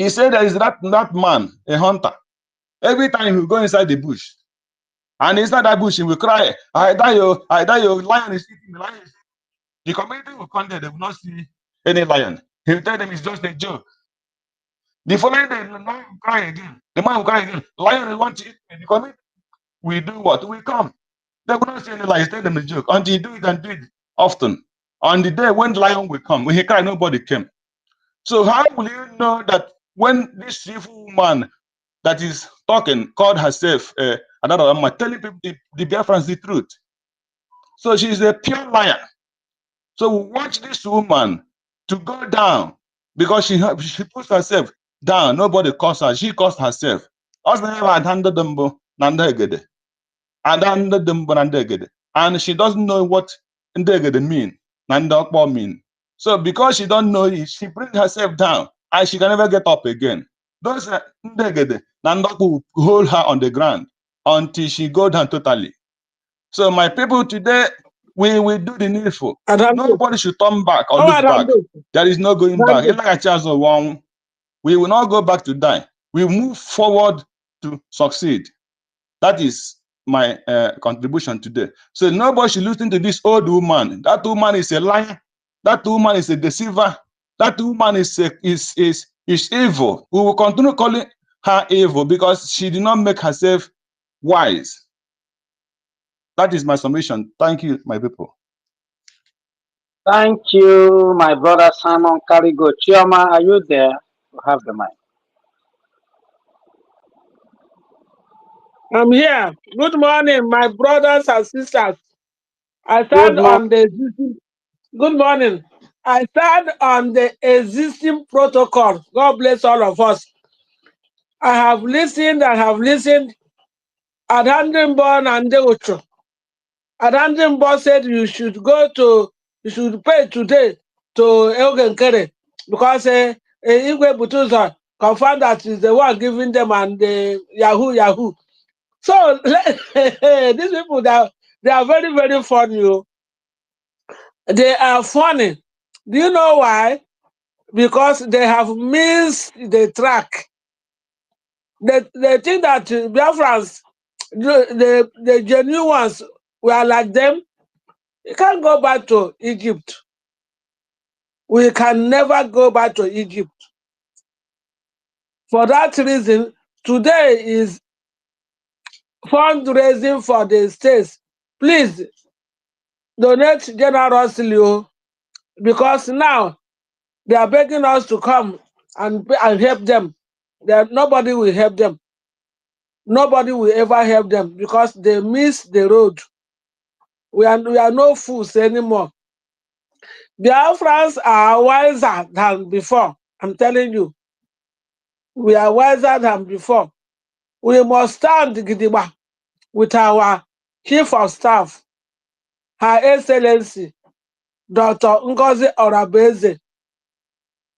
He said there is that man, a hunter. Every time he go inside the bush, and inside that bush he will cry, I die, lion is eating, the lion is eating. The community will come there, they will not see any lion. He will tell them it's just a joke. The following day, the lion will cry again. The man will cry again. Lion will want to eat me. The community will do what? We come. They will not see any lion. Tell them a joke. Until you do it and do it often. On the day when the lion will come, when he cried, nobody came. So how will you know that when this evil woman that is talking called herself another woman, telling people the Biafrans the truth? So she is a pure liar. So watch this woman to go down because she puts herself down. Nobody calls her. She calls herself. And she doesn't know what ndegede mean. So because she don't know it, she brings herself down and she can never get up again. Those ndegede will hold her on the ground until she go down totally. So my people, today we will do the needful. Nobody should turn back or look back. There is no going back. We will not go back to die. We move forward to succeed. That is my contribution today. So nobody should listen to this old woman. That woman is a liar. That woman is a deceiver. That woman is evil. We will continue calling her evil because she did not make herself wise. That is my submission. Thank you, my people. Thank you, my brother Simon Karigo. Chioma, are you there? You have the mic. I'm here. Good morning, my brothers and sisters. I stand on the existing. Good morning. I stand on the existing protocol. God bless all of us. I have listened. Adandimbo and Deucho. Adandimbo said you should pay today to Elgen Kere because Igwe Butuza confirmed that is the one giving them and Yahoo. So these people, they are very, very funny. They are funny. Do you know why? Because they have missed the track. They think that Biafrans, the genuine ones, were like them. You can't go back to Egypt. We can never go back to Egypt. For that reason, today is fundraising for the states. Please donate generously because now they are begging us to come and help them. Nobody will help them. Nobody will ever help them because they miss the road. We are no fools anymore. Biafrans are wiser than before. I'm telling you. We are wiser than before. We must stand gidigba with our Chief of Staff, Her Excellency, Dr. Ngozi Orabeze,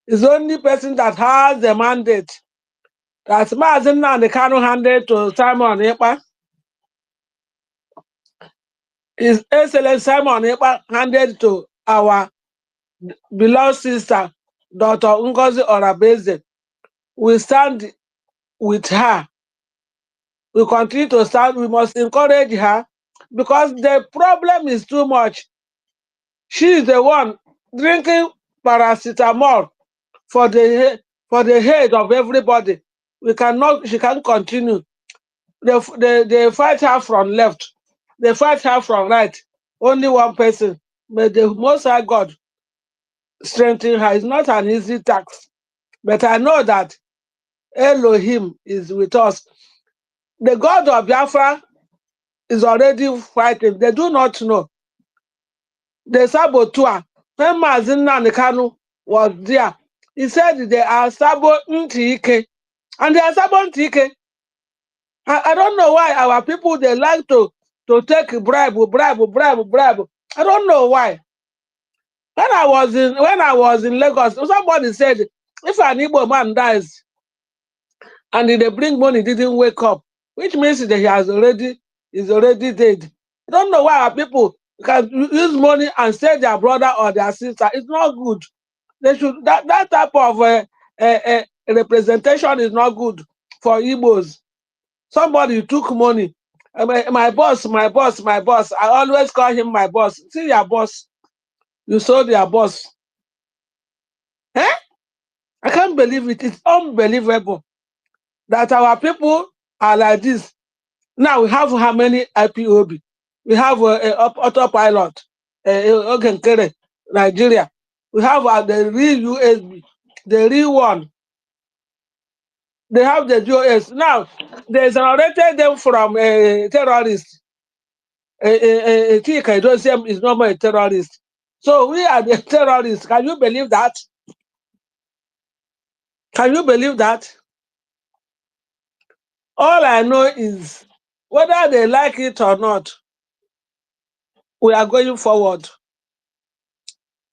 is the only person that has the mandate. That Mazen Nnamdi Kanu handed to Simon Ekpa. His Excellency Simon Ekpa handed to our beloved sister, Dr. Ngozi Orabeze. We stand with her. We continue to stand. We must encourage her because the problem is too much. She is the one drinking paracetamol for the head of everybody. She can't continue. They fight her from left. They fight her from right. Only one person. May the Most High God strengthen her. It's not an easy task. But I know that Elohim is with us. The God of Biafra is already fighting. They do not know. The saboteur, when Mazen Nnamdi Kanu was there, he said they are saboting Ike. And they are saboting Ike. I don't know why our people, they like to take bribe. I don't know why. When I was in Lagos, somebody said, if an Igbo man dies and they bring money, didn't wake up, which means that is already dead. I don't know why our people can use money and save their brother or their sister. It's not good. They should that type of representation is not good for Igbos. Somebody took money. My boss, my boss, my boss. I always call him my boss. See your boss. You sold your boss. Eh? I can't believe it. It's unbelievable that our people are like this. Now we have how many IPOB? We have autopilot, Nigeria. We have the real USB, the real one. They have the DOS. Now, they exonerated them from terrorists. Tika Idosium is not a terrorist. So we are the terrorists. Can you believe that? Can you believe that? All I know is whether they like it or not, we are going forward.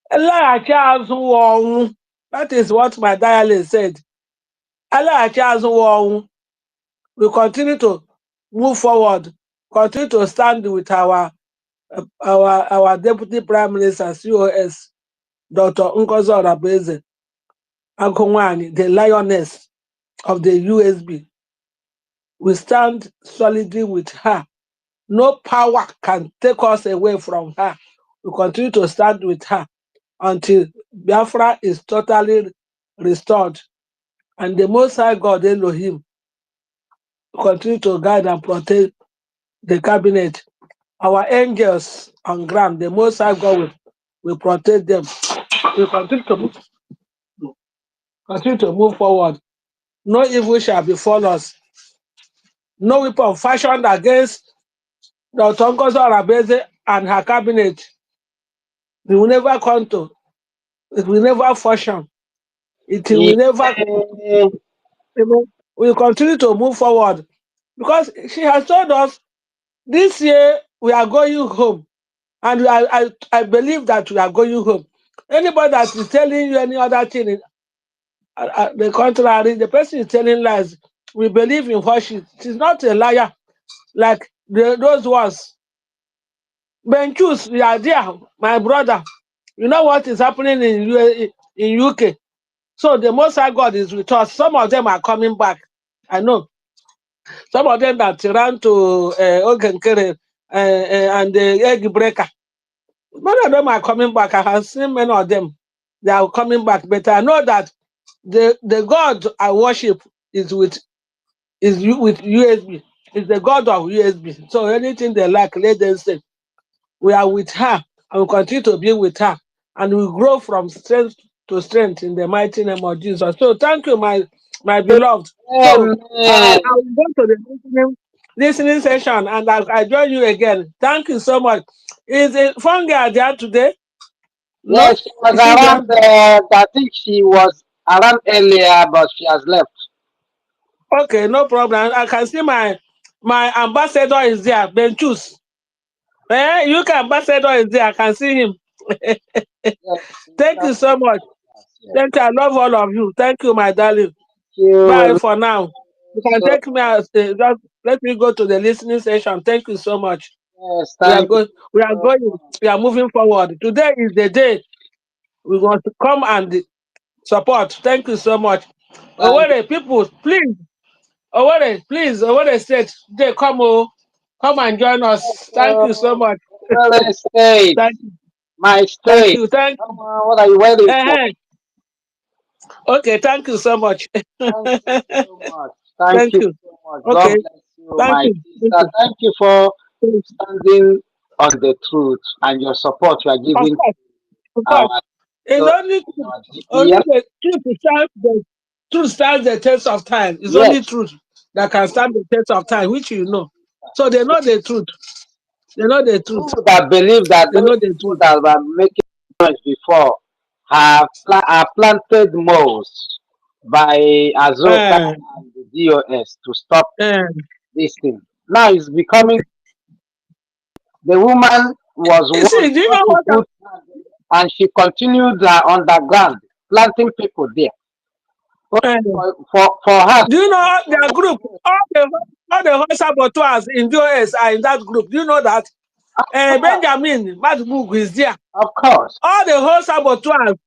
That is what my dialect said. We continue to move forward, continue to stand with our Deputy Prime Minister, COS, Dr. Ngozi Oraveze Akonwani, the lioness of the USB. We stand solidly with her. No power can take us away from her. We continue to stand with her until Biafra is totally restored. And the Most High God, Elohim, continue to guide and protect the cabinet. Our angels on ground, the Most High God will protect them. We continue to move forward. No evil shall befall us. No weapon fashioned against Dr. Ngozi Oraveze and her cabinet. It will never come to. It will never fashion. It will never. We will continue to move forward because she has told us this year we are going home, and I believe that we are going home. Anybody that is telling you any other thing, the contrary, the person is telling lies. We believe in what she's not a liar like those ones. Benchus, you are there, my brother. You know what is happening in UK. So the Most High God is with us. Some of them are coming back. I know. Some of them that ran to Ogenkere and the egg breaker. Many of them are coming back. I have seen many of them. They are coming back. But I know that the God I worship is with USB. It's the God of USB. So anything they like, let them say. We are with her and we continue to be with her. And we grow from strength to strength in the mighty name of Jesus. So thank you, my beloved. So I will go to the listening session and I join you again. Thank you so much. Is it Fungi there today? No? Yes, she was around. I think she was around earlier, but she has left. Okay, no problem. I can see my ambassador is there. Benchus. UK ambassador is there. I can see him. Yes, Thank you so much. yes. Thank you. I love all of you. Thank you, my darling. You Bye for now. You can so, take me out. Just let me go to the listening session. Thank you so much. yes, We are thank you. going. We are going. We are moving forward. Today is the day we want to come and support. Thank you so much. Owere people, please. Owere, please. Owere State, they come and join us. Thank you so much. Well, state, Thank you. my Thank state. you. Thank Come you. on, what are you waiting for? Okay. Thank you so much. Thank you so much. Thank Thank you you. so much. God Okay. bless you, Thank my you. Thank sister. you. Thank you for standing on the truth and your support you are Of giving course. Of course. our It's so our only DPM. the truth stands the test of time. It's only Yes, truth that can stand the test of time, which you know. So they know the truth. They know the who truth. would have believed that They those know the people truth. that were making noise before have planted moles by Azoka Uh, and the DOS to stop uh, this thing? Now it's becoming the woman was you once see, do you going know to what? put and she continued underground planting people there. For her, Do you know their group? All the whole saboteurs in US are in that group. Do you know that? Benjamin Madbug is there. of course, All the whole saboteurs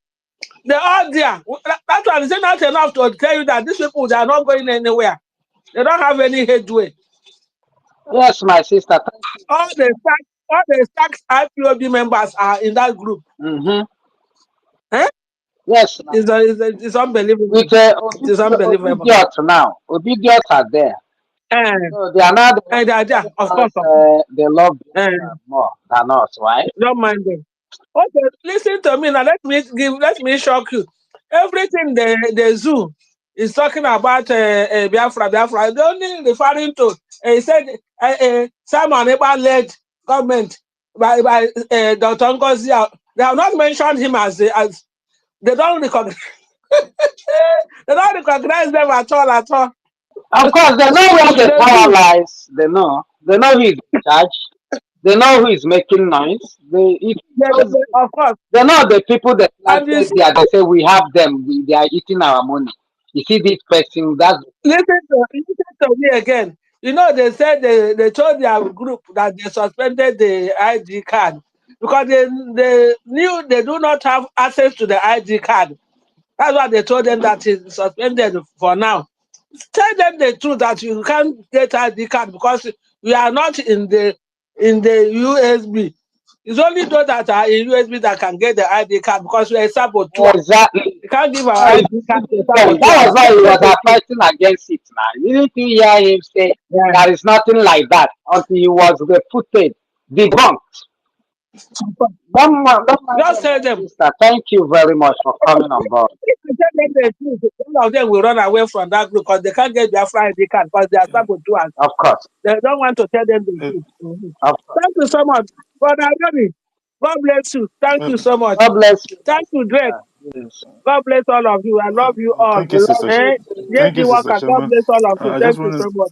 They're all there. That one is not enough to tell you that these people, they are not going anywhere. They don't have any headway. Yes, my sister. All the tax IPOB members are in that group. Mm-hmm. Eh? Yes. It's unbelievable. With It is unbelievable. Obedience now. Obedience are there. So they are not the And they are there, of course. They love more than us, right? Don't mind them. Okay, listen to me now. Let me shock you. Everything the zoo is talking about Biafra. They're only referring to he said Simon Eba led government by Dr. Ngozi. They have not mentioned him as they don't recognize they don't recognize them at all. Of course, they know where the power lies. They know who is in charge. They know who is making noise. Of course. They know the people that planted there. They say we have them. They are eating our money. You see this person. Listen to me again. You know, they said they told their group that they suspended the ID card because they knew they do not have access to the ID card. That's why they told them that it's suspended for now. Tell them the truth that you can't get ID card because we are not in the USB. It's only those that are in USB that can get the ID card because we are sabotage. Exactly. You can't give our ID card to sabotage. That was why he was fighting against it now. You need to hear him say there is nothing like that until he was refuted, debunked. Just tell them. Thank you very much for coming on board. If you tell them the truth, all of them will run away from that group because they can't get their ID card because they are saboteurs. Of course. They don't want to tell them the truth. Thank you so much. Brother Johnny, God bless you. Thank you so much. God bless you. Thank you, Drake. God bless all of you. I love you all. Thank you, Sister. Thank you, Sister God bless all of you. Thank you so much.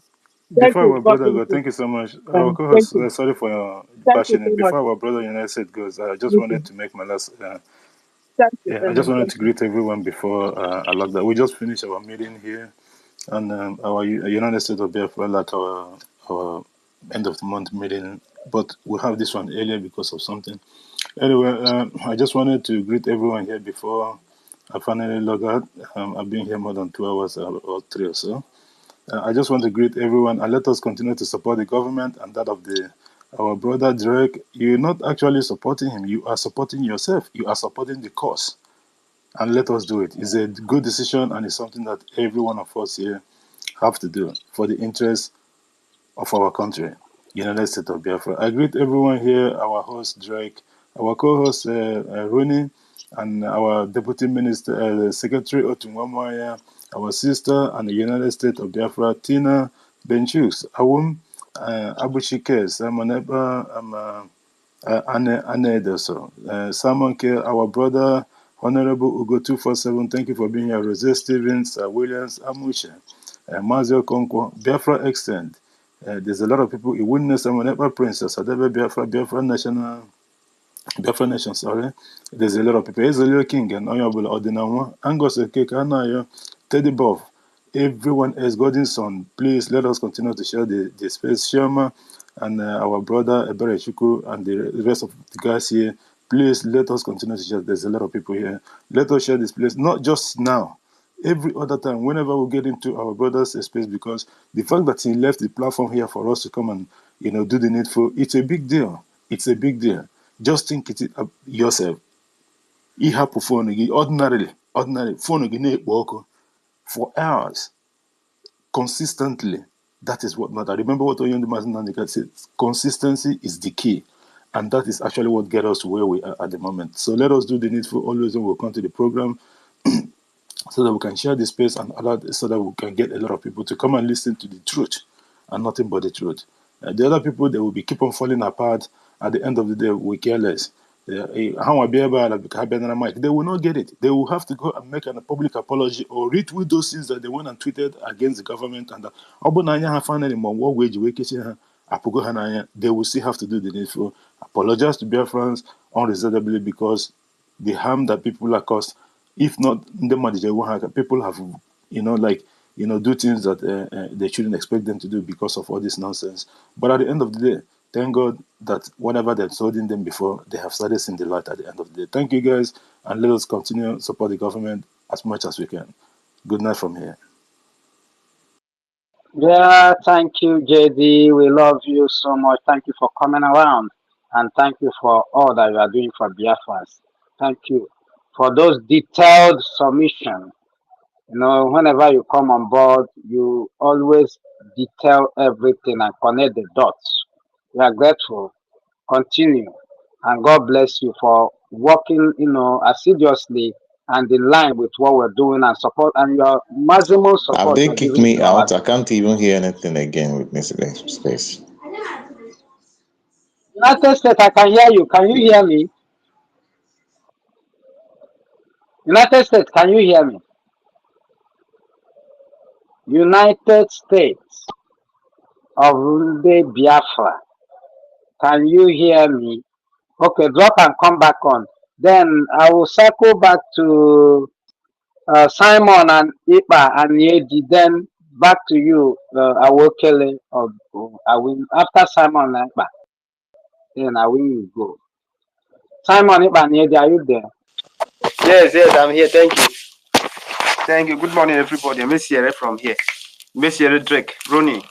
Before our brother goes, thank you so much. Our co-host, sorry for your passion. Before our brother United States goes, I just wanted to make my last. I just wanted to greet everyone before I log that. We just finished our meeting here, and our United States of Biafra, like our end of the month meeting, but we have this one earlier because of something. Anyway, I just wanted to greet everyone here before I finally log out. I've been here more than 2 hours or 3 or so. I just want to greet everyone and let us continue to support the government and that of our brother Drake. You're not actually supporting him. You are supporting yourself. You are supporting the cause. And let us do it. It's a good decision and it's something that every one of us here have to do for the interest of our country, United States of Biafra. I greet everyone here, our host Drake, our co-host Rooney, and our Deputy Minister, Secretary Otunwamaya, our sister and the United States of Biafra, Tina Benchus, Awum, Abushike, Samoneba, Anne Edeso, Simon K, our brother, Honorable Ugo 247, thank you for being here, Rose Stevens, Williams, Amusha, Mazio Konko, Biafra Extend. There's a lot of people, you witness Samoneba Princess, Adebe Biafra Nation, sorry. There's a lot of people. Ezelio King and Oyabula Odinawa, Angos Kekanayo, Teddy Buff, everyone is God's son. Please let us continue to share the space. Sherma and our brother Ebere Chuku and the rest of the guys here. Please let us continue to share. There's a lot of people here. Let us share this place, not just now. Every other time, whenever we get into our brother's space, because the fact that he left the platform here for us to come and do the needful, it's a big deal. It's a big deal. Just think it yourself. Ihapụ phone gị ordinary phone gị na-ekpo ọkụ for hours consistently. That is what matters. Remember what Oyende Mazinandika said. Consistency is the key. And that is actually what gets us to where we are at the moment. So let us do the needful always when we come to the program so that we can share the space and allow, so that we can get a lot of people to come and listen to the truth and nothing but the truth. The other people, they will be keep on falling apart. At the end of the day, we care less. They will not get it. They will have to go and make a public apology or retweet those things that they went and tweeted against the government. And they will still have to do the needful. Apologize to Biafrans unreservedly because the harm that people are caused, if not people have, do things that they shouldn't expect them to do because of all this nonsense. But at the end of the day, Thank God that whatever they've sold in them before, they have started seeing the light at the end of the day. Thank you guys, and let us continue to support the government as much as we can. Good night from here. Yeah, thank you, JD. We love you so much. Thank you for coming around. And thank you for all that you are doing for Biafrans. Thank you for those detailed submissions. You know, whenever you come on board, you always detail everything and connect the dots. We are grateful. Continue. And God bless you for working, assiduously and in line with what we're doing and support and your maximum Have support they you're kicked giving me to our. out? I can't even hear anything again with this space. United States, I can hear you. Can you hear me? United States, can you hear me? United States of the Biafra, can you hear me? Okay, drop and come back on. Then I will circle back to Simon and Ipa and Yeji. Then back to you, Awokele. I will after Simon and Ipa. Then I will go. Simon, Ipa, and Yeji, are you there? Yes, I'm here. Thank you. Thank you. Good morning, everybody. Miss Sierra from here. Miss Sierra Drake, Ronnie,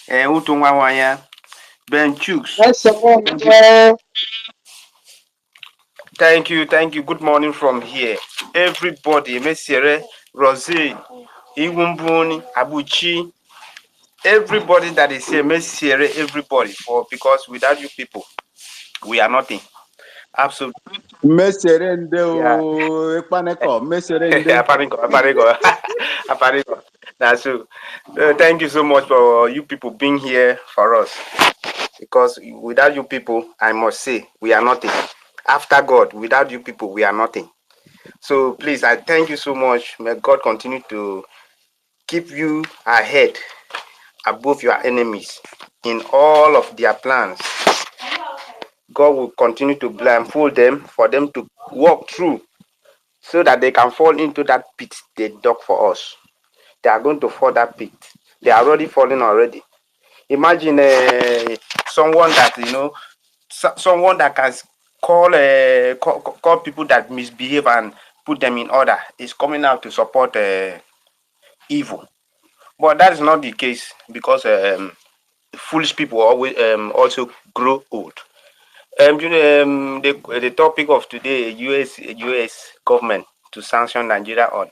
Utungwawanya, Ben Chooks. Yes, sir. Thank you. Good morning from here. Everybody, Miss Sierra, Rose, Iwumbuni, Abuchi, everybody that is here, Miss Sierra, everybody, because without you people, we are nothing. Absolutely. Meserende Yeah. o Ekpaneko, meserende. Aparigo. That's true. Thank you so much for you people being here for us. Because without you people, I must say, we are nothing. After God, without you people, we are nothing. So please, I thank you so much. May God continue to keep you ahead, above your enemies, in all of their plans. God will continue to blindfold them for them to walk through so that they can fall into that pit they dug for us. They are going to fall that pit. They are already falling already. Imagine someone that someone that can call people that misbehave and put them in order is coming out to support evil. But that is not the case because foolish people always also grow old. The topic of today, US government to sanction Nigeria on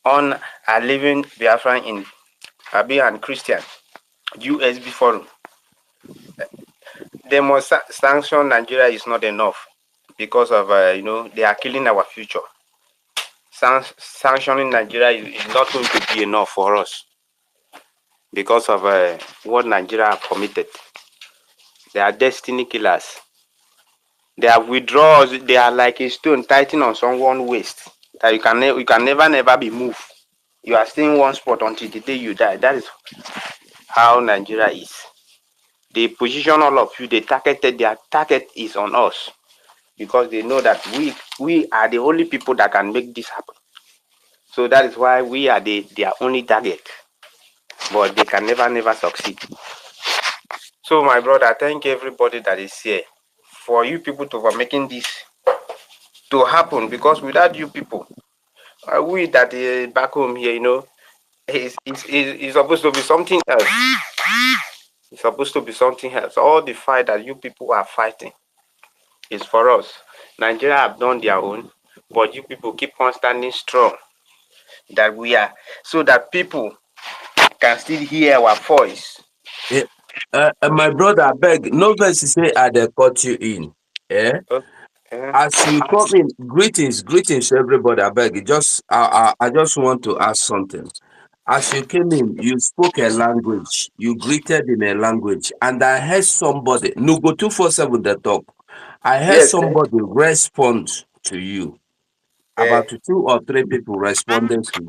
unalivin Biafran in Abi and Christian USB forum. They must sanction Nigeria is not enough because of they are killing our future. Sanctioning Nigeria is not going to be enough for us because of what Nigeria have committed. They are destiny killers. They have withdrawals. They are like a stone tightened on someone's waist that you can never be moved. You are staying one spot until the day you die. That is how Nigeria is. They position all of you. They targeted. Their target is on us because they know that we are the only people that can make this happen. So that is why we are their only target. But they can never succeed. So my brother, thank everybody that is here for you people for making this to happen, because without you people, we that back home here, is supposed to be something else. It's supposed to be something else. All the fight that you people are fighting is for us. Nigeria have done their own, but you people keep on standing strong. That we are, so that people can still hear our voice. Yeah. My brother, I beg, no verse say I dey cut you in. Yeah. Okay. As you come in, greetings to everybody. I beg, I just want to ask something. As you came in, you spoke a language, you greeted in a language, and I heard somebody, no go 247 the talk. I heard Yes. somebody respond to you. Uh, About 2 or 3 people responded to you.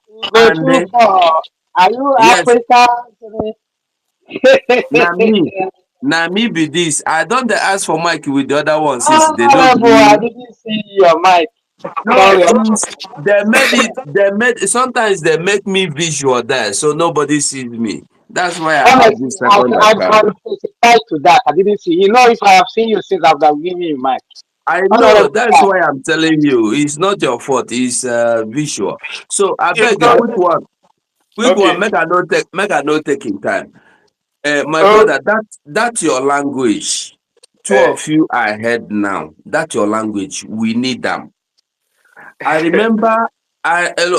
You go And too far. Are you yes, African? now me be this. I don't dey ask for mic with the other ones since they don't Honorable, I gree. didn't see your mic. No, Sorry. since they made it, sometimes they make me visual there, so nobody sees me. That's why I have Honestly, this second I account. testify to that. I didn't see. You know, if I have seen you since I've given you mic. I know. Honorable, That's why I'm telling you. It's not your fault. It's visual. So I It's beg a not quick one. Quick one. okay. Make I not taking time. My Oh, brother, that's your language. Two eh. of you are heard now. That's your language. We need them. I remember.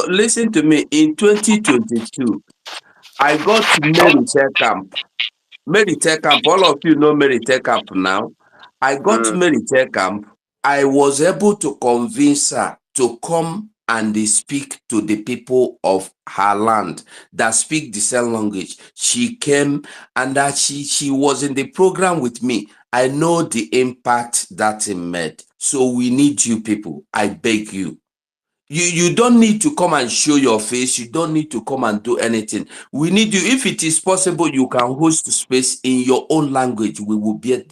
Listen to me. In 2022, I got to Mary Tech Camp. Mary Tech Camp. All of you know Mary Tech Camp now. I got to Mm. Mary Tech Camp. I was able to convince her to come and speak to the people of her land that speak the same language. She came and that she was in the program with me. I know the impact that it made. So we need you people. I beg you. You don't need to come and show your face. You don't need to come and do anything. We need you. If it is possible, you can host space in your own language. We will be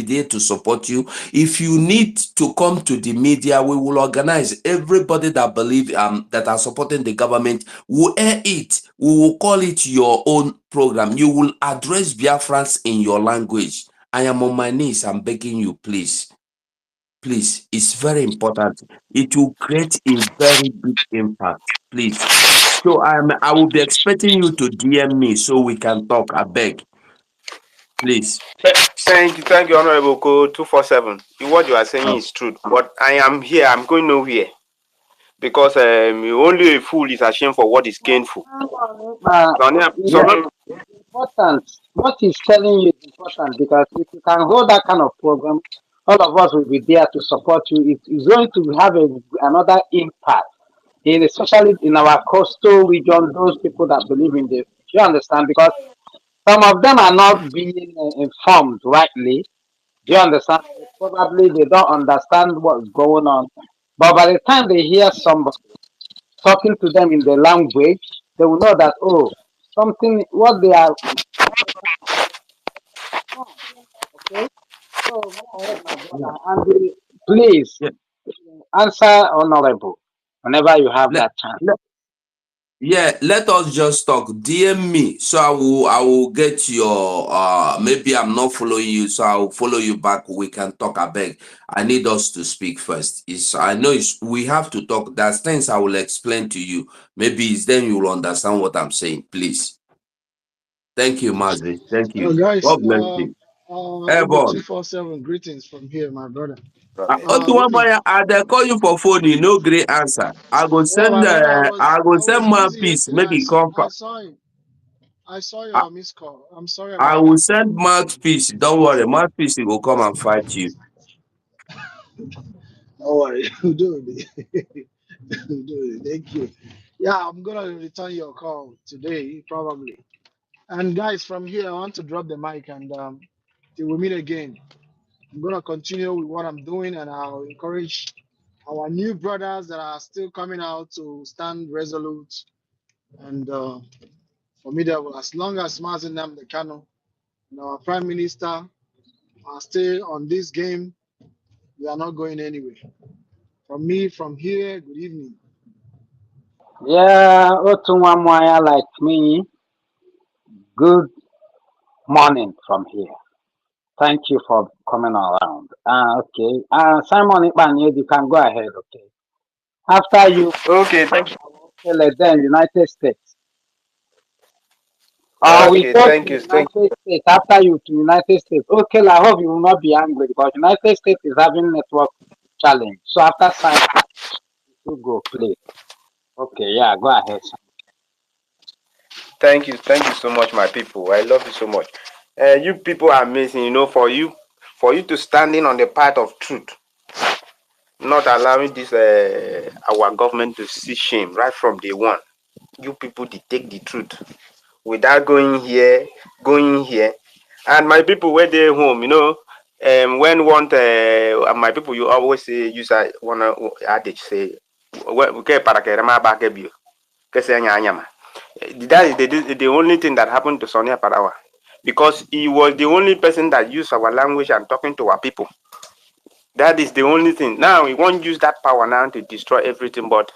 there to support you. If you need to come to the media, we will organize everybody that believe that are supporting the government. Will air it. We will call it your own program. You will address Biafrans in your language. I am on my knees. I'm begging you, please. Please, it's very important. It will create a very big impact. Please. So I will be expecting you to DM me so we can talk. I beg. Please. Thank you, Honorable Code 247. What you are saying Oh. is true, but I am here. I'm going nowhere because only a fool is ashamed for what is gainful. you Yeah. know, it's important. What he's telling you is important because if you can hold that kind of program, all of us will be there to support you. It is going to have another impact, especially in our coastal region. Those people that believe in the, you understand? Because some of them are not being informed rightly. Do you understand? Probably they don't understand what's going on. But by the time they hear somebody talking to them in the language, they will know that, oh, something, what they are, okay? So go ahead, my Yeah. brother, and please Yeah. answer honorable whenever you have Let, that chance. yeah, let us just talk. DM me. So I will get your maybe I'm not following you, so I'll follow you back. We can talk. I beg. I need us to speak first. We have to talk. There's things I will explain to you. Maybe it's then you will understand what I'm saying. Please. Thank you, Mazi. Thank you. Guys, God bless you. Igbo Ebon. 247, greetings from here, my brother. Listen, I call you for phone, you no great answer. I go yeah, send my brother, I go I send was more busy piece, yesterday. make it come. I saw I, your missed call. I'm sorry I about will that. send mouthpiece. Don't worry, mouthpiece will come and fight you. Oh, worry, you do it. You do it. Thank you. Yeah, I'm gonna return your call today, probably. And guys, from here, I want to drop the mic and till we meet again. I'm gonna continue with what I'm doing, and I'll encourage our new brothers that are still coming out to stand resolute and formidable. As long as Mazen Namdekano and our Prime Minister are still on this game, we are not going anywhere. From me, from here, good evening. Yeah, Otunwamwaya like me, good morning from here. Thank you for coming around. Okay. Simon Ibanez, you can go ahead, okay. After you, Okay, thank you. then United States. We Okay, go to thank you. Thank United States after you to United States. Okay, I hope you will not be angry because United States is having network challenge. So after sign, you go play. Okay, yeah, go ahead. Thank you so much, my people. I love you so much. You people are amazing. For you to standing on the path of truth, not allowing this our government to see shame right from day one. You people take the truth without going here, and my people where they home. When want my people, you always say use one adage say, "We para que rema back you." That is the only thing that happened to Sonia Padawa, because he was the only person that used our language and talking to our people. That is the only thing. Now he won't use that power now to destroy everything, but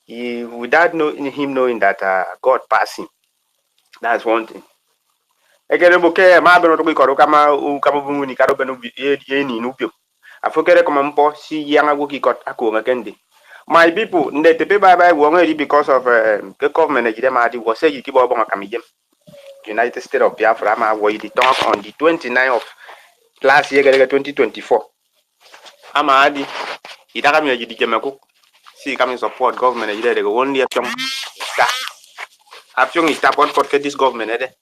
without him knowing that God passed him. That's one thing. Ekere boke ma beno to ko kama bumuni karo beno ni nupio. Afokere kama mpo si yanga go ki kot ako ngakende. My people, ndetepe bye wonge because of the government ejide ma di was say you keep on kamijem. United States of Biafra ma wo di talk on the 29th of last year 2024. Ama adi itaka mi ejidi jemaku si kami support government ejide de go only apyong istapon pot ke this government ede.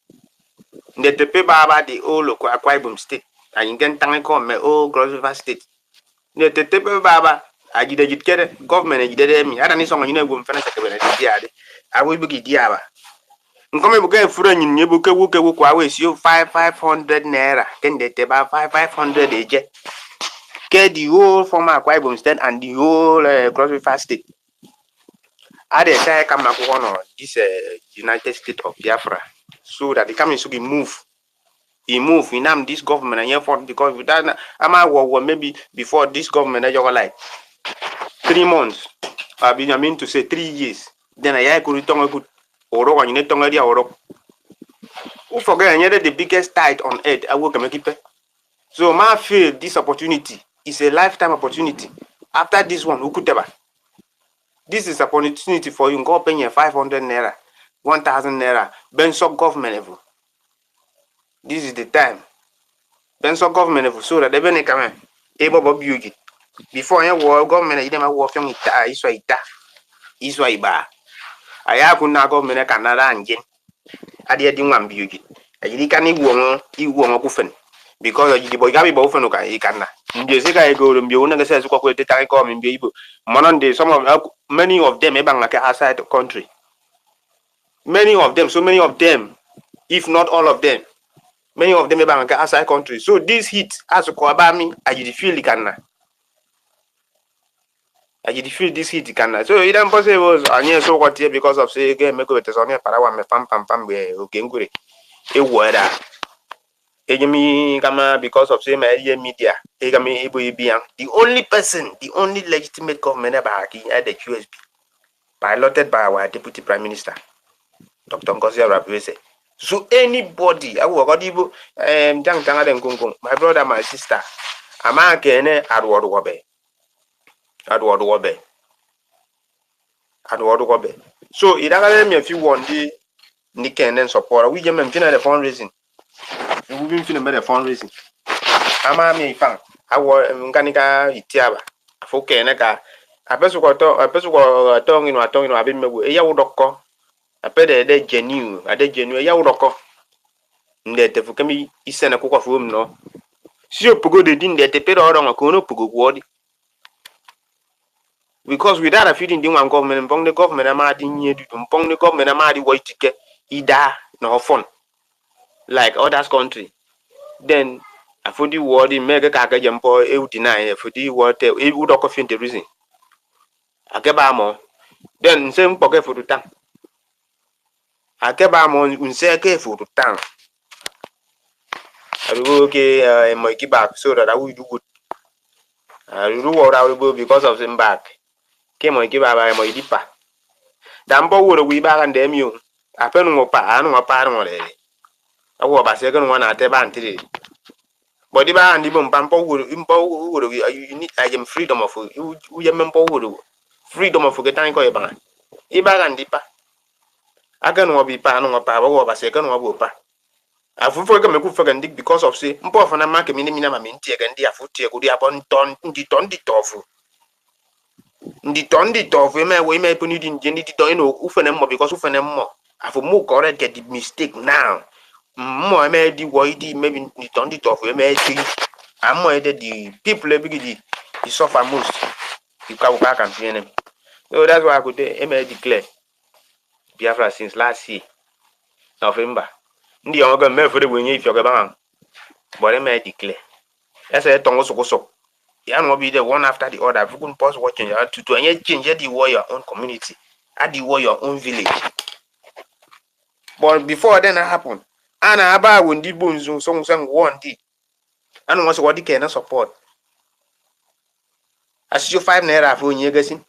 Ndetepe baba di olo ko Akwa Ibom state. Aingen tangi ko me o Cross River state. Ndetepe baba ajide jitkere government ejide mi ada ni songo nyine go mfana sekebene di ade. Awu bugi diaba. Nkome buke furo nyinye buke wuke wuko awe siyo 500 naira. Kende teba 500 eje. Ke the whole former Akwa Ibom state and the whole Cross River state. Ade say come na this United States of Biafra. So that they come in move. He move in this government and here for because without maybe before this government you like 3 months. I mean to say 3 years. Then I could tongue good oro and you tongue oro. Who forget the biggest tide on earth I work make it. So my feel this opportunity is a lifetime opportunity. After this one, who could ever? This is opportunity for you. Go pay 500 naira, 1,000 naira. Benso government level. This is the time. Benso government level. So that they be come able to build it. Before you war government, you never work on ita, iswa iba. Aya kuna government Canada engine. Adi adi ngam build it. Ajidi kani iwo kufen. Because ajidi boy gabi bo fen ka ikana. Nje sika ego mbio una ngese kwa kwete tangi ko mbio ibo. Mononde some of many of them ebang outside the country. Many of them, if not all of them, many of them ebang outside country. So this heat as ko abami ajidi feel ikana. Ajidi feel this heat ikana. So it impossible anye so what here because of say game make it on para wa me pam we okengure. E wora. Ejemi kama because of say my media. Ejami ibo ibian. The only legitimate government back at the USB. Piloted by our Deputy Prime Minister, Dr. Ngozi Arabese. So anybody, I will go my brother, my sister, ama kene adword wobe. So it doesn't mean if you want the Niken support. We just maintain the fundraising. We been finna the fundraising. Ama me fan. I will mekanika itiaba. Afoke neka. Apesu ko tong ino abin mebu. Eya wudoko. Apede de genuine ya uroko ndete fukami isena kwa fum no si opugo de din ndete pero oronga ko no pugo gwodi because without a feeding din wan government the government ama di nyedu the government ama di waitike ida no fun like others country then afodi word mega ka ga jempo e deny afodi word e udoko fin the reason akeba mo then same poke for time akeba mo unse ke for time I will okay my back so that I will do good. I will do what I will do because of them back. Came on give up my deeper. Dampo would we back and damn you. I pen no pa, no apart already. I will by second one at the band today. But the band even Pampo would you need I am freedom of you mempo would freedom of forgetting go ban. Iba and deeper. I can be pan or power by second or whooper. I forget me good for because of say mpo for na market minimum minti again dia futi go dia pon ton di tofu ndi tofu we me puni di ndi ton no ufene mo because ufene mo afu mo correct get the mistake now mo me di wo di maybe ndi ton di tofu me see am mo the people big the suffer most you can campaign so that's why I could me declare Biafra since last year November. Ndi yoga me for the wenye if yoga bang. But me declare. That's a tongue so. You will be the one after the other. If you can pause watching to change the war your own community, at the war your own village. But before then happen, and I about when the bones so some one day. And was what they cannot support. As you 5 naira for you guessing.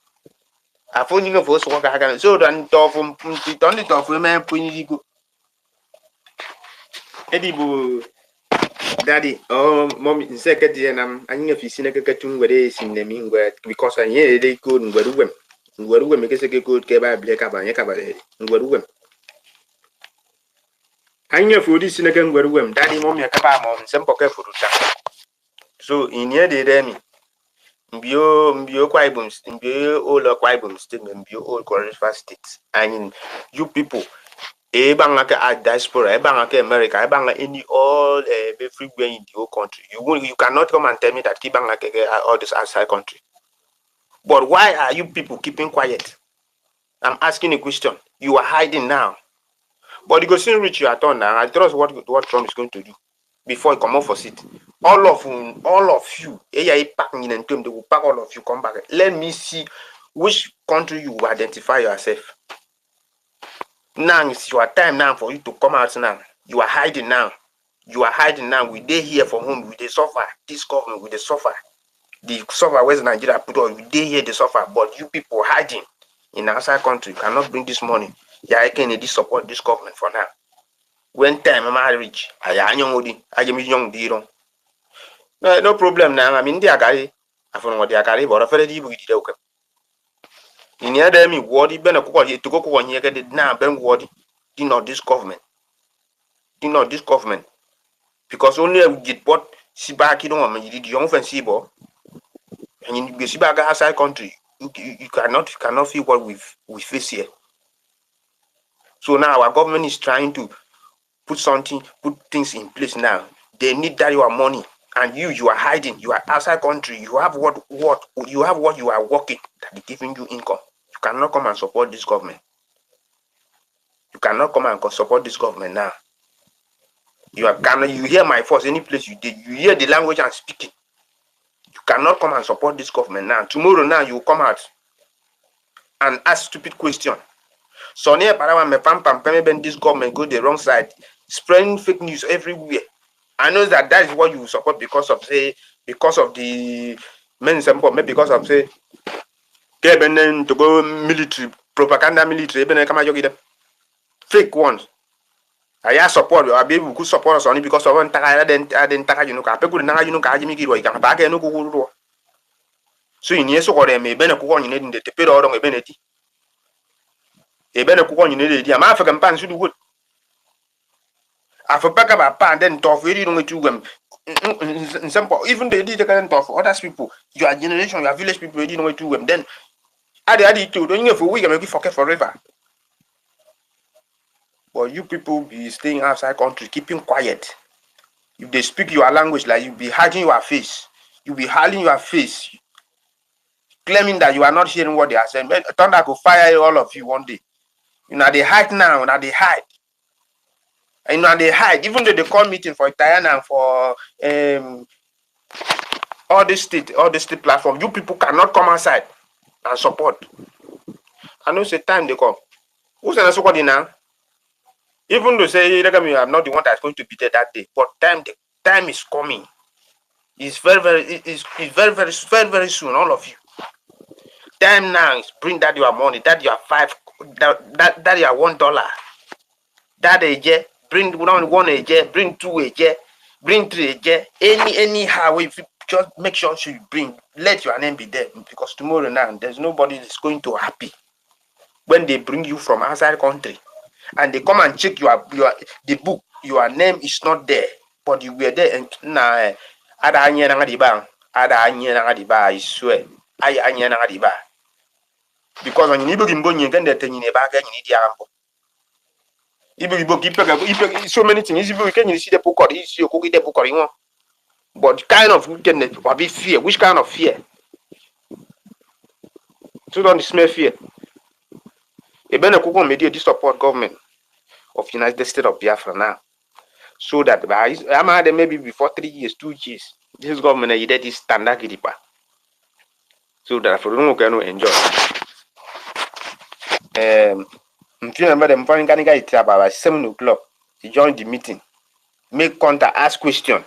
I phone you for so I can so then talk from the top of man put you go. Edibu daddy mommy second year nam anya fi sine keke tun wede sin ne mingwe because anye de code ngweru me kese ke code ke ba bile ka ba nya ka ba ngweru anya fi odi sine ke ngweru daddy mommy ka ba mom sempo ke furuta so inye de demi mbio kwa ibum mbio all kwa ibum state mbio all Cross State and you people bang at diaspora, bang at America, bang any all everywhere in the whole country. You cannot come and tell me that keep bang all this outside country. But why are you people keeping quiet? I'm asking a question. You are hiding now. But you go soon reach your turn now. I trust what Trump is going to do before he come off for seat. All of you, they will pack all of you, come back. Let me see which country you will identify yourself. Now it's your time now for you to come out now. You are hiding now. You are hiding now. We dey here for home. We dey suffer. This government, we dey suffer. The suffer West Nigeria put on. We dey here, they suffer. But you people hiding in outside country cannot bring this money. Yeah, I can support this government for now. When time am I reach, I am young deal. No problem now. I mean, they are carry. I found what they are carry, but I feel it will be okay. In the other me, what he been a cook to go on here get it now. Ben what did not this government. Did not this government. Because only we get what Sibaki don't want me to young fancy bo. And in the Sibaga outside country, you cannot feel what we face here. So now our government is trying to put things in place now. They need that your money. And you are hiding. You are outside country. You have what you are working that is giving you income. You cannot come and support this government. You cannot come and support this government now. You hear my voice any place you hear the language I'm speaking. You cannot come and support this government now. Tomorrow now you come out and ask stupid question. So near Parawa me pam this government go the wrong side, spreading fake news everywhere. I know that is what you support because of the men sample, because of say to go military propaganda military, fake ones. I support you. I be able to support us only because of one I didn't you know. I could not you know. I make it work. I back and go. So in years ago, they may be a cook on in the pay or a benefit. A better cook on in the African pants should do good. I forgot about pan then talk very long to them. Even they did the kind of other people, your generation, your village people, you know to them. Then I did too. Don't you for we can make it forget forever. But you people be staying outside country, keeping quiet. If they speak your language, like you be hiding your face, you be hiding your face, claiming that you are not hearing what they are saying. Thunder could fire all of you one day. You know they hide now. Now they hide. And now they hide. Even though they call meeting for Diana and for all the state platform, you people cannot come outside and support. I know say time they come. Who's an support now? Even though say I'm not the one that's going to be there that day, but time is coming. It's very soon, all of you. Time now is bring that your money, that your that your $1. That a year, bring one a year, bring 2 a year, bring 3 a year. Anyhow, if you just make sure you bring, let your name be there. Because tomorrow now there's nobody that's going to happy when they bring you from outside country and they come and check the book, your name is not there, but you were there and now I swear. Because when you need get the thing in a bag and you need so many things. You can see the book or you cook the book or you want. But kind of wickedness will be fear. Which kind of fear? So don't smell fear. A better cook on media support government of United States of Biafra now. So that I'm had maybe before 3 years, 2 years. This government is this standard gidipa. So that for no can enjoy. If you remember them foreign guy about 7 o'clock, he joined the meeting, make contact, ask question.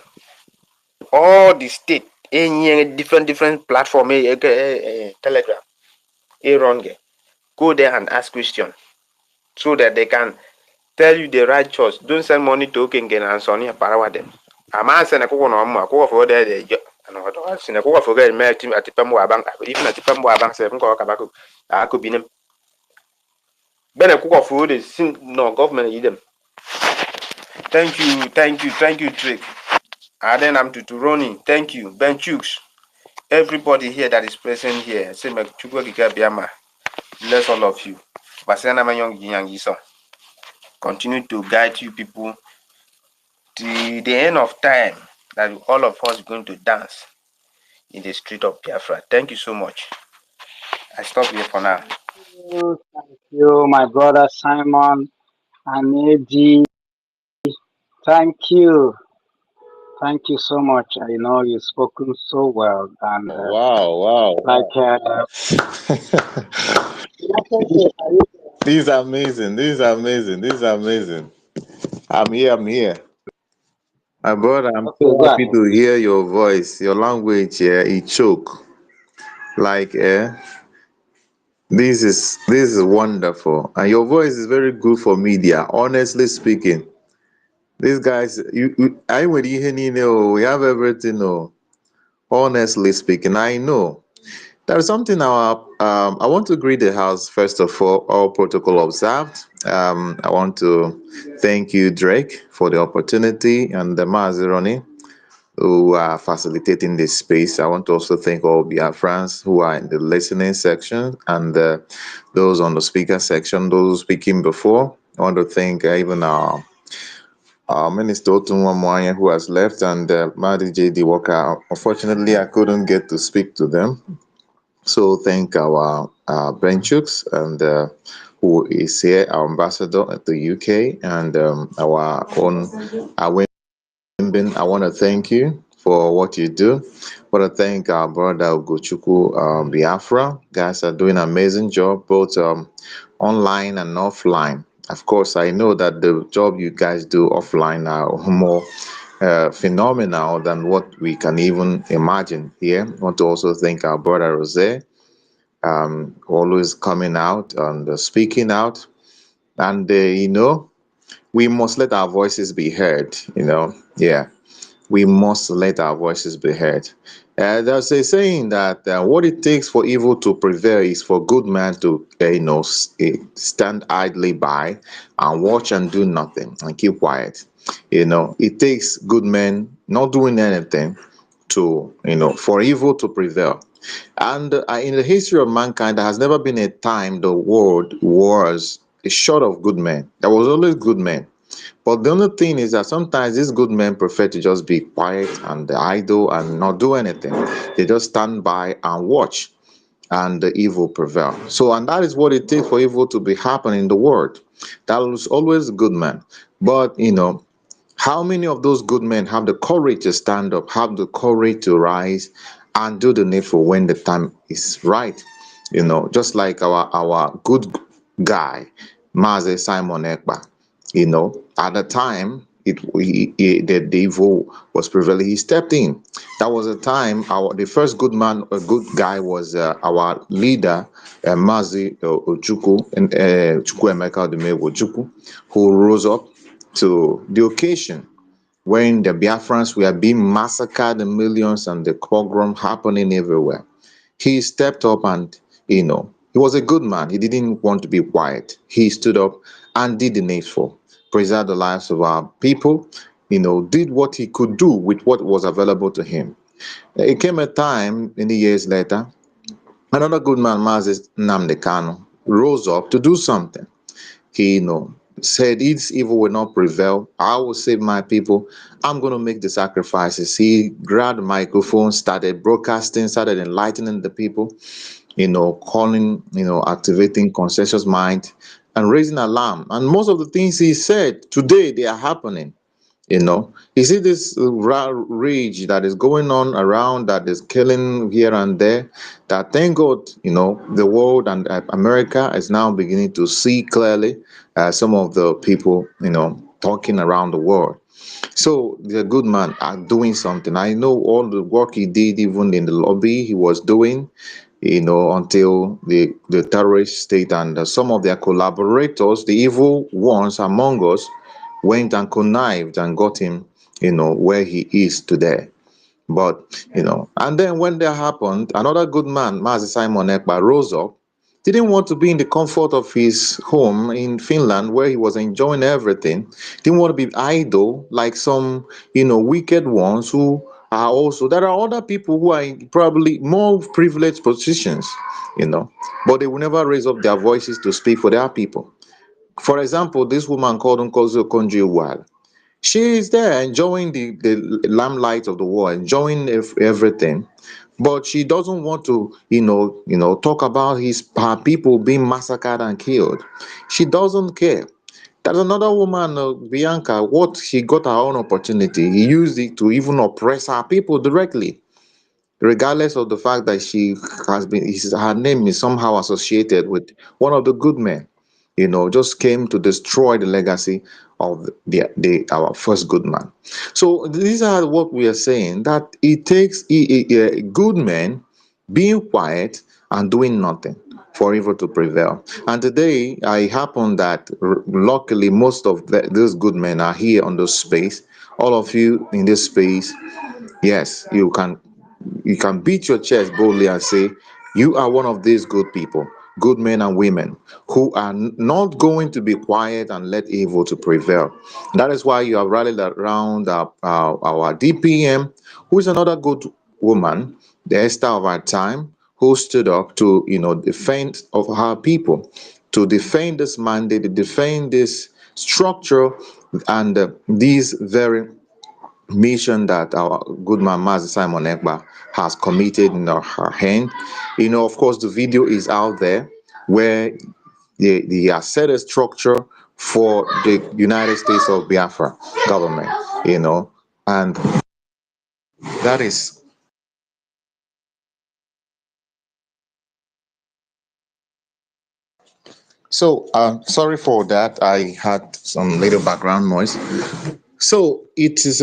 All the state, any different platform, Telegram, go there and ask question, so that they can tell you the right choice. Don't send money to Kengen and Sonny Parawa them. A man send a cocoa no more, for there, and what in a cocoa for getting married at the Pamua Bank, even at the Pamua Bank, 7 Cabaco. I could be them. Ben a cook of food is no government eat them. Thank you, Trick. And then I'm to Ronnie. Thank you, Ben Chooks. Everybody here that is present here, say my Chukwa Biama. Bless all of you. Basana Mayong Yiso. Continue to guide you people to the end of time that all of us are going to dance in the street of Biafra. Thank you so much. I stop here for now. Thank you, my brother Simon and Eddie. Thank you. Thank you so much. I know you've spoken so well. And Wow. This is amazing. I'm here. My brother, I'm okay, so go happy ahead. to hear your voice. Your language, it choke. Like, this is wonderful. And your voice is very good for media, honestly speaking. These guys, I would we have everything, honestly speaking. I know. There is something I want to greet the house first of all protocol observed. I want to thank you, Drake, for the opportunity, and the Mazironi who are facilitating this space. I want to also thank all Biafrans who are in the listening section and those on the speaker section, those speaking before. I want to thank even our Minister Otunwamwanya who has left, and Madi JD Walker. Unfortunately, I couldn't get to speak to them. So thank our Benchooks and who is here, our ambassador at the UK, and our own Wimbin. I want to thank you for what you do. I want to thank our brother Ugochukwu Biafra. Guys are doing an amazing job, both online and offline. Of course, I know that the job you guys do offline are more phenomenal than what we can even imagine here. I want to also thank our brother Jose, always coming out and speaking out. And, we must let our voices be heard, yeah. We must let our voices be heard. There's a saying that what it takes for evil to prevail is for good men to, stand idly by and watch and do nothing and keep quiet. It takes good men not doing anything to, for evil to prevail. And in the history of mankind, there has never been a time the world was short of good men. There was always good men. But the only thing is that sometimes these good men prefer to just be quiet and idle and not do anything. They just stand by and watch, and the evil prevail. So, and that is what it takes for evil to be happening in the world. That was always good men. But, how many of those good men have the courage to stand up, have the courage to rise and do the needful when the time is right? Just like our good guy, Maze Simon Ekpa. At the time the evil was prevailing, he stepped in. That was the time the first a good guy was our leader, Mazi Ojukwu, and Chukwuemeka Odumegwu Ojukwu, who rose up to the occasion when the Biafrans were being massacred in millions and the pogrom happening everywhere. He stepped up and, he was a good man. He didn't want to be quiet. He stood up and did the needful, preserved the lives of our people, did what he could do with what was available to him. It came a time, many years later, another good man, Mazis Nnamdi Kanu, rose up to do something. He, said, this evil will not prevail. I will save my people. I'm going to make the sacrifices. He grabbed the microphone, started broadcasting, started enlightening the people, calling, activating conscious mind and raising alarm. And most of the things he said today, they are happening. You see this rage that is going on around, that is killing here and there, that thank God, the world and America is now beginning to see clearly some of the people, talking around the world. So the good man are doing something. I know all the work he did, even in the lobby he was doing, until the terrorist state and some of their collaborators, the evil ones among us, went and connived and got him, where he is today. But, and then when that happened, another good man, Mazi Simon Ekpa, rose up, didn't want to be in the comfort of his home in Finland where he was enjoying everything, didn't want to be idle like some, wicked ones who are also, there are other people who are in probably more privileged positions, but they will never raise up their voices to speak for their people. For example, this woman called Nkosi Okonjo-Iweala, she is there enjoying the limelight of the world, enjoying everything, but she doesn't want to, talk about her people being massacred and killed. She doesn't care. There's another woman, Bianca. What she got her own opportunity, he used it to even oppress her people directly, regardless of the fact that she has been, her name is somehow associated with one of the good men. Just came to destroy the legacy of our first good man. So these are what we are saying, that it takes good men being quiet and doing nothing for evil to prevail. And today, it happened that luckily most of those good men are here on this space. All of you in this space, yes, you can beat your chest boldly and say, you are one of these good people, good men and women, who are not going to be quiet and let evil to prevail. That is why you have rallied around our DPM, who is another good woman, the Esther of our time, who stood up to, defend of her people, to defend this mandate, to defend this structure, and these very mission that our good man Mazi Simon Ekpa has committed in her hand. Of course, the video is out there where they have set a structure for the United States of Biafra government, and that is. So, sorry for that. I had some little background noise. So it is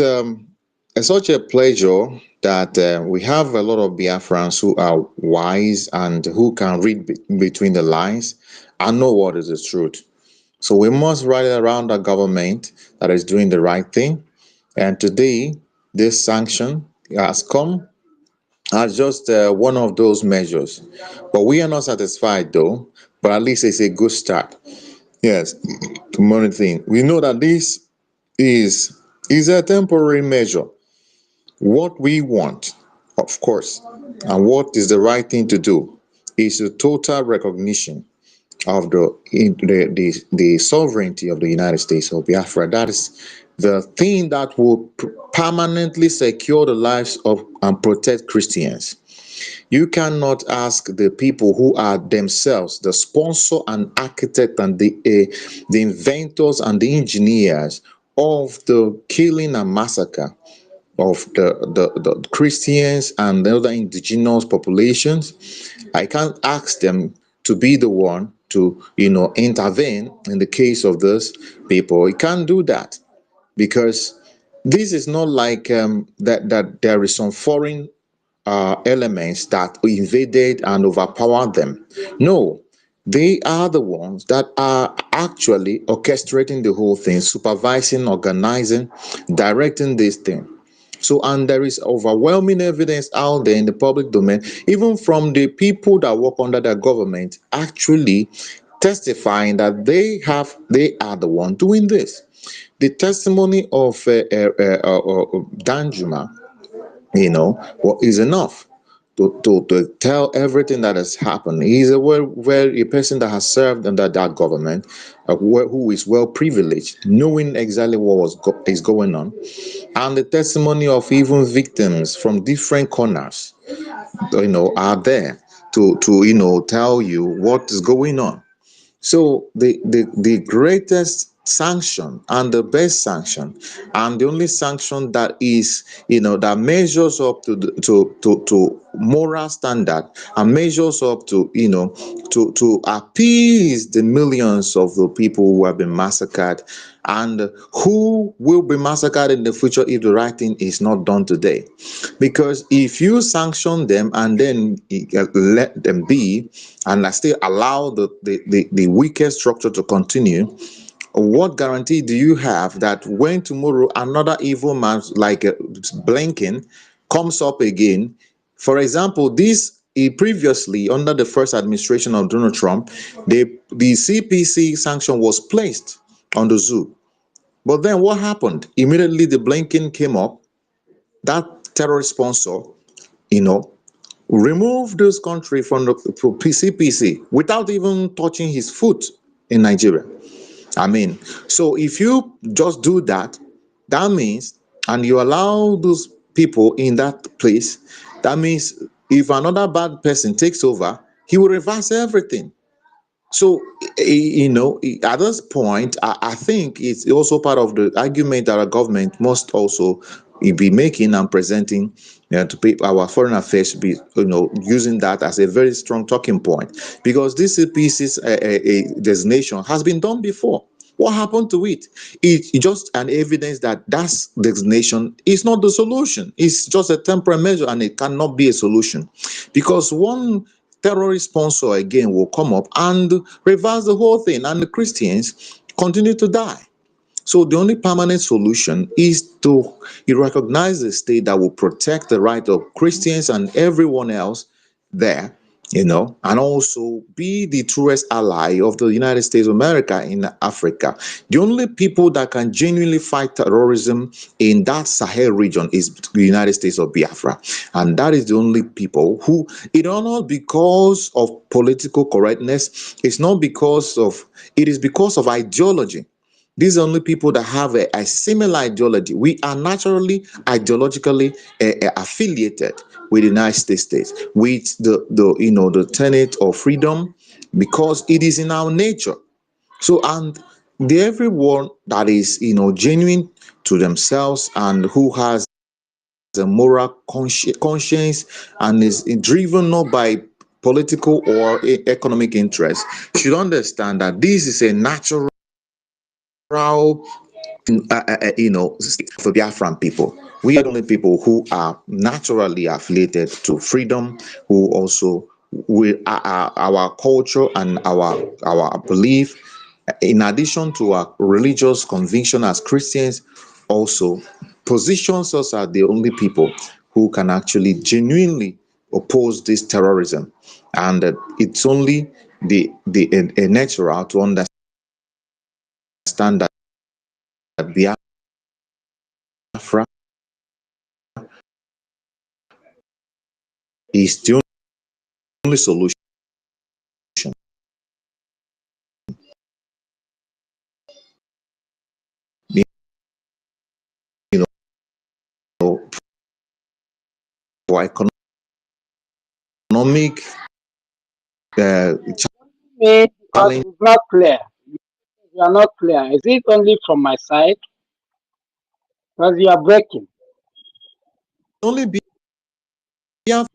such a pleasure that we have a lot of Biafrans who are wise and who can read between the lines and know what is the truth. So we must rally around a government that is doing the right thing. And today, this sanction has come as just one of those measures. But we are not satisfied though, but at least it's a good start. Yes, to monitor. We know that this is is a temporary measure. What we want, of course, and what is the right thing to do is a total recognition of the sovereignty of the United States of Biafra. That is the thing that will permanently secure the lives of and protect Christians. You cannot ask the people who are themselves the sponsor and architect and the inventors and the engineers of the killing and massacre of the Christians and the other indigenous populations. I can't ask them to be the one to, intervene in the case of those people. You can't do that because this is not like that there is some foreign elements that invaded and overpowered them. No, they are the ones that are actually orchestrating the whole thing, supervising, organizing, directing this thing. So, and there is overwhelming evidence out there in the public domain, even from the people that work under the government, actually testifying that they are the one doing this. The testimony of Danjuma, is enough to tell everything that has happened. He's a person that has served under that government, who is well privileged, knowing exactly what is going on, and the testimony of even victims from different corners, are there to tell you what is going on. So the greatest sanction and the best sanction, and the only sanction that is, that measures up to to moral standard, and measures up to, to appease the millions of the people who have been massacred, and who will be massacred in the future if the right thing is not done today. Because if you sanction them and then let them be, and still allow the wicked structure to continue, what guarantee do you have that when tomorrow another evil man like Blinken comes up again? For example, this previously under the first administration of Donald Trump, the CPC sanction was placed on the zoo. But then what happened? Immediately the Blinken came up, that terrorist sponsor, you know, removed this country from the CPC without even touching his foot in Nigeria. I mean, so if you just do that, that means, and you allow those people in that place, that means if another bad person takes over, he will reverse everything. So, at this point, I think it's also part of the argument that our government must also be making and presenting, to people, our foreign affairs, be, using that as a very strong talking point, because this species designation has been done before. What happened to it? It's just an evidence that that designation is not the solution. It's just a temporary measure, and it cannot be a solution, because one terrorist sponsor again will come up and reverse the whole thing, and the Christians continue to die. So the only permanent solution is to recognize a state that will protect the right of Christians and everyone else there, and also be the truest ally of the United States of America in Africa. The only people that can genuinely fight terrorism in that Sahel region is the United States of Biafra. And that is the only people who, it is not because of political correctness, it is because of ideology. These are only people that have a similar ideology. We are naturally ideologically affiliated with the United States, with the tenet of freedom, because it is in our nature. So, and everyone that is genuine to themselves and who has a moral conscience and is driven not by political or economic interest should understand that this is a natural for Biafran people. We are the only people who are naturally affiliated to freedom, who also our culture and our belief, in addition to our religious conviction as Christians, also positions us as the only people who can actually genuinely oppose this terrorism. And it's only a natural to understand that Biafra is the only solution. You know, for economic Because challenge. it's not clear. You are not clear. Is it only from my side? Because you are breaking. Only Biafra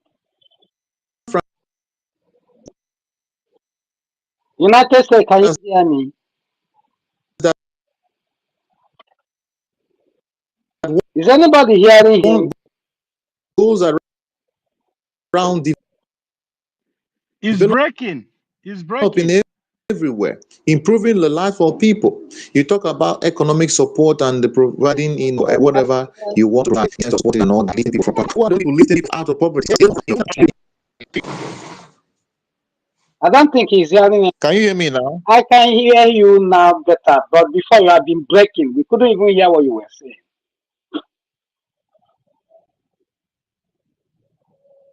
United States, can you hear me? that Is anybody hearing him? goes around It's breaking. It's breaking. developing everywhere, improving the life of people. You talk about economic support and the providing whatever you want to provide, supporting and all that, lifting people from poverty. Who are the people lifting people out of poverty? I don't think he's hearing it. Can you hear me now? I can hear you now better, but before you have been breaking. We couldn't even hear what you were saying.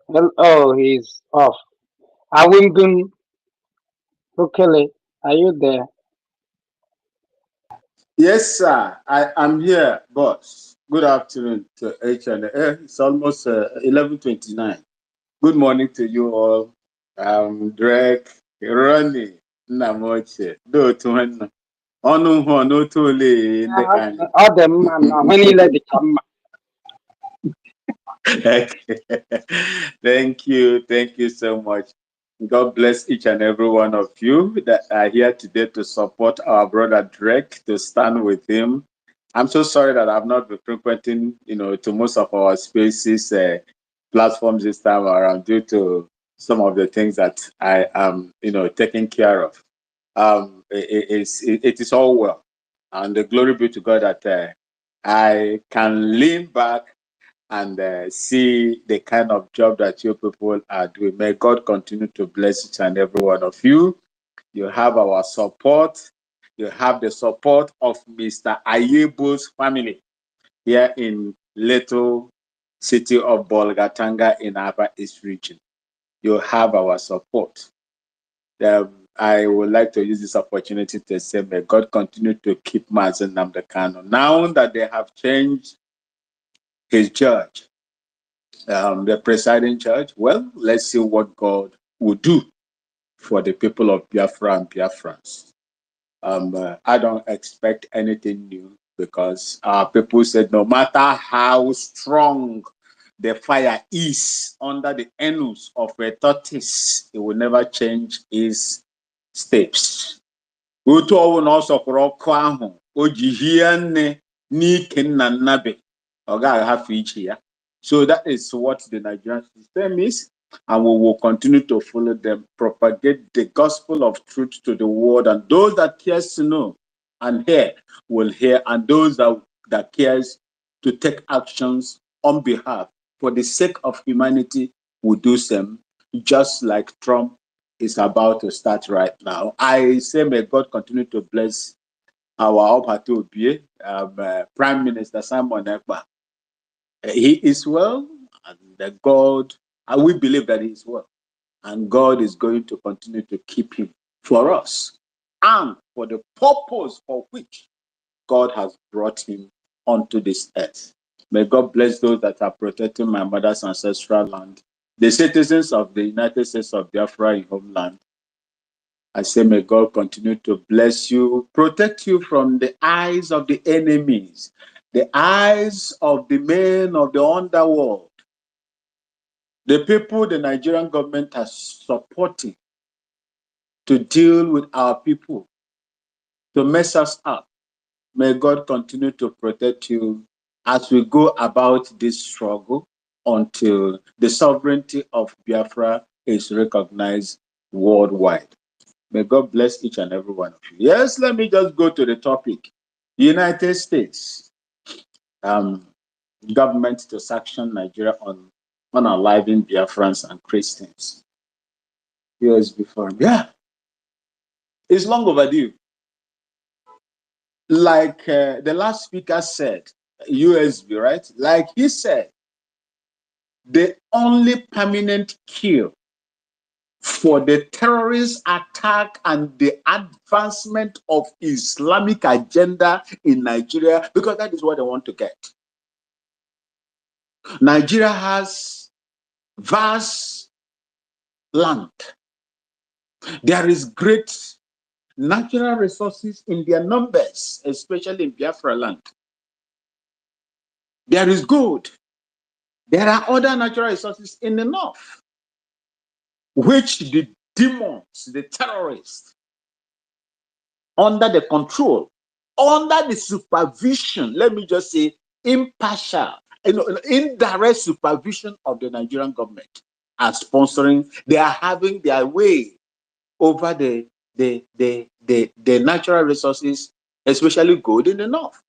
Well, oh, he's off. Awindun Ukele, are you there? Yes, sir. I am here, boss. Good afternoon to each and it's almost 11:29. Good morning to you all. Drake, Ronnie, Namoche, do to Onu ho no tole in the can. All the man when he let the come. Thank you so much. God bless each and every one of you that are here today to support our brother Drake, to stand with him. I'm so sorry that I've not been frequenting, to most of our spaces, platforms this time around due to some of the things that I am, taking care of. It is all well, and the glory be to God that I can lean back and see the kind of job that you people are doing. May God continue to bless each and every one of you. You have our support. You have the support of Mr. Ayebo's family here in little city of Bolgatanga in Aba East region. You have our support. I would like to use this opportunity to say, may God continue to keep Mazen Namdekano. Now that they have changed his judge, the presiding judge, well, let's see what God will do for the people of Biafra and Biafrans. I don't expect anything new because our people said no matter how strong the fire is under the anus of a tortoise, it will never change its steps. Otu ọwụ na ọ sọkwara ọkụ ahụ o ji hie nne n'ike nna nnabe ọ ga-ahafụ iche ya. So that is what the Nigerian system is, and we will continue to follow them, propagate the gospel of truth to the world, and those that cares to know and hear will hear, and those that cares to take actions on behalf for the sake of humanity will do some, just like Trump is about to start right now. I say may God continue to bless our Opatobie, Prime Minister Simon Ekpa. He is well, and we believe that he is well. And God is going to continue to keep him for us and for the purpose for which God has brought him onto this earth. May God bless those that are protecting my mother's ancestral land, the citizens of the United States of Biafra in homeland. I say, may God continue to bless you, protect you from the eyes of the enemies, the eyes of the men of the underworld, the people the Nigerian government has supporting to deal with our people, to mess us up. May God continue to protect you as we go about this struggle until the sovereignty of Biafra is recognized worldwide. May God bless each and every one of you. Yes, let me just go to the topic. United States government to sanction Nigeria on unalivin Biafrans and Christns. USB forum. Yeah, it's long overdue. Like the last speaker said, USB, right? Like he said, the only permanent cure for the terrorist attack and the advancement of Islamic agenda in Nigeria, because that is what they want to get. Nigeria has vast land. There is great natural resources in their numbers, especially in Biafra land. There is gold. There are other natural resources in the north, which the demons, the terrorists, under the control, under the supervision, let me just say impartial, indirect supervision of the Nigerian government are sponsoring. They are having their way over the natural resources, especially gold in the north.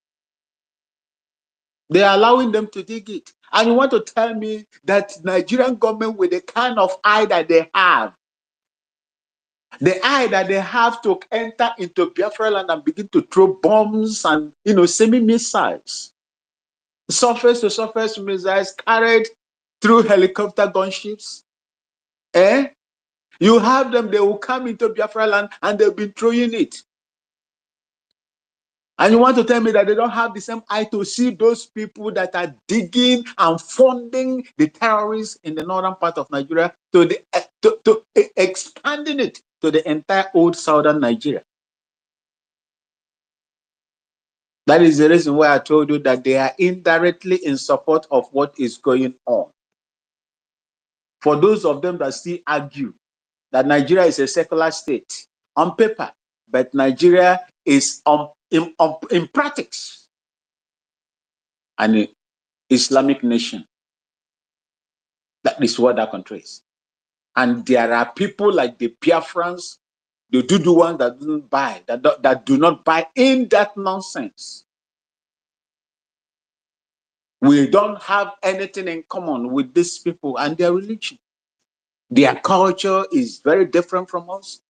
They are allowing them to dig it. And you want to tell me that Nigerian government, with the kind of eye that they have, the eye that they have to enter into Biafra land and begin to throw bombs and, semi-missiles, surface-to-surface missiles carried through helicopter gunships. You have them, they will come into Biafra land and they've been throwing it. And you want to tell me that they don't have the same eye to see those people that are digging and funding the terrorists in the northern part of Nigeria to expanding it to the entire old southern Nigeria. That is the reason why I told you that they are indirectly in support of what is going on. For those of them that still argue that Nigeria is a secular state on paper, but Nigeria is in practice an Islamic nation. That is what that country is. And there are people like the Biafrans, the ones that don't buy, that do not buy in that nonsense. We don't have anything in common with these people and their religion. Their culture is very different from us.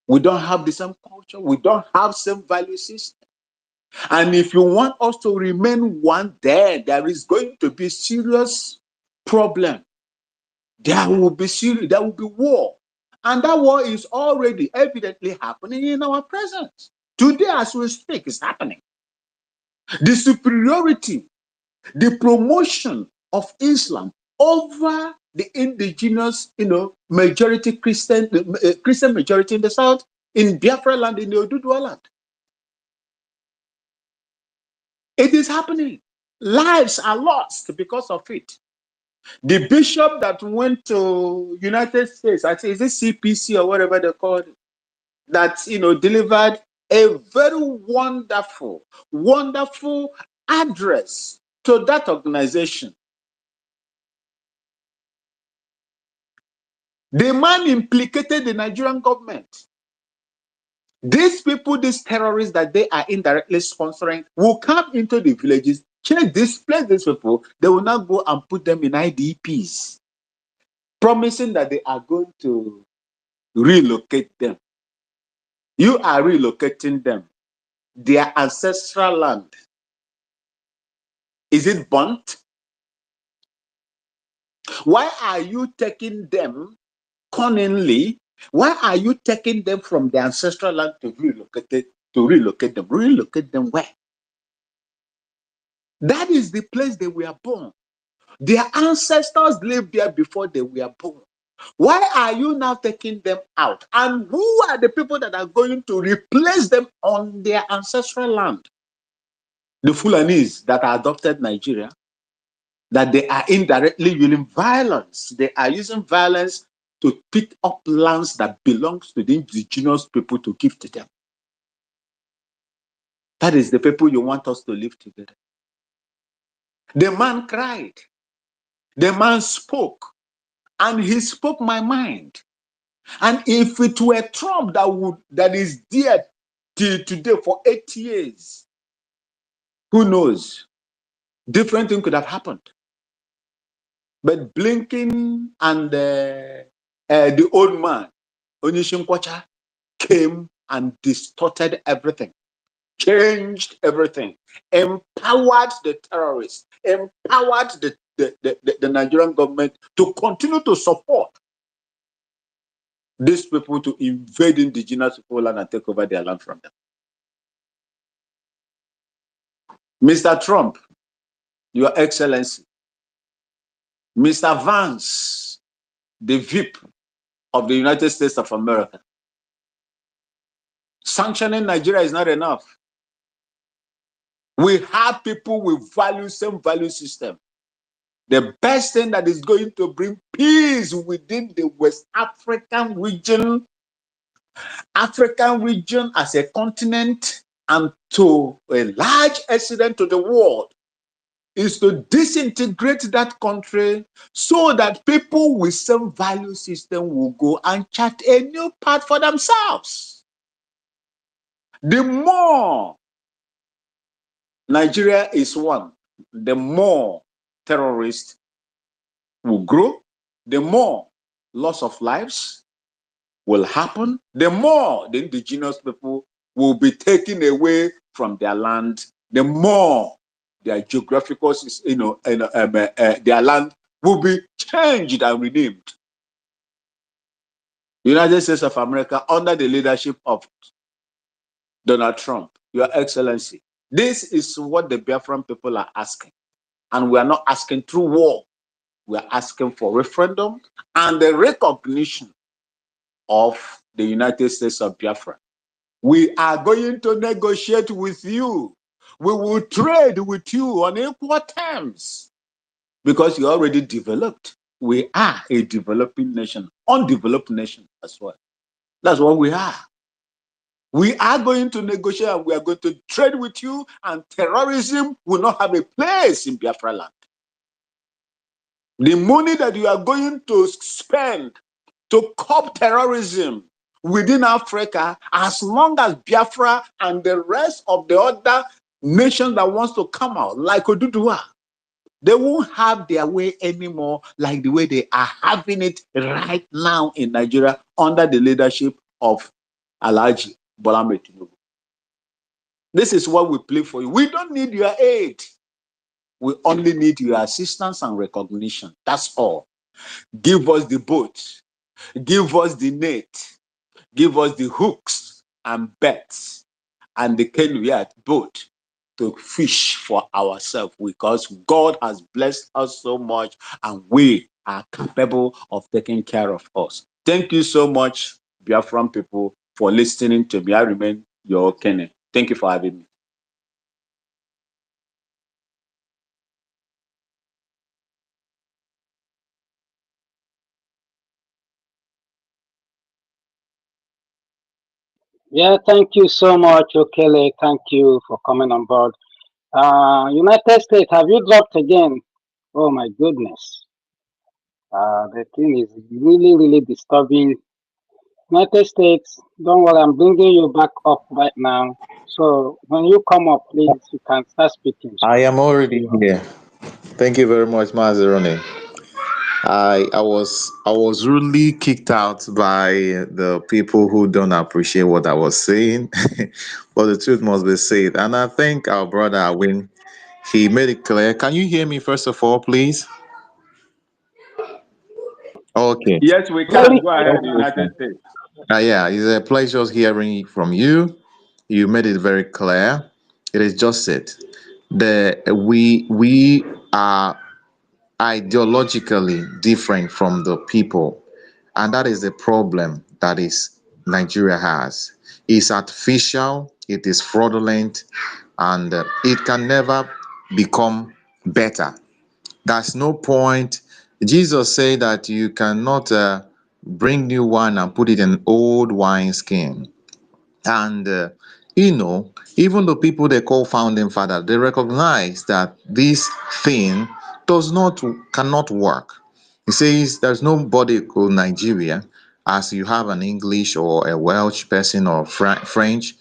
We don't have the same culture. We don't have the same value system. And if you want us to remain one, there is going to be serious problem. There will be war. And that war is already evidently happening in our presence. Today, as we speak, it's happening. The superiority, the promotion of Islam over the indigenous, majority Christian majority in the south, in Biafra land, in the Oduduwa land. It is happening. Lives are lost because of it. The bishop that went to United States, I think, is it CPC or whatever they call it, that, delivered a very wonderful address to that organization. The man implicated the Nigerian government. These people, these terrorists that they are indirectly sponsoring, will come into the villages, displace these people. They will now go and put them in IDPs, promising that they are going to relocate them. You are relocating them. Their ancestral land, is it burnt? Why are you taking them cunningly? Why are you taking them from their ancestral land to relocate them? Relocate them where? That is the place they were born. Their ancestors lived there before they were born. Why are you now taking them out? And who are the people that are going to replace them on their ancestral land? The Fulanis that adopted Nigeria, that they are indirectly using violence. They are using violence to pick up lands that belongs to the indigenous people to give to them. That is the people you want us to live together. The man cried. The man spoke. And he spoke my mind. And if it were Trump that is there till today for 8 years, who knows? Different thing could have happened. But Blinken and the old man, Onishimkwacha, came and distorted everything, changed everything, empowered the terrorists, empowered the Nigerian government to continue to support these people to invade indigenous people land and take over their land from them. Mr. Trump, Your Excellency, Mr. Vance, the VIP of the United States of America, sanctioning Nigeria is not enough. We have people with same value system. The best thing that is going to bring peace within the West African region as a continent, and to a large extent to the world, is to disintegrate that country so that people with same value system will go and chart a new path for themselves. The more Nigeria is one, the more terrorists will grow, the more loss of lives will happen, the more the indigenous people will be taken away from their land, the more their geographical, their land will be changed and renamed. United States of America, under the leadership of Donald Trump, Your Excellency, this is what the Biafran people are asking. And we are not asking through war. We are asking for referendum and the recognition of the United States of Biafra We are going to negotiate with you. We will trade with you on equal terms because you're already developed. We are a developing nation, undeveloped nation as well. That's what we are. We are going to negotiate and we are going to trade with you, and terrorism will not have a place in Biafra land. The money that you are going to spend to curb terrorism within Africa, as long as Biafra and the rest of the other nations that wants to come out, like Oduduwa, they won't have their way anymore like the way they are having it right now in Nigeria under the leadership of Alhaji Bola Ahmed Tinubu. This is what we play for you. We don't need your aid. We only need your assistance and recognition. That's all. Give us the boat. Give us the net. Give us the hooks and bets and the canoe boat to fish for ourselves, because God has blessed us so much and we are capable of taking care of us. Thank you so much, Biafran people, for listening to me. I remain your Kenny. Thank you for having me. Yeah, thank you so much, Okele. Thank you for coming on board. United States, have you dropped again? Oh my goodness. The thing is really, really disturbing. United States, don't worry, I'm bringing you back up right now. So when you come up, please, you can start speaking. I am already here. Thank you very much, Mazeroni. I was really kicked out by the people who don't appreciate what I was saying, but the truth must be said. And I think our brother Awin, he made it clear. Can you hear me first of all, please? Okay. Yes, we can. Very Go ahead, United Okay. States. Yeah, it's a pleasure hearing from you. You made it very clear. It is just it. We are ideologically different from the people, and that is the problem that is Nigeria has. It's artificial, it is fraudulent, and it can never become better. There's no point. Jesus said that you cannot bring new wine and put it in old wine skin. And even the people they call founding father, they recognize that this thing cannot work. He says there's nobody called Nigeria, as you have an English or a Welsh person or French.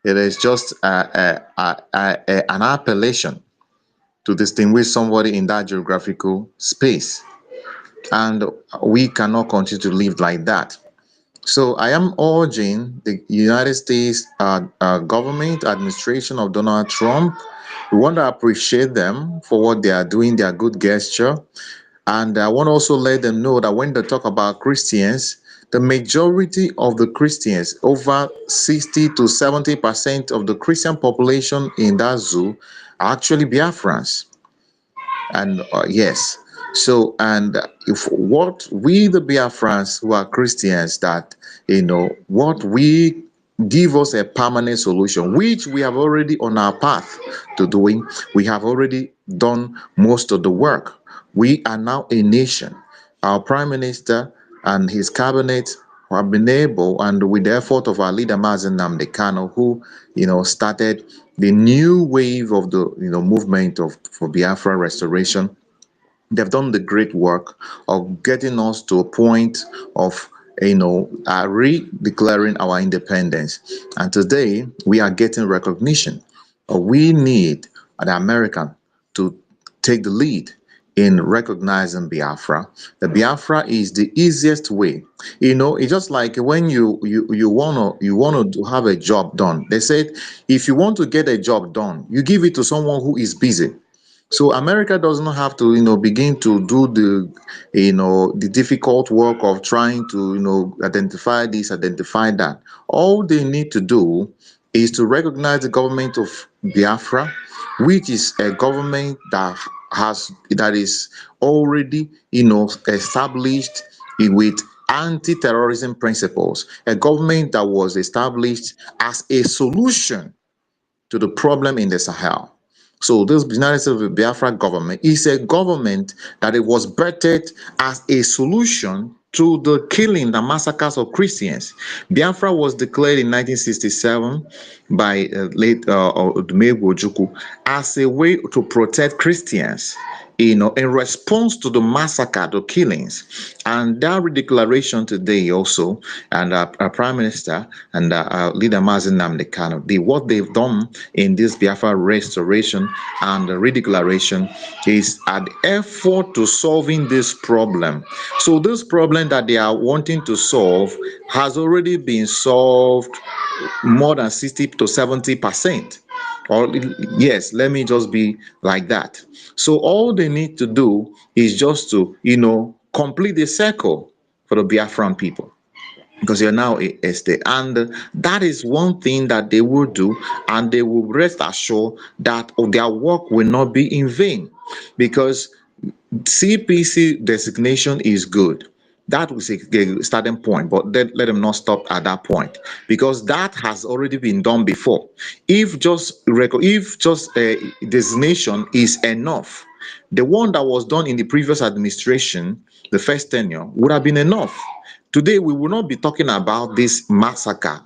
It is just an appellation to distinguish somebody in that geographical space. And we cannot continue to live like that. So I am urging the United States government, administration of Donald Trump. We want to appreciate them for what they are doing, their good gesture. And I want to also let them know that when they talk about Christians, the majority of the Christians, over 60 to 70% of the Christian population in that zoo, are actually Biafrans. And yes, so and if what we the Biafrans who are Christians, that what we give us a permanent solution, which we have already on our path to doing. We have already done most of the work. We are now a nation. Our prime minister and his cabinet have been able, and with the effort of our leader Mazen Nnamdi Kanu, who started the new wave of the movement for Biafra restoration. They've done the great work of getting us to a point of re-declaring our independence. And today we are getting recognition. We need the American to take the lead in recognizing Biafra. The Biafra is the easiest way. It's just like when you wanna to have a job done. They said if you want to get a job done, you give it to someone who is busy. So America does not have to, begin to do the difficult work of trying to, identify this, identify that. All they need to do is to recognize the government of Biafra, which is a government that is already, established with anti-terrorism principles, a government that was established as a solution to the problem in the Sahel. So this United States of Biafra government is a government that it was birthed as a solution to the killing, the massacres of Christians. Biafra was declared in 1967 by late Odumegwu Ojukwu as a way to protect Christians, in response to the massacre, the killings. And that redeclaration today also, and our Prime Minister and our leader Mazi Nnamdi Kanu, what they've done in this Biafra restoration and the redeclaration is an effort to solving this problem. So this problem that they are wanting to solve has already been solved more than 60 to 70%. Or yes, let me just be like that. So all they need to do is just to, complete the circle for the Biafran people, because you're now a state. And that is one thing that they will do, and they will rest assured that their work will not be in vain, because CPC designation is good. That was a starting point, but let them not stop at that point, because that has already been done before. If just designation is enough, the one that was done in the previous administration, the first tenure, would have been enough. Today, we will not be talking about this massacre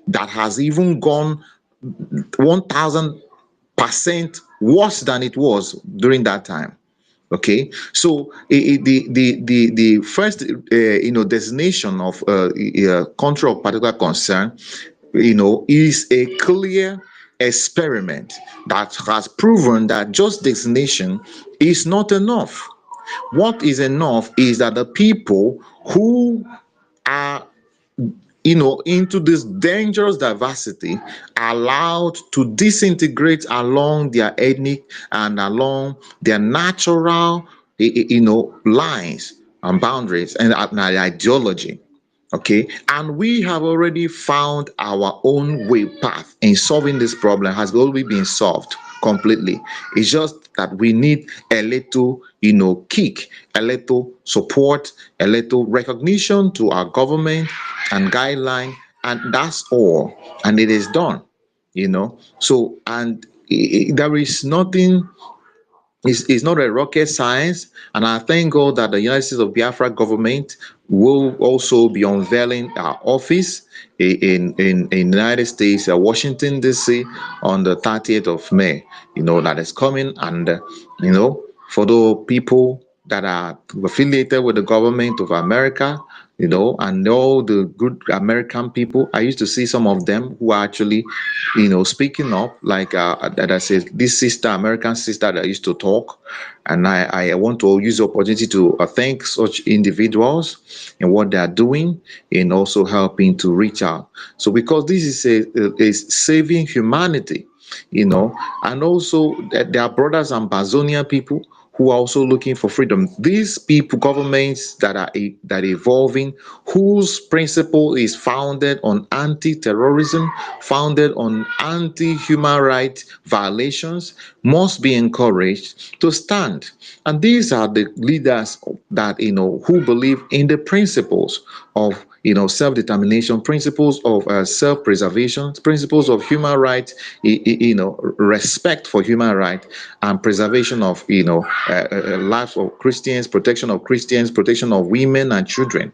that has even gone 1,000% worse than it was during that time. Okay, so the first designation of country of particular concern, is a clear experiment that has proven that just designation is not enough. What is enough is that the people who are into this dangerous diversity allowed to disintegrate along their ethnic and along their natural lines and boundaries and ideology. Okay, and we have already found our own way path in solving this problem. Has already been solved completely. It's just that we need a little kick, a little support, a little recognition to our government and guideline, and that's all. And it is done. So, and there is nothing. It's not a rocket science, and I thank God that the United States of Biafra government will also be unveiling our office in United States, Washington D.C. on the 30th of May. That is coming, and for the people that are affiliated with the government of America, and all the good American people. I used to see some of them who are actually, speaking up, like that I said, this sister, American sister that used to talk. And I want to use the opportunity to thank such individuals and what they are doing, and also helping to reach out. So because this is saving humanity, and also there are brothers and Amazonia people who are also looking for freedom. These people, governments that are evolving, whose principle is founded on anti-terrorism, founded on anti-human rights violations, must be encouraged to stand. And these are the leaders that who believe in the principles of self-determination, principles of self-preservation, principles of human rights, respect for human rights, and preservation of lives of Christians, protection of women and children.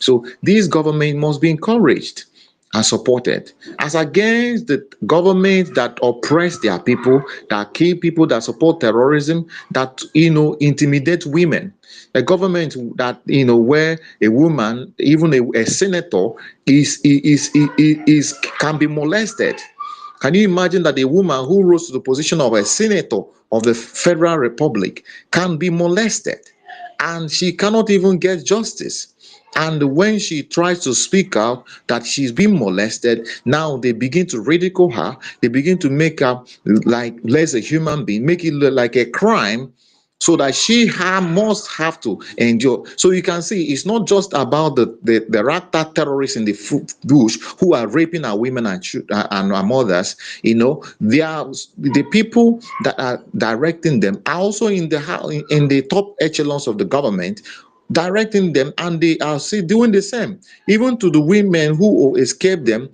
So these government must be encouraged and supported, as against the government that oppress their people, that kill people, that support terrorism, that intimidate women. A government that where a woman, even a senator, is can be molested. Can you imagine that a woman who rose to the position of a senator of the Federal Republic can be molested, and she cannot even get justice? And when she tries to speak out that she's been molested, now they begin to ridicule her. They begin to make her like less a human being, make it look like a crime, so that she must have to endure. So you can see it's not just about the ragtag terrorists in the bush who are raping our women and our mothers. They are the people that are directing them are also in the top echelons of the government, directing them, and they are still doing the same. Even to the women who escape them,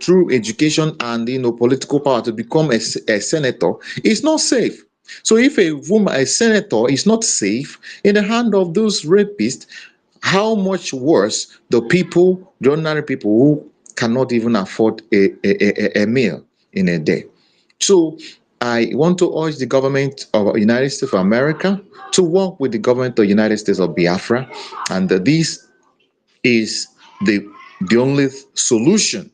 through education and political power to become a senator, it's not safe. So if a senator is not safe in the hand of those rapists, how much worse the ordinary people who cannot even afford a meal in a day. So I want to urge the government of the United States of America to work with the government of the United States of Biafra, and this is the only solution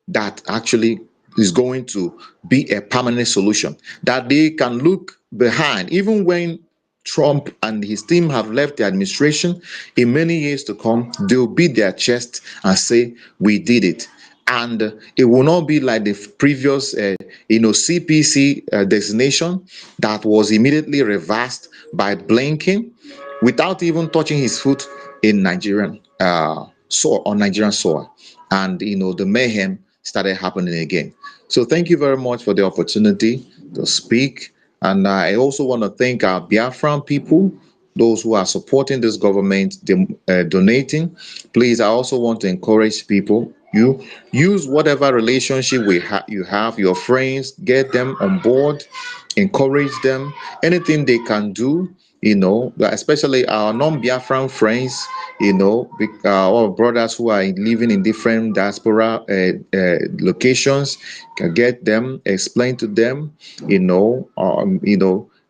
that actually is going to be a permanent solution, that they can look behind even when Trump and his team have left the administration. In many years to come, they'll beat their chest and say, we did it. And it will not be like the previous CPC designation that was immediately reversed by Blinken without even touching his foot in Nigerian soil, on Nigerian soil. And the mayhem started happening again. So thank you very much for the opportunity to speak. And I also want to thank our Biafran people, those who are supporting this government, donating. Please, I also want to encourage people. You use whatever relationship you have, your friends, get them on board, encourage them, anything they can do, especially our non-Biafran friends, our brothers who are living in different diaspora locations, can get them, explain to them,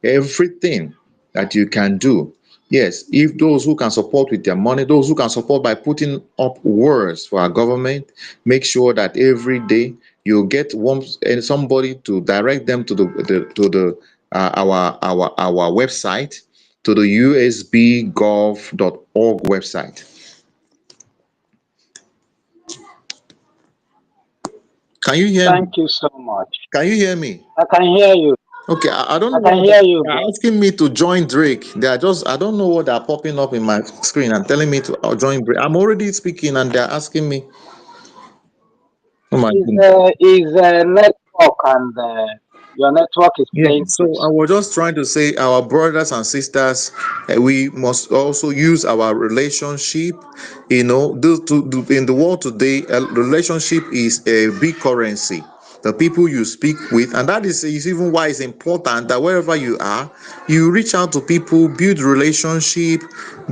everything that you can do. Yes, if those who can support with their money, those who can support by putting up words for our government, make sure that every day you get somebody to direct them to our website, to the usbgov.org website. Can you hear me? Thank you so much. Can you hear me? I can hear you. Okay, I don't I know can why hear you, they're bro. asking me to join Drake. I don't know what they're popping up in my screen and telling me to join Drake. I'm already speaking and they're asking me. Oh my goodness. Is network, and your network is Yeah, playing so tricks. I was just trying to say, our brothers and sisters, we must also use our relationship. In the world today, a relationship is a big currency. The people you speak with, and that is even why it's important that wherever you are, you reach out to people, build relationship,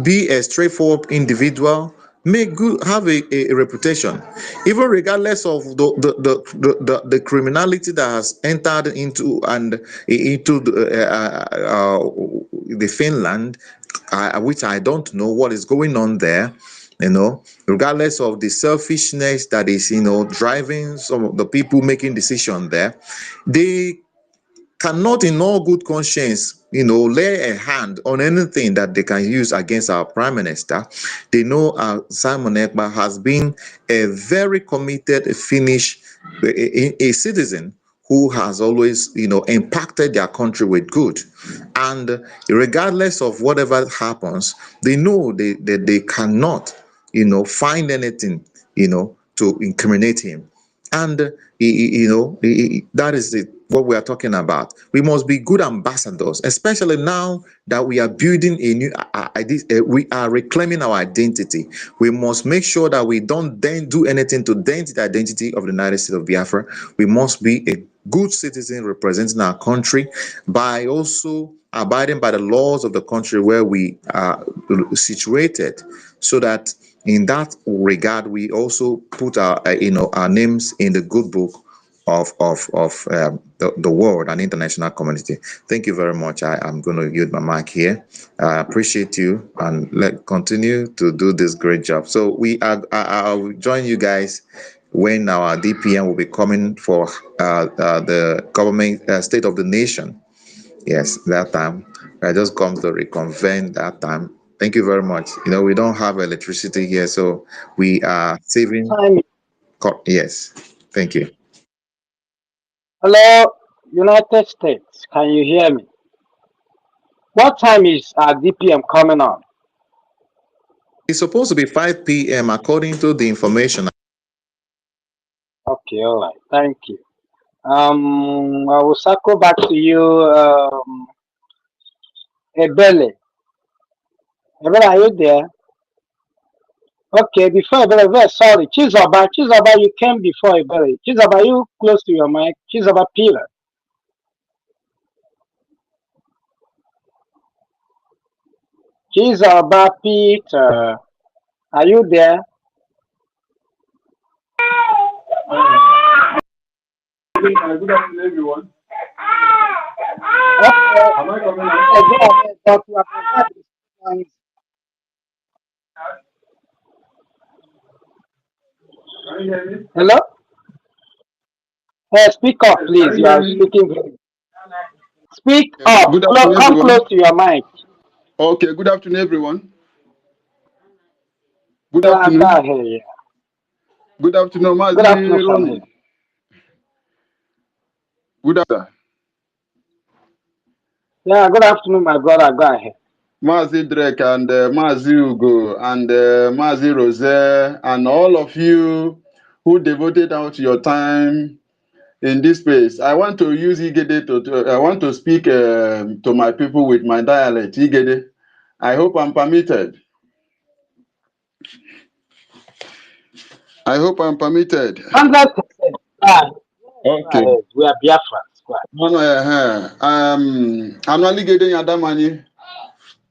be a straightforward individual, make good, have a reputation, even regardless of the criminality that has entered into the Finland, which I don't know what is going on there. Regardless of the selfishness that is driving some of the people making decision there, they cannot in all good conscience, lay a hand on anything that they can use against our prime minister. They know Simon Ekpa has been a very committed Finnish a citizen who has always, impacted their country with good. And regardless of whatever happens, they know they cannot, find anything, to incriminate him. And that is what we are talking about. We must be good ambassadors, especially now that we are building a new we are reclaiming our identity. We must make sure that we don't then do anything to dent the identity of the United States of Biafra. We must be a good citizen representing our country by also abiding by the laws of the country where we are situated, so that in that regard we also put our names in the good book of the world and international community. Thank you very much. I am going to yield my mic here. I appreciate you, and let continue to do this great job. So I'll join you guys when our DPM will be coming for the government state of the nation. Yes, that time. I just come to reconvene that time. Thank you very much. We don't have electricity here, so we are saving. Time. Yes, thank you. Hello, United States. Can you hear me? What time is DPM coming on? It's supposed to be 5 p.m. according to the information. Okay, all right. Thank you. I will circle back to you, Ebele. Ebele, are you there? Okay, before Ebele, very sorry. Chizoba, you came before Ebele. Chizoba, you close to your mic. Chizoba Peter. Chizoba Peter. Are you there? Good afternoon, everyone. Okay. Am I coming Okay, go out? ahead. Talk to us. Can you hear me? Hello? Hey, speak up, Yes, please. can you You hear are me? speaking very. Speak up. Good afternoon, Come close everyone. to your mic. Okay, good afternoon, everyone. Good Yeah, go afternoon. ahead. Yeah. Good afternoon, Good afternoon Mazi from here. Ronnie. Good afternoon, Yeah, good afternoon, my brother. Go ahead. Mazi Drake and Mazi Ugo and Mazi Rose and all of you who devoted out your time in this space. I want to use Igede I want to speak to my people with my dialect, Igede. I hope I'm permitted. I hope I'm permitted. 100%. Go Okay. ahead. We are Biafrans. Go ahead. No, anụ aligede ya adamani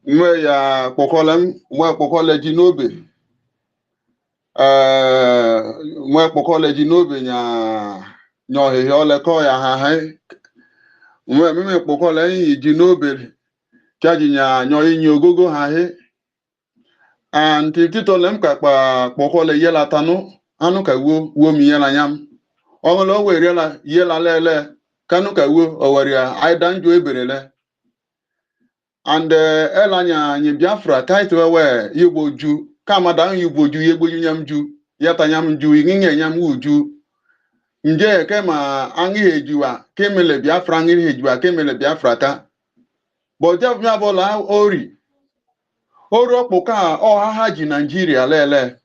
nwe ya kpọkọlem nwe kpọkọle ji n'obe nwe kpọkọle ji n'obe nya ọhịhịa ọlekọ ya ha ha nwe meme kpọkọle iyi ji n'obe kaji nya inyi ogogo ha he anti titolem ka kpọkọle yela tanụ anụ ka wo mi yela nyam ọṅụlụ o were yela lele kanụ ka wo oweria aidanju eberele and elanya nye Biafra title we yigboju kamada yigboju yegboju nyamju yata nyamju inge nyamju nje kema angi hejuwa kemele Biafra angi hejuwa kemele Biafra ka boja bia bola ori oropụ ka ọha ji Nigeria lele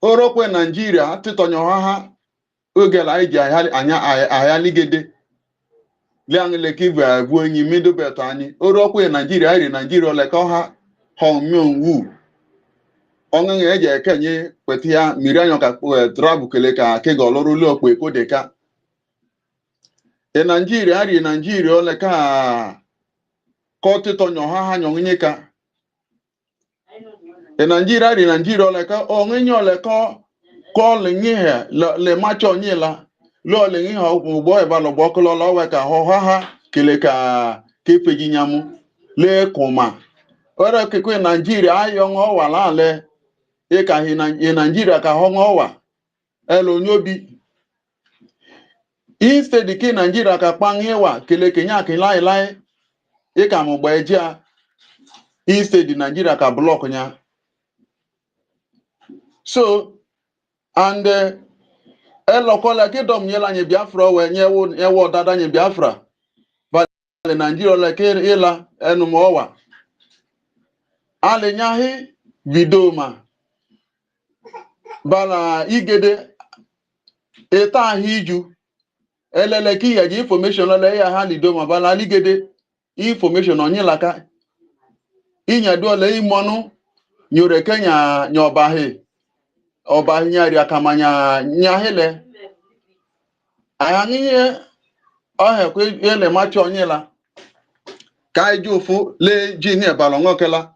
oropụ Nigeria titonyo ha oge la iji anya ayaligede liangle kiva bu enyi middle belt anyị oropụ Nigeria iri Nigeria ole ka ọha Hongmyong-woo ọṅụṅụ eji ekenye kweta ya mmiri anya ka trabukele ka kega ọlụrụli okpe kodeka e Nigeria ri Nigeria ole ka kọtịtọ nyọha ha nyọnye ka e Nigeria ri Nigeria ole ka ọṅụṅụ ole ka kọlịnye ha le macho nyela lo le nyi ha ugbo eba lo gbokolo lo we ka ho ha kele ka kefeji nyamu le kuma ora ke ko Nigeria ayo ngo wala le e ka hi na Nigeria ka ho ngo wa elo nyobi instead ki Nigeria ka pangye wa kele kenya ke lai lai e ka mo gba eja instead Nigeria ka block nya so and elo kola ke dom yela nye Biafra we nye wo dada nye Biafra ba le Nigeria le ke ila enu mo wa ale nyahi video ma bala igede eta hiju elele ki ya information le ya ha lido ma bala ligede information onye laka inya do le imonu nyore kenya obahe nyari akamanya nyahele ayanyiye ohe kwe ele macho onye la ka ijufu le jini balongo kela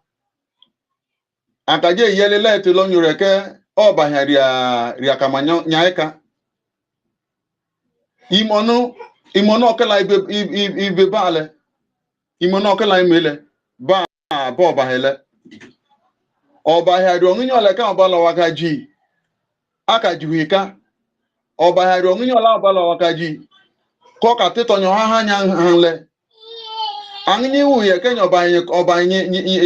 akaje yele le te lo nyore ke obahe ri akamanya nyaika imono okela ibe bale imono okela imele ba ba hele ọbahari onginyo ole ka obala wakaji akajuhika ọbahari onginyo la obala wakaji ko ka titonyo ha nya hanle angini uye kenyo obanye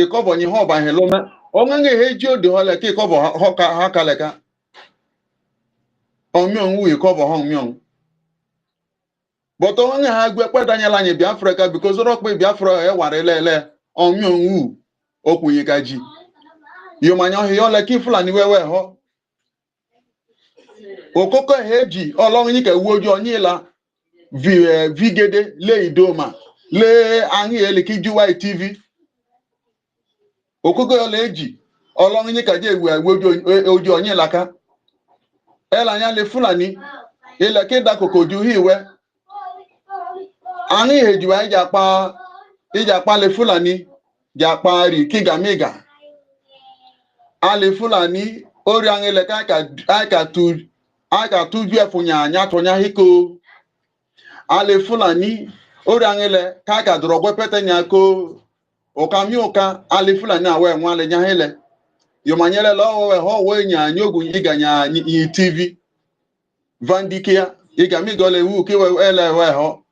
ikobo nyi ho bahe lo me onginge heji odi hole ki ikobo ho ka ha kaleka omyon uye ikobo ho omyon but onginge ha gbe pe danyela nyi Biafra ka because ro pe Biafra e ware lele omyon u okunye kaji yo manyo he ole ki Fulani wewe ho okoko heji Ọlọ́run yín kẹwú ojú ọyìn la vigede le idoma le ahin eliki juwa tv okugo leji olong ni kaje ewe ojo onye laka ela nya le Fulani ile kida kokoju hiwe ani heju ai ija pa le Fulani japa ri kigamiga ale Fulani ori angele ka tuju efunya anya tonya hiko ale Fulani ori angele ka drogwe petenya ko okamioka ale Fulani awe nwale nya hele yomanyele lo we ho we nya nyogu iganya yi TV vandikia igamiga le wu ki we ele we ho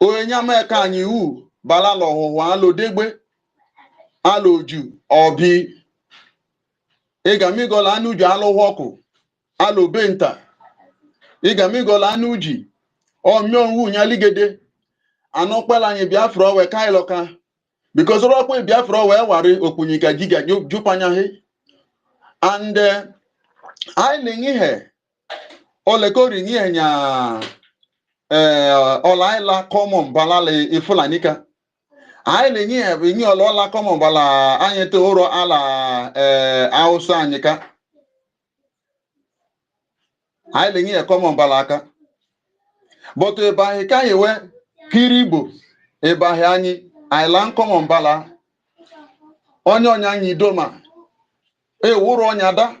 onye ameka anyi wu bala lo ho alo degbe aloju obi igamigola anuju alụwọkụ alụbenta igamigola anuji omionwu nyaligede anụkpela anyị Biafra owe kailoka because rọkwa Biafra owe wari okpunyika jiga jupanyahi and anyị lengihe olekori ngihe nya olaila common balale ifulanika anyị lengihe binyi olola common bala anyị te oro ala Hausa anyị ka anyị lengihe common bala aka but ebahi ka yewe kirigbo ebahi anyị ailan common bala onye anyị doma wụrụ onye ada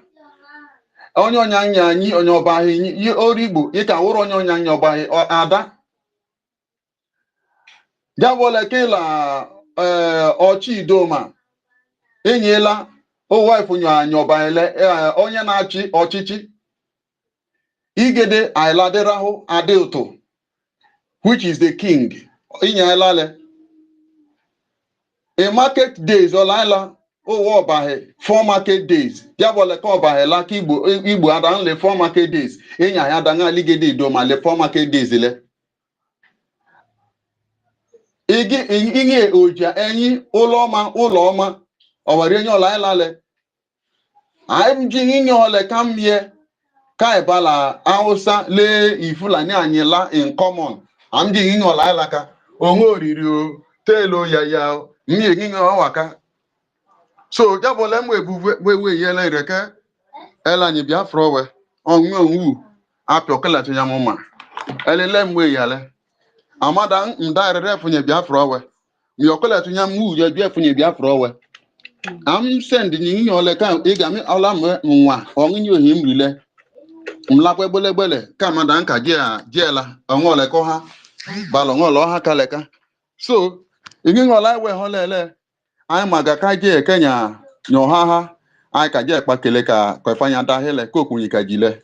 onye anyị onye ọbahi origbo ịka wụrụ onye anyị ọbahi ada jabole kila ọchị doma enyela owife nyo anyị ọbahile onye na-achị ọchịchị igede ailaderahụ adị ụtụ which is the king inyalale a market days olaila owo obahe 4 market days diabole ko obahe la ki igbo adan le 4 market days enya ya dan aligede do ma le 4 market days le igi inye oja enyi ụlọ ọma owere enye olaila le ai ji inye ole kamie kai bala Hausa le Ifulani anyila in common am ji inye olaila ka onwe oriri o telo ya mi ginga waka so jabole mwe we yele reke ela ni Biafra we onwe onwu apio to yamoma elele mwe yale amada ndare refunye Biafra we mi okela to yamu je Biafra Biafra we am send ni ole ka igami ola nwa onyi ohimrile mlakwe gbelegbele ka amada nka jela onwole ko ha balo ngolo ha kaleka so igingola we holele anyị maga ka je Kenya nyohaha anyị ka je kpakele ka kwefanya da hele kokunyi ka jile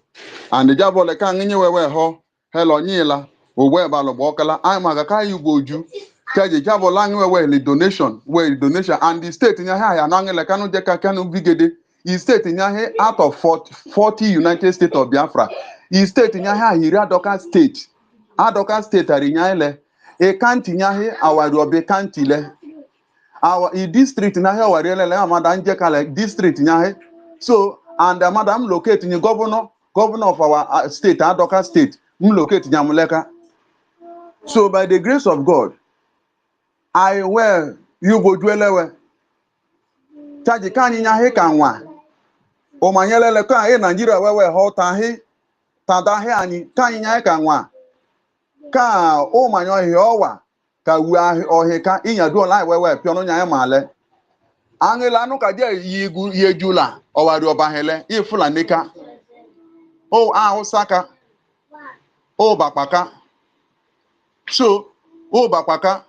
and jabole ka nginye wewe ho helo nyila ogwe balo gbokala anyị maga ka yugoju ka je jabola ngi wewe le donation and the state nya ha ya na ngile kanu je ka kanu bigede i state nya he out of 40 United States of Biafra i state nya ha hiri adoka state ari nya ile e kanti nya he awari obe kanti le our district na here warele amada nje kale district nya so and madam locate ni governor of our state Adoka state locate nyamuleka so by the grace of God I well you go dwelewe taji kanyi nya kanwa o manyelele ka Nigeria wewe hota tada anyị kanyi nya kanwa ka o manyo owa ka wu ohika inyadu online wewe piono nya male angela nu ka je yejula owari obahele ifulanika o Hausaka o bakpaka so o bakpaka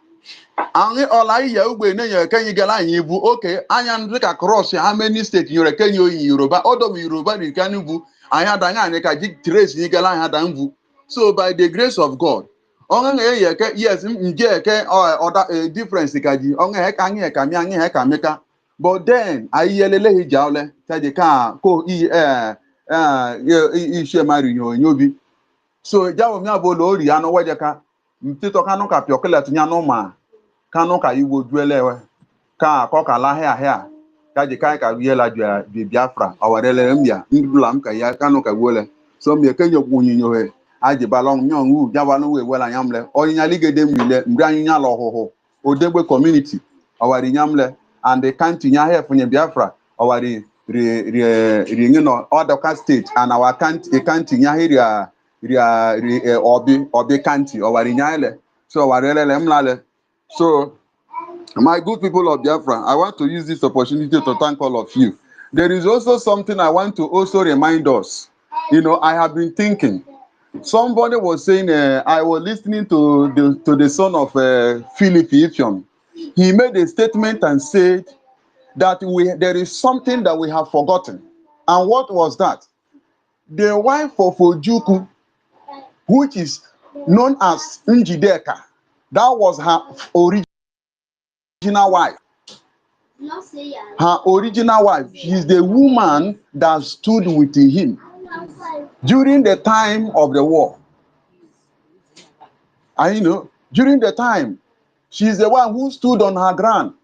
angi ola iya ugbe na ye kenyi gala anyi ibu okay anya ndu ka cross how many state yore kenyi oyi Yoruba odo Yoruba ni kanibu anya danga ani ka ji trace ni gala anya danvu so by the grace of God onge ye ke yes nje ke other difference kaji onge ka anyi ka mi anyi ka meka but then ayelele hijawle taje ka ko ishe mari nyobi so jawo mi abolo ori anu wejeka mtito kanu ka piokele tunya no ma kanu ka iwo duelewe ka koka la hia kaje kai ka wiela ju Biafra awarele mbia ndulam ka ya kanu ka wole so mi kenyo kunyinyo he aje balong nyongu jawanu we wela nyamle oyinya ligede mwile mbra nyinya lo hoho odegbe community awari nyamle and the country nya here for Biafra or other state and our country nya here obi country or nya so my good people of Biafra, I want to use this opportunity to thank all of you. There is also something I want to also remind us. You know, I have been thinking. Somebody was saying, I was listening to the son of Philip Ephraim. He made a statement and said that there is something that we have forgotten. And what was that? The wife of Ojukwu, which is known as Njideka, that was her original wife. Her original wife. She's the woman that stood with him during the time of the war. And you know, during the time, she's the one who stood on her ground.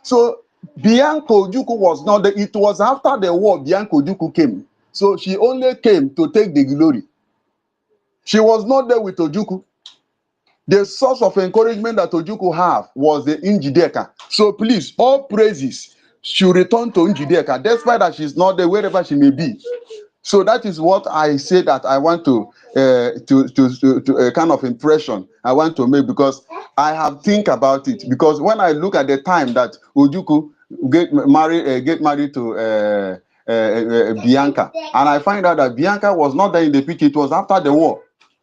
So Bianca Ojukwu was not there. It was after the war Bianca Ojukwu came. So she only came to take the glory. She was not there with Ojukwu. The source of encouragement that Ojukwu have was the Njideka. So please, all praises should return to Njideka, despite that she's not there, wherever she may be. So that is what I say that I want to kind of impression I want to make, because I have think about it. Because when I look at the time that Ojukwu get married to Bianca, and I find out that Bianca was not there in the picture. It was after the war,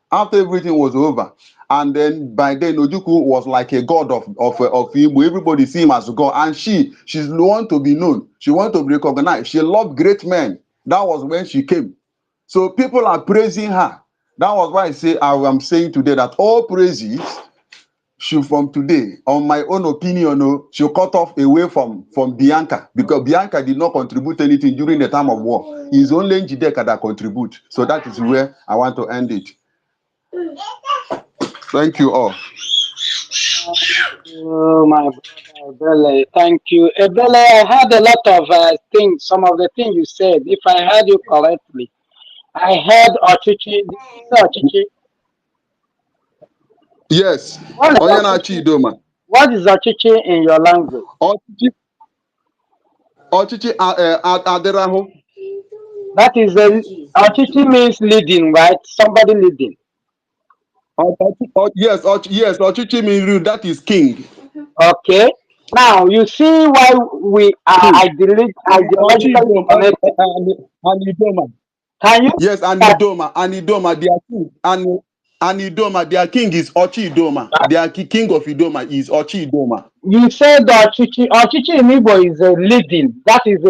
after everything was over. And then by then Ojukwu was like a god of Igbo. Everybody see him as a god, and she's the one to be known. She want to be recognized. She loved great men. That was when she came. So people are praising her. That was why I am saying today that all praises should from today, on my own opinion, should cut off away from Bianca, because Bianca did not contribute anything during the time of war. It's only Njideka that contribute. So that is where I want to end it. Thank you all. Oh, my brother Ebele, thank you. Ebele, I heard a lot of things, some of the things you said. If I heard you correctly, I heard Ochichi. Did you say Ochichi? Yes. What is Ochichi in your language? Ochichi Aderaho. That is Ochichi means leading, right? Somebody leading. Yes, Ochichi means that is king. Okay. Now you see why we are ideologically connected. Can you? Yes, and Idoma, their king, and Idoma, their king is Ochi Idoma. Their king of Idoma is Ochi Idoma. You said Ochichi in Igbo is leading. That is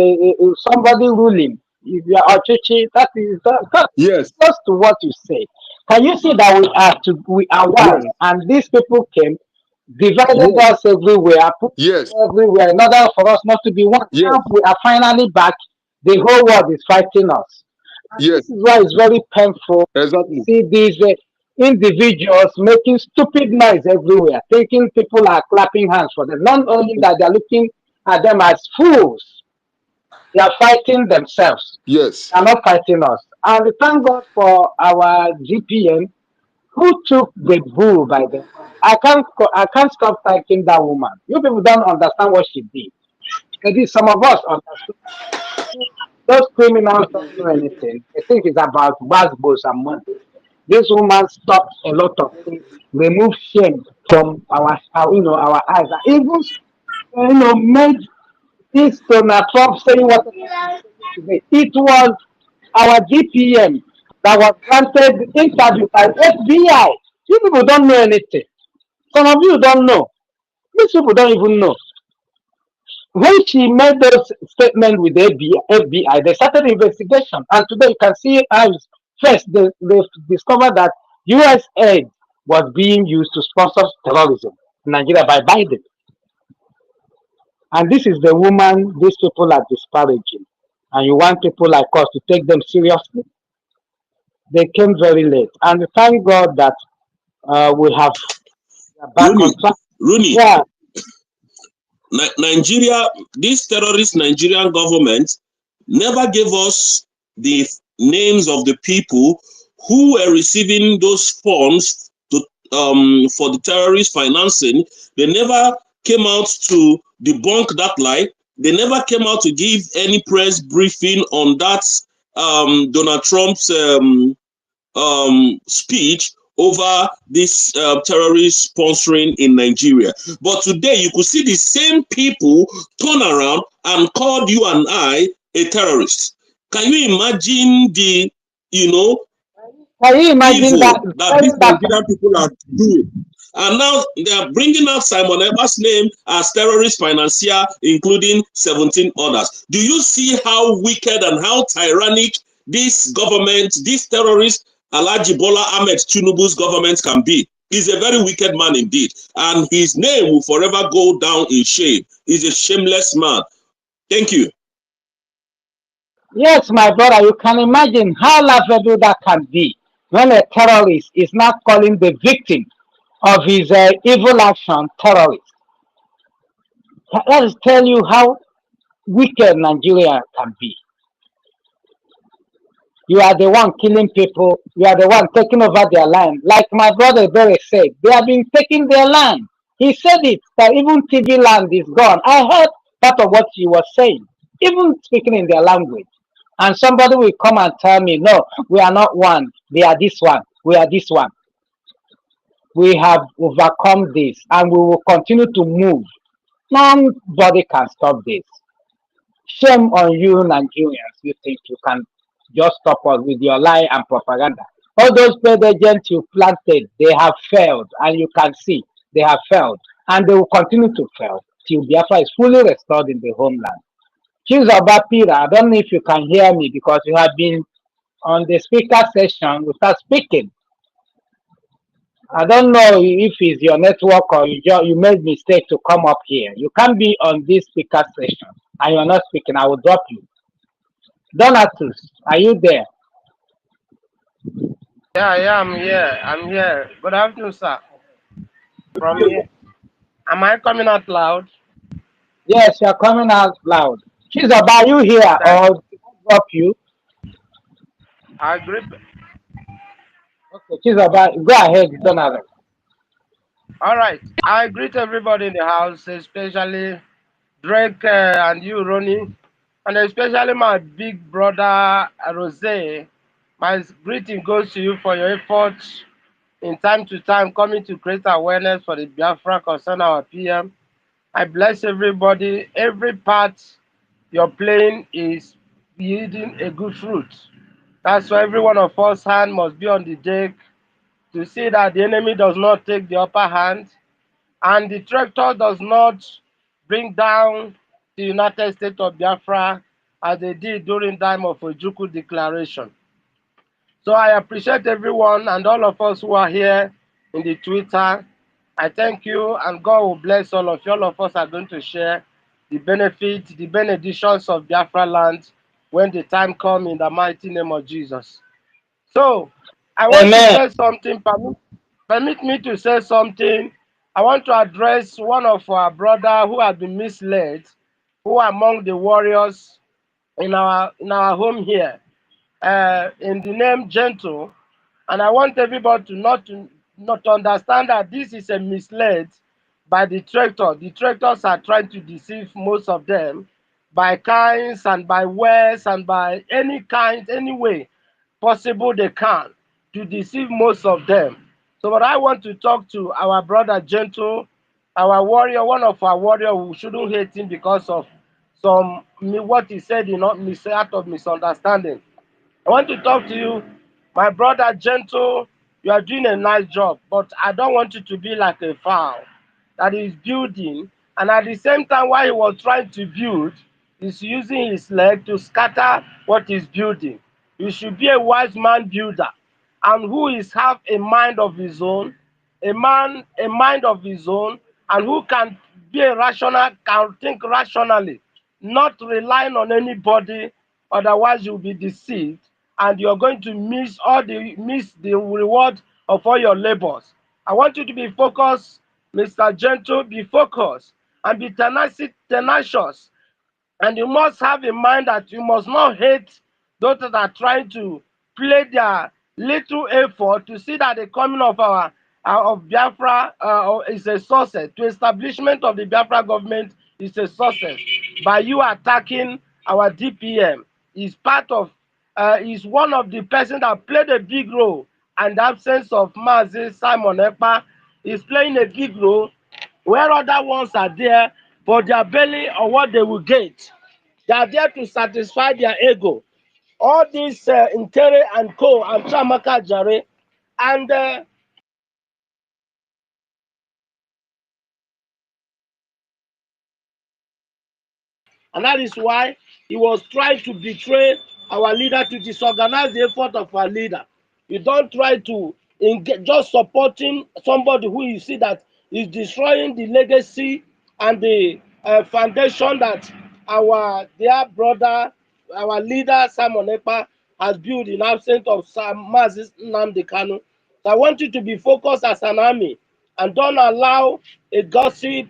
somebody ruling. If you are Ochichi, that is yes. Close to what you said. Can you see that we are one, yes. And these people came, divided us everywhere, put us everywhere, in order for us not to be one. Yes. Now we are finally back. The whole world is fighting us. And this is why it's very painful to see these individuals making stupid noise everywhere, thinking people are clapping hands for them, not only that they are looking at them as fools, they are fighting themselves. Yes. They are not fighting us. And thank God for our GPN who took the bull by the horn. I can't stop thanking that woman. You people don't understand what she did. Maybe some of us understand. Those criminals don't know anything. They think it's about basketballs and money. This woman stopped a lot of things, removed shame from our eyes, even made this Donald Trump saying what today. It was our GPM that was granted interview by FBI. You people don't know anything. Some of you don't know. These people don't even know. When she made those statements with the FBI, they started investigation. And today you can see how first they discovered that US aid was being used to sponsor terrorism in Nigeria by Biden. And this is the woman these people are disparaging. And you want people like us to take them seriously? They came very late. And thank God that we have back on track. Rooney, yeah. Nigeria, this terrorist Nigerian government never gave us the names of the people who were receiving those funds to for the terrorist financing. They never came out to debunk that lie. They never came out to give any press briefing on that Donald Trump's speech over this terrorist sponsoring in Nigeria. But today you could see the same people turn around and call you and I a terrorist. Can you imagine the, Can you imagine evil that? that these Nigerian people are doing? And now they are bringing out Simon Eber's name as terrorist financier, including 17 others. Do you see how wicked and how tyrannic this government, this terrorist Alhaji Bola Ahmed Tinubu's government can be? He's a very wicked man indeed. And his name will forever go down in shame. He's a shameless man. Thank you. Yes, my brother, you can imagine how laughable that can be when a terrorist is not calling the victim of his evil action terrorist. That is tell you how wicked Nigeria can be. You are the one killing people. You are the one taking over their land. Like my brother Barry said, they have been taking their land. He said it, that even TV land is gone. I heard part of what he was saying, even speaking in their language. And somebody will come and tell me, no, we are not one. They are this one. We are this one. We have overcome this and we will continue to move. Nobody can stop this. Shame on you, Nigerians. You think you can just stop us with your lie and propaganda. All those paid agents you planted, they have failed. And you can see they have failed. And they will continue to fail till Biafra is fully restored in the homeland. Choose about Peter. I don't know if you can hear me because you have been on the speaker session without speaking. I don't know if it's your network or you made mistake to come up here. You can't be on this speaker session and you're not speaking. I will drop you. Donatus, are you there? Yeah, I'm here. I'm here. Good afternoon, sir. From here. Am I coming out loud? Yes, you're coming out loud. She's about you here Thank or drop you? I agree. Okay, she's about go ahead, Donatus. All right. I greet everybody in the house, especially Drake and you, Ronnie, and especially my big brother, Rose. My greeting goes to you for your efforts in time to time coming to create awareness for the Biafra concern our PM. I bless everybody. Every part you're playing is yielding a good fruit. That's why every one of us hand must be on the deck to see that the enemy does not take the upper hand and the tractor does not bring down the United States of Biafra as they did during time of Ojuku declaration. So I appreciate everyone and all of us who are here in the Twitter. I thank you and God will bless all of you. All of us are going to share the benefits, the benedictions of Biafra land when the time comes in the mighty name of Jesus. So I want to Amen. say something. Permit me to say something. I want to address one of our brother who has been misled, who are among the warriors in our home here, in the name Gentle. And I want everybody to not understand that this is a misled by the tractor. The tractors are trying to deceive most of them by kinds and by ways and by any kind, any way possible they can to deceive most of them. So but I want to talk to our brother Gentle, our warrior, one of our warrior who shouldn't hate him because of some what he said, out of misunderstanding. I want to talk to you, my brother Gentle. You are doing a nice job, but I don't want you to be like a fowl that is building, and at the same time, while he was trying to build, he's using his leg to scatter what he's building. You should be a wise man builder, and who is have a mind of his own, a mind of his own, and who can be a rational, can think rationally, not relying on anybody. Otherwise, you'll be deceived and you're going to miss the reward of all your labors. I want you to be focused, Mr. Gentle, be focused and be tenacious. And you must have in mind that you must not hate those that are trying to play their little effort to see that the coming of our of Biafra is a success. To establishment of the Biafra government is a success. By you attacking our DPM is part of, is one of the persons that played a big role, and the absence of Mazi Simon Ekpa is playing a big role where other ones are there for their belly or what they will get. They are there to satisfy their ego. All these Intere and Co. and Chamaka Jare and that is why he was trying to betray our leader, to disorganize the effort of our leader. You don't try to engage, just supporting somebody who you see that is destroying the legacy and the foundation that our dear brother, our leader Simon Ekpa has built in absence of Mazi Nnamdi Kanu. So I want you to be focused as an army and don't allow a gossip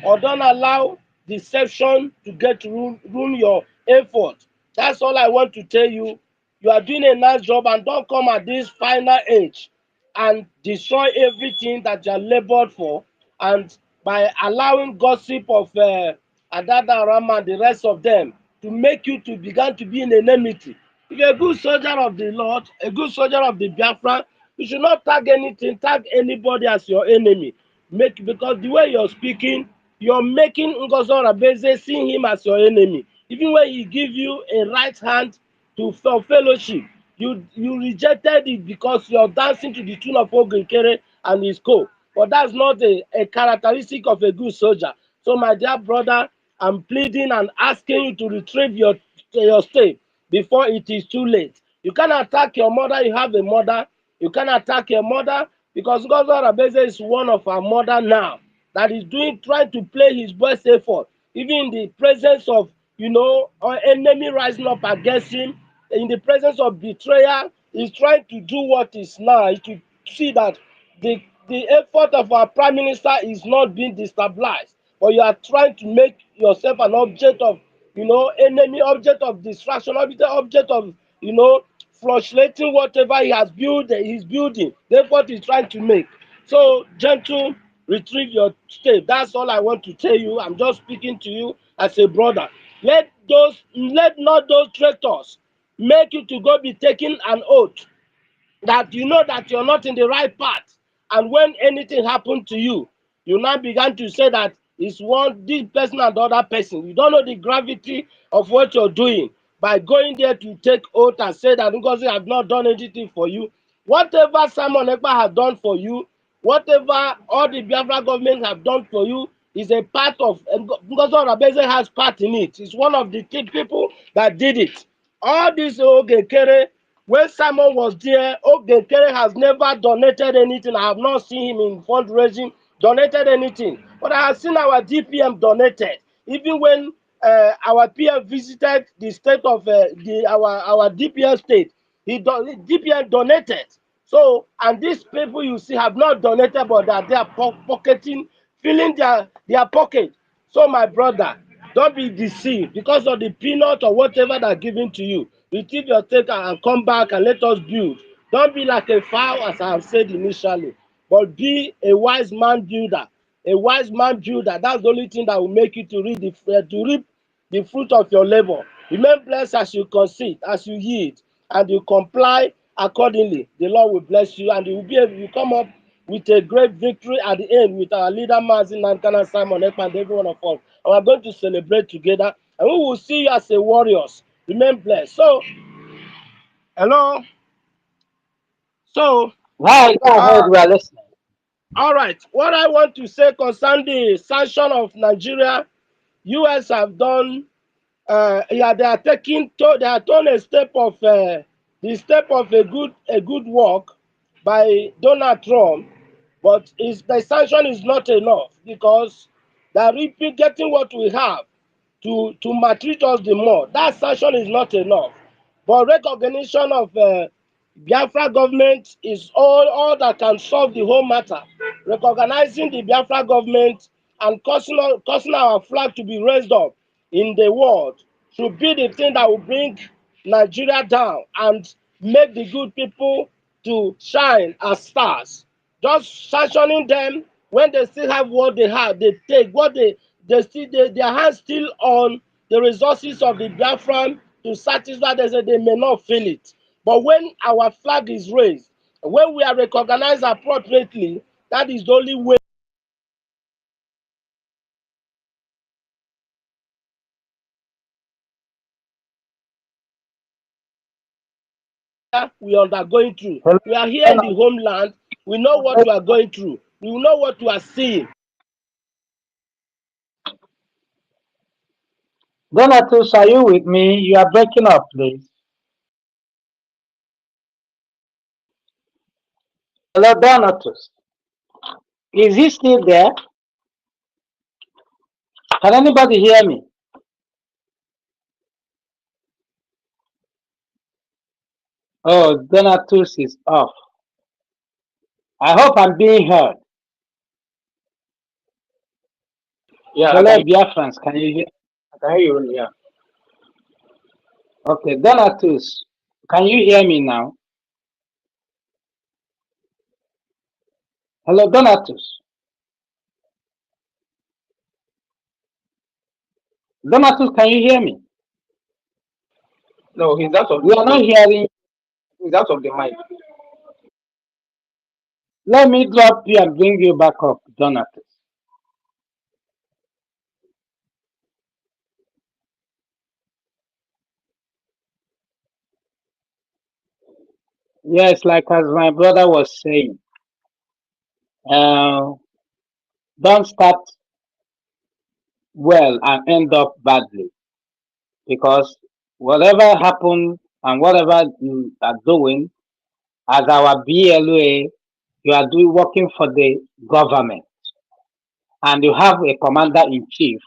or don't allow deception to get to ruin your effort. That's all I want to tell you. You are doing a nice job, and don't come at this final age and destroy everything that you are labored for, and by allowing gossip of Adada Rama and the rest of them to make you to begin to be in enmity. If you're a good soldier of the Lord, a good soldier of the Biafra, you should not tag anything, tag anybody as your enemy. Because the way you're speaking, you're making Ngozo Rabeze see him as your enemy. Even when he give you a right hand to fellowship, you rejected it because you're dancing to the tune of Ogekere and his co. But that's not a characteristic of a good soldier. So my dear brother, I'm pleading and asking you to retrieve your state before it is too late. You can attack your mother, you have a mother. You can attack your mother because Ngozo Rabeze is one of our mother now that is trying to play his best effort, even in the presence of, our enemy rising up against him, in the presence of betrayal. He's trying to do what is now, is to see that the effort of our prime minister is not being destabilized, but you are trying to make yourself an object of, enemy, object of distraction, object of, frustrating whatever he has built, he's building, the effort he's trying to make. So, gentle, retrieve your state. That's all I want to tell you. I'm just speaking to you as a brother. Let not those traitors make you to go be taking an oath that you know that you're not in the right path. And when anything happened to you, you now began to say that it's this person and the other person. You don't know the gravity of what you're doing by going there to take oath and say that Ngozi have not done anything for you. Whatever Simon Ekpa has done for you, whatever all the Biafra government have done for you, is a part of, Ngozi Rabeze has part in it. It's one of the people that did it. All this Ogekere, when Simon was there, Ogekere has never donated anything. I have not seen him in fundraising, donated anything. But I have seen our DPM donated. Even when our PM visited the state of our DPM state, DPM donated. So, and these people you see have not donated, but they are pocketing, filling their pocket. So, my brother, don't be deceived because of the peanut or whatever they're giving to you. Retrieve your take and come back and let us build. Don't be like a fowl, as I have said initially, but be a wise man builder. A wise man builder. That's the only thing that will make you to reap the fruit of your labor. Remain blessed as you concede, as you yield, and you comply accordingly. The Lord will bless you, and you will be able to come up with a great victory at the end with our leader Mazi Nankana, Simon Ekpa, and every one of us. And we're going to celebrate together, and we will see you as a warriors. Remain blessed. So, hello. So, Right, go ahead, we are listening. all right. What I want to say concerning the sanction of Nigeria, US have done. Yeah, they are taking a step of the step of a good work by Donald Trump, but the sanction is not enough because they are getting what we have to maltreat us the more. That sanction is not enough, but recognition of Biafra government is all that can solve the whole matter. Recognizing the Biafra government and causing our flag to be raised up in the world should be the thing that will bring Nigeria down and make the good people to shine as stars. Just sanctioning them when they still have what they have, they take what they still their hands still on the resources of the Biafran to satisfy them, so they may not feel it. But when our flag is raised, when we are recognized appropriately, that is the only way we are undergoing through. We are here in the homeland. We know what we are going through. We know what we are seeing. Donatus, are you with me? You are breaking up, please. Hello, Donatus. Is he still there? Can anybody hear me? Oh, Donatus is off. I hope I'm being heard. Yeah, Hello, Biafrans. Can you hear? I can hear you. Yeah. Okay, Donatus, can you hear me now? Hello, Donatus. Donatus, can you hear me? No, he's out of We are not the hearing. he's out of the mic. Let me drop you and bring you back up, Donatus. Yes, like as my brother was saying, don't start well and end up badly, because whatever happened and whatever you are doing as our BLA, you are doing working for the government, and you have a commander in chief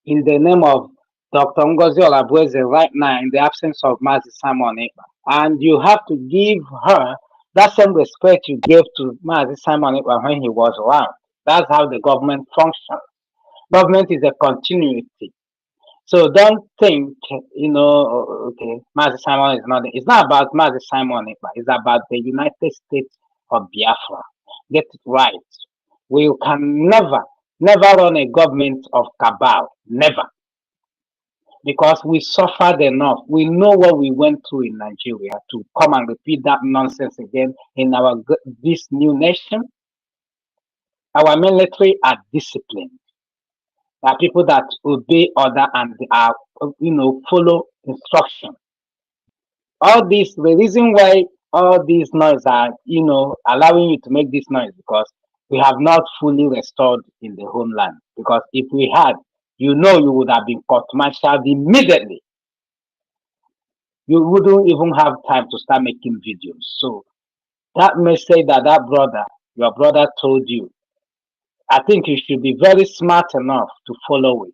in the name of Dr. Ngozi Olabueze right now in the absence of Mazi Simon Ekpa. And you have to give her that same respect you gave to Mazi Simon Ekpa when he was around. That's how the government functions. Government is a continuity. So don't think, okay, Mazi Simon is not. It's not about Mazi Simon Ekpa. It's about the United States of Biafra. Get it right. We can never run a government of cabal. Never. Because we suffered enough. We know what we went through in Nigeria to come and repeat that nonsense again in this new nation. Our military are disciplined. There are people that obey order and are, follow instruction. All this, the reason why all these noise are, allowing you to make this noise, because we have not fully restored in the homeland. Because if we had, you would have been court-martialed immediately. You wouldn't even have time to start making videos. So that message that brother, your brother told you, I think you should be very smart enough to follow it.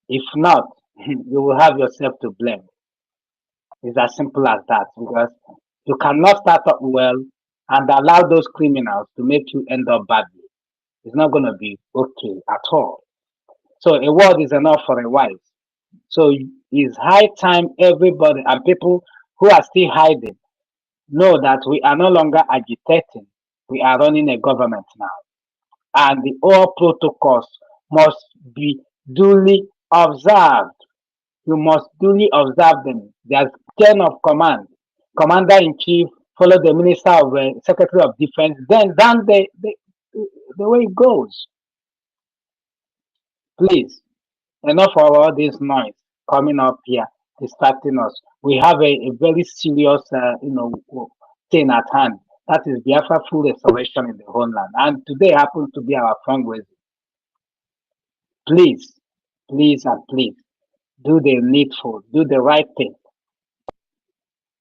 If not, you will have yourself to blame. It's as simple as that, because you cannot start up well and allow those criminals to make you end up badly. It's not going to be okay at all. So a word is enough for a wife. So it's high time everybody and people who are still hiding know that we are no longer agitating. We are running a government now. And the all protocols must be duly observed. You must duly observe them. There's chain of command. Commander in chief, follow the Minister of Secretary of Defense, then the way it goes. Please, enough of all this noise coming up here, distracting us. We have a very serious, thing at hand. That is Biafra full restoration in the homeland. And today happens to be our fundraising. Please, please, and please, do the needful, do the right thing.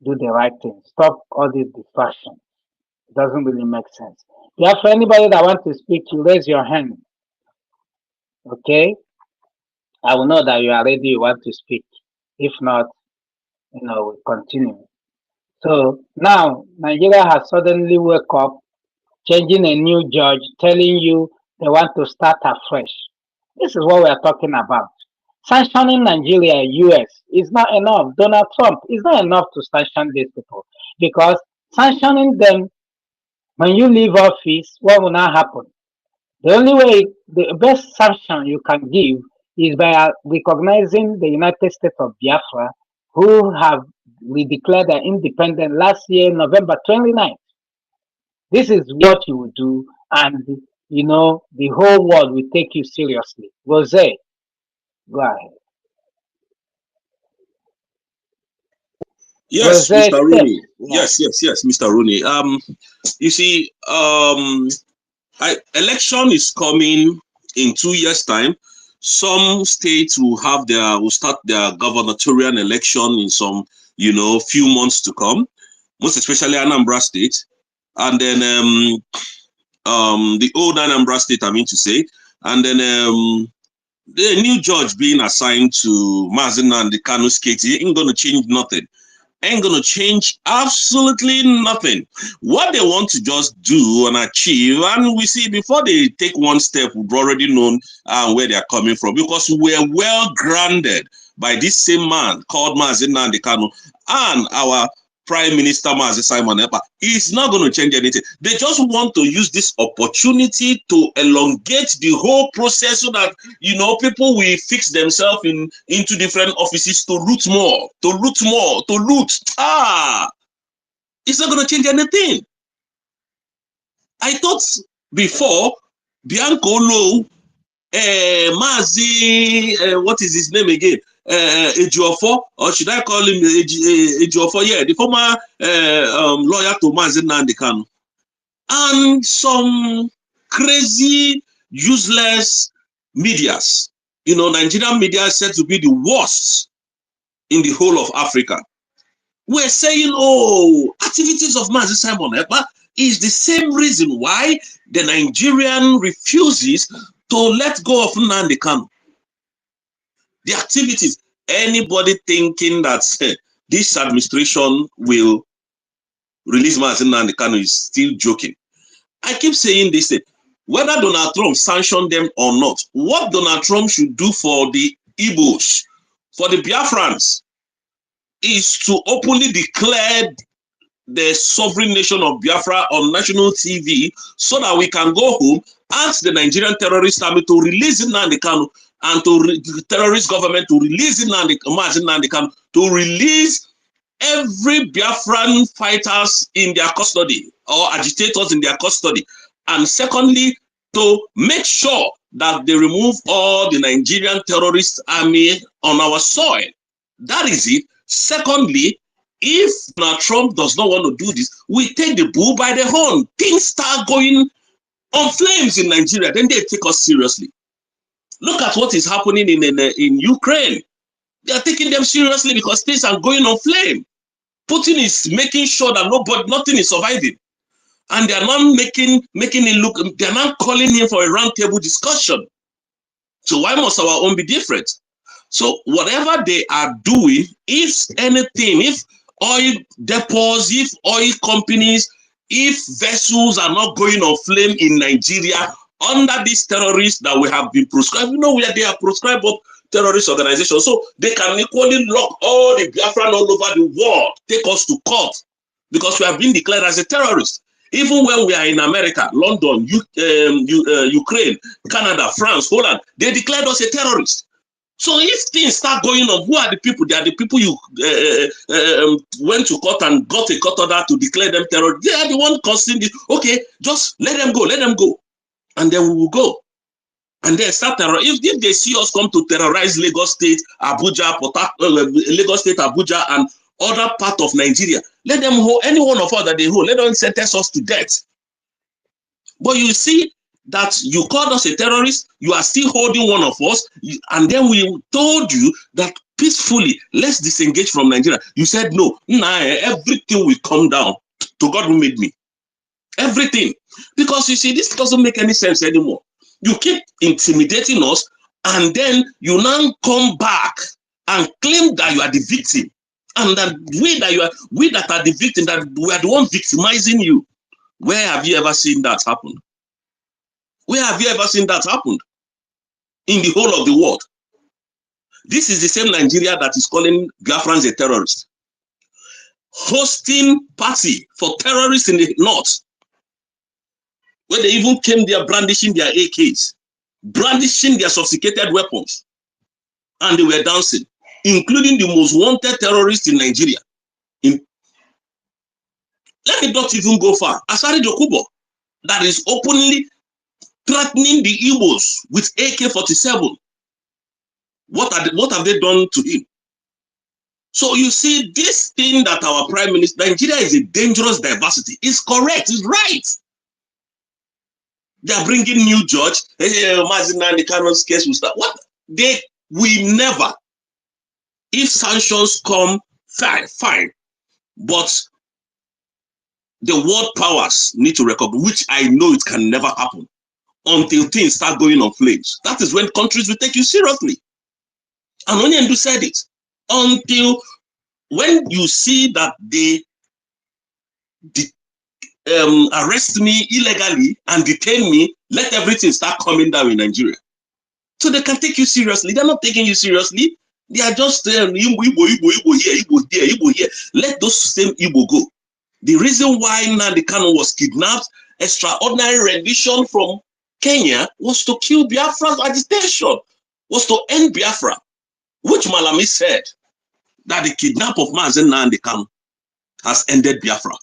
Do the right thing. Stop all this distraction. It doesn't really make sense. Yeah, for anybody that wants to speak, you raise your hand. Okay? I will know that you are ready, you want to speak. If not, we'll continue. So now Nigeria has suddenly woke up, changing a new judge, telling you they want to start afresh. This is what we are talking about. Sanctioning Nigeria, US, is not enough. Donald Trump is not enough to sanction these people, because sanctioning them When you leave office, what will now happen? The only way, the best sanction you can give is by recognizing the United States of Biafra, who have we declared their independence last year, November 29th. This is what you will do, and the whole world will take you seriously. Rose, go ahead. Yes, Rose, Mr. step. Rooney. Yeah. Yes, Mr. Rooney. You see, election is coming in 2 years' time. Some states will start their gubernatorial election in some, few months to come. Most especially Anambra State, and then the old Anambra State, I mean to say, and then the new judge being assigned to Mazin and the Kano State ain't going to change nothing. Ain't going to change absolutely nothing. What they want to just do and achieve, and we see before they take one step, we've already known where they are coming from, because we're well grounded by this same man called Mazin Nnamdi Kanu and our Prime Minister Mazi Simon Ekpa. Is not going to change anything. They just want to use this opportunity to elongate the whole process so that people will fix themselves into different offices to loot more, to loot more, to loot. It's not going to change anything. I thought before Bianco Low, Mazi, what is his name again? Ejiofor, or should I call him Ejiofor? Yeah, the former lawyer to Mazi Nnamdi Kanu, and some crazy, useless medias. Nigerian media is said to be the worst in the whole of Africa. We're saying, activities of Mazi Simon Ekpa is the same reason why the Nigerian refuses to let go of Nnamdi Kanu. The activities, anybody thinking that this administration will release Mazi Nnamdi Kanu is still joking. I keep saying this thing. Whether Donald Trump sanctioned them or not, what Donald Trump should do for the Igbos, for the Biafrans, is to openly declare the sovereign nation of Biafra on national TV so that we can go home, ask the Nigerian terrorist army to release Nnamdi Kanu, and the terrorist government to release Nnamdi Kanu, to release every Biafran fighters in their custody or agitators in their custody. And secondly, to make sure that they remove all the Nigerian terrorist army on our soil. That is it. Secondly, if Donald Trump does not want to do this, we take the bull by the horn. Things start going on flames in Nigeria, then they take us seriously. Look at what is happening in Ukraine. They are taking them seriously because things are going on flame. Putin is making sure that nothing is surviving. And they are not making it look, they are not calling him for a roundtable discussion. So why must our own be different? So whatever they are doing, if anything, if oil depots, if oil companies, if vessels are not going on flame in Nigeria under these terrorists that we have been prescribed, where they are prescribed of terrorist organizations, so they can equally lock all the Biafran all over the world, take us to court, because we have been declared as a terrorist. Even when we are in America, London, Ukraine, Canada, France, Holland, they declared us a terrorist. So if things start going on, who are the people? They are the people you went to court and got a court order to declare them terrorists. They are the one causing this. Okay, just let them go, and then we will go. And then start terror. If they see us come to terrorize Lagos State, Abuja, Lagos State, Abuja, and other part of Nigeria, let them hold any one of us that they hold. Let them sentence us to death. But you see that you called us a terrorist, you are still holding one of us, and then we told you that peacefully, let's disengage from Nigeria. You said no. Nah, everything will come down to God who made me. Everything. Because you see, this doesn't make any sense anymore. You keep intimidating us, and then you now come back and claim that you are the victim, and that we that are the victim, that we are the one victimizing you. Where have you ever seen that happen? Where have you ever seen that happen? In the whole of the world. This is the same Nigeria that is calling Biafrans a terrorist, hosting party for terrorists in the north. where they even came there brandishing their AKs, brandishing their sophisticated weapons, and they were dancing, including the most wanted terrorists in Nigeria. Let me not even go far. Asari Dokubo, that is openly threatening the Igbos with AK-47. What have they done to him? So you see, this thing that our prime minister, Nigeria is a dangerous diversity, is correct, is right. They are bringing new judge. The Cano's case will start. What? We never. If sanctions come, fine. But the world powers need to recognize, which I know it can never happen until things start going on flames. That is when countries will take you seriously. And Onyendu said it. Until when you see that they arrest me illegally and detain me, let everything start coming down in Nigeria. So they can take you seriously. They're not taking you seriously. They are just Igbo here. Let those same Igbo go. The reason why Nnamdi Kanu was kidnapped, extraordinary rendition from Kenya, was to kill Biafra's agitation, was to end Biafra, which Malami said that the kidnap of Mazen Nnamdi Kanu has ended Biafra.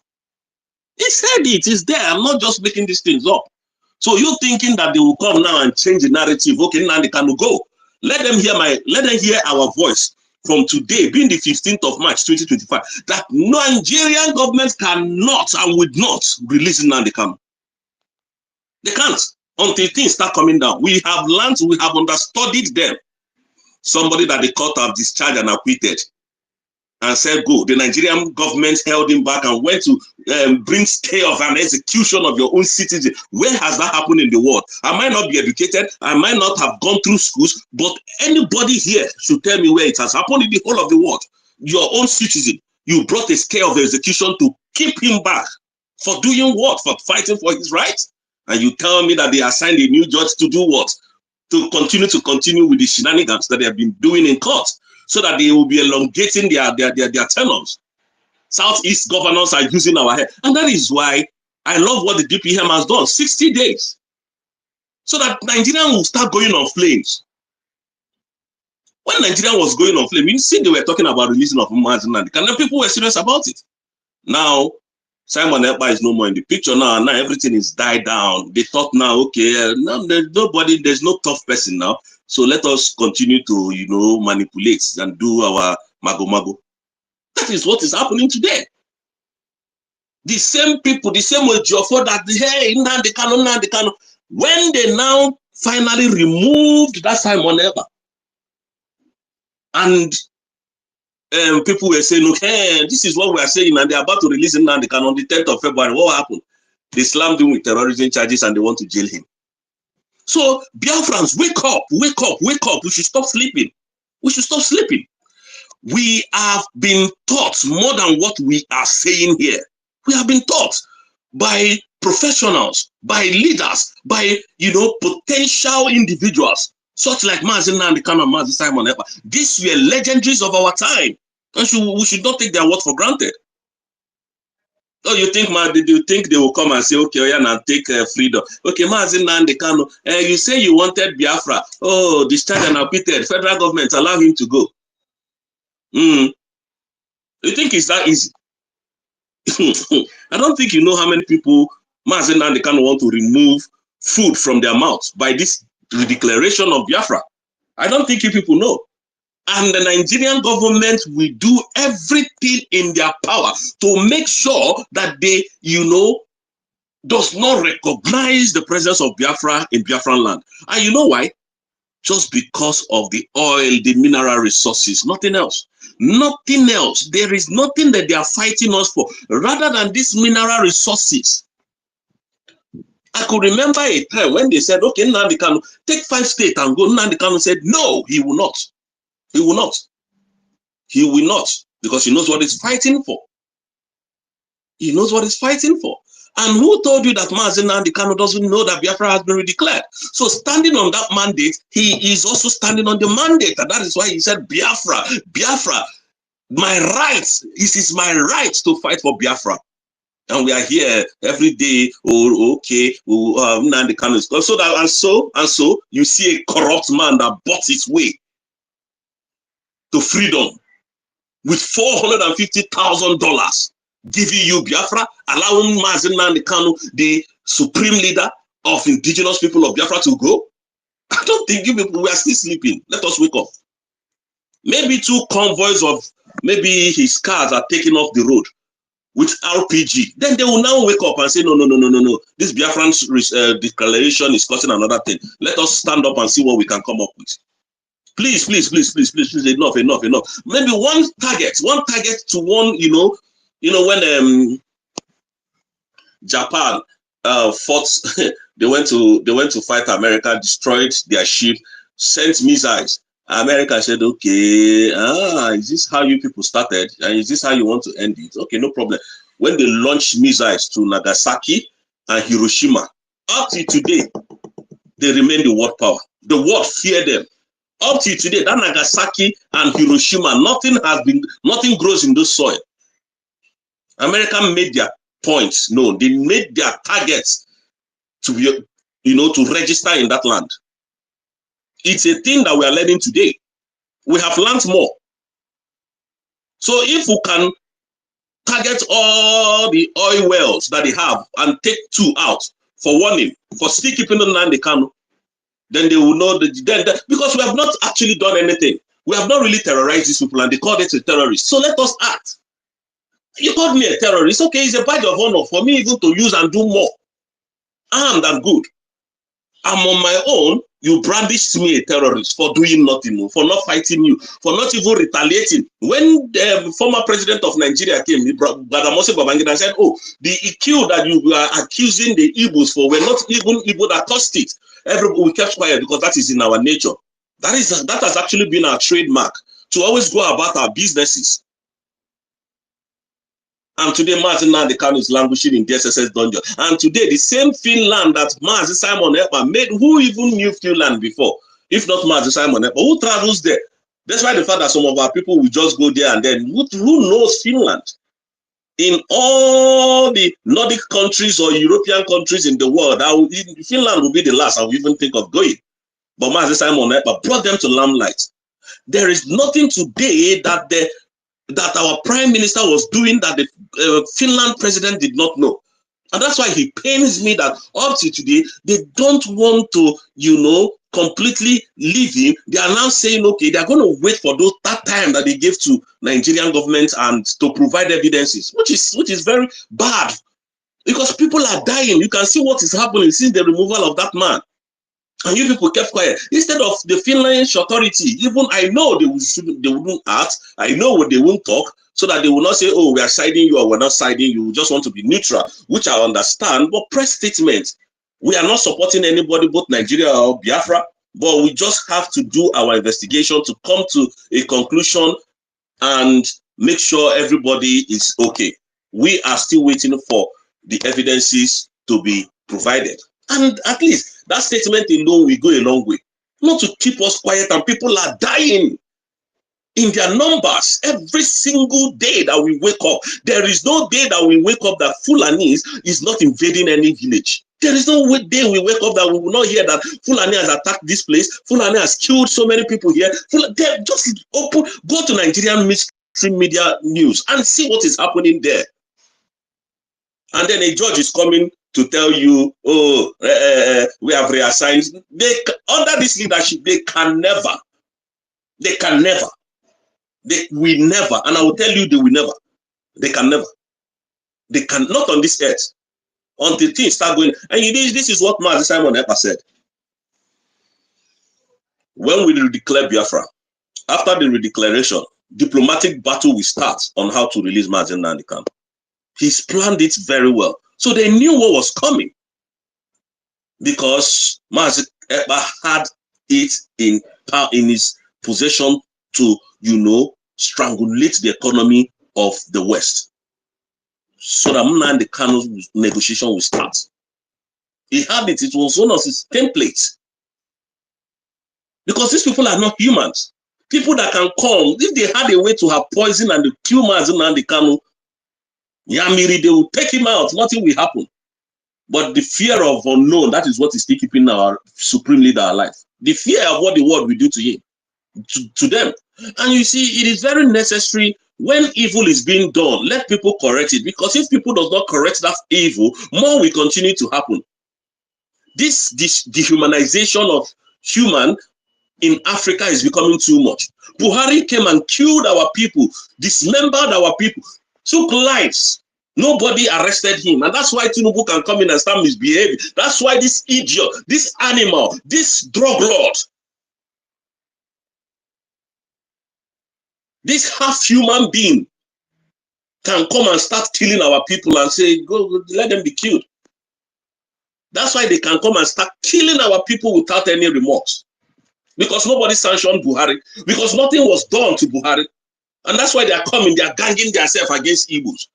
He said it is there. I'm not just making these things up. So you're thinking that they will come now and change the narrative? Okay, Nnamdi Kanu go. Let them hear our voice from today, being the 15th of March 2025, that Nigerian government cannot and would not release Nnamdi Kanu. They can't until things start coming down. We have learned, we have understudied them. Somebody that the court have discharged and acquitted and said, go. The Nigerian government held him back and went to bring stay of an execution of your own citizen. Where has that happened in the world? I might not be educated. I might not have gone through schools, but anybody here should tell me where it has happened in the whole of the world. Your own citizen, you brought a stay of execution to keep him back. For doing what? For fighting for his rights? And you tell me that they assigned a new judge to do what? To continue with the shenanigans that they have been doing in court, so that they will be elongating their tenures. Southeast governors are using our head. And that is why I love what the DPM has done, 60 days. So that Nigeria will start going on flames. When Nigeria was going on flames, you see they were talking about releasing of Mazen Nnamdi Kanu, and people were serious about it. Now, Simon Ekpa is no more in the picture now. Now everything is died down. They thought now, okay, now there's no tough person now. So let us continue to, manipulate and do our mago. That is what is happening today. The same people, the same Ejiofor that, hey, Nnamdi Kanu. When they now finally removed that Simon Ekpa, and people were saying, okay, this is what we are saying, and they're about to release Nnamdi Kanu on the 10th of February. What happened? They slammed him with terrorism charges and they want to jail him. So, Biafrans, wake up. We should stop sleeping. We have been taught more than what we are saying here. We have been taught by professionals, by leaders, by, potential individuals, such like Mazen Nnamdi Kanu and Mazen Simon Ekpa. These were legendaries of our time. And we should not take their word for granted. Oh, you think they will come and say, okay, yeah, now take freedom. Okay, Mazen Nnamdi Kanu, you say you wanted Biafra. Oh, discharge and acquitted. Federal government allow him to go. You think it's that easy? I don't think you know how many people Mazen Nnamdi Kanu want to remove food from their mouths by this declaration of Biafra. I don't think you people know. And the Nigerian government will do everything in their power to make sure that they, does not recognize the presence of Biafra in Biafran land. And you know why? Just because of the oil, the mineral resources, nothing else. Nothing else. There is nothing that they are fighting us for, rather than these mineral resources. I could remember a time when they said, okay, Nnamdi Kanu, take 5 states and go. Nnamdi Kanu said, no, he will not. He will not. He will not, because he knows what he's fighting for. He knows what he's fighting for. And who told you that Mazen Nnamdi Kanu doesn't know that Biafra has been redeclared? So standing on that mandate, he is also standing on the mandate. And that is why he said, Biafra, my rights, it is my right to fight for Biafra. And we are here every day. Oh, okay, Nnamdi Kanu is so that and so you see a corrupt man that bought his way to freedom with $450,000, giving you Biafra, allowing Mazi Nnamdi Kanu, the supreme leader of indigenous people of Biafra, to go. I don't think you people, we are still sleeping. Let us wake up. Maybe 2 convoys of maybe his cars are taken off the road with RPG. Then they will now wake up and say, no. This Biafran declaration is causing another thing. Let us stand up and see what we can come up with. Please, enough. Maybe one target to one, when Japan fought, they went to fight America, destroyed their ship, sent missiles. America said, okay, is this how you people started? And is this how you want to end it? Okay, no problem. When they launched missiles to Nagasaki and Hiroshima, up to today, they remain the world power. The world fear them. Up to today, that Nagasaki and Hiroshima, nothing grows in those soil. America made their points known. They made their targets to be, to register in that land. It's a thing that we are learning today. We have learned more. So if we can target all the oil wells that they have and take 2 out for warning, for still keeping them in the Kanu, then they will know that, because we have not actually done anything. We have not really terrorized these people and they called it a terrorist. So let us act. You called me a terrorist. Okay, it's a badge of honor for me even to use and do more. Armed and good. I'm on my own. You brandished me a terrorist for doing nothing, for not fighting you, for not even retaliating. When the former president of Nigeria came, Badamose Babangida said, oh, the EQ that you were accusing the Igbos for were not even Igbo that caused it. Everybody, we kept quiet because that is in our nature. That has actually been our trademark, to always go about our businesses. And today, Mazi Nnamdi Kanu is languishing in the SSS dungeon. And today, the same Finland that Mazi Simon Ekpa made, who even knew Finland before, if not Mazi Simon Ekpa, who travels there? That's why the fact that some of our people will just go there and then, who knows Finland? In all the Nordic countries or European countries in the world, Finland will be the last I will even think of going. But Mazi Simon Ekpa brought them to limelight. There is nothing today that our prime minister was doing that the Finland president did not know. And that's why he pains me that up to today, they don't want to, completely leave him. They are now saying, okay, they're going to wait for that time that they gave to Nigerian government and to provide evidences, which is very bad, because people are dying. You can see what is happening since the removal of that man. And you people kept quiet. Instead of the Finnish authority, even I know they wouldn't act. I know what they won't talk, so that they will not say, oh, we are siding you or we're not siding you. We just want to be neutral, which I understand. But press statements. We are not supporting anybody, both Nigeria or Biafra, but we just have to do our investigation to come to a conclusion and make sure everybody is okay. We are still waiting for the evidences to be provided. And at least that statement alone will go a long way. Not to keep us quiet, and people are dying in their numbers every single day that we wake up. There is no day that we wake up that Fulani is not invading any village. There is no day we wake up that we will not hear that Fulani has attacked this place. Fulani has killed so many people here. Just go to Nigerian mainstream media news and see what is happening there. And then a judge is coming to tell you, oh, we have reassigned. Under this leadership, they will never, and I will tell you, they will never. They can never. They cannot on this earth until things start going. And this is what Mazi Simon Ekpa said. When we redeclare Biafra, after the redeclaration, diplomatic battle will start on how to release Mazi Nnamdi Kanu. He's planned it very well. So they knew what was coming, because Mazi Ekpa had it in his possession to, strangulate the economy of the West. So that Nnamdi Kanu's negotiation will start. He had it. It was one of his templates. Because these people are not humans. People that can come, if they had a way to have poison and to kill Mazi Nnamdi Kanu, Yamiri, they will take him out. Nothing will happen. But the fear of unknown, that is what is still keeping our supreme leader alive. The fear of what the world will do to him, to them. And you see, it is very necessary when evil is being done, let people correct it. Because if people does not correct that evil, more will continue to happen. This dehumanization of human in Africa is becoming too much. Buhari came and killed our people, dismembered our people, took lives. Nobody arrested him. And that's why Tinubu can come in and start misbehaving. That's why this idiot, this animal, this drug lord, this half-human being can come and start killing our people and say, go, let them be killed. That's why they can come and start killing our people without any remorse. Because nobody sanctioned Buhari. Because nothing was done to Buhari. And that's why they are coming, they are ganging themselves against Igbos.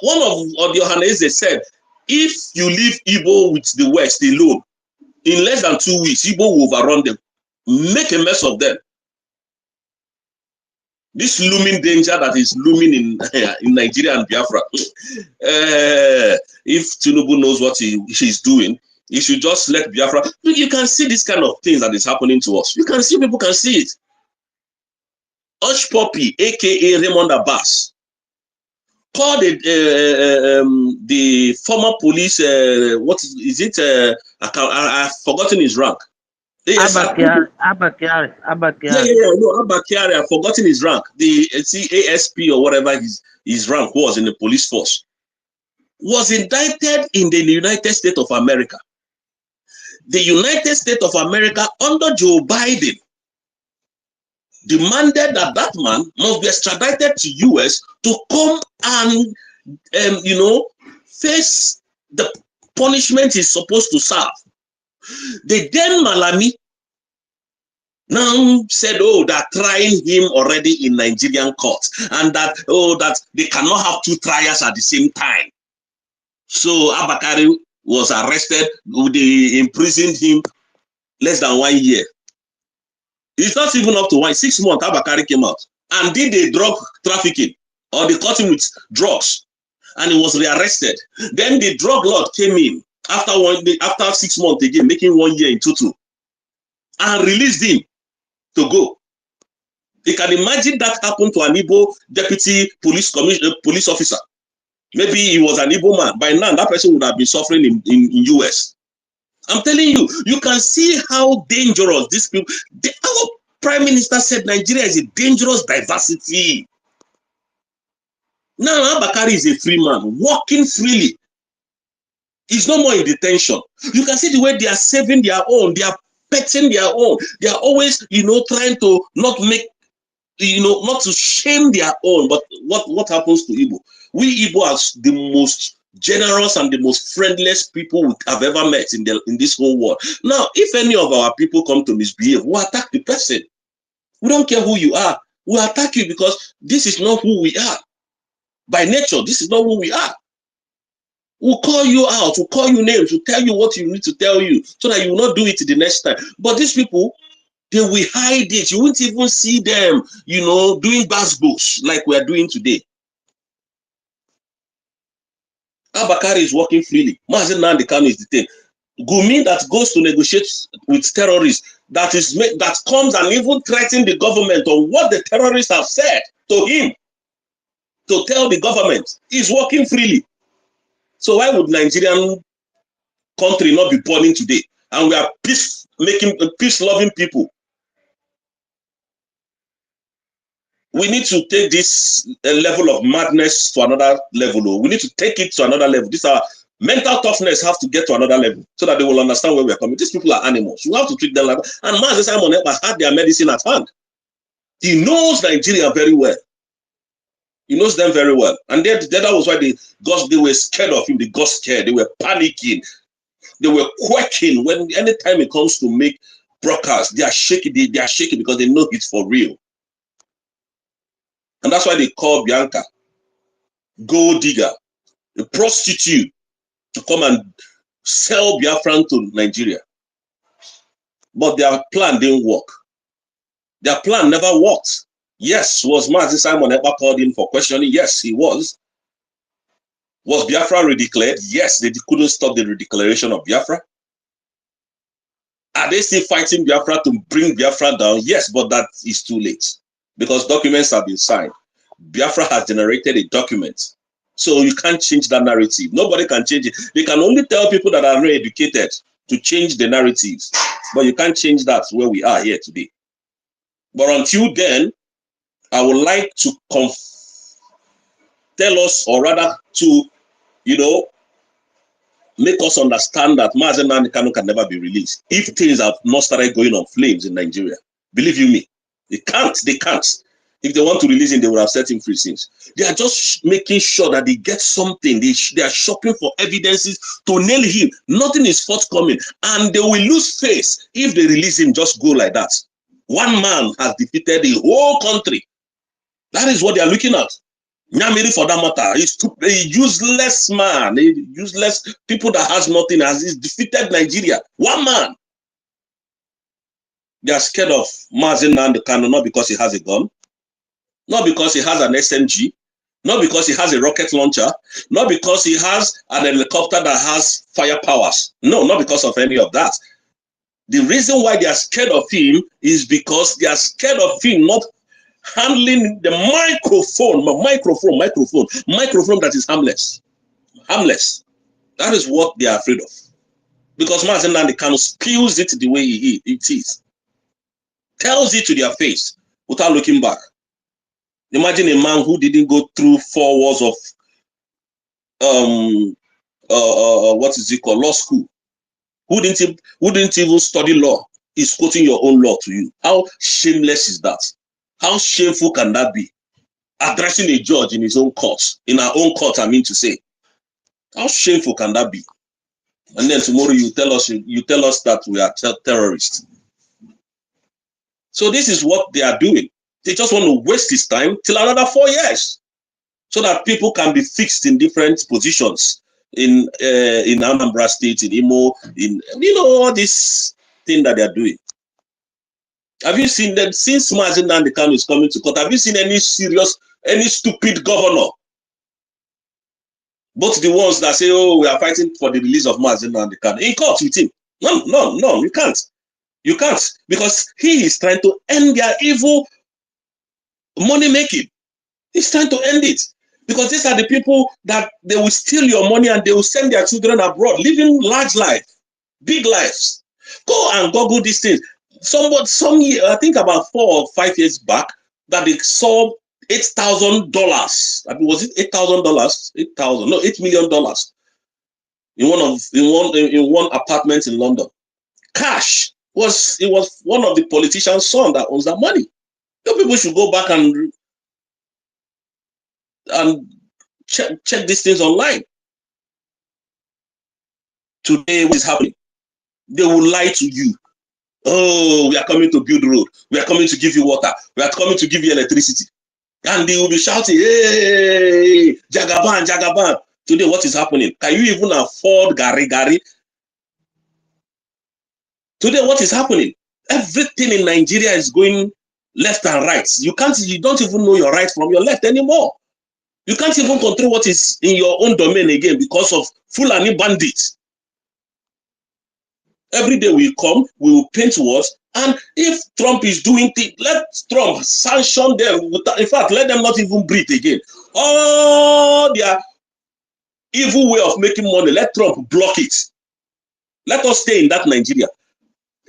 One of the Ohanese said, if you leave Igbo with the West alone, in less than 2 weeks, Igbo will overrun them, make a mess of them. This looming danger that is looming in Nigeria and Biafra, if Tinubu knows what he's doing, he should just let Biafra. You can see this kind of things that is happening to us. You can see, people can see it. Hush Puppy, aka Raymond Abbas, called the former police, what is it? I've forgotten his rank. Abakari. No, Abakari, I've forgotten his rank. The ASP or whatever his rank was in the police force, was indicted in the United States of America. The United States of America under Joe Biden demanded that that man must be extradited to US to come and face the punishment he's supposed to serve. The then Malami now said, oh, they're trying him already in Nigerian court, and that, oh, that they cannot have two trials at the same time. So Abakari was arrested, they imprisoned him less than 1 year. It's not even up to 6 months. Abakari came out and did a drug trafficking, or they caught him with drugs, and he was rearrested. Then the drug lord came in after 6 months again, making 1 year in total, and released him to go. You can imagine that happened to an Igbo deputy police officer. Maybe he was an Igbo man. By now, that person would have been suffering in US. I'm telling you, you can see how dangerous these people. Our prime minister said Nigeria is a dangerous diversity. Now Abakari is a free man, walking freely. He's no more in detention. You can see the way they are saving their own, they are petting their own. They are always, trying to not make, not to shame their own. But what happens to Igbo? We Igbo are the most generous and the most friendliest people we have ever met in this whole world. Now, if any of our people come to misbehave, we attack the person. We don't care who you are. We attack you because this is not who we are. By nature, this is not who we are. We'll call you out, we'll call you names, we'll tell you what you need to tell you so that you will not do it the next time. But these people, they will hide it. You won't even see them, doing basketballs like we are doing today. Abakari is working freely. Mazen Nnamdi Kanu is detained. Gumi that goes to negotiate with terrorists, that comes and even threatens the government on what the terrorists have said to him, to tell the government, is working freely. So why would Nigerian country not be burning today? And we are peace-loving people. We need to take this level of madness to another level. We need to take it to another level. This mental toughness have to get to another level so that they will understand where we are coming. These people are animals. You have to treat them like that. And Mazi Simon has had their medicine at hand. He knows Nigeria very well. He knows them very well. And that was why they were scared of him. They got scared. They were panicking. They were quaking when anytime it comes to make broadcasts, they are shaking. They are shaking because they know it's for real. And that's why they call Bianca gold digger, a prostitute, to come and sell Biafran to Nigeria. But their plan didn't work. Their plan never worked. Yes, was Mazi Simon ever called in for questioning? Yes, he was. Was Biafra redeclared? Yes, they couldn't stop the redeclaration of Biafra. Are they still fighting Biafra to bring Biafra down? Yes, but that is too late because documents have been signed. Biafra has generated a document. So you can't change that narrative. Nobody can change it. They can only tell people that are very educated to change the narratives. But you can't change that where we are here today. But until then, I would like to tell us, or rather to, make us understand that Mazen Nnamdi Kanu can never be released if things have not started going on flames in Nigeria. Believe you me, they can't. If they want to release him, they would have set him free since. They are just making sure that they get something. They are shopping for evidences to nail him. Nothing is forthcoming. And they will lose face if they release him, just go like that. One man has defeated the whole country. That is what they are looking at. Nyamiri, for that matter, is a useless man, a useless people that has nothing, has defeated Nigeria. One man. They are scared of Mazen Nnamdi Kanu, not because he has a gun, not because he has an SMG, not because he has a rocket launcher, not because he has an helicopter that has fire powers. No, not because of any of that. The reason why they are scared of him is because they are scared of him not handling the microphone that is harmless. Harmless. That is what they are afraid of. Because Mazen Nnamdi Kanu spills it the way it is. Tells it to their face without looking back. Imagine a man who didn't go through 4 walls of what is it called, law school, who didn't even study law, is quoting your own law to you. How shameless is that? How shameful can that be? Addressing a judge in his own court, in our own court, I mean to say. How shameful can that be? And then tomorrow you tell us that we are terrorists. So this is what they are doing. They just want to waste his time till another 4 years, so that people can be fixed in different positions in Anambra State, in Imo, in all this thing that they are doing. Have you seen them since Mazen Nnamdi Kanu is coming to court? Have you seen any stupid governor? Both the ones that say, "Oh, we are fighting for the release of Mazen Nnamdi Kanu," in court with him. No, you can't. You can't, because he is trying to end their evil money making. He's trying to end it. Because these are the people that they will steal your money and they will send their children abroad, living large lives, big lives. Go and Google these things. Some year, I think about 4 or 5 years back, that they saw $8,000. I mean, was it $8,000? $8 million in one apartment in London. Cash. It was one of the politicians' son that owns that money. You people should go back and check these things online. Today, what is happening? They will lie to you. Oh, we are coming to build road. We are coming to give you water. We are coming to give you electricity. And they will be shouting, "Hey, Jagaban, Jagaban." Today, what is happening? Can you even afford Gari Gari? Today, what is happening? Everything in Nigeria is going left and right. You don't even know your right from your left anymore. You can't even control what is in your own domain again because of Fulani bandits. Every day we come, we will paint words, and if Trump is doing things, let Trump sanction them. In fact, let them not even breathe again. All their evil way of making money, let Trump block it. Let us stay in that Nigeria.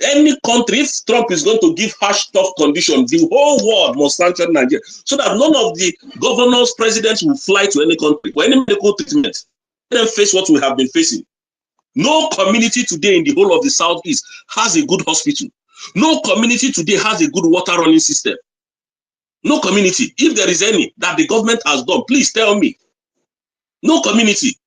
Any country, if Trump is going to give harsh, tough conditions, the whole world must sanction Nigeria, so that none of the governors, presidents will fly to any country for any medical treatment. Let them face what we have been facing. No community today in the whole of the Southeast has a good hospital. No community today has a good water running system. No community. If there is any that the government has done, please tell me. No community.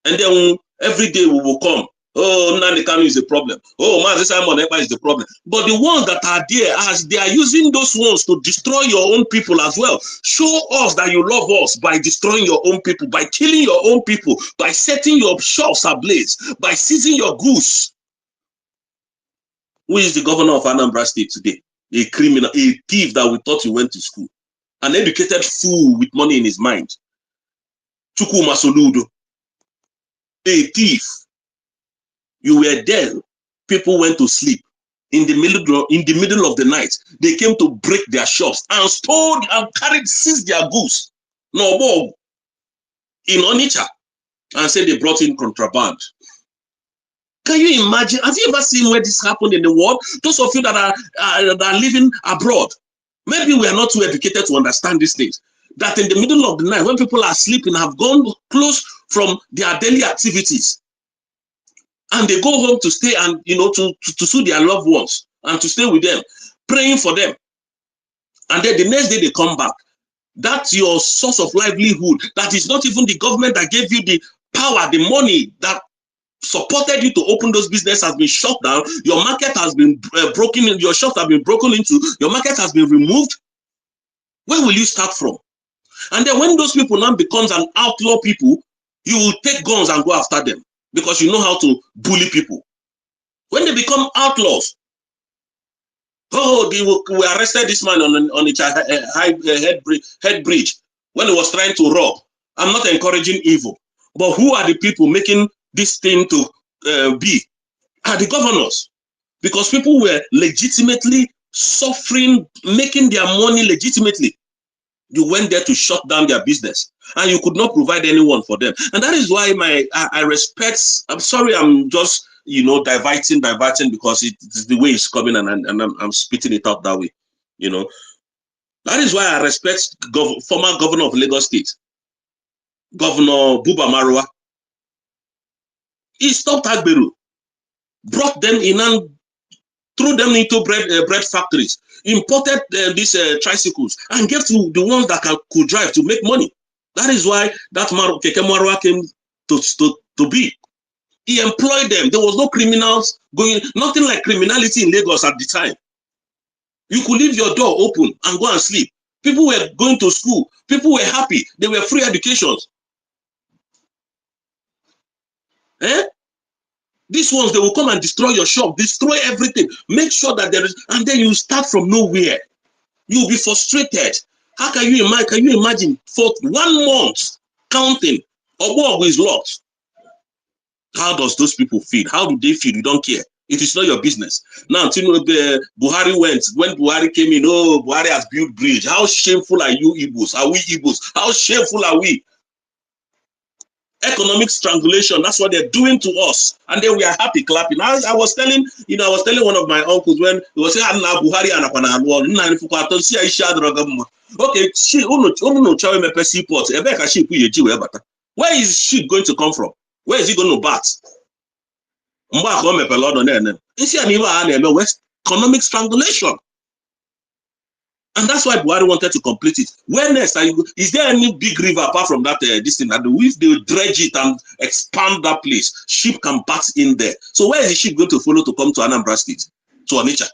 And then every day we will come. Oh, Nnamdi Kanu is a problem. Oh, Mazi Simon Ekpa is the problem. But the ones that are there, as they are using those ones to destroy your own people as well. Show us that you love us by destroying your own people, by killing your own people, by setting your shops ablaze, by seizing your goods. Who is the governor of Anambra State today? A criminal, a thief that we thought he went to school. An educated fool with money in his mind. Chukuma Soludo, a thief. You were there. People went to sleep. In the middle of the night, they came to break their shops and stole and seized their goods. No, in Onitsha, and said they brought in contraband. Can you imagine? Have you ever seen where this happened in the world? Those of you that are living abroad, maybe we are not too educated to understand these things. That in the middle of the night, when people are sleeping, have gone close from their daily activities, and they go home to stay and to see their loved ones and to stay with them, praying for them, and then the next day they come back. That's your source of livelihood. That is not even the government that gave you the power, the money that supported you to open those businesses has been shut down. Your market has been broken. Your shops have been broken into. Your market has been removed. Where will you start from? And then when those people now becomes an outlaw people, you will take guns and go after them because you know how to bully people. When they become outlaws, oh, we arrested this man on a head bridge when he was trying to rob. I'm not encouraging evil, but who are the people making this thing to be? Are the governors, because people were legitimately suffering, making their money legitimately. You went there to shut down their business, and you could not provide anyone for them. And that is why I respect. I'm sorry, I'm just diverting because it's the way it's coming, and I'm spitting it out that way. That is why I respect former governor of Lagos State, Governor Buba Marwa. He stopped Agberu, brought them in and threw them into bread factories, imported these tricycles, and gave to the ones that could drive to make money. That is why that Keke Marwa came to be. He employed them. There was no criminals going, nothing like criminality in Lagos at the time. You could leave your door open and go and sleep. People were going to school. People were happy. They were free educations. These ones, they will come and destroy your shop, destroy everything, make sure that there is, and then you start from nowhere. You'll be frustrated. How can you imagine? Can you imagine for 1 month counting, Ogbog is locked? How does those people feel? How do they feel? You don't care. It is not your business. Now, Buhari went. When Buhari came in, oh, Buhari has built bridge. How shameful are you, Igbos? Are we Igbos? How shameful are we? Economic strangulation, that's what they're doing to us, and then we are happy clapping. I was telling one of my uncles when he was saying Buhari okay, where is sheep going to come from? Where is he going to bat? Economic strangulation. And that's why Buhari wanted to complete it. Where next are you? Is there any big river apart from that this thing? That if they dredge it and expand that place, sheep can pass in there. So where is the sheep going to follow to come to Anambra State? To Onitsha?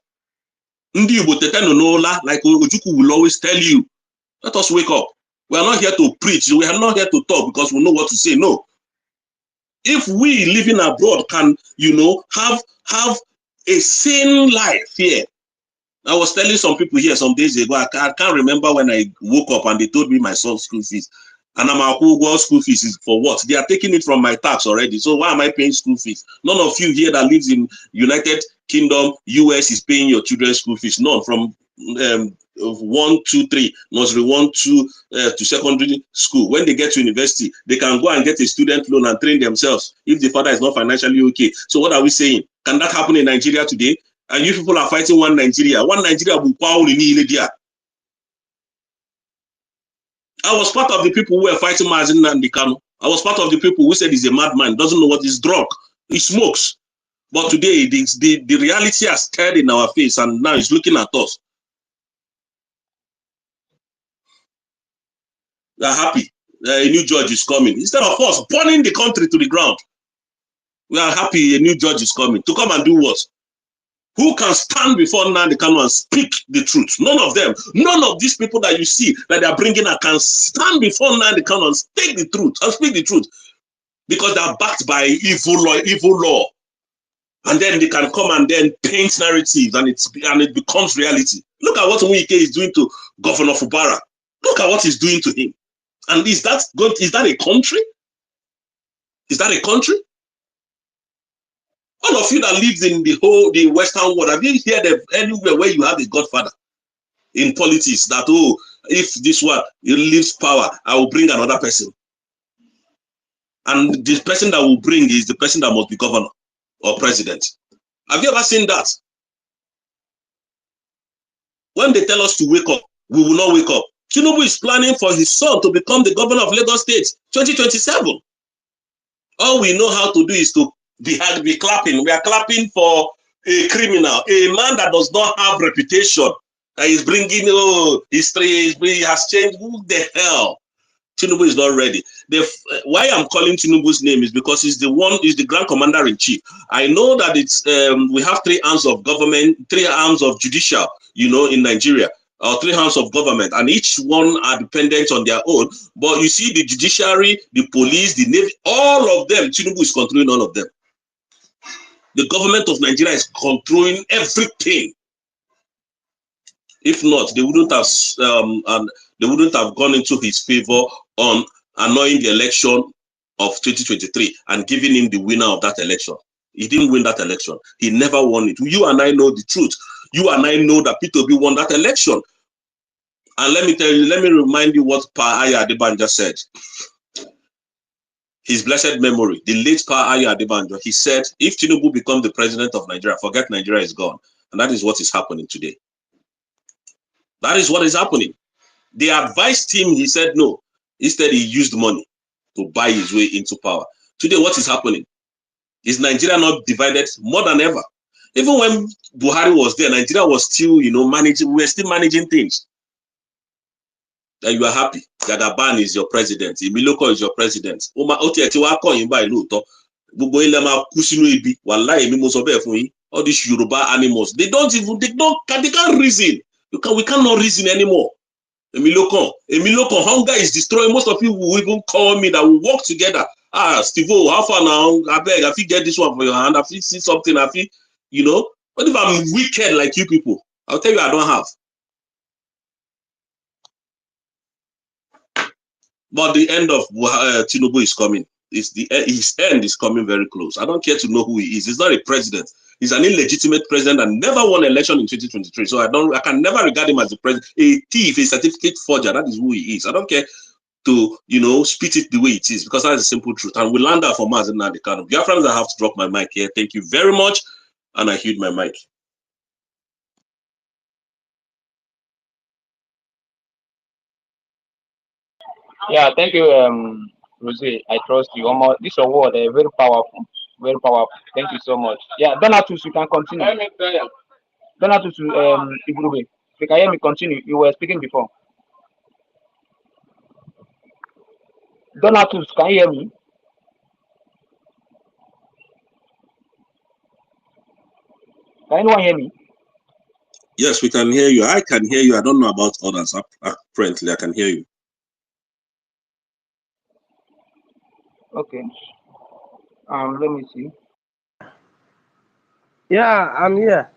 Like Ojukwu will always tell you, let us wake up. We are not here to preach. We are not here to talk because we know what to say. No. If we living abroad can, have a sane life here. I was telling some people here some days ago, I can't remember when I woke up and they told me my son's school fees. And I'm like, school fees is for what? They are taking it from my tax already. So why am I paying school fees? None of you here that lives in United Kingdom, US is paying your children's school fees. None. From 1, 2, 3, nursery 1, 2 to secondary school. When they get to university, they can go and get a student loan and train themselves if the father is not financially okay. So what are we saying? Can that happen in Nigeria today? And you people are fighting one Nigeria. One Nigeria will power in India. I was part of the people who were fighting Mazin Nandikano. I was part of the people who said he's a madman, doesn't know what he's drunk, he smokes. But today, the reality has stared in our face, and now he's looking at us. We are happy. A new judge is coming. Instead of us burning the country to the ground, we are happy a new judge is coming. To come and do what? Who can stand before Nandikano and speak the truth? None of them. None of these people that you see that they are bringing out can stand before Nandikano and speak the truth. Because they are backed by evil law. And then they can come and then paint narratives, and it becomes reality. Look at what Nwike is doing to Governor Fubara. Look at what he's doing to him. And is that a country? Is that a country? All of you that lives in the Western world, have you heard of anywhere where you have a godfather in politics that, oh, if this one leaves power, I will bring another person. And the person that will bring is the person that must be governor or president. Have you ever seen that? When they tell us to wake up, we will not wake up. Tinubu is planning for his son to become the governor of Lagos State 2027. All we know how to do is to be clapping. We are clapping for a criminal, a man that does not have reputation, that is bringing history. He has changed. Who the hell? Tinubu is not ready. Why I'm calling Tinubu's name is because he's the grand commander in chief. I know that it's we have 3 arms of government, 3 arms of judicial, in Nigeria, or 3 arms of government, and each one are dependent on their own. But you see, the judiciary, the police, the navy, all of them, Tinubu is controlling all of them. The government of Nigeria is controlling everything. If not, they wouldn't have gone into his favor on annulling the election of 2023 and giving him the winner of that election. He didn't win that election. He never won it. You and I know the truth. You and I know that P2B won that election. And let me remind you what Pa Aya Adebanjo said. His blessed memory, the late Pa Aya Adebanjo, he said, if Tinubu becomes the president of Nigeria, forget Nigeria is gone. And that is what is happening today. That is what is happening. They advised him, he said no. Instead, he used money to buy his way into power. Today, what is happening? Is Nigeria not divided more than ever? Even when Buhari was there, Nigeria was still, managing, we were still managing things. That you are happy. Jagaban is your president. Imiloko is your president. All these Yoruba animals, they can't reason. We cannot reason anymore. Emiloko, hunger is destroying. Most of you will even call me that we work together. Steve, how far now? I beg, I get this one for your hand. I see something. What if I'm wicked like you people? I'll tell you I don't have. But the end of Tinubu is coming. His end is coming very close. I don't care to know who he is. He's not a president. He's an illegitimate president and never won an election in 2023. So I can never regard him as the president. A thief, a certificate forger. That is who he is. I don't care to spit it the way it is, because that's the simple truth. And we learned that from Mazen Nadekano. Biafrans, I have to drop my mic here. Thank you very much. And I hid my mic. Yeah, thank you, Rose. I trust you. This award very powerful, very powerful. Thank you so much. Yeah, Donatus, you can continue. Donatus, Ibrube, you can hear me continue. You were speaking before. Donatus, can you hear me? Can anyone hear me? Yes, we can hear you. I can hear you. I don't know about others. Apparently, I can hear you. Okay. Let me see. Yeah, I'm here.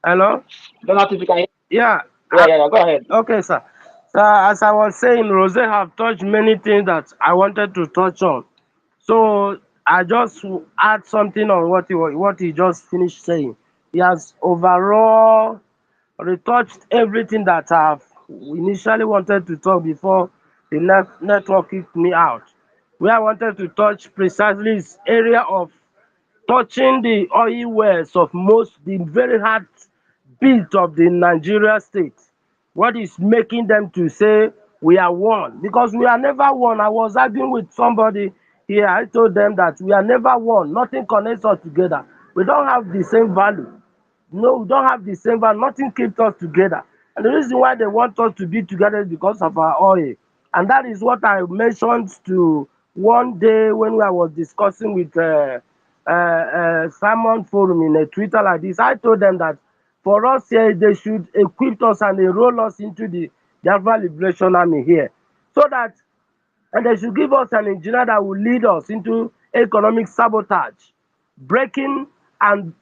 Hello? Donatus, you can hear me? Yeah. Yeah, go ahead. Okay, sir. So as I was saying, Rose have touched many things that I wanted to touch on. So I just add something on what he just finished saying. He has overall retouched everything that I've initially wanted to talk before the network kicked me out. Where I wanted to touch precisely is area of touching the oil wells of the very hard beat of the Nigeria state. What is making them to say we are one? Because we are never one. I was arguing with somebody here. I told them that we are never one. Nothing connects us together. We don't have the same value. No, we don't have the same value. Nothing keeps us together. And the reason why they want us to be together is because of our oil. And that is what I mentioned to one day when I was discussing with Simon Forum in a Twitter like this. I told them that for us here, they should equip us and enroll us into the Biafra Liberation Army here. So that, and they should give us an engineer that will lead us into economic sabotage, breaking and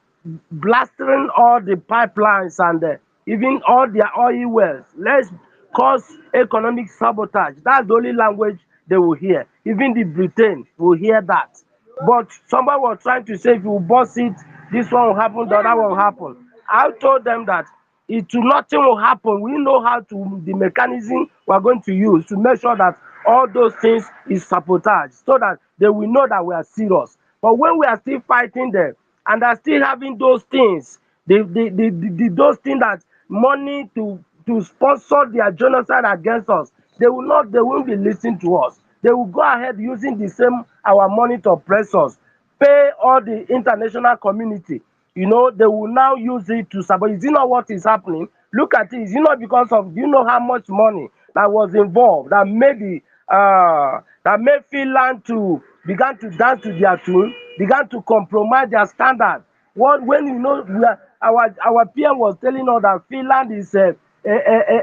blasting all the pipelines and even all their oil wells. cause economic sabotage. That's the only language they will hear. Even the Britain will hear that. But somebody was trying to say if you boss it, this one will happen, the other one will happen. I told them that nothing will happen. We know how to the mechanism we are going to use to make sure that all those things is sabotage, so that they will know that we are serious. But when we are still fighting them and are still having those things, those things that money to sponsor their genocide against us, they won't be listening to us. They will go ahead using the same our money to oppress us, pay all the international community. They will now use it to sabotage. Is it not what is happening? Look at it. Is it not because of, do you know how much money that was involved that made Finland to began to dance to their tune, began to compromise their standard? When our PM was telling us that Finland is a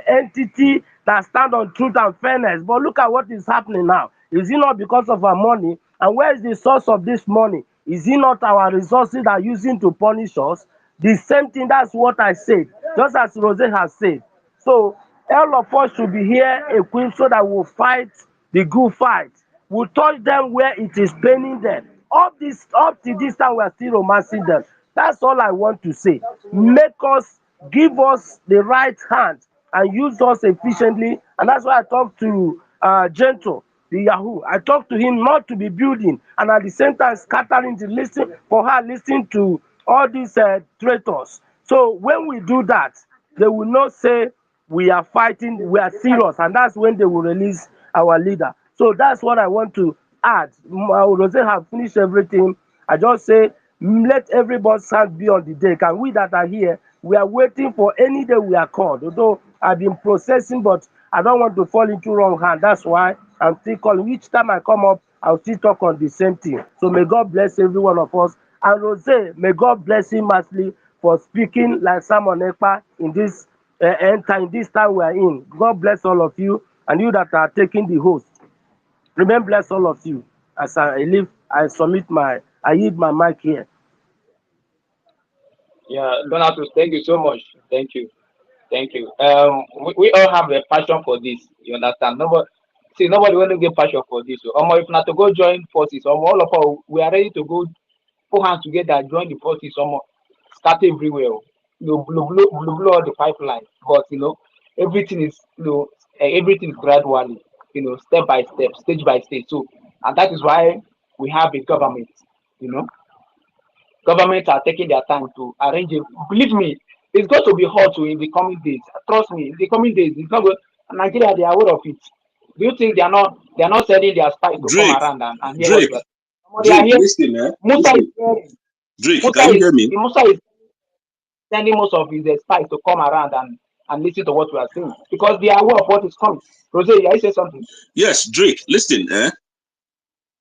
entity that stand on truth and fairness, but look at what is happening now. Is it not because of our money? And where is the source of this money? Is it not our resources that are using to punish us? The same thing, that's what I said, just as Rose has said. So all of us should be here equipped so that we'll fight the good fight. We'll touch them where it is paining them. Up to this time, we are still romancing them. That's all I want to say. Give us the right hand and use us efficiently. And that's why I talked to Gentle, the Yahoo. I talked to him not to be building and at the same time scattering the listen for her listening to all these traitors. So when we do that, they will not say we are fighting, we are serious, and that's when they will release our leader. So that's what I want to add. Rose have finished everything. I just say let everybody's hand be on the deck, and we that are here, we are waiting for any day we are called. Although I've been processing, but I don't want to fall into wrong hand. That's why I'm still calling. Each time I come up, I'll still talk on the same thing. So may God bless every one of us. And Rose, may God bless him massively for speaking like Simon Ekpa in this end time, this time we are in. God bless all of you, and you that are taking the host. Remain blessed, all of you. As I leave, I yield my mic here. Yeah, Donatus, thank you so much. Thank you. We all have a passion for this. You understand? Nobody want to get passion for this. So, if not to go join forces, all of us, we are ready to go put hands together, join the forces, start everywhere. Blow all the pipeline. But everything is everything is gradually, step by step, stage by stage. So, and that is why we have a government. Governments are taking their time to arrange it. Believe me, it's going to be hot in the coming days. Trust me, in the coming days, it's not good. Nigeria, they are aware of it. Do you think they are not sending their spies to come around and hear what you are saying? They are here. Listen, Musa is hearing. Drake, can you hear me? Musa is sending most of his spies to come around and listen to what we are saying because they are aware of what is coming. Rose, I say something. Yes, Drake, listen,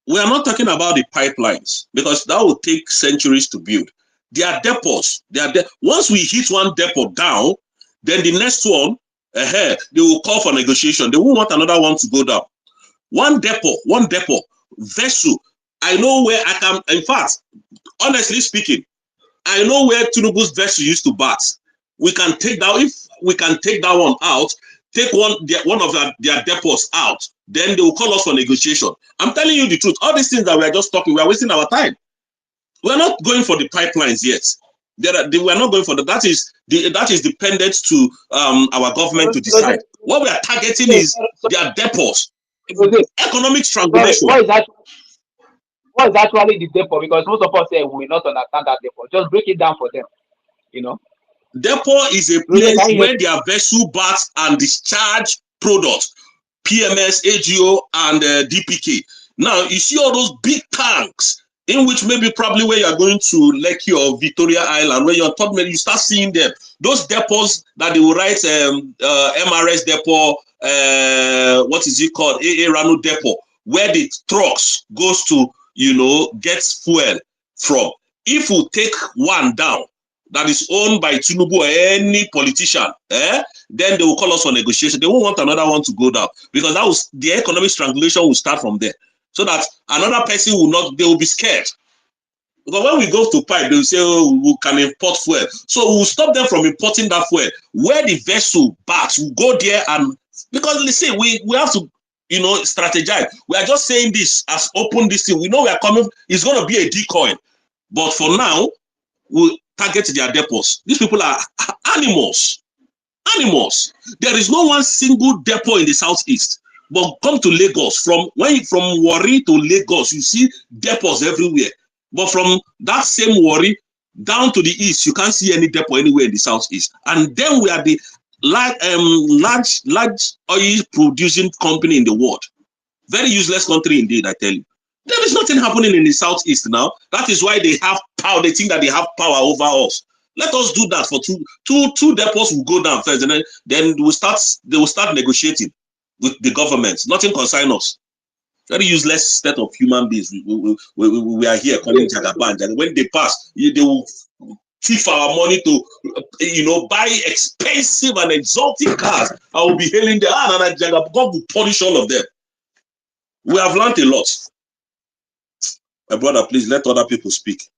we are not talking about the pipelines because that will take centuries to build. They are depots. Once we hit one depot down, then the next one, they will call for negotiation. They won't want another one to go down. One depot, vessel. I know where I can, in fact, honestly speaking, I know where Tinubu's vessel used to bat. We can take that, if we can take that one out, take one of their depots out, then they will call us for negotiation. I'm telling you the truth. All these things that we are just talking, we are wasting our time. We're not going for the pipelines yet. We're not going for that. That is dependent to our government to decide. What we are targeting is their depots. Economic strangulation. What is actually the depot? Because most of us say we will not understand that depot. Just break it down for them. Depot is a place where their vessel bats and discharge products, PMS, AGO, and DPK. Now, you see all those big tanks in which probably where you're going to Lekki or Victoria Island, where you're talking, you start seeing them. Those depots that they will write MRS depot, what is it called? AA Rano depot, where the trucks goes to, gets fuel from. If we take one down, that is owned by Tinubu or any politician, then they will call us for negotiation. They won't want another one to go down because the economic strangulation will start from there. So that another person they will be scared. Because when we go to pipe, they will say, oh, we can import fuel. So we'll stop them from importing that fuel. Where the vessel bats, we'll go there and Because listen, we have to, you know, strategize. We are just saying this as open this thing. We know we are coming, it's going to be a decoy. But for now, we'll target their depots. These people are animals. Animals. There is no one single depot in the southeast. But come to Lagos, from Warri to Lagos, you see depots everywhere. But from that same Warri down to the east, you can't see any depot anywhere in the southeast. And then we are the large oil producing company in the world. Very useless country indeed, I tell you. There is nothing happening in the southeast now. That is why they have power. They think that they have power over us. Let us do that for two depots will go down first, and then they will start negotiating with the government. Nothing concerns us. Very useless set of human beings. We are here calling Jagaban. When they pass, they will thief our money to, you know, buy expensive and exotic cars. I will be hailing them, and God will punish all of them. We have learned a lot. My brother, please let other people speak.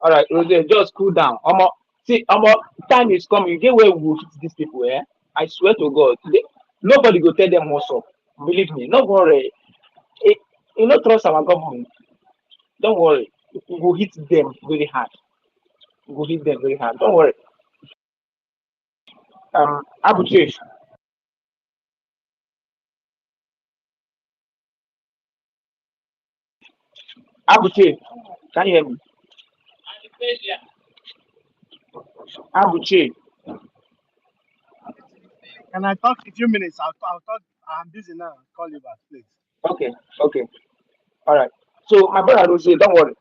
All right, Rosie, just cool down. See, time is coming. You get where we will hit these people, eh? I swear to God, nobody will tell them what's up. Believe me, don't worry. You don't trust our government. Don't worry. We will hit them very hard. We will hit them very hard. Don't worry. Abu Chief. Abu Chief, can you hear me? Abu Chief. Can I talk a few minutes? I'll talk. I'm busy now. I'll call you back, please. Okay. All right. So my brother will say, don't worry.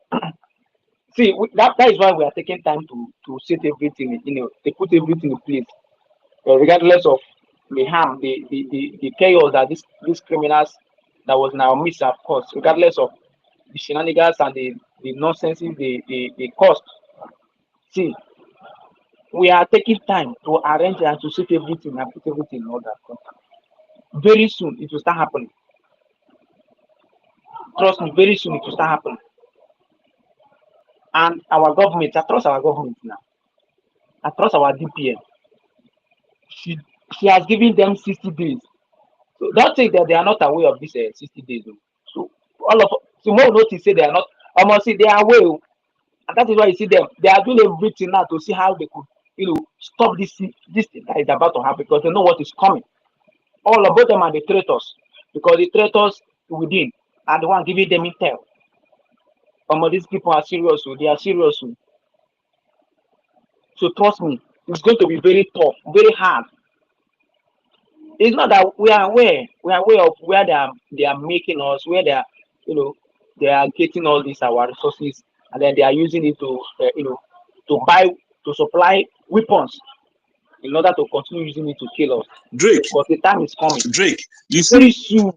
See, that is why we are taking time to set everything, you know, to put everything in place, regardless of the harm, the chaos that these criminals that was in our midst have caused, regardless of the shenanigans and the nonsense the cost. See, we are taking time to arrange and to set everything and put everything in order. Very soon it will start happening. Trust me, very soon it will start happening. And our government, I trust our government now. I trust our DPM. She has given them 60 days. So don't think that they are not aware of this 60 days. So all of tomorrow notice say they are not. I must say they are aware, and that is why you see them. They are doing everything now to see how they could, you know, stop this thing that is about to happen, because they know what is coming. All of them are the traitors, because the traitors within are the one giving them intel. These people are serious. They are serious. So trust me, it's going to be very tough, very hard. It's not that we are aware of where they are making us, where they are, you know, they are getting all these our resources, and then they are using it to, you know, to supply weapons in order to continue using it to kill us. Drake, but the time is coming. Drake, you Very see, soon.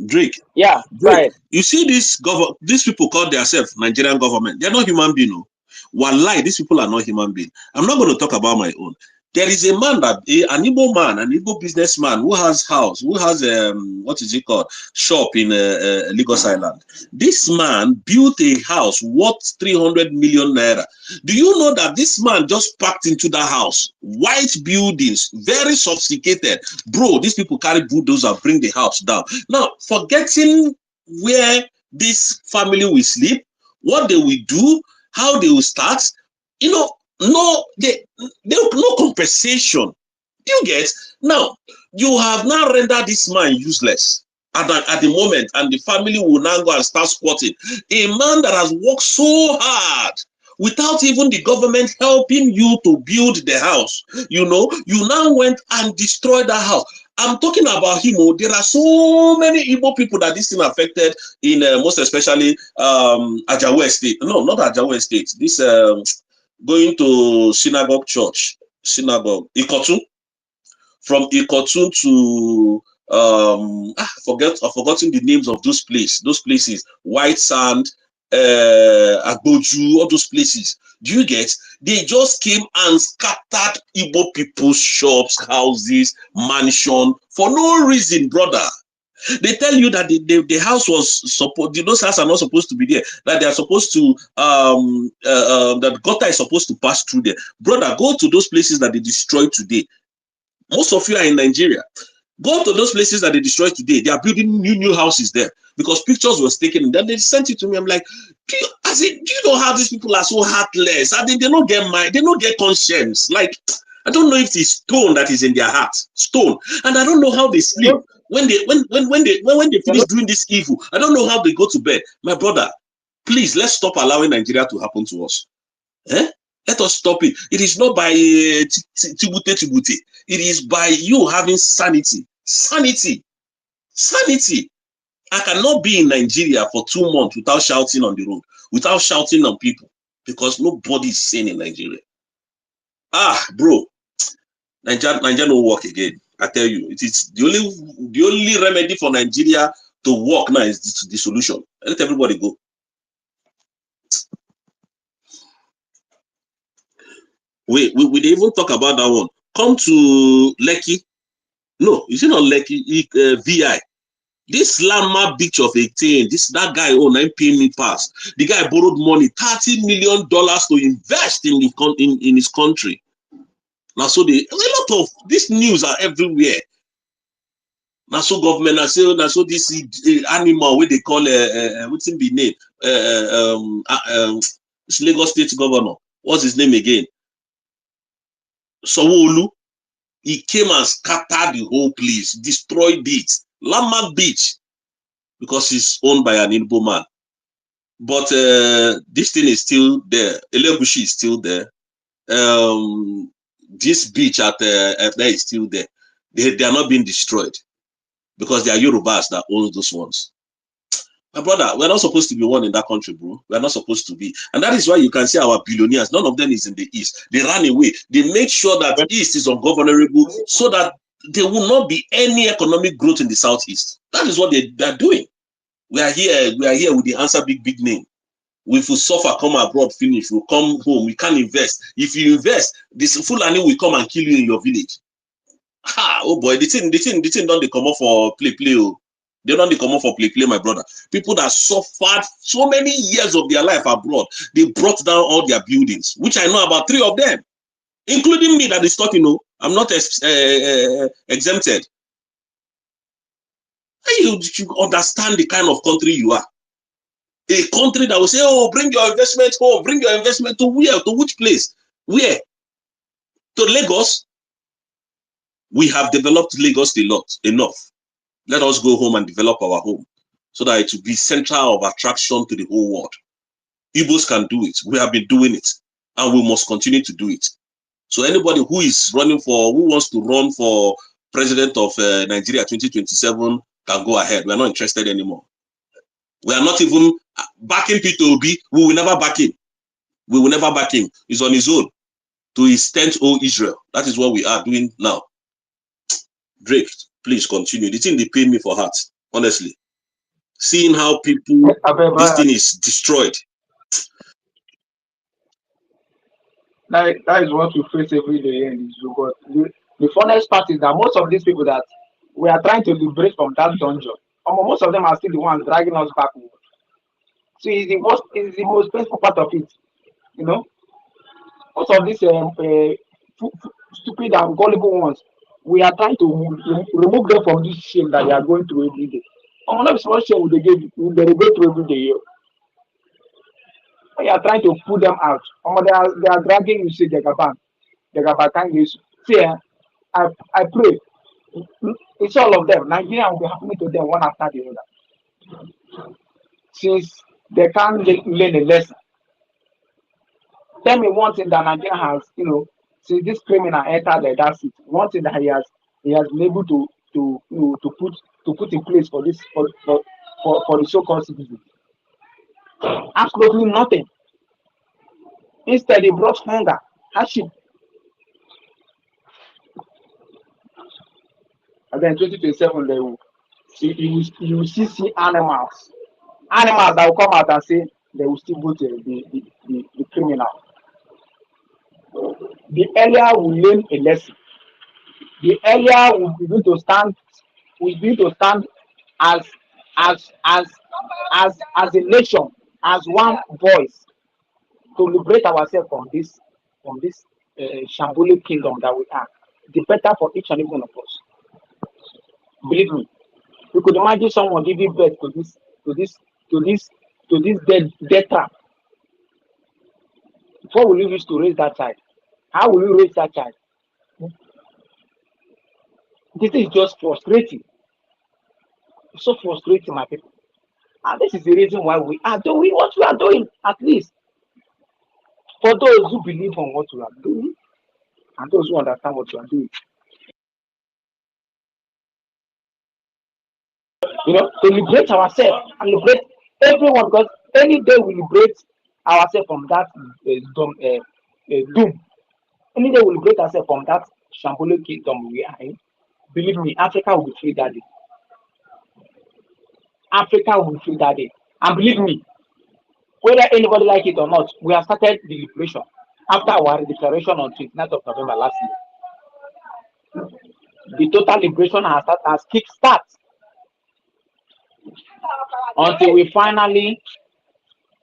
Drake, Yeah, Drake, you see these people call themselves Nigerian government. They're not human beings. No. Wallahi, these people are not human beings. I'm not going to talk about my own. There is a man an Igbo man, an Igbo businessman who has house, who has what is it called, shop in Lagos Island. This man built a house worth 300 million naira. Do you know that this man just packed into that house? White buildings, very sophisticated. Bro, these people carry bulldozer, bring the house down. Now, forgetting where this family will sleep, what they will do, how they will start, you know, no compensation. You get? Now, you have now rendered this man useless at the moment, and the family will now go and start squatting. A man that has worked so hard without even the government helping you to build the house, you know, you now went and destroyed that house. I'm talking about him. There are so many Igbo people that this thing affected in most especially Ajawa State. No, not Ajawa State. This going to synagogue Ikotun, from Ikotun to I've forgotten the names of those places, White Sand, Agboju, all those places. Do you get? They just came and scattered Igbo people's shops, houses, mansion for no reason, brother. They tell you that the house was supposed, those houses are not supposed to be there, that they are supposed to, that gutter is supposed to pass through there. Brother, go to those places that they destroyed today. Most of you are in Nigeria. Go to those places that they destroyed today. They are building new houses there because pictures was taken and then they sent it to me. I'm like, do you know how these people are so heartless? I think they don't get mind, they don't get conscience. Like, I don't know if it's stone that is in their heart, stone, and I don't know how they sleep when they finish doing this evil. I don't know how they go to bed. My brother, please, let's stop allowing Nigeria to happen to us. Let us stop it. It is not by tibute. It is by you having sanity. Sanity. I cannot be in Nigeria for 2 months without shouting on the road, without shouting on people, because nobody is sane in Nigeria. Bro, Nigeria no work again. I tell you, it is the only remedy for Nigeria to work now is the solution. Let everybody go. We didn't even talk about that one. Come to Lekki. No, is it not Lekki? VI. This Lama beach of 18, that guy own pay me pass. The guy borrowed money, $30 million to invest in his country. Now so a lot of these news are everywhere. Now so government, now so this animal what they call what's in the name? This Lagos State governor. What's his name again? Sanwo-Olu. He came and scattered the whole place, destroyed it. Lama Beach, because it's owned by an Igbo man. But this thing is still there. Elegushi is still there. This beach at there is still there. They are not being destroyed because they are Yorubas that own those ones. My brother, we're not supposed to be one in that country, bro. We're not supposed to be. And that is why you can see our billionaires, none of them is in the East. They ran away. They make sure that East is ungovernable so that there will not be any economic growth in the Southeast. That is what they're doing. We are here with the answer big name. If we suffer, come abroad, finish, we'll come home, we can't invest. If you invest, this Fulani will come and kill you in your village. Oh boy, the thing don't they come up for play. Oh. They don't come up for play, my brother. People that suffered so many years of their life abroad, they brought down all their buildings, which I know about 3 of them, including me that is talking. I'm not exempted. You understand the kind of country you are. A country that will say, oh, bring your investment home, bring your investment to where? To which place? Where? To Lagos. We have developed Lagos a lot, enough. Let us go home and develop our home so that it will be central of attraction to the whole world. Igbos can do it. We have been doing it, and we must continue to do it. So anybody who wants to run for president of Nigeria 2027 can go ahead. We are not interested anymore. We are not even backing Peter Obi. We will never back him. We will never back him. He's on his own to his 10th old Israel. That is what we are doing now. Drake, please continue. The thing they paid me for heart, honestly. Seeing how people, this thing is destroyed. That is what we face every day in this world. The funniest part is that most of these people that we are trying to liberate from that dungeon, most of them are still the ones dragging us backward. So it's the most painful part of it. You know, most of these stupid and gullible ones, we are trying to remove them from this shame that they are going through every day. Not small shame they go through every day. We are trying to pull them out. They are dragging you, say Jagaban can't use. See, I pray. It's all of them. Nigeria will be happening to them one after the other. Since they can't learn a lesson. Tell me one thing that Nigeria has, since this criminal entered that city, one thing that he has been able to put in place for this for the so-called citizens. Absolutely nothing. Instead, they brought hunger, hardship. And then 2027, you will see animals that will come out and say they will still vote the criminal. The earlier we learn a lesson, the earlier we begin to stand as as as as a nation, as one voice, to liberate ourselves from this shambolic kingdom that we are, the better for each and every one of us. Believe me, you could imagine someone giving birth to this to this to this dead trap. What will you use to raise that child? How will you raise that child? This is just frustrating. It's so frustrating, my people. And this is the reason why we are doing what we are doing, at least for those who believe on what we are doing and those who understand what we are doing. You know, to liberate ourselves and liberate everyone, because any day we liberate ourselves from that doom, any day we liberate ourselves from that shambolic kingdom we are in, believe me, Africa will be free that day. Africa will be free that day. And believe me, whether anybody like it or not, we have started the liberation after our declaration on 29th of November last year. The total liberation has kick-start until we finally,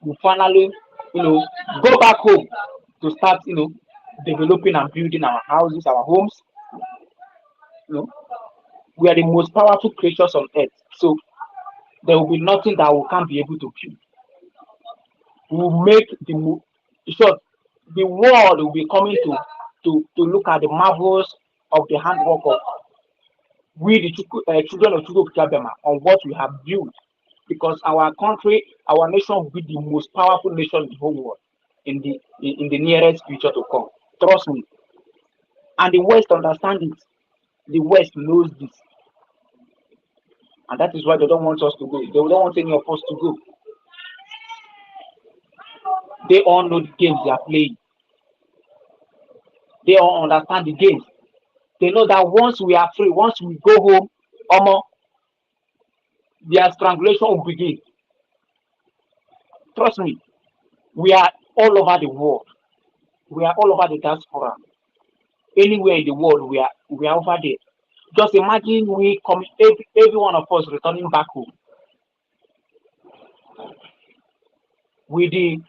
go back home to start, developing and building our houses, our homes. We are the most powerful creatures on earth, so there will be nothing that we can't be able to build. We will make the world will be coming to look at the marvels of the handwork of we, the children of Chukwu Kabema, on what we have built, because our country, our nation will be the most powerful nation in the whole world in the nearest future to come. Trust me. And the West understand it. The West knows this. And that is why they don't want us to go. They don't want any of us to go. They all know the games they are playing. They all understand the games. They know that once we are free, once we go home, their strangulation will begin. Trust me, we are all over the world. We are all over the diaspora. Anywhere in the world, we are over there. Just imagine we come, every one of us returning back home with the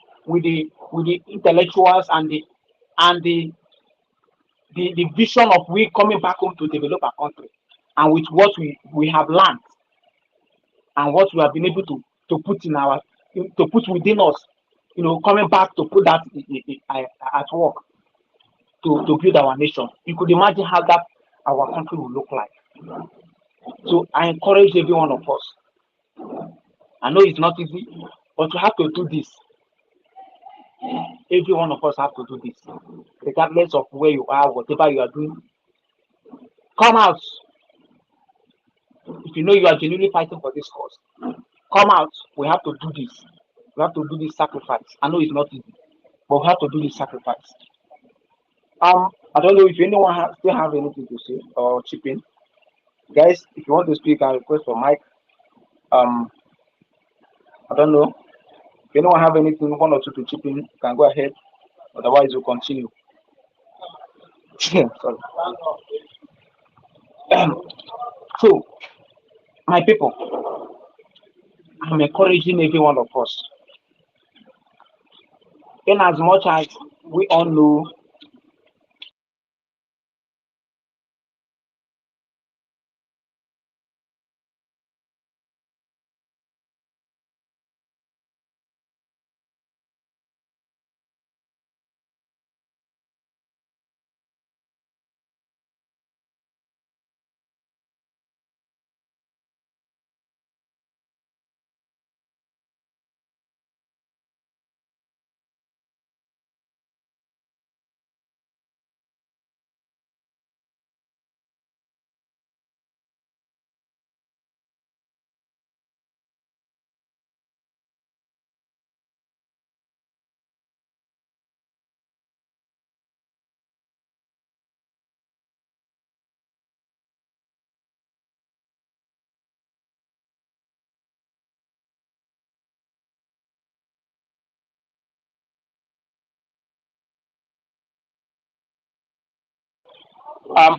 intellectuals and the vision of we coming back home to develop our country, and with what we have learned and what we have been able to put within us, coming back to put that at work to build our nation. You could imagine how that our country will look like. So I encourage every one of us. I know it's not easy, but we have to do this. Every one of us have to do this, regardless of where you are, whatever you are doing. Come out. If you know you are genuinely fighting for this cause, come out. We have to do this. We have to do this sacrifice. I know it's not easy, but we have to do this sacrifice. I don't know if anyone still have anything to say or chip in. Guys, if you want to speak, I request for mic. I don't know. If anyone have anything, one or two to chip in, you can go ahead. Otherwise, we'll continue. Sorry. So, my people, I'm encouraging every one of us. In as much as we all know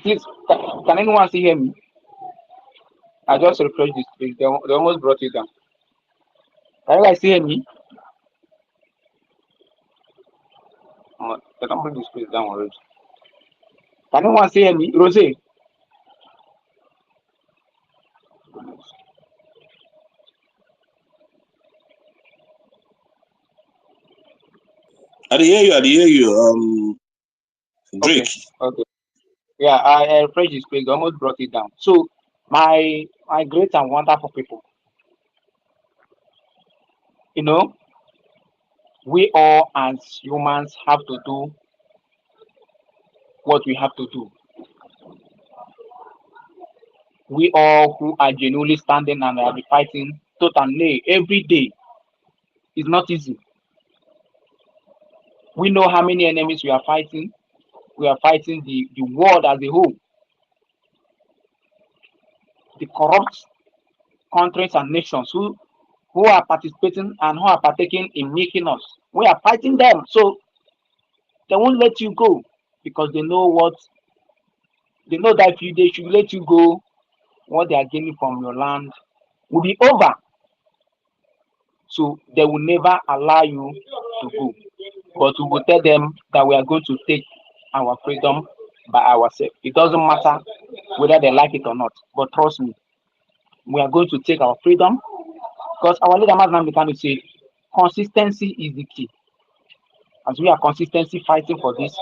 please, can anyone see hear me? I just refreshed this page. They almost brought it down. Can you guys see me? They don't bring this page down already. Can anyone see me? Rose? I did hear you. Drake. Okay. Yeah, I refreshed this page. They almost brought it down. So, my great and wonderful people, you know, we all as humans have to do what we have to do. We all who are genuinely standing and are fighting totally every day is not easy. We know how many enemies we are fighting. We are fighting the world as a whole, the corrupt countries and nations who are participating and who are partaking in making us. We are fighting them, so they won't let you go because they know that if they should let you go, what they are gaining from your land will be over. So they will never allow you to go. But we will tell them that we are going to take our freedom by ourselves. It doesn't matter whether they like it or not. But trust me, we are going to take our freedom because our leader Maznan Bikano said consistency is the key. As we are consistently fighting for this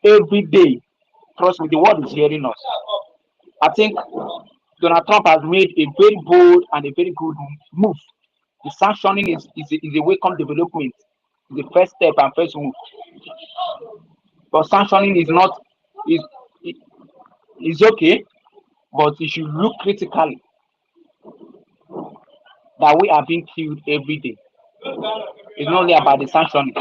every day, trust me, the world is hearing us. I think Donald Trump has made a very bold and a very good move. The sanctioning is a welcome development. The first step and first move. But sanctioning is okay, but you should look critically that we are being killed every day. It's not only about the sanctioning.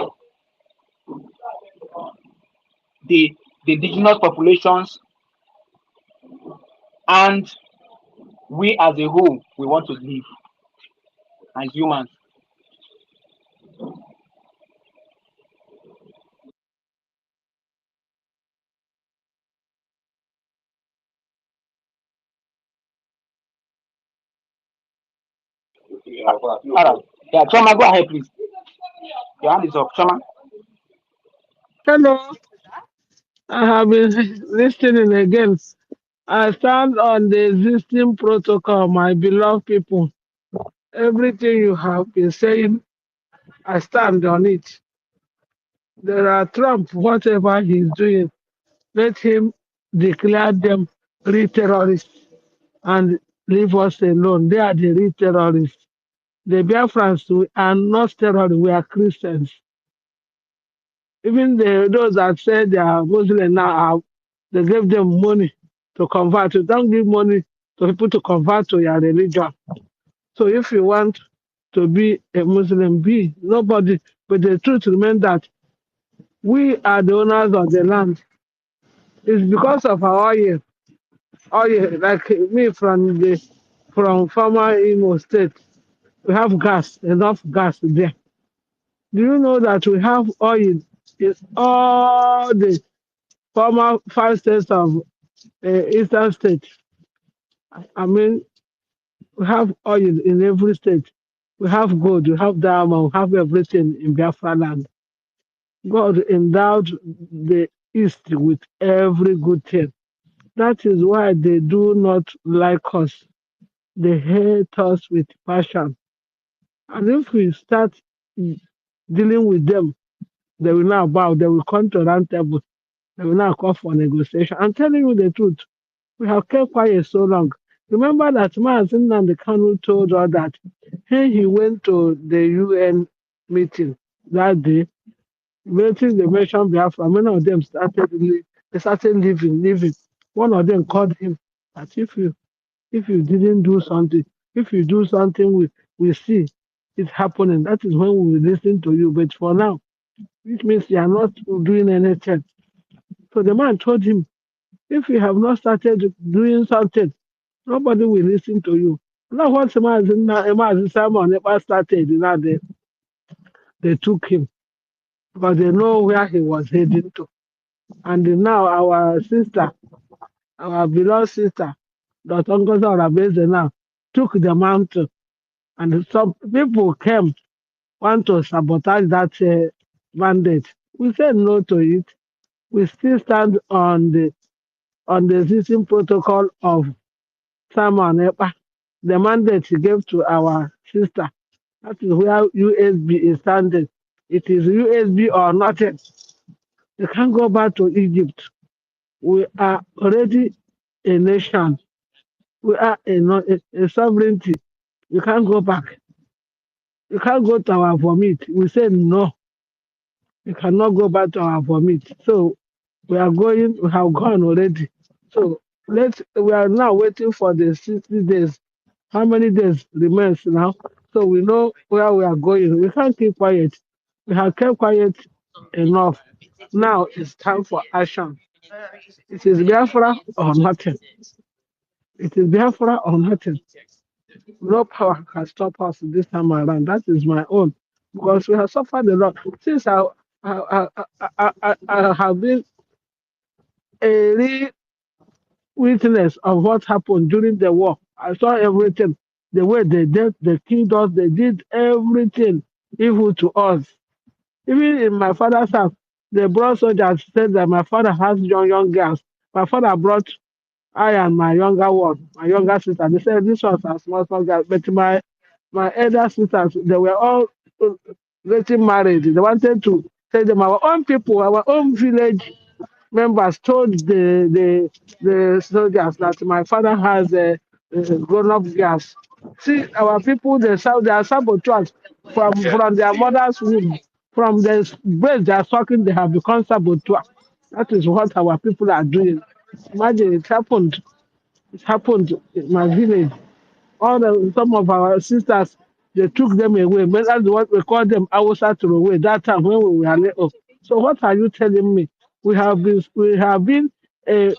The indigenous populations and we as a whole, we want to live as humans. All right. Yeah, Choma, go ahead, please. Your hand is up, Choma. Hello, I have been listening again. I stand on the existing protocol, my beloved people. Everything you have been saying, I stand on it. There are Trump, whatever he's doing, let him declare them real terrorists and leave us alone. They are the real terrorists. The Biafrans we are not terrorists, we are Christians. Even those that say they are Muslim now, they gave them money to convert. You don't give money to people to convert to your religion. So if you want to be a Muslim, be nobody. But the truth remains that we are the owners of the land. It's because of our oil. Oil, like me from former Imo State, we have gas, enough gas there. Do you know that we have oil in all the former 5 states of Eastern State? I mean, we have oil in every state. We have gold, we have diamond, we have everything in Biafra land. God endowed the East with every good thing. That is why they do not like us. They hate us with passion. And if we start dealing with them, they will now bow, they will come to round table, they will now call for negotiation. I'm telling you the truth. We have kept quiet so long. Remember that Mazin and the Kanu told us that when he went to the UN meeting that day, waiting they mentioned Biafra, many of them started leaving. One of them called him that if you didn't do something, if you do something we see it happening, that is when we will listen to you. But for now, which means you are not doing anything. So the man told him, if you have not started doing something, nobody will listen to you. Now what Imagine Simon never started, now they took him because they know where he was heading to. And now our sister, our beloved sister, Dr. Ngozi Orabeze now took the mantle, and some people came want to sabotage that mandate. We said no to it. We still stand on the existing protocol of Simon Epa, the mandate he gave to our sister. That is where USB is standing. It is USB or nothing. You can't go back to Egypt. We are already a nation. We are a sovereignty. You can't go back. You can't go to our vomit. We said no. You cannot go back to our vomit. So we are going, we have gone already. So we are now waiting for the 60 days. How many days remains now? So we know where we are going. We can't keep quiet. We have kept quiet enough. Now it's time for action. It is Biafra or nothing. It is Biafra or nothing. No power can stop us this time around. That is my own. Because we have suffered a lot. Since I have been a real witness of what happened during the war. I saw everything. The way they did, they killed us, they did everything evil to us. Even in my father's house, they brought soldiers, said that my father has young girls. My father brought I and my younger one, my younger sister. They said this was a small girl, but my elder sisters, they were all getting married. They wanted to tell them our own people, our own village members told the soldiers that my father has grown-up girls. See, our people, they are saboteurs from their mother's womb. From the breast they are sucking, they have become saboteurs. That is what our people are doing. Imagine it happened. It happened in my village. Some of our sisters, they took them away. But that's what we call them Awusa to away that time when we were let off. So what are you telling me? We have been a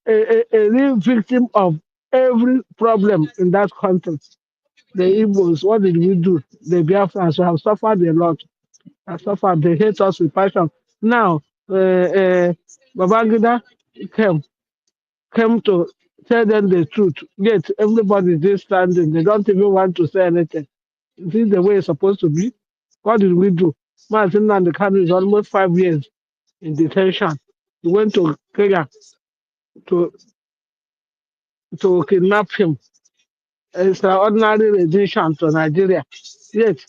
a real victim of every problem in that country. The Igbos, what did we do? The Biafrans have suffered a lot. Have suffered. They hate us with passion. Now, Babangida came to tell them the truth. Yet everybody is just standing. They don't even want to say anything. Is this the way it's supposed to be? What did we do? Martin and the country is almost 5 years in detention. We went to Kenya to kidnap him. Extraordinary rendition to Nigeria. Yet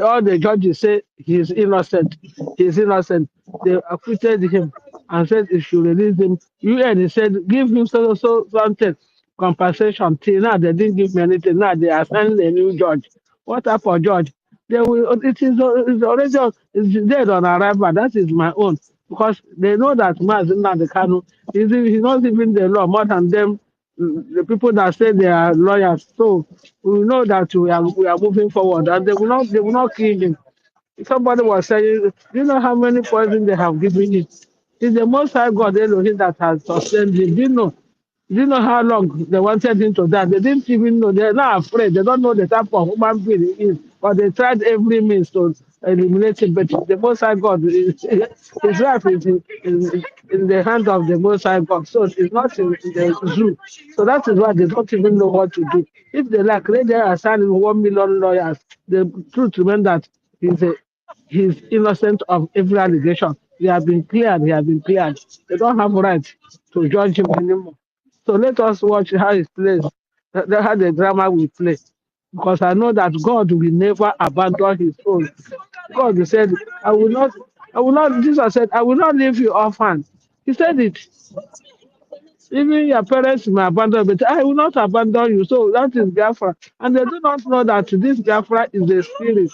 all the judges say he is innocent. He is innocent. They acquitted him and said they should release him. UN said give him something compensation. Till now they didn't give me anything. Now they are sending a new judge. What type of judge? They will. It's already it's dead on arrival. That is my own because they know that Mazin Kanu he's not even the law more than them the people that say they are lawyers. So we know that we are moving forward, and they will not kill him. Somebody was saying, do you know how many poison they have given him? It's the Most High God Elohim that has sustained him. Do you know how long they wanted him to die? They didn't even know. They're not afraid. They don't know the type of human being he is. But they tried every means to eliminate him. But the Most High God, his life is in the hand of the Most High God. So it's not in the zoo. So that is why they don't even know what to do. If they like, let them assign 1 million lawyers. The truth remains that he's innocent of every allegation. He has been cleared. He has been cleared. They don't have right to judge him anymore. So let us watch how it plays, how the drama will play. Because I know that God will never abandon his own. God said, Jesus said, I will not leave you orphan. He said it. Even your parents may abandon, but I will not abandon you. So that is Biafra. And they do not know that this Biafra is a spirit.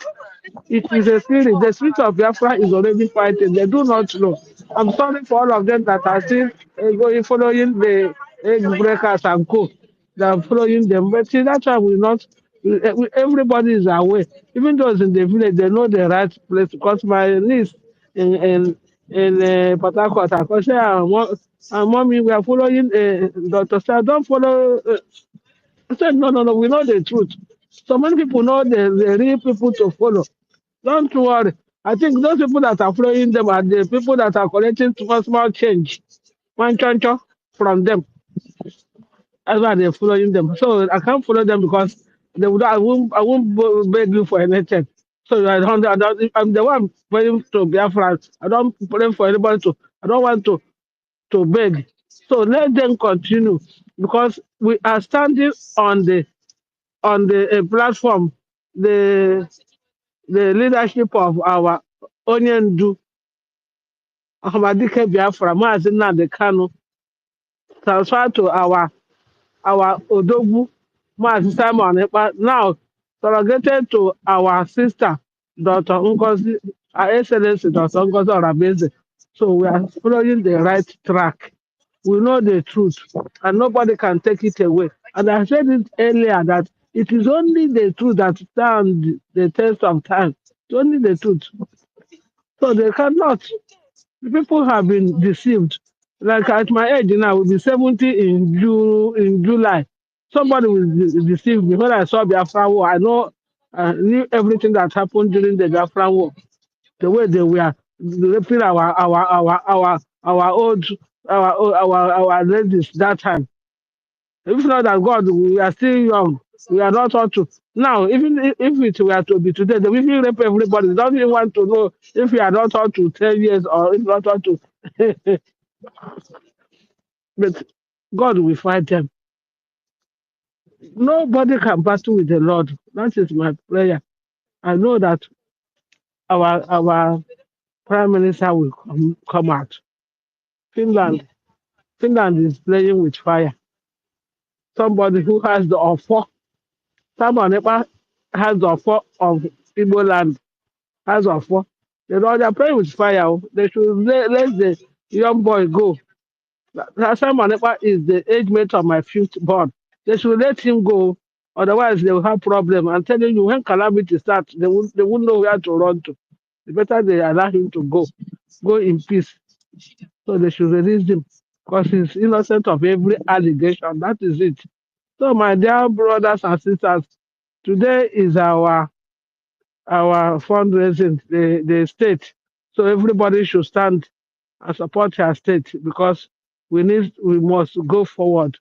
It is a spirit. The spirit of Biafra is already fighting. They do not know. I'm sorry for all of them that are still going following the egg breakers and co. They are following them. But see, that's why everybody is aware. Even those in the village, they know the right place. Because my niece in Port Harcourt, I say, mommy, we are following Dr. Sir. Don't follow. I said, no, no, no. We know the truth. So many people know the real people to follow. Don't worry. I think those people that are following them are the people that are collecting small change, one change from them. That's why they're following them. So I can't follow them because they would. I won't beg you for anything. So I'm the one praying to Biafrans. I don't pray for anybody to. I don't want to beg. So let them continue because we are standing on the platform, the the leadership of our Onyendu Ahmadike Biafra, Mazi Nnamdi Kanu, transfer to our Odogwu, Mazi Simon Ekpa, now surrogated to our sister, Dr. Ngozi, Her Excellency Dr. Ngozi Orabeze. So we are following the right track. We know the truth, and nobody can take it away. And I said it earlier that it is only the truth that stands the test of time. It's only the truth. So they cannot. The people have been deceived. Like at my age now, will be 70 in July. Somebody will deceive me. When I saw Biafra War, I knew everything that happened during the Biafra War. The way they were raping our old our ladies that time. If not that God, we are still young. We are not taught to. Now, even if it were to be today, they will even rape everybody. They don't even want to know if you are not taught to 10 years or if not taught to. But God will fight them. Nobody can battle with the Lord. That is my prayer. I know that our Prime Minister will come out. Finland is playing with fire. Somebody who has the offer. Someone has the offer of Igbo land. As of what? They're playing with fire. They should let the young boy go. Simon Ekpa is the age mate of my fifth born. They should let him go. Otherwise, they will have problem. I'm telling you, when calamity starts, they won't know where to run to. It's better they allow him to go in peace. So they should release him because he's innocent of every allegation. That is it. So, my dear brothers and sisters, today is our fundraising, the state. So everybody should stand and support our state because we must go forward.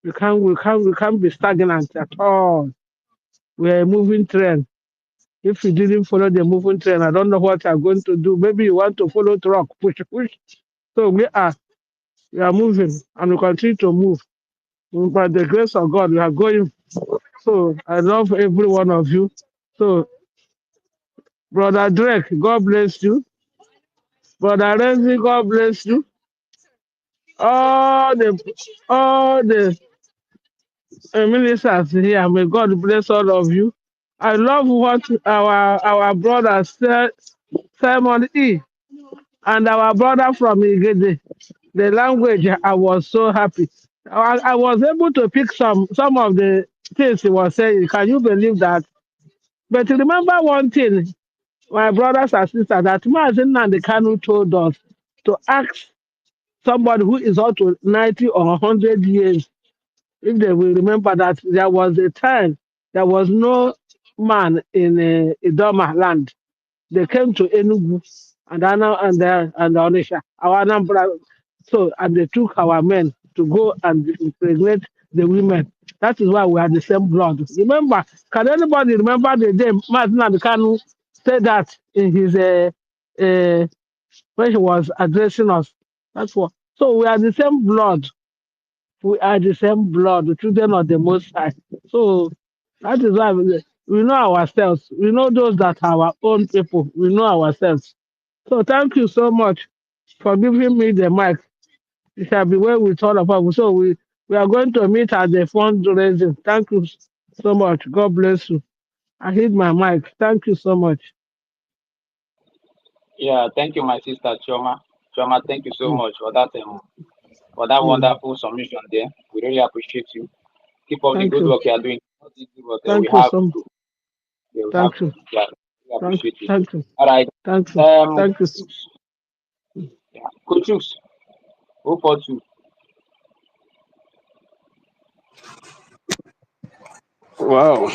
We can't be stagnant at all. We are a moving train. If you didn't follow the moving train, I don't know what you're going to do. Maybe you want to follow truck, push. So we are moving and we continue to move. By the grace of God, we are going. So I love every one of you. So Brother Drake, God bless you. Brother Renzi, God bless you. All the ministers here, may God bless all of you. I love what our brother said, Simon E. and our brother from Igede. The language, I was so happy. I was able to pick some of the things he was saying. Can you believe that? But remember one thing, my brothers and sisters, that Mazi Nnamdi Kanu told us to ask somebody who is up to 90 or 100 years, if they will remember that there was a time there was no man in Idoma land. They came to Enugu and Onisha, our Anambra. So, and they took our men to go and impregnate the women. That is why we are the same blood. Remember, can anybody remember the day Martin Kanu said that in his when he was addressing us? That's what. So we are the same blood. We are the same blood, the children of the Most High. So that is why we know ourselves. We know those that are our own people. We know ourselves. So thank you so much for giving me the mic. It shall be well with all of us. So we are going to meet at the fundraising. Thank you so much. God bless you. I hit my mic. Thank you so much. Yeah, thank you, my sister Choma. Choma, thank you so much for that wonderful submission there. We really appreciate you. Keep up the good work you are doing. Thank you so much. Thank you. Yeah, we appreciate you. Thank you. All right. Thank you. Thank you. Yeah. Coach Chooks, who for you? Wow.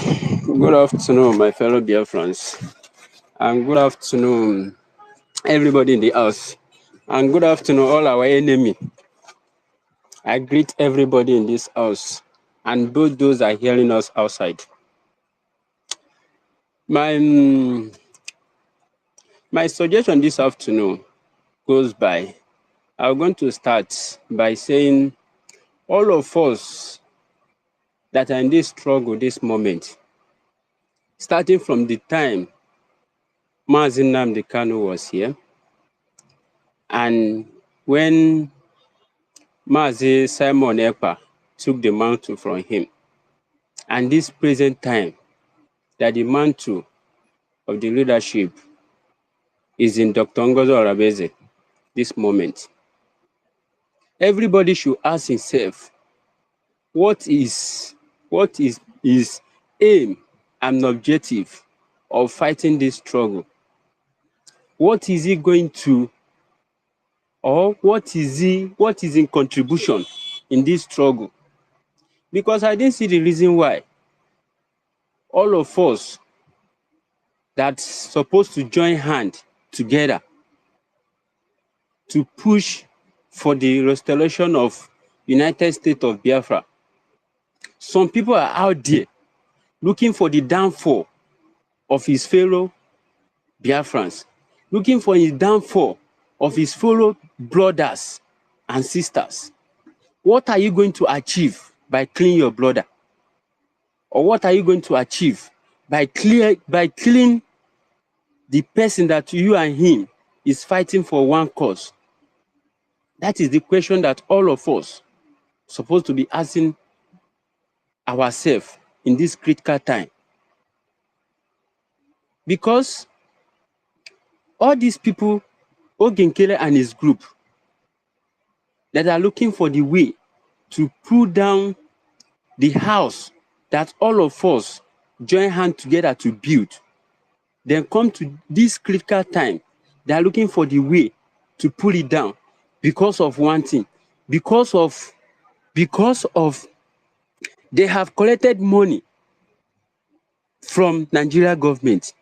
Good afternoon, my fellow Biafrans. And good afternoon, everybody in the house. And good afternoon, all our enemy. I greet everybody in this house and both those are hearing us outside. My suggestion this afternoon goes by, I'm going to start by saying all of us that are in this struggle this moment, starting from the time Mazi Nnamdi Kanu was here, and when Mazi Simon Ekpa took the mantle from him, and this present time that the mantle of the leadership is in Dr. Ngozi Oraveze this moment. Everybody should ask himself, what is his aim and objective of fighting this struggle? What is he going to, or what is in contribution in this struggle? Because I didn't see the reason why all of us that's supposed to join hand together to push for the restoration of United States of Biafra. Some people are out there looking for the downfall of his fellow Biafrans, looking for the downfall of his fellow brothers and sisters. What are you going to achieve by killing your brother? Or what are you going to achieve by killing the person that you and him is fighting for one cause? That is the question that all of us supposed to be asking ourselves in this critical time. Because all these people, Ogenkele and his group, that are looking for the way to pull down the house that all of us join hands together to build, then come to this critical time, they are looking for the way to pull it down because of one thing, because of they have collected money from Nigeria government,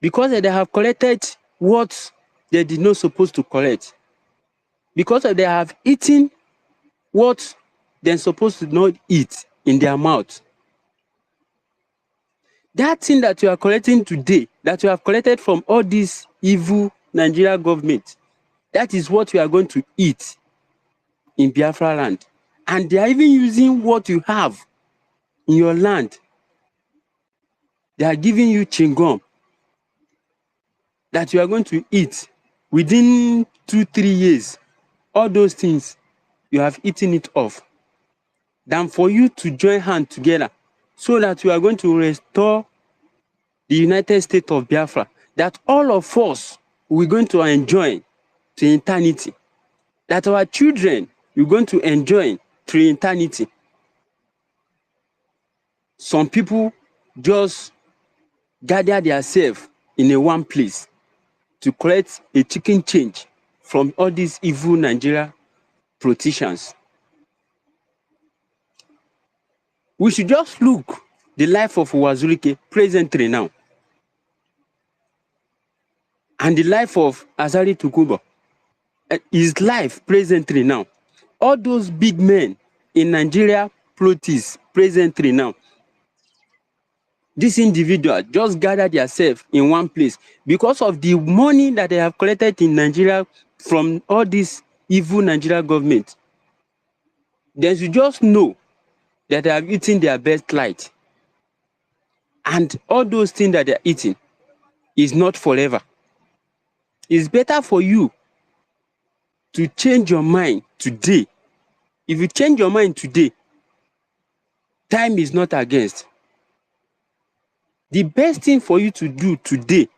because they have collected what they did not supposed to collect, because they have eaten what they're supposed to not eat in their mouth. That thing that you are collecting today, that you have collected from all this evil Nigeria government, that is what you are going to eat in Biafra land. And they are even using what you have in your land. They are giving you chingom that you are going to eat within 2-3 years. All those things, you have eaten it off. Than for you to join hands together so that you are going to restore the United States of Biafra, that all of us we're going to enjoy to eternity, that our children we're going to enjoy to eternity. Some people just gather themselves in a one place to collect a chicken change from all these evil Nigeria politicians. We should just look the life of Wazirike presently now, and the life of Azari Tukubo, his life presently now. All those big men in Nigeria politics presently now. This individual just gathered themselves in one place because of the money that they have collected in Nigeria from all this evil Nigeria government. They should just know that they have eaten their best light. And all those things that they are eating is not forever. It's better for you to change your mind today. If you change your mind today, time is not against. The best thing for you to do today,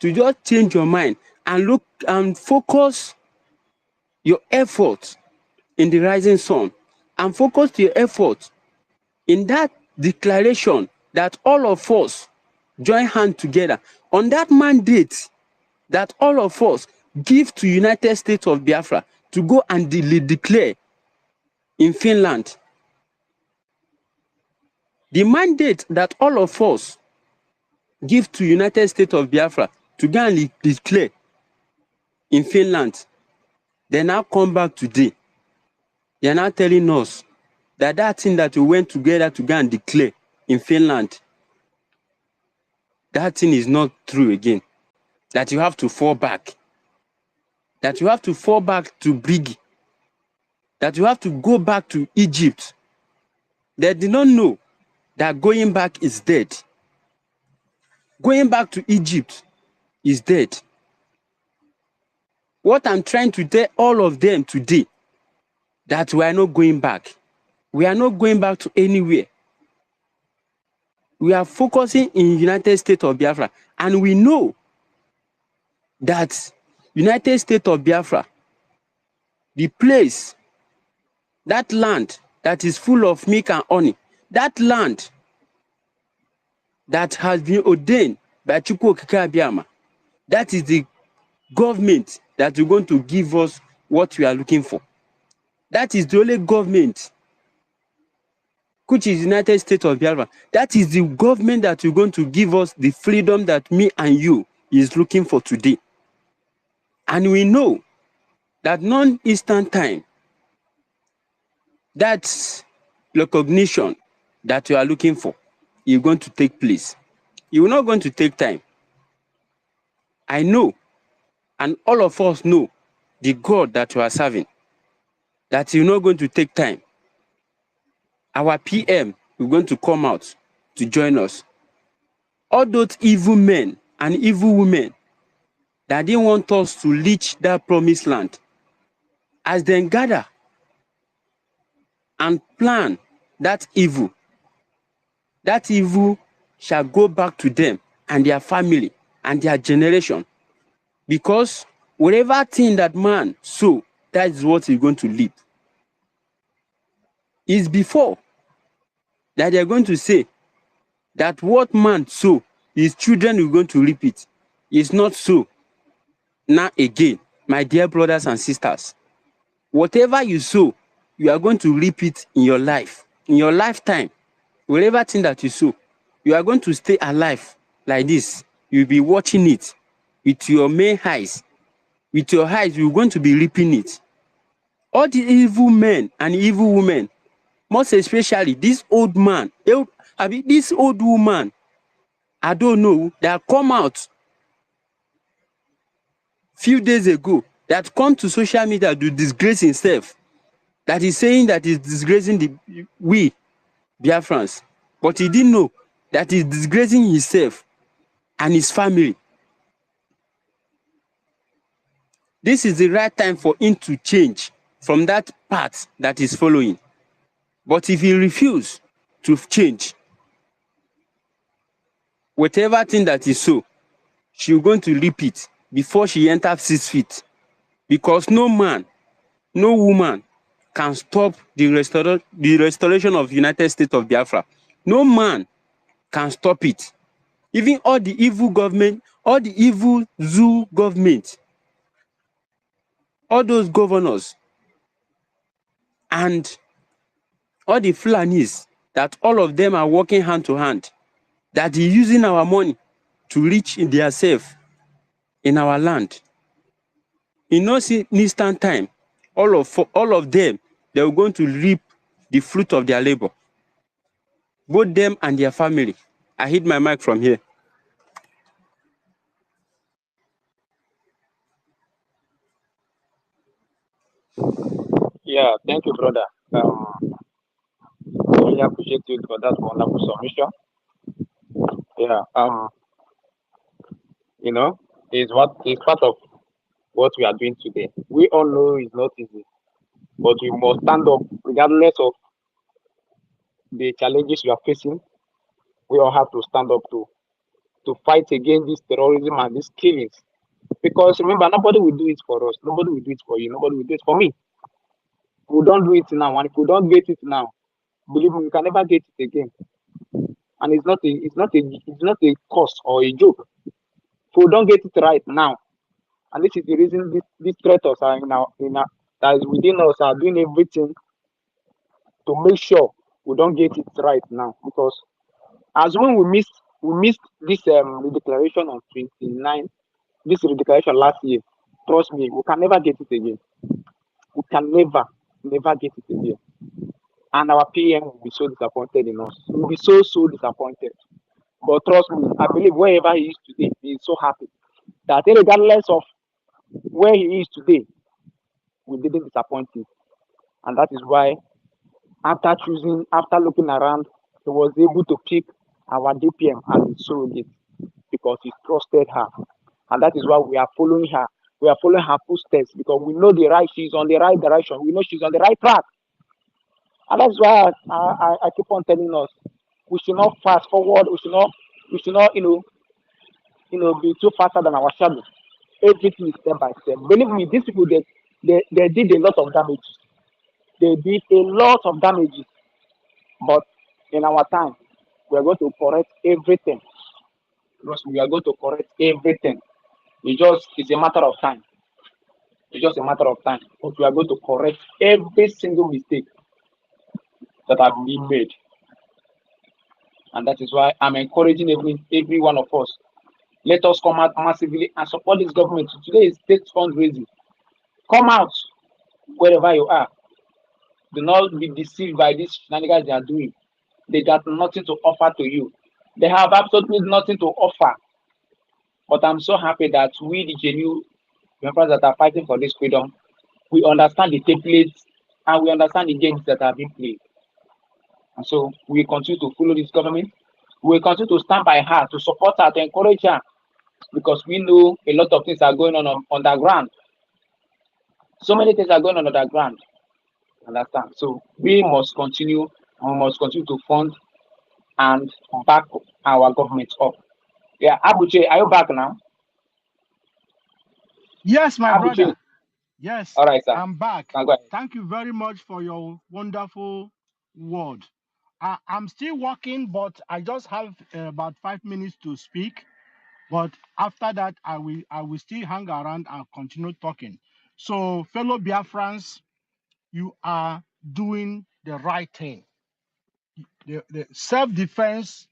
to just change your mind and look and focus your effort in the rising sun, and focus your effort in that declaration that all of us join hands together on that mandate that all of us give to United States of Biafra to go and declare in Finland. The mandate that all of us give to United States of Biafra to go and declare in Finland, they now come back today They are now telling us that that thing that we went together to go and declare in Finland, that thing is not true again. That you have to fall back. That you have to fall back to Brigi. That you have to go back to Egypt. They did not know that going back is dead. Going back to Egypt is dead. What I'm trying to tell all of them today, that we are not going back. We are not going back to anywhere. We are focusing in United States of Biafra. And we know that United States of Biafra, the place, that land that is full of milk and honey, that land that has been ordained by Chukwu Okike Abiyama, that is the government that is going to give us what we are looking for. That is the only government, which is United States of Biafra. That is the government that is going to give us the freedom that me and you is looking for today. And we know that non-instant time, that recognition that you are looking for is going to take place. You are not going to take time. I know, and all of us know, the God that you are serving, that you're not going to take time. Our PM is going to come out to join us. All those evil men and evil women that didn't want us to reach that promised land, as they gather and plan that evil shall go back to them and their family and their generation. Because whatever thing that man sow, that is what he's going to reap. It's before that they're going to say that what man sow, his children are going to reap it. It's not so. Now again, my dear brothers and sisters, whatever you sow, you are going to reap it in your life, in your lifetime. Whatever thing that you sow, you are going to stay alive like this. You'll be watching it with your main eyes. With your eyes, you're going to be reaping it. All the evil men and evil women, most especially this old man, this old woman, I don't know, that come out few days ago, that come to social media to disgrace himself, that is saying that he's disgracing we Biafrans, but he didn't know that he's disgracing himself and his family. This is the right time for him to change from that path that he's following. But if he refuses to change, whatever thing that he sow, she's going to reap it before she enters 6 feet. Because no man, no woman can stop the restoration of United States of Biafra. No man can stop it. Even all the evil government, all the evil zoo government, all those governors, and all the Fulanis, that all of them are working hand to hand, that is using our money to reach in their self in our land. In no instant time, all of them, they are going to reap the fruit of their labor. Both them and their family. I hit my mic from here. Yeah, thank you, brother. I really appreciate you for that wonderful submission. Yeah, is part of what we are doing today. We all know it's not easy, but we must stand up regardless of the challenges we are facing. We all have to stand up to fight against this terrorism and these killings. Because remember, nobody will do it for us. Nobody will do it for you. Nobody will do it for me. We don't do it now, and if we don't get it now, believe me, we can never get it again. And it's not a cost or a joke. If we don't get it right now, and this is the reason these traitors are that is within us are doing everything to make sure we don't get it right now. Because as when we missed this declaration on 29, this declaration last year, trust me, we can never get it again. We can never. never get it again. And our PM will be so disappointed in us. We'll be so, so disappointed. But trust me, I believe wherever he is today, he is so happy that regardless of where he is today, we didn't disappoint him. And that is why, after looking around, he was able to pick our DPM as his surrogate because he trusted her. And that is why we are following her. We are following her footsteps because we know she's on the right direction. We know she's on the right track. And that's why I keep on telling us we should not fast forward. We should not be too faster than our shadow. Everything is step by step. Believe me, these people they did a lot of damage. They did a lot of damages. But in our time, we are going to correct everything. Because we are going to correct everything. It's a matter of time. It's just a matter of time. But we are going to correct every single mistake that have been made. And that is why I'm encouraging every one of us. Let us come out massively and support this government. Today is state fundraising. Come out wherever you are. Do not be deceived by these shenanigans they are doing. They got nothing to offer to you. They have absolutely nothing to offer. But I'm so happy that we, the genuine members that are fighting for this freedom, we understand the templates and we understand the games that are being played. And so we continue to follow this government. We continue to stand by her, to support her, to encourage her, because we know a lot of things are going on underground. So many things are going on underground. Understand? So we must continue, and we must continue to fund and back our government up. Yeah, Abuche, are you back now? Yes, my Abuche. brother. Yes, All right, sir. I'm back. Go ahead. Thank you very much for your wonderful word. I'm still working, but I just have about 5 minutes to speak. But after that, I will still hang around and continue talking. So, fellow Biafrans, you are doing the right thing. The self-defense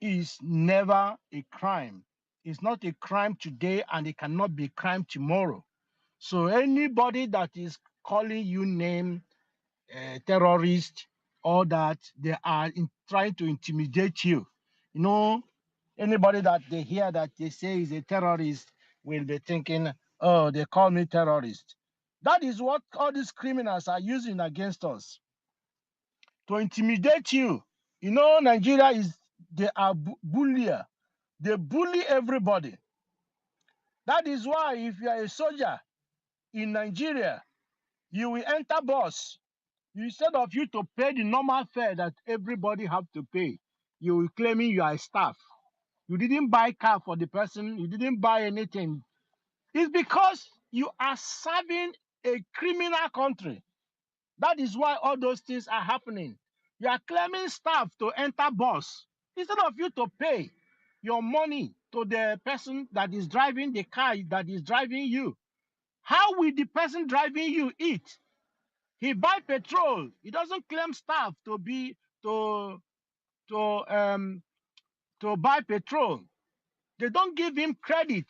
is never a crime. It's not a crime today, and it cannot be a crime tomorrow. So anybody that is calling you name terrorist or that they are trying to intimidate you, anybody that they hear that they say is a terrorist will be thinking, oh, they call me terrorist. That is what all these criminals are using against us, to intimidate you. Nigeria they are bullier. They bully everybody. That is why if you are a soldier in Nigeria, you will enter bus. Instead of you to pay the normal fare that everybody have to pay, you will claiming you are a staff. You didn't buy car for the person. You didn't buy anything. It's because you are serving a criminal country. That is why all those things are happening. You are claiming staff to enter bus. Instead of you to pay your money to the person that is driving the car that is driving you, how will the person driving you eat? He buy petrol. He doesn't claim staff to buy petrol. They don't give him credit.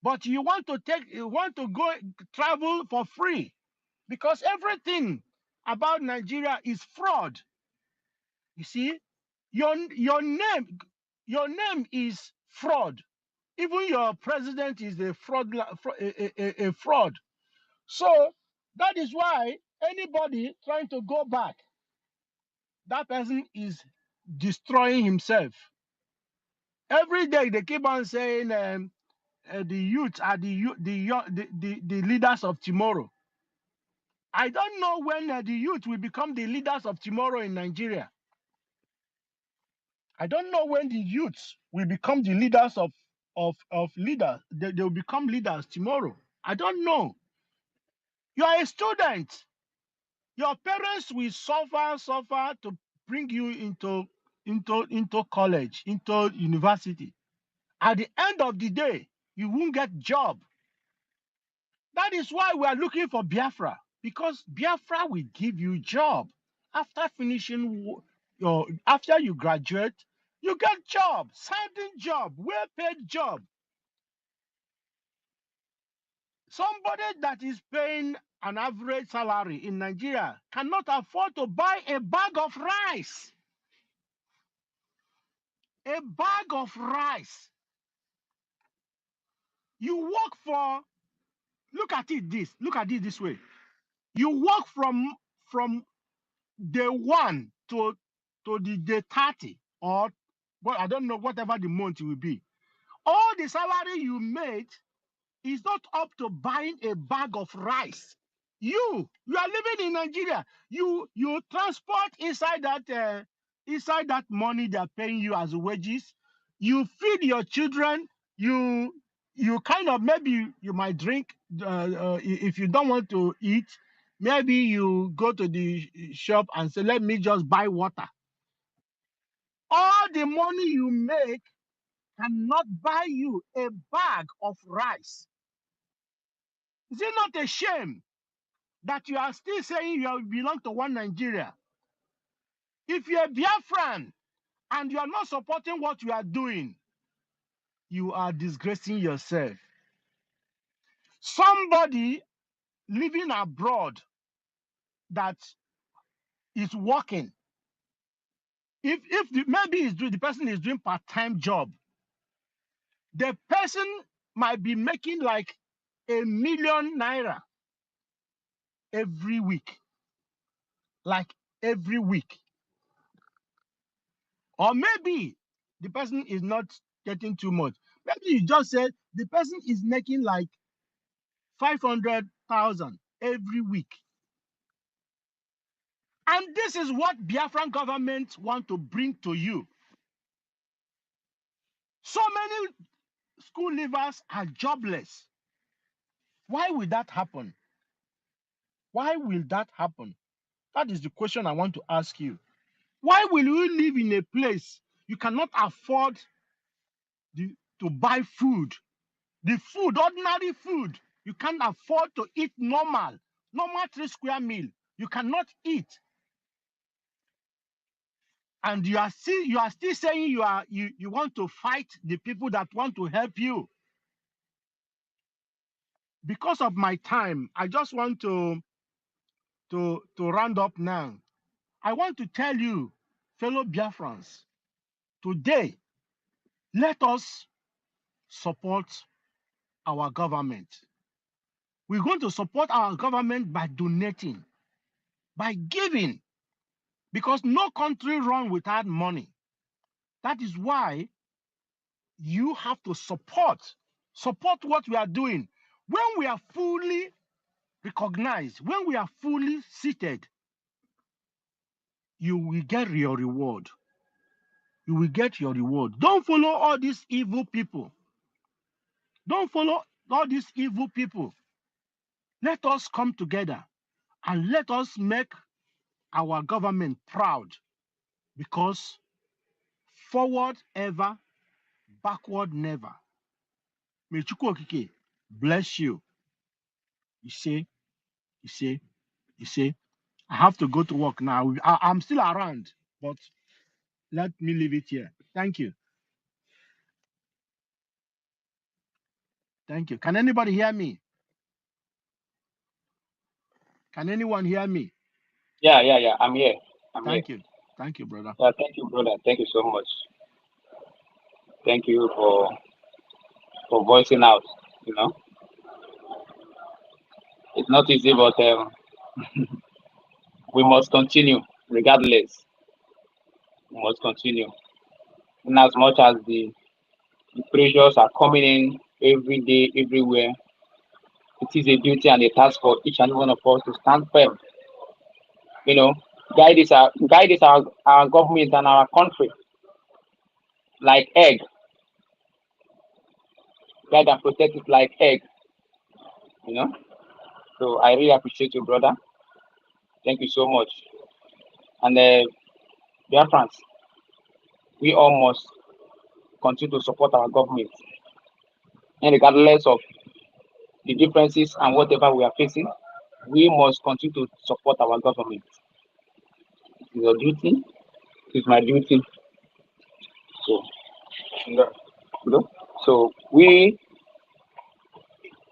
But you want to go travel for free, because everything about Nigeria is fraud. You see, your name is fraud. Even your president is a fraud. A fraud. So that is why anybody trying to go back, that person is destroying himself. Every day they keep on saying the youth are the leaders of tomorrow. I don't know when the youth will become the leaders of tomorrow in Nigeria. I don't know when the youth will become the leaders of leaders. They will become leaders tomorrow. I don't know. You are a student. Your parents will suffer to bring you into college, into university. At the end of the day, you won't get job. That is why we are looking for Biafra, because Biafra will give you job. After finishing after you graduate, you get job, certain job, well-paid job. Somebody that is paying an average salary in Nigeria cannot afford to buy a bag of rice. A bag of rice. You work for, look at it this way. You work from day 1 to the day 30, or well, I don't know, whatever the month will be. All the salary you made is not up to buying a bag of rice. You are living in Nigeria. You transport inside that money they are paying you as wages. You feed your children. You kind of, maybe you might drink if you don't want to eat. Maybe you go to the shop and say, let me just buy water. All the money you make cannot buy you a bag of rice. Is it not a shame that you are still saying you belong to one Nigeria? If you're a Biafran and you are not supporting what you are doing, you are disgracing yourself. Somebody living abroad that is working, if maybe the person is doing part-time job, the person might be making like ₦1 million every week, like every week. Or maybe the person is not getting too much. Maybe you just said the person is making like 500,000 every week. And this is what Biafran government want to bring to you. So many school leavers are jobless. Why will that happen? Why will that happen? That is the question I want to ask you. Why will you live in a place you cannot afford to buy food? The food, ordinary food, you can't afford to eat normal 3 square meal. You cannot eat. And you are still saying you want to fight the people that want to help you. Because of my time, I just want to round up now. I want to tell you, fellow Biafrans, today, let us support our government. We're going to support our government by donating, by giving, because no country runs without money. That is why you have to support what we are doing. When we are fully recognized, when we are fully seated, you will get your reward. You will get your reward. Don't follow all these evil people. Don't follow all these evil people. Let us come together and let us make our government proud, because forward ever, backward never. May Chukwu Okike bless you. You see, I have to go to work now. I'm still around, but let me leave it here. Thank you. Thank you. Can anybody hear me? Can anyone hear me? Yeah. I'm here. Thank you. Thank you, brother. Yeah, thank you, brother. Thank you so much. Thank you for voicing out. You know, it's not easy, but we must continue regardless. We must continue. In as much as the pressures are coming in every day, everywhere, it is a duty and a task for each and one of us to stand firm. You know, guide our government and our country like egg. Guide and protect it like egg. You know. So I really appreciate you, brother. Thank you so much. And Biafrans, we all must continue to support our government, and regardless of the differences and whatever we are facing, we must continue to support our government. It's your duty. It's my duty. So, you know,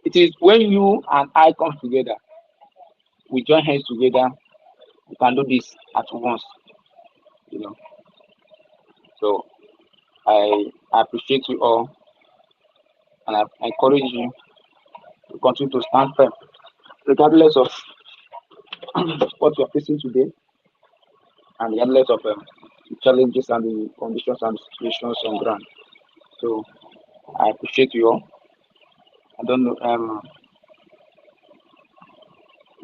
it is when you and I come together we join hands together, we can do this at once, you know. So I appreciate you all, and I encourage you to continue to stand firm, regardless of what you are facing today, and regardless of the challenges and the conditions and situations on ground. So I appreciate you all. I don't know.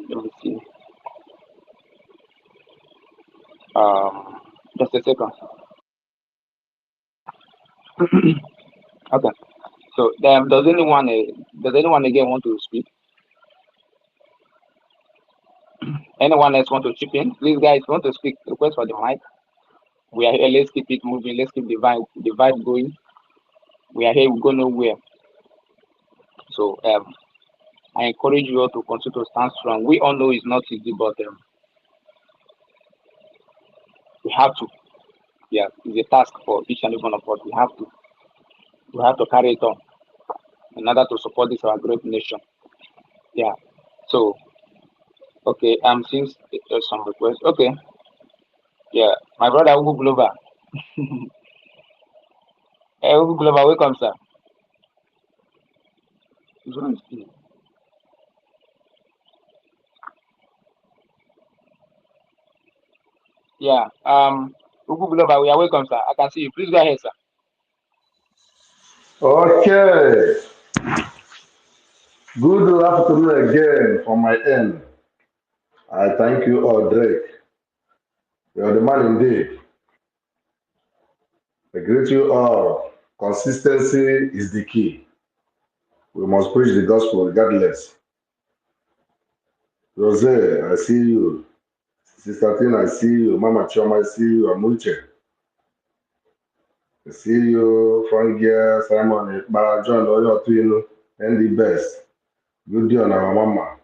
Let me see. Just a second. Okay. So does anyone again want to speak? Anyone else want to chip in? Please, guys, want to speak? Request for the mic. We are here. Let's keep it moving. Let's keep the vibe going. We are here. We go nowhere. So I encourage you all to continue to stand strong. We all know it's not easy, but we have to. Yeah, it's a task for each and every one of us. We have to carry it on in order to support this our great nation. Yeah. So okay. Since there's some requests. Okay. Yeah, my brother Ugu Glover. Hey, Ugu Glover, welcome, sir. Yeah. Ugu Glover, we are welcome, sir. I can see you. Please go ahead, sir. Okay. Good afternoon again from my end. I thank you all, Drake. You are the man indeed. I greet you all. Consistency is the key. We must preach the gospel regardless. Jose, I see you. Sister Tina, I see you. Mama Choma, I see you. Amuche. I see you. Frankia, Simon, John, Oyo Twino, and the best. Good day on our mama.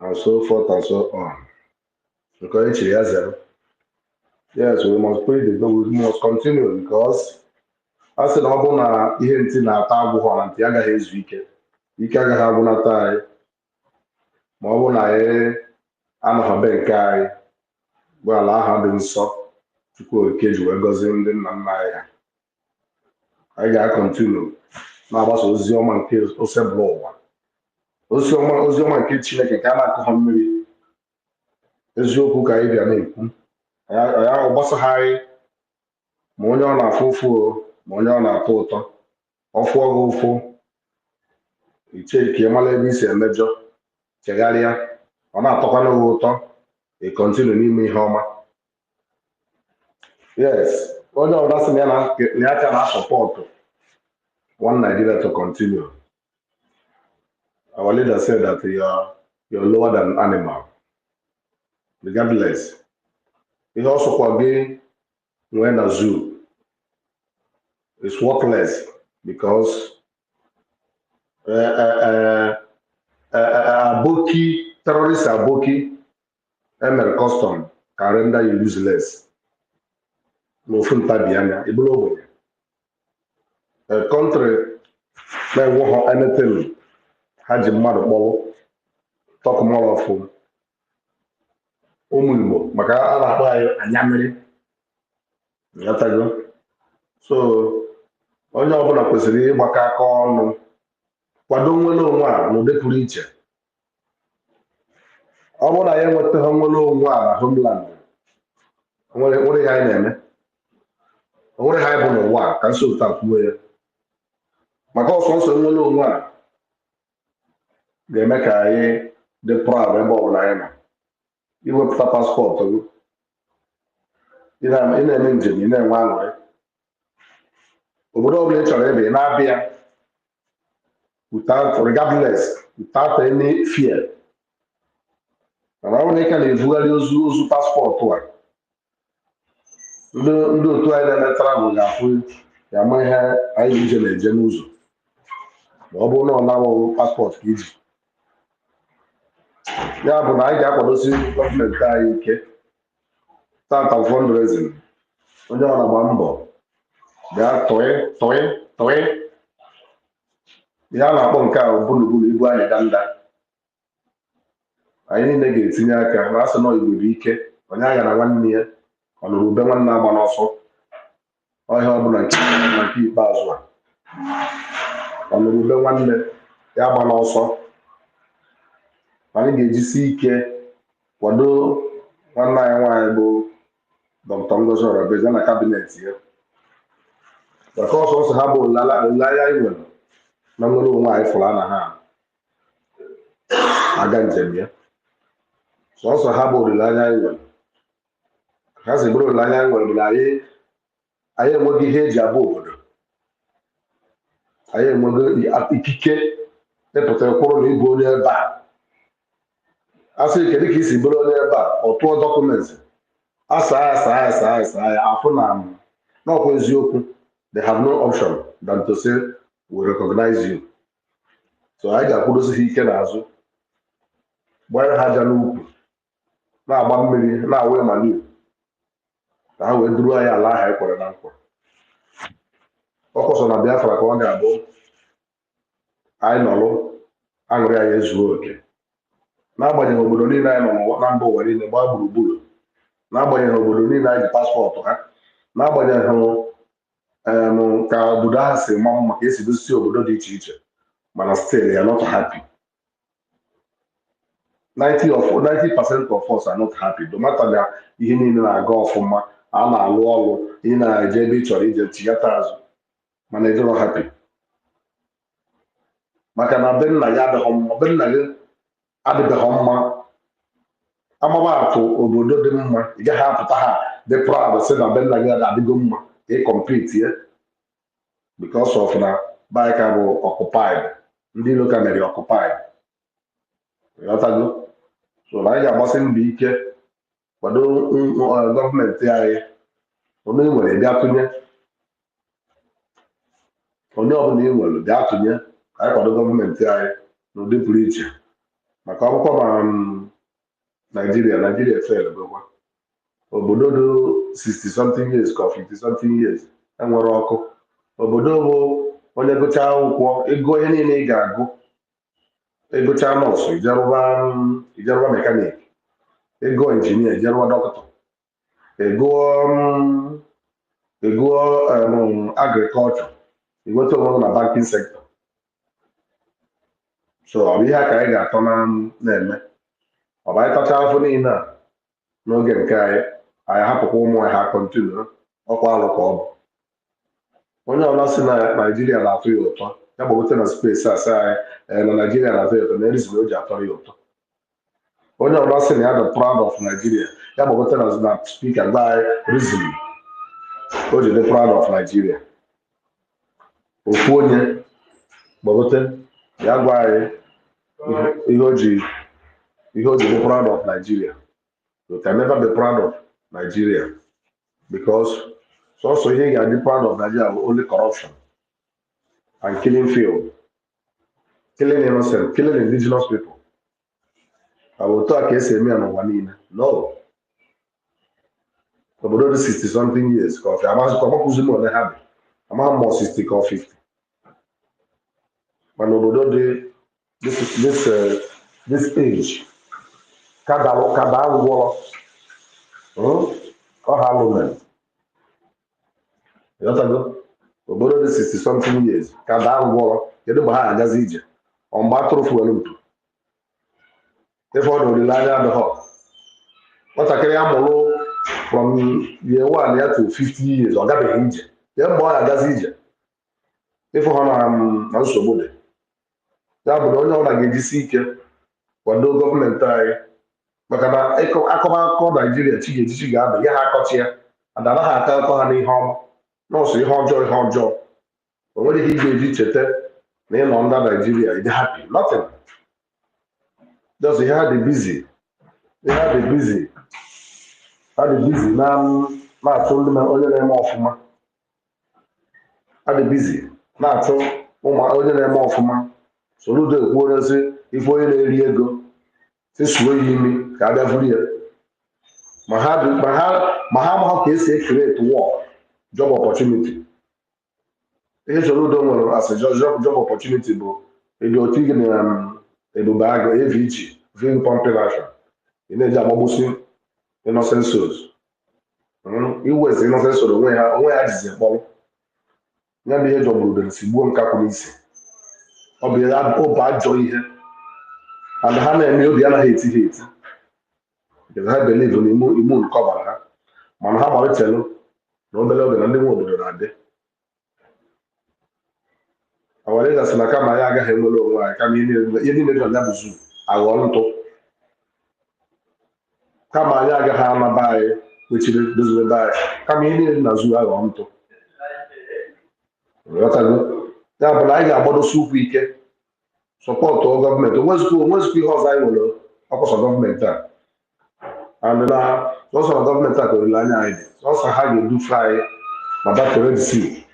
And so forth and so on. Because yes, we must pray the God. We must continue because I said, ọ bụ na ihe ntị na-ata agwụghọ na ntị agaghị ezu ike. Ike agaghị agwụnata anyị ma ọ bụ na anyị anọghị be nke anyị bụ ala aha dị nsọ Chukwu Okike ji wee gọzie ndị nna nna anyị ha. Anyị ga-akọntinu na-agbasa ozi ọma nke osebụla ụwa. Ozi ọma nke Chineke ka a na-akụghọ mmiri. Eziokwu ka anyị bịa na-ekwu. Anyị gbasagharị ma onye ọ na-afụ ụfụ ma onye ọ na-atọ ụtọ. Ọ fụọ gị ụfụ iche ka ị mara ebe isi emejọ chegharịa ọ na-atọkwana gị ụtọ ị kọntinu n'ime ihe ọma. Yes, onye ọbụla sị na ya aka na-asọpọtụ one Nigeria to continue. Our leader said that you're lower than animal. Regardless, ihe ọ sọkwa gị nwee na zoo is worthless because aboki terrorist aboki emere custom can render you useless n'ofu ntabi anya ịbụrụ ogbenye. A country na-enweghị anything ha ji mmadụ kpọrọ talk more of ụmụ Igbo maka a na-akpọ anyị anya mmiri. So onye ọbụla kwesịrị ịgbakọ aka ọnụ kwado nnwere onwe a n'ụdị pụrụ iche. Ọ bụrụ na ya enwetaghị nnwere onwe a na homeland nwere ihe anyị na-eme onwere ha bụ n'ụwa ka nso ụtọ kwuo ya maka ọsọnsọ nnwere onwe a ga-eme ka anyị dị proud ebe ọbụla anyị nọ. Iwepụta paspọtụ gị ị na-eme njem ị na-enwe aṅụrị obodo ọbụla ị chọrọ ebe ị na-abịa regardless without any fear. Mana ọ bụrụ na ị ka na-evugharị ozu paspọtụ a ndị otu anyị na-emetara bụ ga-afụ ya ma ihe anyị ije na-eje n'ụzọ ma ọ bụrụ na ọ na-awụ paspọtụ ka iji. Ya bụ na anyị ga-akwadosi gọọmenti anyị ike tata fundraising onye ọ na-agba mbọ bịa tọị ya na-akpọ nke a bulubulu ibu anyị danda anyị niile ga-etinye aka na asị na Igbo bụ ike onye agha na nwanne ya ọ nụrụ ube nwanne agba n'ọsọ ọhịa ọbụla nke ikpeazụ a ọ nụrụ ube nwanne ya agba n'ọsọ anyị ga-ejisi ike kwado nwanne anyị nwaanyị bụ Dr. Ngozi Orabezie na kabinet ya maka ọsọsọ ha bụ olileanya anyị nwere na nwere onwe anyị fụrụ na ha aga njem ya sọsọ ha bụ olileanya anyị nwere ha si bụrụ olileanya anyị nwere bụ na anyị enweghị ihe eji abụ obodo anyị enweghị ikike ịpụta kwụrụ na ịbụ onye ebe a asị kedu ka isi bụrụ onye ebe a ọ tụọ dọkụmentị asaa ya afụ na n'ọkwa eziokwu they have no option than to say we recognize you so anyị ga-akwụdosi ha ike n'azụ gbanye ha aja n'ukwu na-agba mmiri na-awa manu ka ha wee duru anyị ala ahụ anyị kwere na nkwa ọkọsọ na Biafra ka ọ ga-abụ anyị nọrụ aṅụrị anyị ezuo oke n'agbanyeghị obodo niile anyị nọ na mba ụwa niile gbaa gburugburu n'agbanyeghị obodo niile anyị ji paspọtụ ha n'agbanyeghị ka obodo ha si ma mma ka esi dozie obodo dị iche iche mana still ya not happy 90% of us are not happy no matter na ihe niile na-aga ọfụma a na-alụ ọrụ ị na-eje ebe ị chọrọ ije tinyata azụ mana ịdịrọ happy maka na be nna gị adịghị mma be nna gị adịbeghị mma amaba atụ obodo dị mma ị gaghị apụta ha dị proud sị na be nna gị adịgo mma ka ị compete ya because of na bike bụ occupied ndị ilo ka mere occupied ịghọtago so na anyị ga-agbasi mbọ ike kwado gọọmenti anyị onye nwere bịa tụnye onye ọbụla ị nwere bịa tụnye ka anyị kwado gọọmenti anyị n'ụdị pụrụ iche maka akwụkwọ ma Naijiria fel bụkwa obodo dị 60 something years ka 50 something years enwere ọkụ obodo bụ onye gụchaa akwụkwọ ego ihe niile ị ga-agụ ịgụchaa nọọsụ ijerụba mekanik ego injinia ijerụba dọkịta egụọ agrikọlchọ inweta onwe na banking sector so ọ bụ ihe a ka anyị ga-atọ na-eme ọ bụ anyị tacha afọ niile a n'oge nke anyị hapụkwa ụmụ anyị ha kọntinu ọkwa alụ ka ọ bụ onye ọbụla si na Naijiria na-atụ ya ụtọ ya gbagote na spesi asa anyị na Naijiria na-atụ ya ụtọ na erizin o ji atọ ya ụtọ onye ọbụla sị na ya dị proud of Nigeria ya gbagote na spika gba anyị rizin o ji dị proud of Nigeria ofu onye gbagote ya gwa anyị ihe o ji dị proud of Nigeria. You can never be proud of Nigeria because also here you are the proud of Nigeria only corruption and killing field, killing innocent, killing indigenous people. I will talk against me and Wanina. No. About 60 something years, because I'm more 60 or 50. But about this age. Kada ngwọrọ ọha alụmen ịghọtago obodo dị 60 something years kada ngwọrọ kedu mgbe ha agazi ije ọmgbe atụrụ fuelu mpu ife ọdụ olileanya adịghọ nwatakịrị ya mụrụ from year 1 ya to 50 years ọ gabeghị ije ya mgbe ọ ga-agazi ije ife ha na nsogbu dị ya bụ na onye ọbụla ga-ejisi ike kwado gọọmenti anyị maka na akọmakọ Naijiria chi ga-ejichi ga-aba ya ha akọchi ya adana ha aka akọ ha n'ihe ọma nọọsụ ihe ọjọọ o nwere ihe ị ga-eji cheta na ịnọ ndị Naijiria ịdị happy nothing just ihe ha dị busy na-atụ ndị onye na-eme ọfụma ha dị busy na-atụ onye na-eme ọfụma soludo ekwu onye ife onye na-eri ego suo ya imi ka a bịa vuru ya ma ha amaghị ka esi create work job opportunity ihe Soludo nwere as a job opportunity bụ ịdị otu gị na Ebube Agụ AVG Vein pumping action. You need a mobile innocent souls. It was innocent soul when I just ball. Now the age of Bruder, Sibuan Capolis. Or be that bad joy here. And Hannah and you, the other hate. Because I believe in immune cover her. Man, how about tell you? No below than the wood that day. Our leaders in a Kamayaga Hemolo, I come in, you didn't know zoo. I want to. Kamayaga Hama by, which is this way by. Come in a zoo, I want to. What I know. Yeah, but I got about soup weekend. Support to government. What's because I will know. Opposite government. And also government that will line ID. Also how you do fly, but that's already see.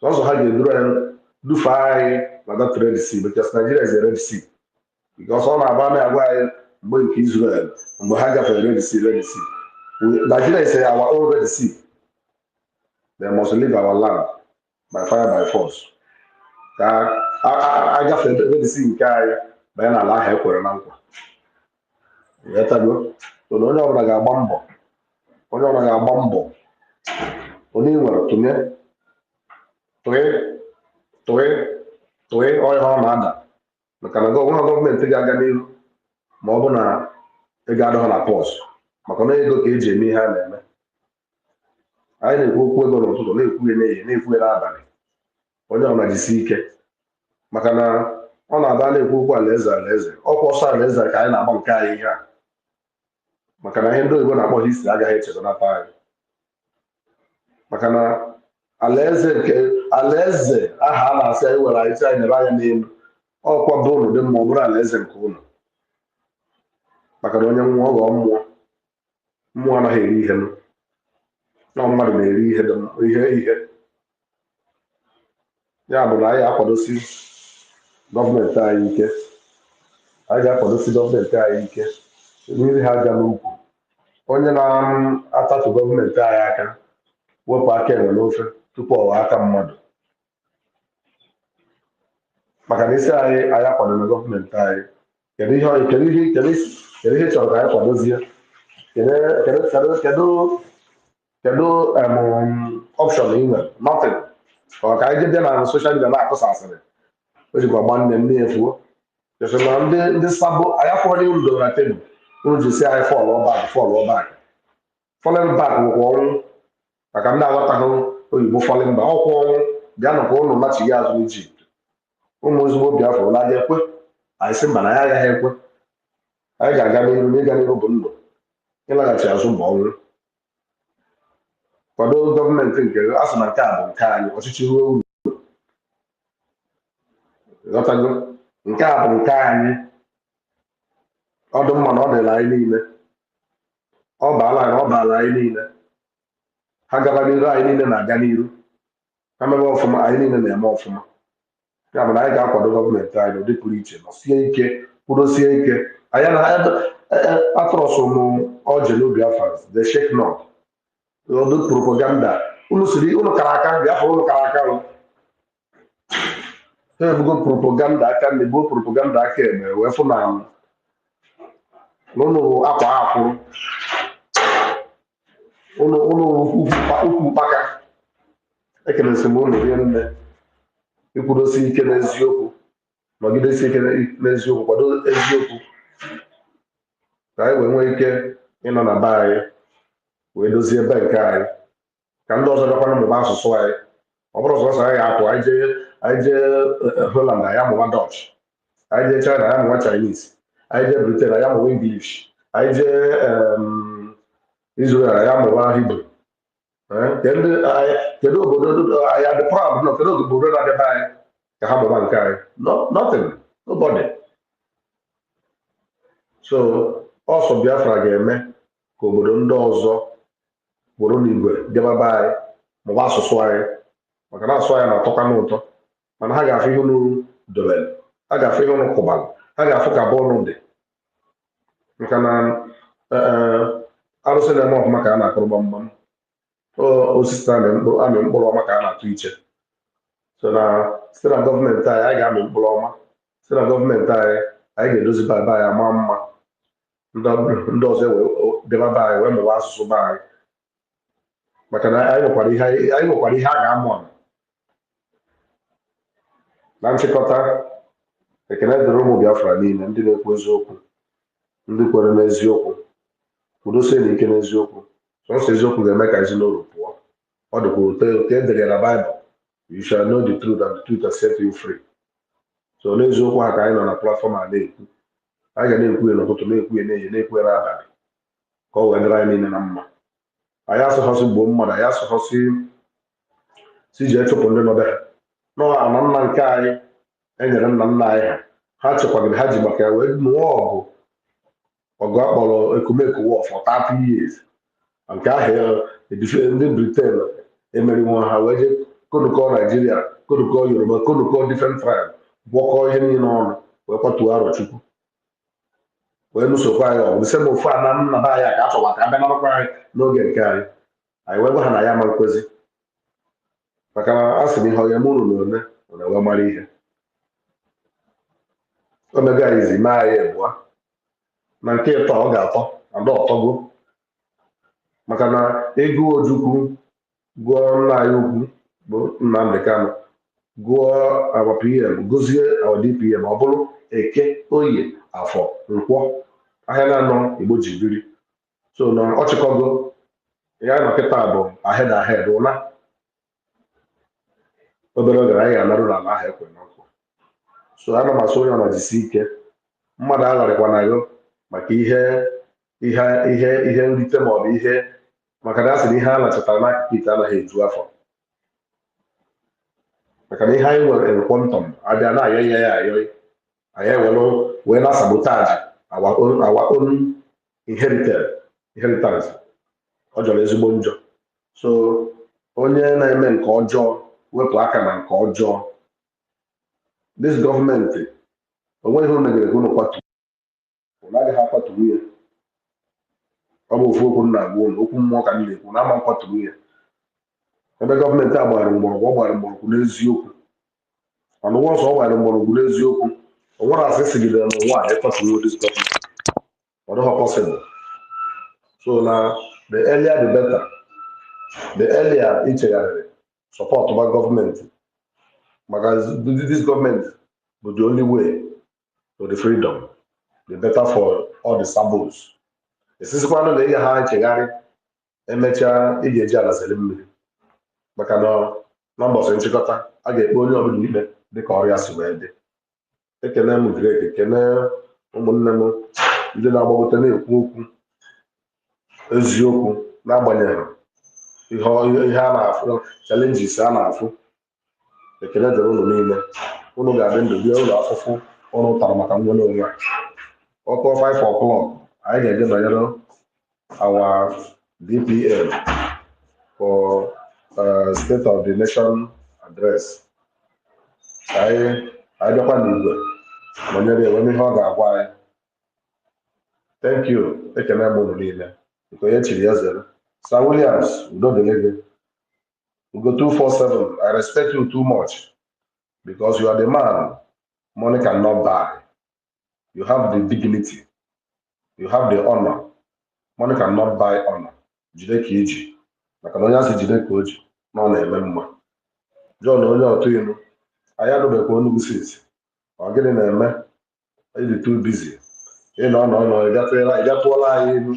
Also how you do fly, but that's already see. Because Nigeria is a Red Sea. Because all about me, I go to Israel. And we have a Red Sea. Nigeria is our own Red Sea. They must leave our land by fire, by force. I got the Red Sea in Kai, then Allah help her and uncle. Yata go. So no one ga bambo. Onye ọrụ ga-agba mbọ onye nwere tụe ọhịa ọ na-ada maka na gọọmenti ga-aga n'ihu ma ọ bụ na ego adịghị na pọs maka na ego ka eji eme ihe a na-eme. Anyị na-ekwu okwu ego n'ụtụtụ na-ekwu n'ehihie na-ekwu n'abalị. Onye ọbụla jisi ike maka na ọ na-aba na-ekwu okwu alaeze ọkwa ọsọ alaeze ka anyị na-agba nke anyị ihe a maka na ihe ndị oyibo na-akpọ histri agaghị echezonata anyị maka na alaeze aha a na-asị anyị were anyị anyị nere anya n'elu ọkwa bụ ụnụ dị mma ọ bụrụ alaeze nke ụnụ maka na onye mmụọ ghọọ mmụọ anaghị eri ihe na mmadụ na-eri ihe ya bụ na anyị akwadosi gọọmenti anyị ike anyị ga-akwadosi gọọmenti anyị ike mmiri ha aja n'ukwu onye na-atatu gọọmenti anyị aka wepụ aka enwe n'ofe tupu ọwa aka mmadụ maka na isi anyị akwadoro gọọmenti anyị kedu ihe chọrọ ka anyị kwadozie kedu ọpshọn ị nwere nothing ọ ka anyị jide na soshal midia na-akụsa asịrị o jikwa gba nne m na-efuo esi na ndị sabo anyị afọghị uru doro na tebụl unu ji si anyị fọlụ bak fọlin bak nwekwa ọnwụ maka ndị aghọtaghị oyibo fọlin bak ọkwa ọnwụ bịa nụkwa ụnụ machighị azụ Ijipt ụmụ ezigbo Biafra ụla ga ekwe anyị sị mba na ya agaghị ekwe anyị ga-aga n'ihu na ịga n'ihu bụ ndụ ịlaghachi azụ ma ọnwụ kwado gọọmenti nke a sị na nke a bụ nke anyị ọchịchị ruo uru ghọtago nke a bụ nke anyị ọ dị mma na ọ dịla anyị niile ọ baala anyị niile ha gaba n'iru anyị niile na-aga n'iru ha mebe ọfụma anyị niile na-eme ọfụma ya bụ na anyị ga-akwado gọọmenti anyị n'ụdị pụrụ iche nọsie ike kwudosie ike anyị na atụrọsụ m ọjị n'obi Biafrans the shake not ọdụ propaganda unu kara aka Biafra unu kara aka ha ebugo propaganda aka na ebugo propaganda aka eme wee fụ na ụnụ akwa akwụrụ ụnụ ukwu mkpaka ekelesi m ụnụ rie nne ikwudosi ike n'eziokwu nọgidesi ike n'eziokwu kwado eziokwu ka anyị wee nwee ike ịnọ na be anyị wee dozie ebe nke anyị ka ndị ọzọ bịakwana mụba asụsụ anyị ọ bụrụ sọsọ anyị apụ anyị jee Holland anyị amụwa Dutch anyị jee China anyị amụwa Chinese anyị jee Britain anyị amụwa English anyị jee Israel anyị amụwa Hebrew kedu obodo anyị adị proud nọ kedu obodo na-adịbe anyị ka ha mụba nke anyị nothing nobody so ọsọ Biafra ga-eme ka obodo ndị ọzọ bụrụ n'igwe debaba anyị mụba asụsụ anyị maka na asụsụ anyị na-atọkwa n'ụtọ mana ha ga-afụ ihe unu dobere ha ga-afụ ihe unu kwụbalụ ha ga-afụ ka bụ ụnụ dị maka na arụsị na-eme ọfụma ka a na-akụrụ gbamgbam osisi na-amị mkpụrụ ọma ka a na-atụ iche so na site na gọọmenti anyị ga-amị mkpụrụ ọma site na gọọmenti anyị anyị ga-edozi be anyị ama mma ndị ọzọ debe be anyị wee mụwa asụsụ be anyị maka na anyị nwekwara ihe a ga-amụ na nchịkọta. Ekene dịrị ụmụ Biafra niile ndị na-ekwu eziokwu, ndị kwere n'eziokwu, kwudosie n'ike n'eziokwu. Sọsọ eziokwu ga-eme ka ezinụlọ pụọ. Ọ dịkwa otu e dere na Baịbụl, you shall know the truth and the truth will set you free. So n'eziokwu ha ka anyị nọ na platfọm a na-ekwu. Anyị ga na-ekwu ya n'ụtụtụ, na-ekwu ya n'ehihie, na-ekwu ya n'abalị ka ọ wee dịrị anyị niile na mma. Anyị asụghọsị gbuo mmadụ, anyị asụghọsị si jee chụpụ ndị nọbe ha nọ ana nna nke anyị enyere nna nna anyị ha chekwagịrị, ha ji maka ya wee nụọ ọgụ akpọrọ ekumeku war for 30 years. Nke ahụ ndị Britain emeriwo ha wee jee kodukọọ Naijiria, kodukọọ Yoruba, kodukọọ different tribe, gwọkọọ ihe niile ọnụ wee kwatuo Arochukwu wee nụsokwa anyị ọgụ dịsị na ofu ana nna be anyị ka a chọkwa ka a bịa narakwa anyị n'oge nke anyị. Anyị wee gwa ha na ya ma nkwezi maka na a sị m ihe ọya mụrụ na one na wee mara ihe omega izi mee anyị ebụa na nke ịtọ ọ ga-atọ ada ọtọgo maka na ego Ojukwu gụọ nna anyị ukwu bụ Nnamdi Kanu, gụọ our PM, gụzie our DPM, ọ bụrụ Eke, Oye, Afọ, Nkwọ, ahịa na-anọ Igbo ji biri. So na ọchịkọgo ya nọ kịta bụ ahead ụna obere oge anyị ga-anarụ n'ala ahụ ekwe na nkụ. So ana m asụ onye ọ na-jisi ike, mmadụ agharịkwana ya maka ihe nrite maọbụ ihe maka na a sị na ihe a nachatara n'akụkụ ite anaghị eju afọ maka na ihe anyị nwere kwọntọm abịa na-ayọ ya ayọ anyị ewere wee na sabotage our own inheritance. Ọ jọrọ ezigbo njọ. So onye na-eme nke ọjọọ wepụ aka na nke ọjọọ. This gọọmenti onweghị ihe megere ka unu kwatu unu agaghị akwaturu ya. Ọ bụ ofu okwu nna agwa unu, okwu mmụọ ka m na-ekwu na ama nkwaturu ya. Ebe gọọmenti a gbara mgbọrọgwụ, ọ gbara mgbọrọgwụ n'eziokwu. Mana ụwa ọsọ ọ gbara mgbọrọgwụ n'eziokwu, o nwere asị sigidere n'ụwa a ịkwaturuo this gọọmenti. Ọ dịghị possible. So na the earlier the better. The earlier ichegharịrị support by gọọmenti maka this gọọmenti bụ the only way to the freedom, the better for all the sabos. Esisikwanụ na ihe ha nchegharị emechaa ị ga-eji ala sere mmiri maka na mbọsị nchịkọta a ga-ekpe onye ọbụla ikpe dịka ọrịa si wee dị. Ekene m Greg, ekene ụmụnne m ndị na-agbagote na-ekwu okwu eziokwu n'agbanyeghị ihe a na-afụ, challenges a na-afụ. Ekene dịrị unu niile, unu ga-adị ndụ bịa ụlọ afụfụ ụnụ tara maka nwere onwe. Ọkụ 5 o'clock anyị ga-eje banyere our DPM for State of the Nation address. Anyị bịakwa n'igwe banyere enwe ihe ọ ga-agwa anyị. Thank you. Ekene m unu niile nke onye chiri ya zere. Sir Williams, udo dịrị gị. Ugo 247, I respect you too much because you are the man money cannot buy. You have the dignity. You have the honor. Money cannot buy honor. Jide ka iji. Maka na onye asị jide ka o ji na ọ na-eme mma. John onye otu inu, anyị anụbekwa onugbu since. Ọ gịnị na-eme? Ịdị too busy. Ịnọ ịgatụọla anyị elu,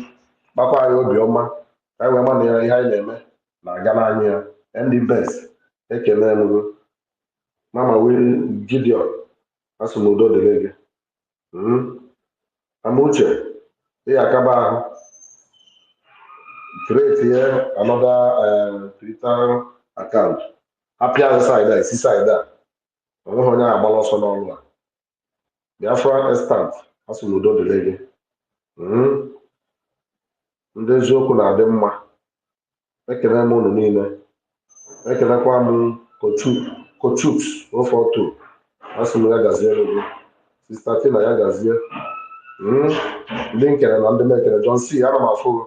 gbakwa anyị obiọma ka anyị wee ma na ihe anyị na-eme na-aga n'anya ya. Ndị best ekele enugo Mama Gideon, asị m udo dịrị gị. Amuche ị akaba ahụ create another Twitter account. Happy as side a isi side a onweghị onye agbala ọsọ n'ọrụ a. Biafra instant, asị m udo dịrị gị. Ndị eziokwu na-adị mma. Ekele m unu niile. Ekelekwa m Kochuks 042, asị m ya gaziere gị. Sista Tina ya gazie. Ndị nkere na ndị mekere John C. ana m afụ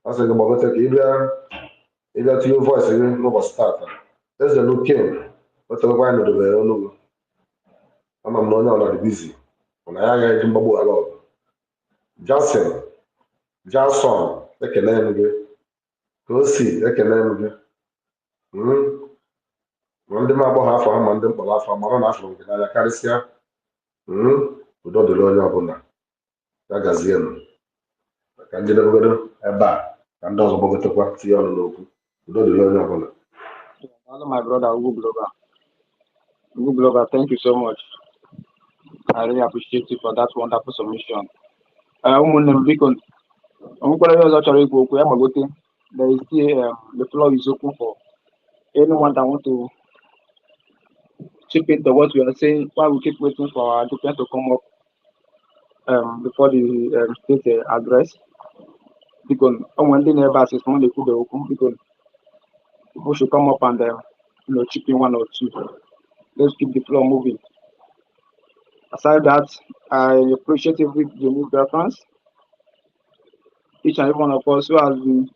asị gị gbagote ka ịbịa tinye voice gị n'ụbọchị tata. Eze Luken otelekwa anyị nọdebere Enugu. Ama m na onye ọ nọdụ bizi na ya agaghị eji mgbagbu ala ọgụ. Jason ekele m gị, ka o si ekele m gị. Ma ndị m agbọghọ afọ ha ma ndị mkpọrọ afọ mara na afọ nke n'anya karịsịa. Udo dịrị onye ọbụla, ya gazie m ka ndị na-egodo ebe a ka ndị ọzọ gbagotekwa tinye ọnụ n'okwu. Udo dịrị onye ọbụla. Hello, my brother Ugu Blogger, thank you so much. I really appreciate you for that wonderful submission. Ụmụnne m biko, onwekwara ihe ọzọ chọrọ ikwu okwu ya gbagote. There is still the floor is open for anyone that want to chip into what we are saying while we keep waiting for our defense to come up before the state address. Because when they never assist when they put the open, because people should come up and chip in one or two. Let's keep the floor moving. Aside that, I appreciate every new Biafrans, each and every one of us who has been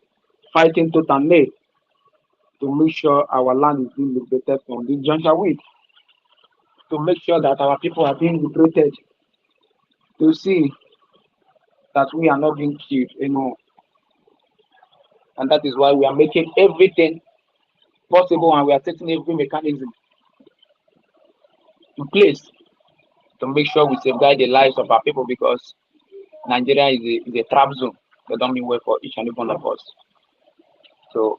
fighting tooth and nail to make sure our land is being liberated from this juncture with, to make sure that our people are being liberated, to see that we are not being killed anymore. And that is why we are making everything possible and we are taking every mechanism in place to make sure we safeguard the lives of our people, because Nigeria is a trap zone. They don't mean well for each and every one of us. So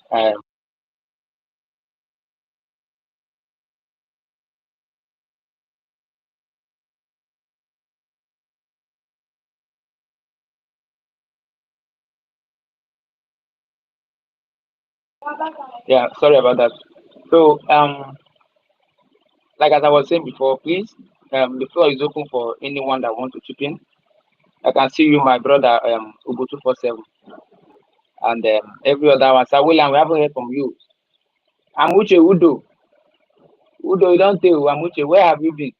yeah, sorry about that. So like as I was saying before, please, the floor is open for anyone that wants to chip in. I can see you, my brother, Ubu247, and every other one. Sir William, we haven't heard from you. Amuche Udo, you don't tell Amuche, where have you been?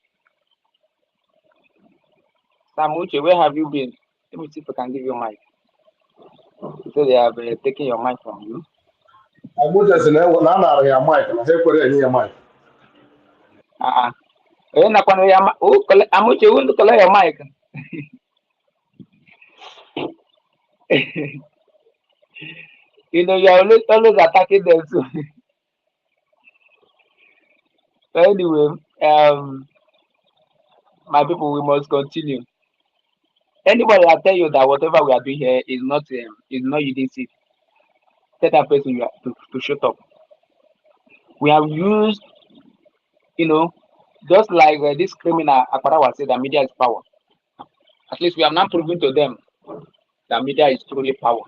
Samuche, where have you been? Let me see if I can give you a mic. So they have taken your mic from you. Abuja si na anara ya mic na ha ekwere enye ya mic. Amuche, who collect your mic? You know, you're always attacking them too. So anyway, my people, we must continue. Anybody will tell you that whatever we are doing here is not using it. Tell that person to shut up. We have used, just like this criminal Akparawa said, that media is power. At least we have now proven to them that media is truly power.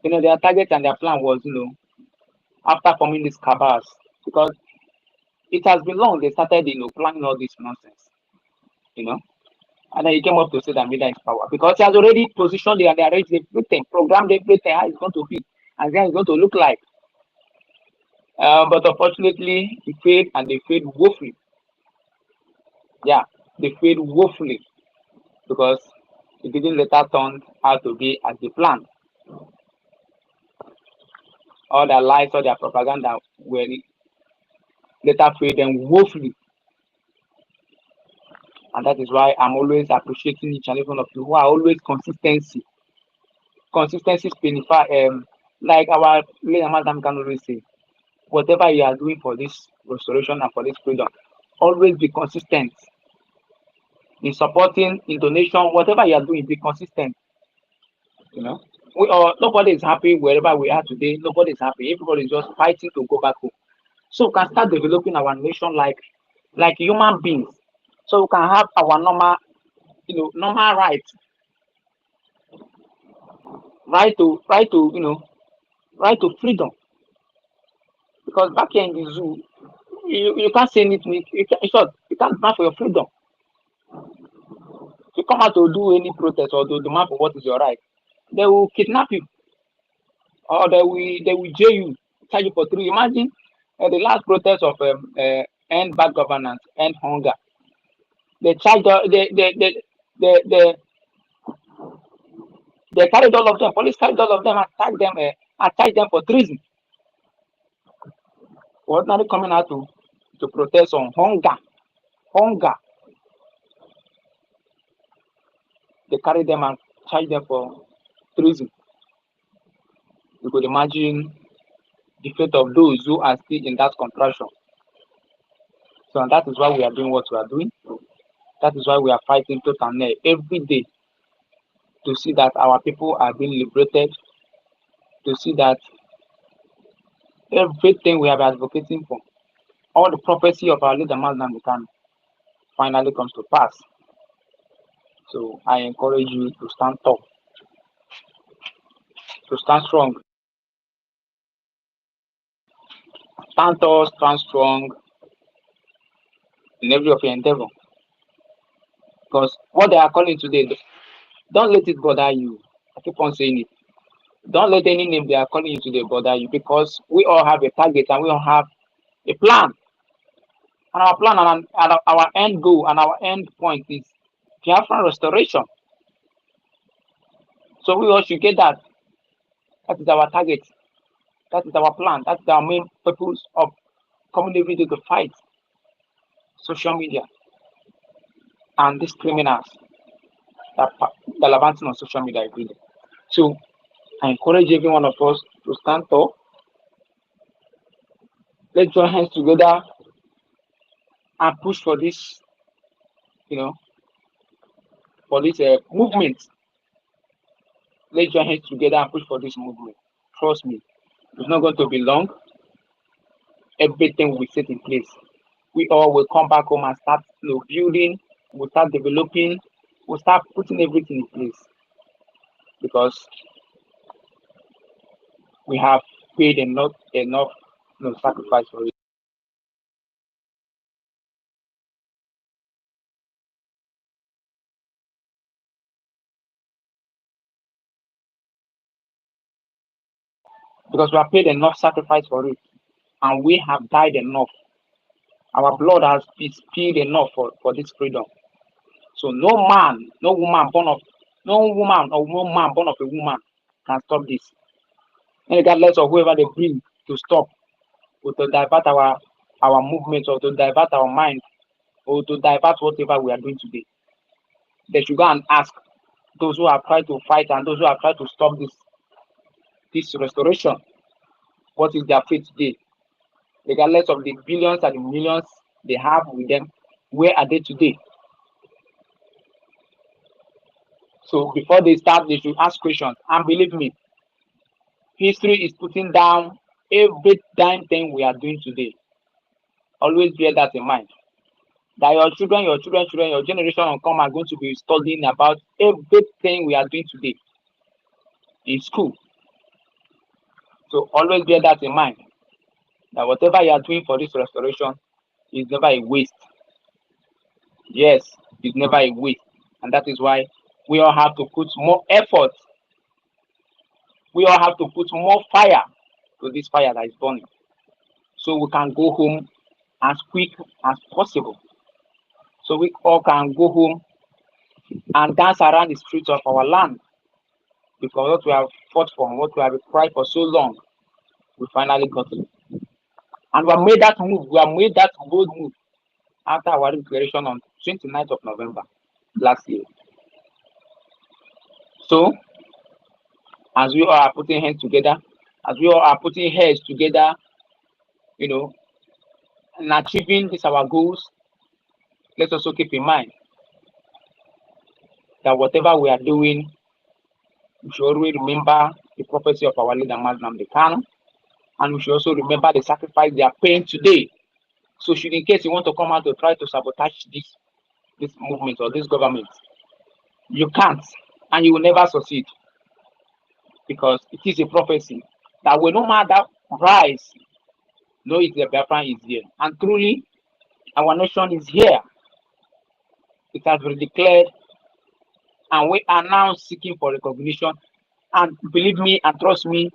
Their target and their plan was, after forming these cabals, because it has been long they started, planning all this nonsense, and then he came up to say that media is power, because he has already positioned and arranged everything, programmed everything, how it's going to be, and then it's going to look like. But unfortunately, he failed, and they failed woefully. Yeah, they failed woefully, because it didn't later turn out to be as they planned. All their lies, all their propaganda were later failed them woefully. And that is why I'm always appreciating each and every one of you who are always consistency. Consistency spinify, like our late Madam can always say, whatever you are doing for this restoration and for this freedom, always be consistent. In supporting, in donation, whatever you are doing, be consistent. Nobody is happy wherever we are today. Nobody is happy. Everybody is just fighting to go back home. So we can start developing our nation like human beings. So we can have our normal rights. Right to freedom. Because back here in the zoo, you can't say anything. You can't demand for your freedom. If you come out to do any protest or to demand for what is your right, they will kidnap you, or they will jail you, charge you for 3. Imagine the last protest of end bad governance, end hunger. They charged they carried all of them. Police carried all of them and attacked them for treason. Ordinary coming out to protest on hunger. they carry them and charge them for treason. You could imagine the fate of those who are still in that contraction. So and that is why we are doing what we are doing. That is why we are fighting tooth and nail every day to see that our people are being liberated, to see that everything we have been advocating for, all the prophecy of our leader Mazdam can finally comes to pass. So I encourage you to stand tall, to stand strong, stand tall, stand strong in every of your endeavor. Because what they are calling today, don't let it bother you. I keep on saying it. Don't let any name they are calling you today bother you, because we all have a target and we all have a plan. And our plan and our end goal and our end point is Biafran restoration. So we all should get that. That is our target. That is our plan. That is our main purpose of coming every day to fight social media and these criminals that are on social media every day. So I encourage every one of us to stand tall. Let's join hands together and push for this, for this movement. Let's join hands together and push for this movement. Trust me, it's not going to be long. Everything will be set in place. We all will come back home and start building, we'll start developing, we'll start putting everything in place. Because we have paid enough sacrifice for it. Because we have paid enough sacrifice for it, and we have died enough. Our blood has been spilled enough for this freedom. So no man, no woman born of no woman or no man born of a woman can stop this. Regardless of whoever they bring to stop, or to divert our movement, or to divert our mind, or to divert whatever we are doing today. They should go and ask those who have tried to fight and those who have tried to stop this restoration, what is their fate today? Regardless of the billions and the millions they have with them, where are they today? So before they start, they should ask questions. And believe me, history is putting down every damn thing we are doing today. Always bear that in mind. That your children, your generation will come are going to be studying about everything we are doing today in school. So always bear that in mind. That whatever you are doing for this restoration is never a waste. Yes, it's never a waste. And that is why we all have to put more effort. We all have to put more fire to this fire that is burning, so we can go home as quick as possible. So we all can go home and dance around the streets of our land, because what we have fought for, what we have cried for so long, we finally got it. And we have made that move. We have made that bold move after our declaration on 29th of November last year. So, as we all are putting hands together, as we all are putting heads together, and achieving these our goals, let's also keep in mind that whatever we are doing, we should always remember the prophecy of our leader Mazdam Khan, and we should also remember the sacrifice they are paying today. So, should in case you want to come out to try to sabotage this movement or this government, you can't, and you will never succeed, because it is a prophecy that when no matter rise, know it the Biafran is here, and truly our nation is here. It has been declared, and we are now seeking for recognition. And believe me and trust me,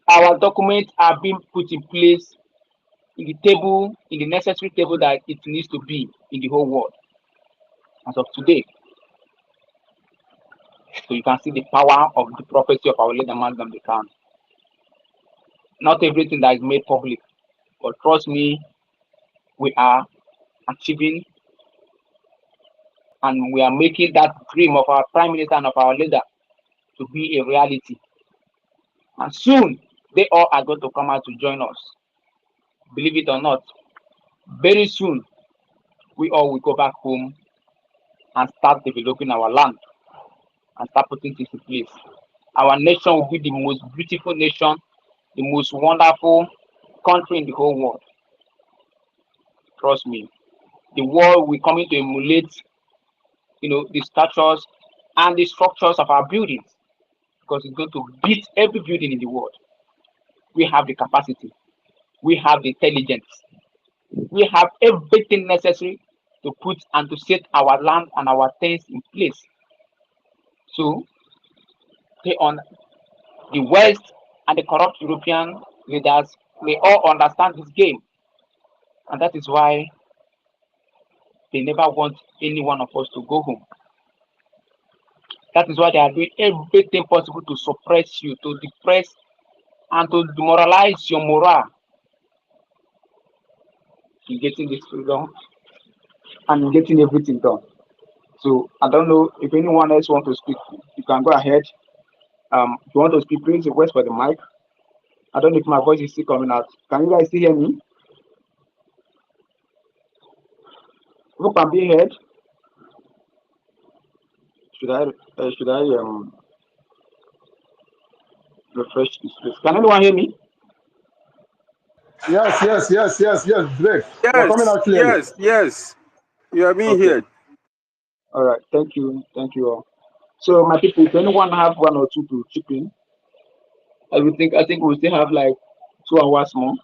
our documents are being put in place in the necessary table that it needs to be in the whole world as of today. So you can see the power of the prophecy of our leader Mazdam Khan. Not everything that is made public, but trust me, we are achieving and we are making that dream of our prime minister and of our leader to be a reality. And soon, they all are going to come out to join us. Believe it or not, very soon, we all will go back home and start developing our land and start putting things in place. Our nation will be the most beautiful nation, the most wonderful country in the whole world. Trust me. The world will come to emulate, the structures and the structures of our buildings, because it's going to beat every building in the world. We have the capacity, we have the intelligence, we have everything necessary to put and to set our land and our things in place. So, on the West and the corrupt European leaders, they all understand this game, and that is why they never want any one of us to go home. That is why they are doing everything possible to suppress you, to depress, and to demoralize your morale in getting this freedom and in getting everything done. So I don't know if anyone else wants to speak. You can go ahead. If you want to speak, please request for the mic. I don't know if my voice is still coming out. Can you guys still hear me? Who can be heard? Should I refresh this place? Can anyone hear me? Yes, Drake. You're coming Yes, out clearly. yes. You are being Okay. heard. All right. Thank you all. So my people, if anyone have one or two to chip in, I think we still have like 2 hours more.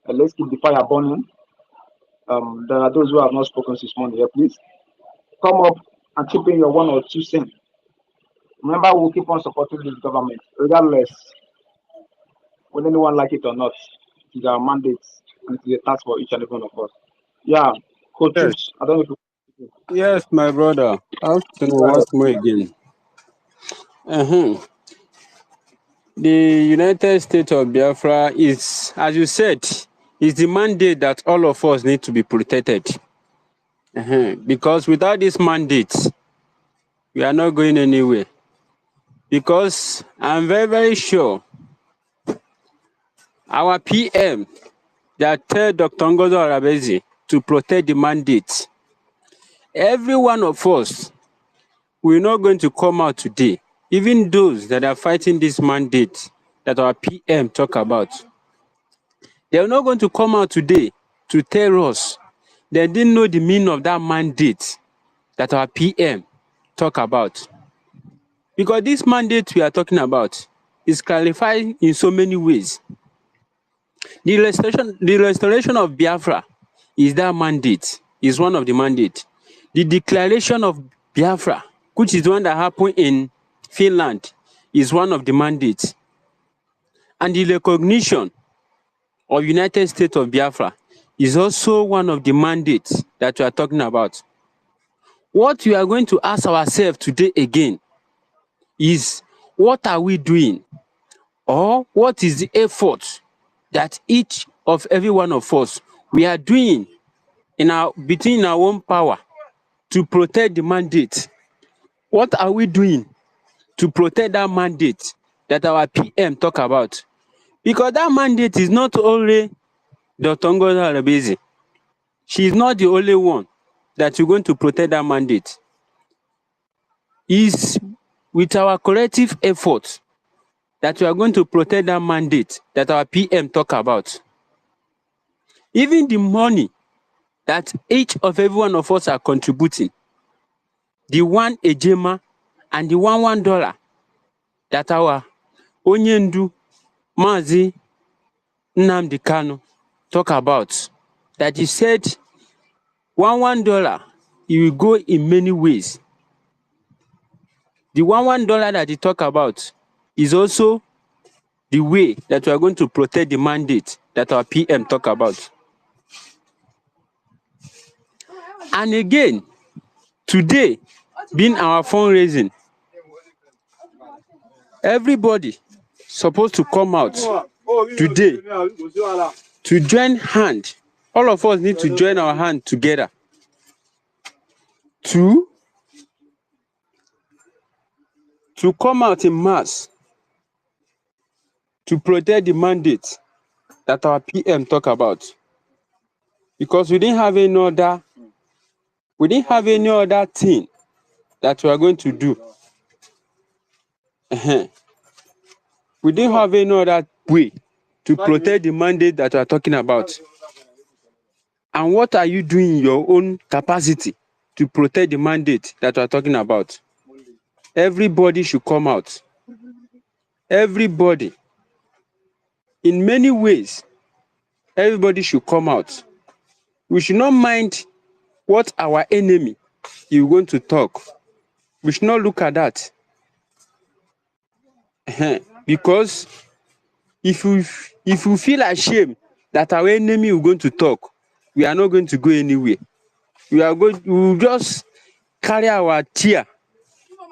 Let's keep the fire burning. There are those who have not spoken this morning here. Please come up and chip in your 1 or 2 cents. Remember, we'll keep on supporting this government, regardless whether anyone like it or not. It is our mandate and it is a task for each and every one of us. Yeah, Coach Yes, Chooks, I don't know if you yes, my brother. I have to know go ahead. once more again. The United States of Biafra is, as you said, is the mandate that all of us need to be protected. Because without this mandate, we are not going anywhere. Because I'm very, very sure our PM that tell Dr. Ngozo Arabezi to protect the mandate, every one of us, we're not going to come out today. Even those that are fighting this mandate that our PM talk about, they're not going to come out today to tell us they didn't know the meaning of that mandate that our PM talk about. Because this mandate we are talking about is clarified in so many ways. The restoration of Biafra is that mandate, is one of the mandate. The declaration of Biafra, which is the one that happened in Finland, is one of the mandates. And the recognition of United States of Biafra is also one of the mandates that we are talking about. What we are going to ask ourselves today again is, what are we doing? Or what is the effort that each of every one of us we are doing between our own power to protect the mandate? What are we doing to protect that mandate that our PM talk about? Because that mandate is not only Dr. Ngozi Arabezi. She is not the only one that you're going to protect that mandate. It's with our collective effort that we are going to protect that mandate that our PM talk about. Even the money that each of every one of us are contributing, the one ejema and the $1 that our Onyendu Mazi Nnamdi Kanu talk about, that he said $1 it will go in many ways. The $1 that he talk about is also the way that we are going to protect the mandate that our PM talk about. And again, today being our fundraising, everybody supposed to come out today to join hand. All of us need to join our hand together to come out in mass to protect the mandate that our PM talk about, because we didn't have any other thing that we are going to do. We didn't have any other way to protect the mandate that we are talking about. And what are you doing in your own capacity to protect the mandate that we are talking about? Everybody should come out. Everybody. In many ways, everybody should come out. We should not mind what our enemy is going to talk. We should not look at that. Because if we feel ashamed that our enemy is going to talk, we are not going to go anywhere. We will just carry our chair,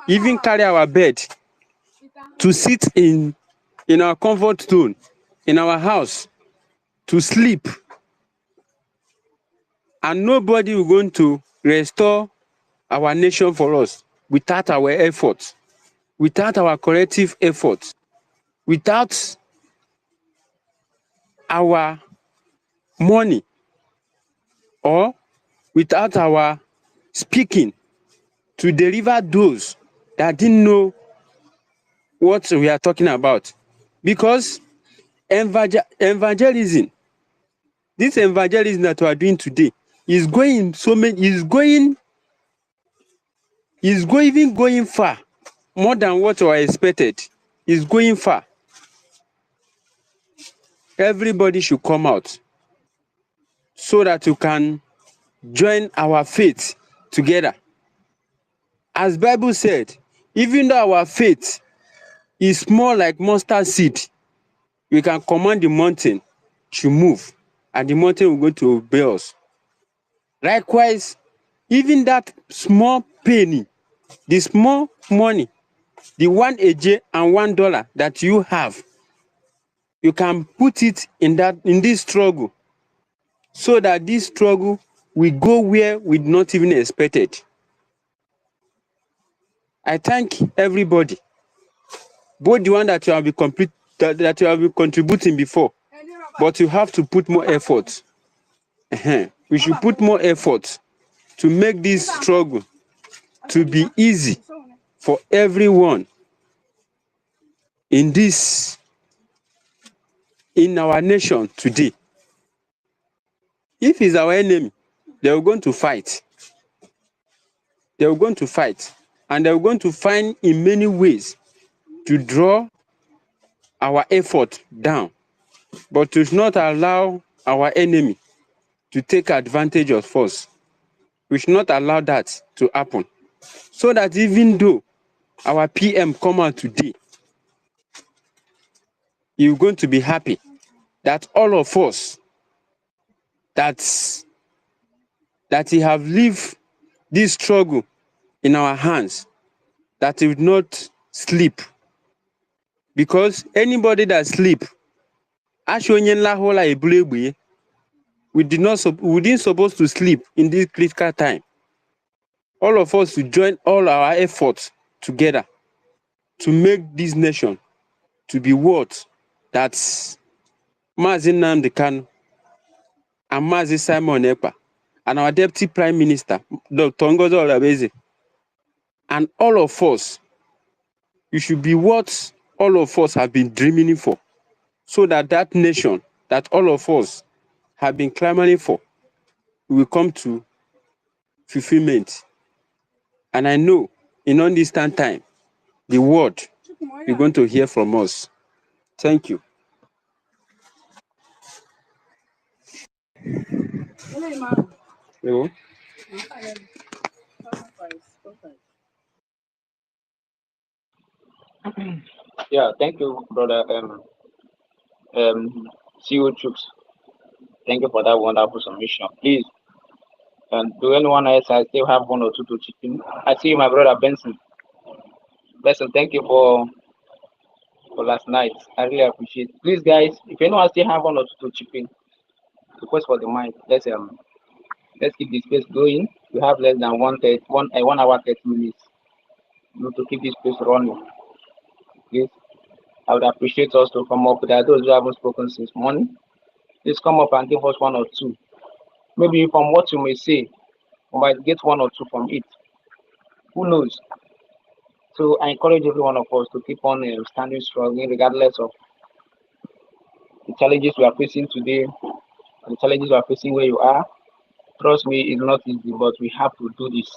even carry our bed to sit in our comfort zone, in our house, to sleep. And nobody is going to restore our nation for us without our efforts, without our collective efforts, without our money, or without our speaking to deliver those that didn't know what we are talking about. Because evangelism, this evangelism that we are doing today, is going going far, more than what we expected. Is going far. Everybody should come out so that you can join our faith together. As Bible said, even though our faith is more like mustard seed, we can command the mountain to move, and the mountain will go to obey us. Likewise, even that small penny, the small money, the 1 AJ and $1 that you have, you can put it in this struggle, so that this struggle will go where we not even expected. I thank everybody, both the one that you have been contributing before, but you have to put more effort. We should put more effort to make this struggle to be easy for everyone in our nation today. If he's our enemy, they are going to fight. They are going to fight, and they are going to find in many ways to draw our effort down, but to not allow our enemy to take advantage of us. We should not allow that to happen. So that even though our PM come out today, you're going to be happy that all of us that he have lived this struggle in our hands, that he will not sleep. Because anybody that sleep, we didn't supposed to sleep in this critical time. All of us to join all our efforts together to make this nation to be what that Mazi Nnamdi Kanu and Mazi Simon Ekpa and our Deputy Prime Minister, Dr. Ngozi Orebeze, and all of us, you should be what all of us have been dreaming for, so that that nation that all of us have been clamoring for will come to fulfillment. And I know in undistant time, the word you're going to hear from us. Thank you. Hello? Yeah, thank you, brother. CEO Chooks. Thank you for that wonderful submission. Please, do anyone else? I still have one or two to chip in. I see my brother Benson. Benson, thank you for last night. I really appreciate it. Please, guys, if anyone still have one or two to chip in, request for the mic. Let's keep this space going. We have less than 1 hour 30 minutes, to keep this place running. Please, I would appreciate us to come up. There are those who haven't spoken since morning. Please come up and give us one or two. Maybe from what you may say, we might get one or two from it. Who knows? So I encourage every one of us to keep on standing strong, regardless of the challenges we are facing today, and the challenges we are facing where you are. Trust me, it's not easy, but we have to do this.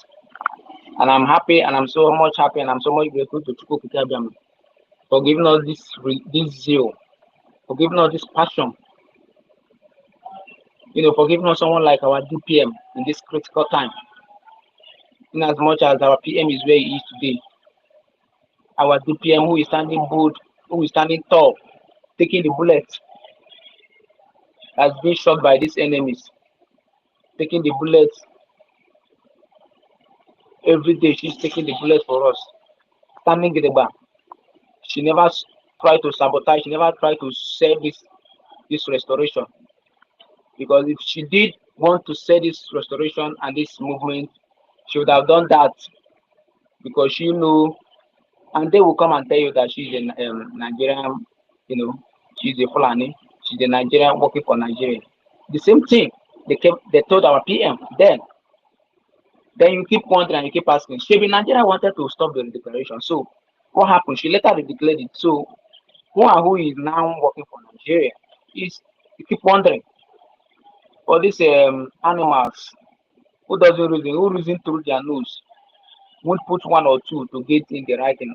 And I'm happy, and I'm so much happy, and I'm so much grateful to Chukwu Kikabiam for giving us this zeal, for giving us this passion, for giving us someone like our DPM in this critical time. In as much as our PM is where he is today, our DPM who is standing bold, who is standing tall, taking the bullets, has been shot by these enemies, taking the bullets every day. She's taking the bullets for us, standing in the back. She never tried to sabotage. She never tried to sell this restoration, because if she did want to sell this restoration and this movement, she would have done that, because she knew, and they will come and tell you that she's a Nigerian, she's a Fulani, she's a Nigerian working for Nigeria. The same thing they told our PM then. Then you keep wondering, you keep asking, Shebi Nigeria wanted to stop the declaration. So what happened? She later declared it. So who is now working for Nigeria is, you keep wondering. For these animals who reason through their nose, won't put one or two to get in the right thing,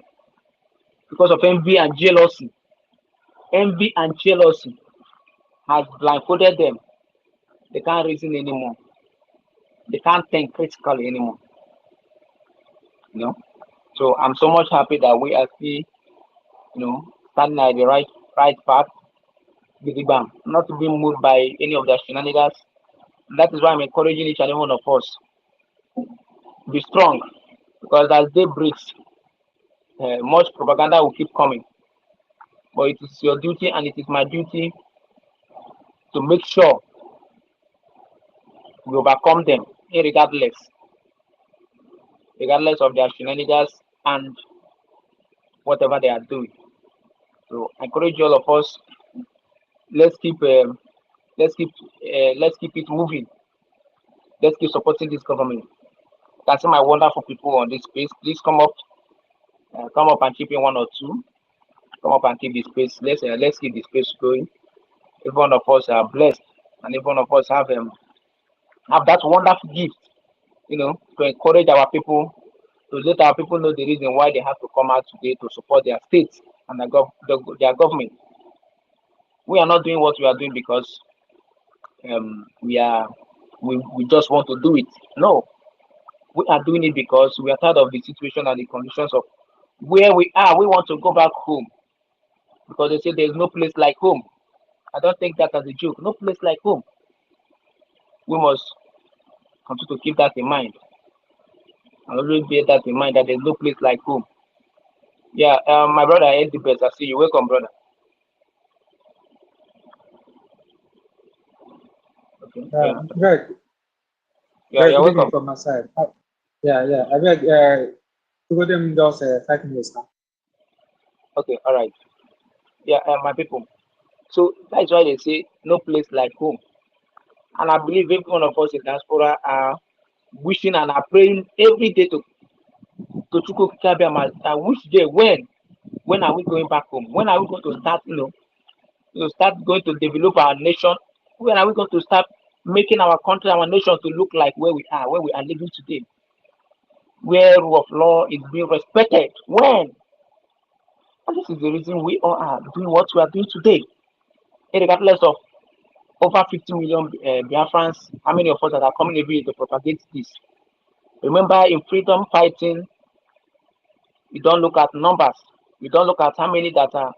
because of envy and jealousy. Envy and jealousy has blindfolded them. They can't reason anymore. They can't think critically anymore. So I'm so much happy that we are still, standing at the right path, not to be moved by any of their shenanigans. That is why I'm encouraging each and every one of us. Be strong, because as day breaks, much propaganda will keep coming. But it is your duty, and it is my duty, to make sure we overcome them, regardless of their shenanigans and whatever they are doing. So I encourage all of us. Let's keep it moving. Let's keep supporting this government. I can see my wonderful people on this space. Please come up and chip in one or two. Come up and keep the space. Let's keep the space going. Every one of us are blessed, and every one of us have that wonderful gift, to encourage our people, to let our people know the reason why they have to come out today to support their states and their government. We are not doing what we are doing because we just want to do it. No, we are doing it because we are tired of the situation and the conditions of where we are. We want to go back home, because they say there's no place like home. I don't take that as a joke. No place like home. We must continue to keep that in mind, and always bear that in mind, that there's no place like home. Yeah, my brother, I the best. I see you. Welcome, brother. Okay. Greg. Yeah, you're good evening welcome. from my side. Yeah. I beg, to go them just 5 minutes now. Okay, all right. Yeah, my people. So that's why they say no place like home. And I believe every one of us in diaspora are wishing and are praying every day to Chukwu Kikabiam. Which day, when are we going back home? When are we going to start, start going to develop our nation? When are we going to start making our country, our nation to look like where we are living today? Where rule of law is being respected. When? And this is the reason we all are doing what we are doing today. Regardless of over 50 million Biafrans, how many of us that are coming every year to propagate this? Remember, in freedom fighting, you don't look at numbers. You don't look at how many that are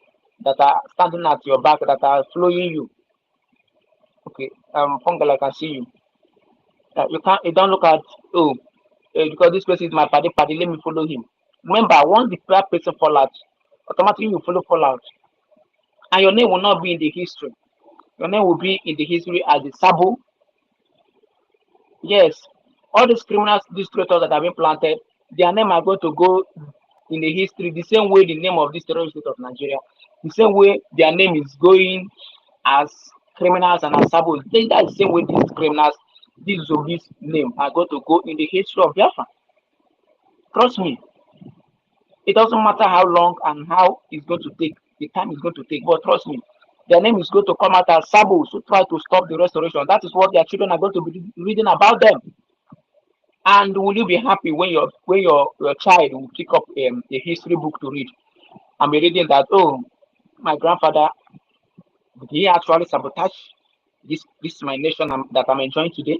standing at your back, that are following you. Okay, Fungal, I can see you. You don't look at, because this person is my party, let me follow him. Remember, once the person fall out, automatically you fall out. And your name will not be in the history. Your name will be in the history as the Sabo. Yes, All these criminals, these traitors that have been planted, their name are going to go in the history the same way the name of this terrorist state of Nigeria, the same way their name is going as criminals and as sabotage. That's the same way these criminals, these zombies' name are going to go in the history of Biafra. Trust me, it doesn't matter how long and how it's going to take, the time is going to take, but trust me, their name is going to come out as sabos who try to stop the restoration. That is what their children are going to be reading about them. And will you be happy when your child will pick up a history book to read and be reading that, oh, my grandfather, did he actually sabotage this is my nation that I'm enjoying today?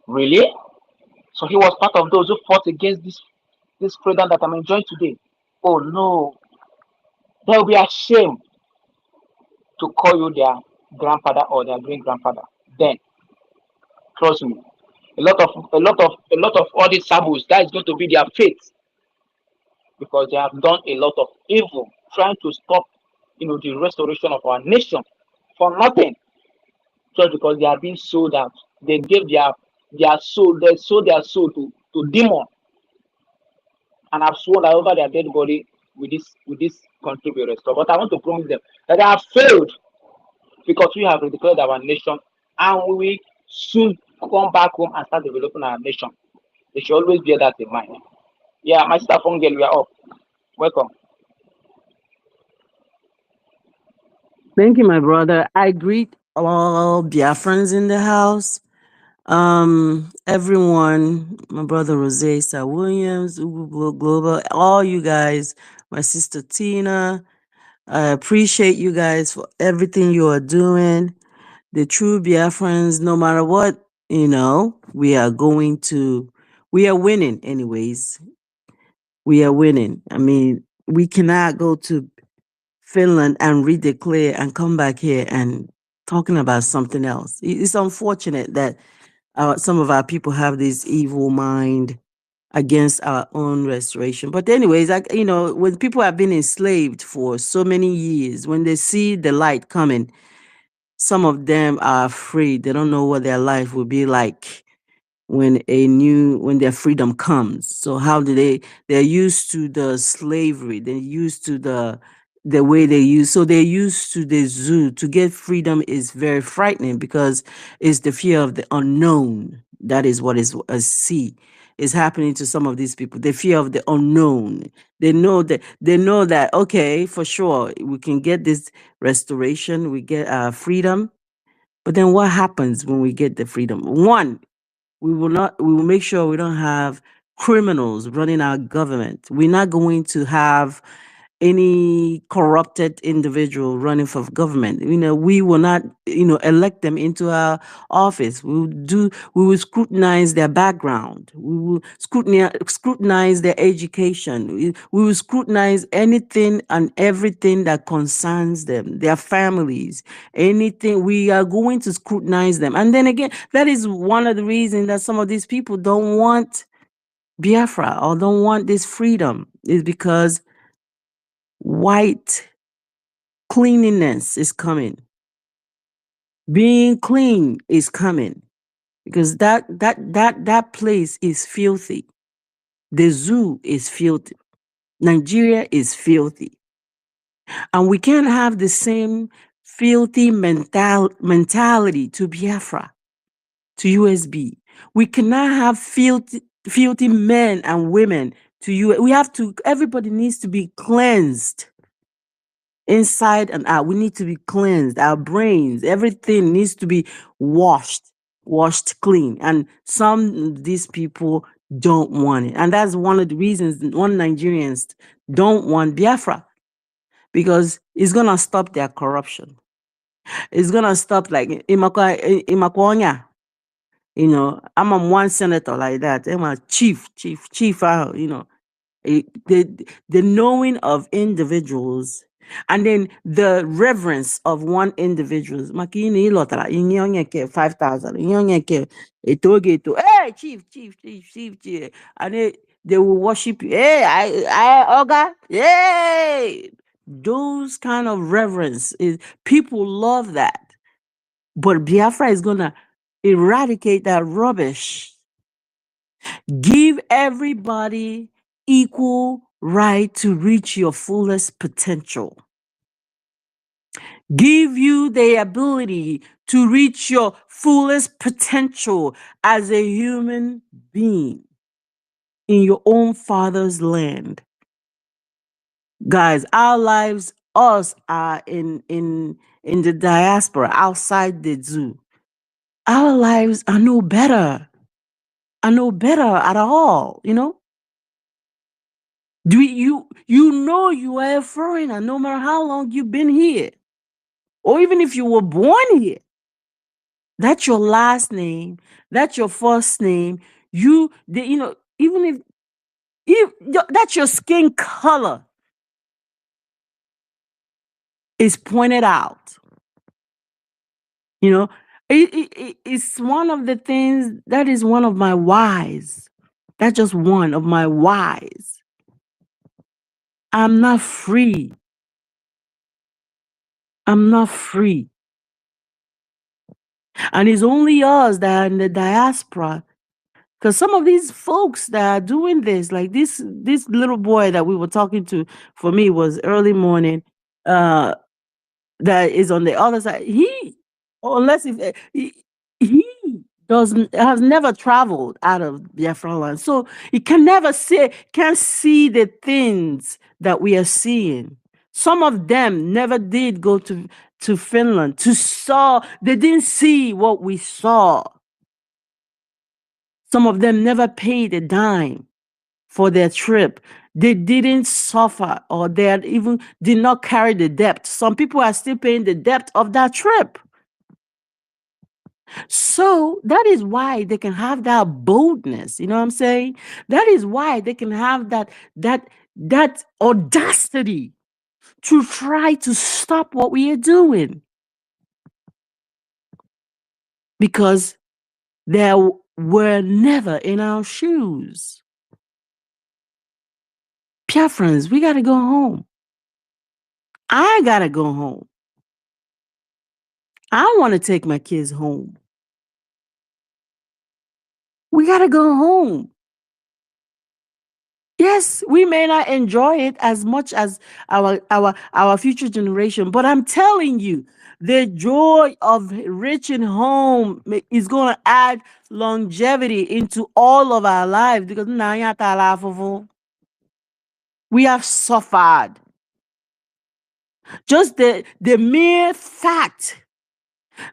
Really? So he was part of those who fought against this freedom that I'm enjoying today. Oh no, they'll be ashamed to call you their grandfather or their great grandfather. Then trust me, a lot of all these sabos, that is going to be their fate, because they have done a lot of evil trying to stop, the restoration of our nation for nothing, just because they are being sold out. They gave their soul, they sold their soul to demon, and have sworn that over their dead body with this country will restore. But I want to promise them that they have failed, because we have declared our nation, and we will soon come back home and start developing our nation. They should always bear that in mind. Yeah, my sister Fungel, we are up. Welcome. Thank you, my brother. I greet all Biafrans in the house. Everyone, my brother Rose Sir Williams, Ugu Global, all you guys, my sister Tina. I appreciate you guys for everything you are doing. The true Biafrans, no matter what, we are winning anyways. We are winning. I mean, we cannot go to Finland and redeclare and come back here and talking about something else. It's unfortunate that some of our people have this evil mind against our own restoration. But anyways, when people have been enslaved for so many years, when they see the light coming, some of them are afraid. They don't know what their life will be like when their freedom comes. So how do they're used to the slavery, they're used to the way they're used to the zoo. To get freedom is very frightening, because it's the fear of the unknown. That is what is happening to some of these people. The fear of the unknown. They know that okay, for sure we can get this restoration, we get our freedom. But then what happens when we get the freedom? One, we will make sure we don't have criminals running our government. We're not going to have any corrupted individual running for government. We will not, elect them into our office. We will scrutinize their background. We will scrutinize their education. We will scrutinize anything and everything that concerns them, their families, anything. We are going to scrutinize them. And then again, that is one of the reasons that some of these people don't want Biafra or don't want this freedom, is because white cleanliness is coming. Being clean is coming, because that place is filthy. The zoo is filthy. Nigeria is filthy. And we can't have the same filthy mentality to Biafra, to USB. We cannot have filthy men and women to you. Everybody needs to be cleansed. Inside and out, we need to be cleansed. Our brains, everything needs to be washed clean. And these people don't want it. And that's one of the reasons Nigerians don't want Biafra, because it's going to stop their corruption. It's going to stop, like, Imakwonya. I'm one senator like that. I'm a chief, the knowing of individuals, and then the reverence of one individuals. Makini ilotara inyonye 5,000 inyonye etogeto. Hey, chief, and they will worship you. Hey, I Oga. Hey, those kind of reverence people love that. But Biafra is gonna eradicate that rubbish. Give everybody equal right to reach your fullest potential. Give you the ability to reach your fullest potential as a human being in your own father's land. Guys, our lives, us are in the diaspora, outside the zoo. Our lives are no better. Are no better at all, you know? You know you are a foreigner no matter how long you've been here. Or even if you were born here. That's your last name. That's your first name. Even if that's your skin color is pointed out. You know, it's one of the things that is one of my whys. That's just one of my whys. I'm not free. I'm not free. And it's only us that are in the diaspora. Because some of these folks that are doing this, like this little boy that we were talking to, for me was early morning, that is on the other side. Unless if he has never traveled out of Biafran land, so he can't see the things that we are seeing. Some of them never did go to Finland they didn't see what we saw. Some of them never paid a dime for their trip. They didn't suffer, or they even did not carry the debt. Some people are still paying the debt of that trip. So that is why they can have that boldness. You know what I'm saying? That is why they can have that audacity to try to stop what we are doing. Because they were never in our shoes. Biafrans, we got to go home. I got to go home. I want to take my kids home. We got to go home. Yes, we may not enjoy it as much as our future generation, but I'm telling you, the joy of reaching home is going to add longevity into all of our lives, because we have suffered. Just the mere fact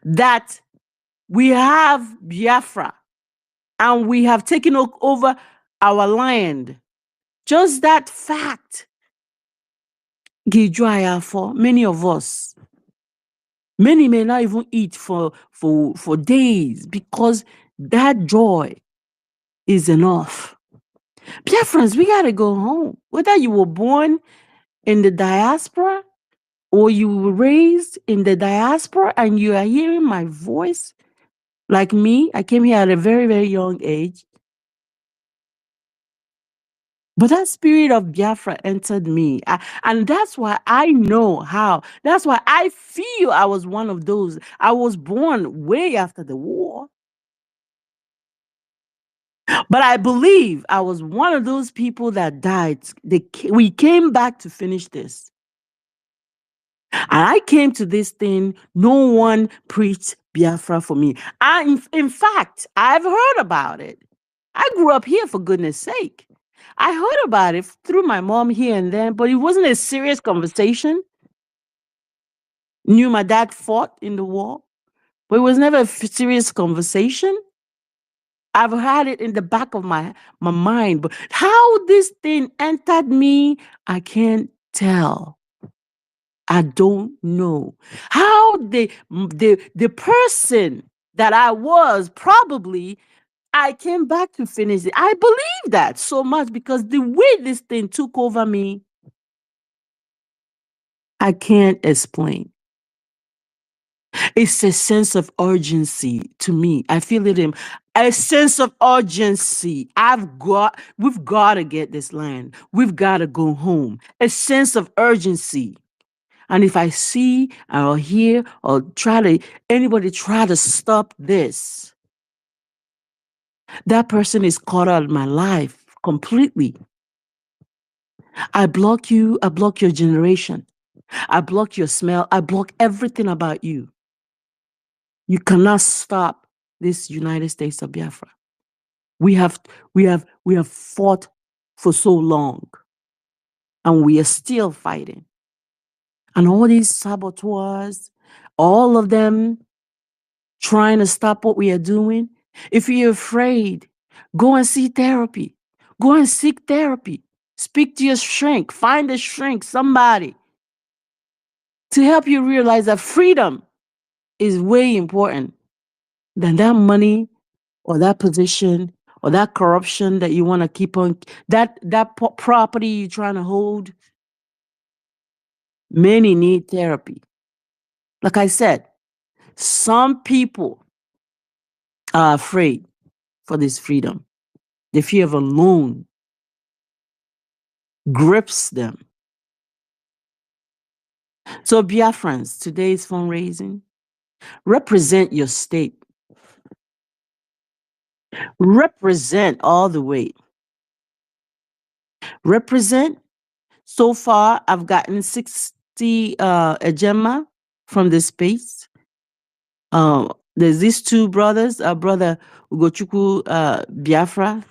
that we have Biafra and we have taken over our land, just that fact, for many of us. Many may not even eat for days, because that joy is enough. Biafrans, we got to go home. Whether you were born in the diaspora or you were raised in the diaspora and you are hearing my voice, like me, I came here at a very, very young age. But that spirit of Biafra entered me. And that's why I know how. That's why I feel I was one of those. I was born way after the war. But I believe I was one of those people that died. We came back to finish this. And I came to this thing, no one preached Biafra for me. In fact, I've heard about it. I grew up here, for goodness sake. I heard about it through my mom here and then, but it wasn't a serious conversation. Knew my dad fought in the war, but it was never a serious conversation. I've had it in the back of my mind, but how this thing entered me, I can't tell. I don't know. How the person that I was, probably, I came back to finish it. I believe that so much, because the way this thing took over me, I can't explain. It's a sense of urgency to me. I feel it in a sense of urgency. We've got to get this land. We've got to go home. A sense of urgency. And if I see or hear or anybody try to stop this, That person is cut out of my life completely. I block you. I block your generation. I block your smell. I block everything about you. You cannot stop this United States of Biafra. We have fought for so long, and we are still fighting. And all these saboteurs, all of them trying to stop what we are doing. If you're afraid, go and see therapy. Go and seek therapy. Speak to your shrink. Find a shrink, somebody, to help you realize that freedom is way important than that money or that position or that corruption that you want to keep on, that property you're trying to hold. Many need therapy. Like I said, some people are afraid for this freedom. The fear of alone grips them. So, Biafrans, today's fundraising, represent your state. Represent all the way. Represent. So far, I've gotten 60 agema from the space. There's these two brothers. Brother Ugochukwu Biafra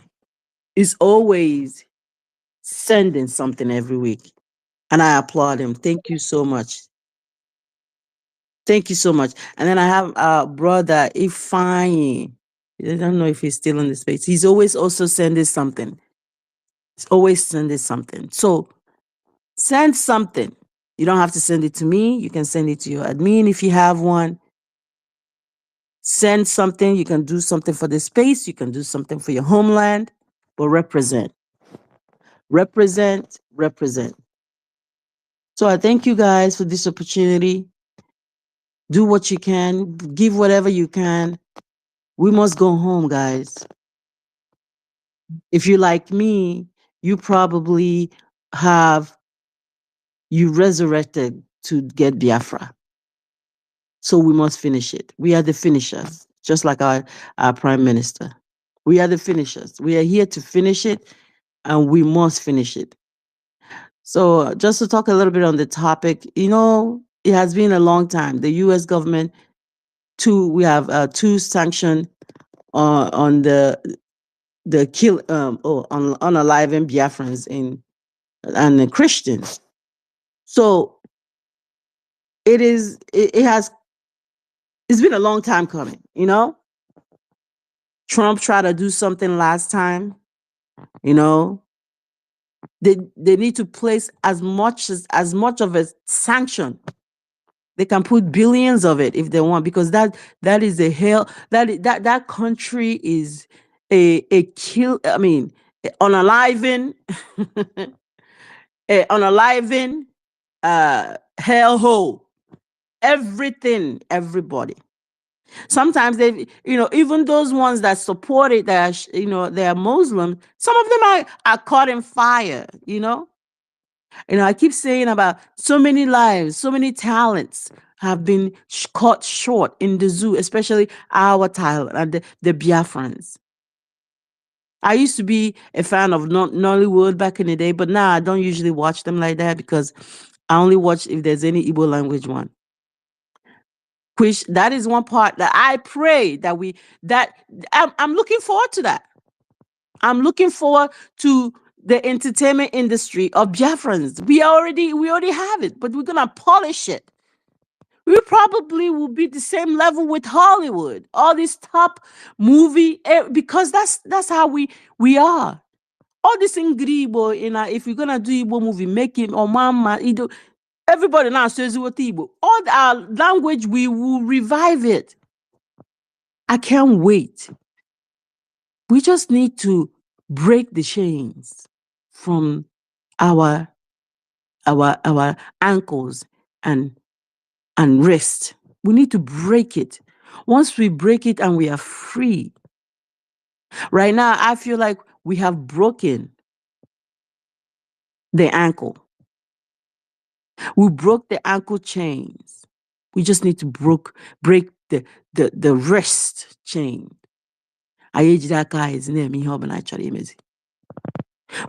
is always sending something every week. And I applaud him. Thank you so much. Thank you so much. And then I have brother Ifeanyi. I don't know if he's still in the space. He's always also sending something. He's always sending something. So send something. You don't have to send it to me. You can send it to your admin if you have one. Send something. You can do something for the space. You can do something for your homeland. But represent. Represent. Represent. So I thank you guys for this opportunity. Do what you can. Give whatever you can. We must go home, guys. If you're like me, you probably you resurrected to get Biafra. So we must finish it. We are the finishers, just like our prime minister. We are the finishers. We are here to finish it, and we must finish it. So just to talk a little bit on the topic, it has been a long time. The U.S. government, we have two sanctions on the unalivin Biafrans and the Christians. So it's been a long time coming, Trump tried to do something last time, They need to place as much of a sanction. They can put billions of it if they want, because that is a hell. That country is a kill. I mean, unalivin, unalivin, hellhole. Everything, everybody. Sometimes they, even those ones that support it, that they are Muslim. Some of them are caught in fire. I keep saying about so many lives, so many talents have been cut short in the zoo, especially our talent, the Biafrans. I used to be a fan of Nollywood back in the day, but now I don't usually watch them like that because I only watch if there's any Igbo language one. Which that is one part that I pray that I'm looking forward to that. I'm looking forward to the entertainment industry of Biafrans. We already have it, but we're gonna polish it. We probably will be the same level with Hollywood, all these top movie, because that's how we are. All this in Igbo, if we're gonna do Igbo movie, make it or mama, everybody now says what Igbo. All our language, we will revive it. I can't wait. We just need to break the chains from our ankles and wrist. We need to break it. Once we break it and we are free. Right now, I feel like we have broken the ankle. We broke the ankle chains. We just need to break the wrist chain.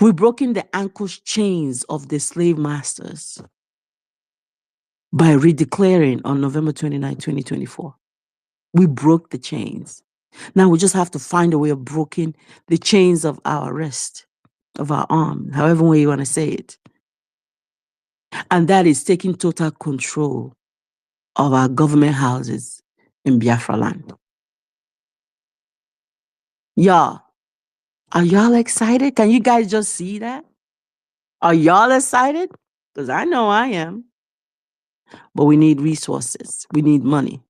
We've broken the ankle chains of the slave masters by redeclaring on November 29, 2024. We broke the chains. Now we just have to find a way of breaking the chains of our wrist, of our arm, however way you want to say it. And that is taking total control of our government houses in Biafra land. Y'all, are y'all excited? Can you guys just see that? Are y'all excited? Because I know I am. But we need resources. We need money.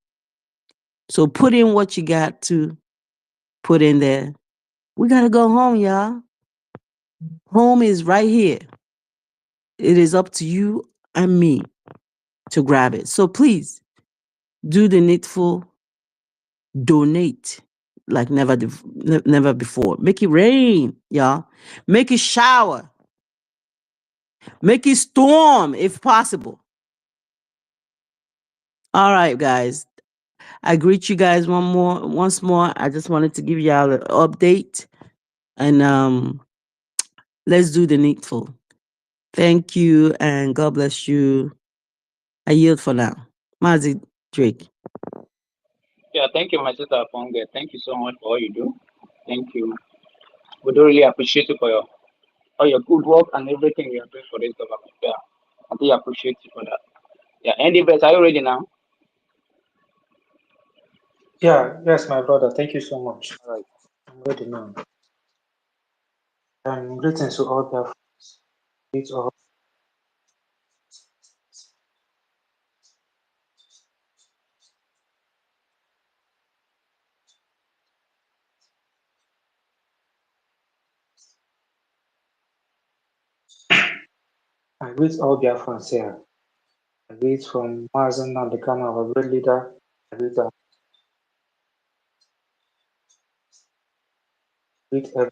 So put in what you got to put in there. We got to go home, y'all. Home is right here. It is up to you and me to grab it. So please do the needful, donate like never before. Make it rain, y'all. Make it shower. Make it storm if possible. All right, guys. I greet you guys once more. I just wanted to give y'all an update. And let's do the needful. Thank you and God bless you. I yield for now. Mazi Drake. Yeah, thank you, my sister Fonge. Thank you so much for all you do. Thank you. We do really appreciate you for all your good work and everything you are doing for this government. Yeah, I do appreciate you for that. Yeah, Andy Best, are you ready now? Yeah, yes, my brother. Thank you so much. All right. I'm ready now. Greetings to all the friends. I greet all Biafrans here. I greet from Mazen and the Kama, our great leader. I greet every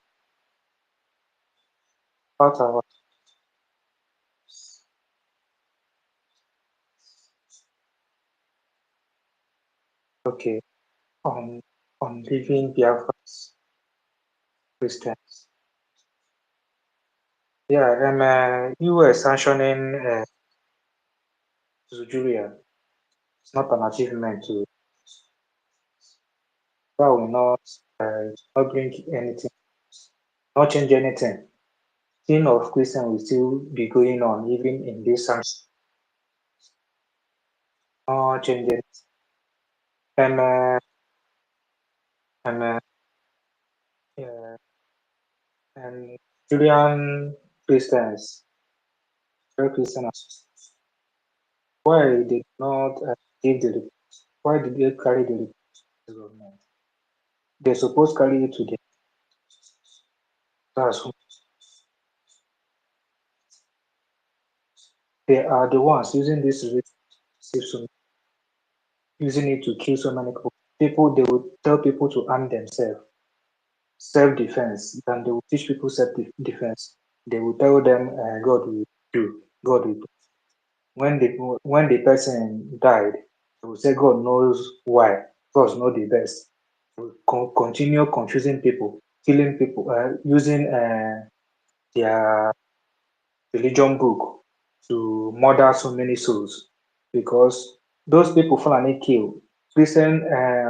part of our okay on living Biafrans Christians. Yeah, and you were sanctioning Zujuria. It's not an achievement to that will not bring anything, not change anything. Thing of Christian will still be going on even in this sanction. Not change it. And yeah, and Julian Christians, Christians, why did not give the report? Why did they carry the report to the government? They supposed carry it to the that's who they are the ones using this using it to kill so many people. People they would tell people to arm themselves, self-defense. Then they will teach people self-defense. They will tell them God will do, God will. When the person died, they will say God knows why. God knows the best. They will continue confusing people, killing people, using their religion book to murder so many souls because those people finally kill. Christian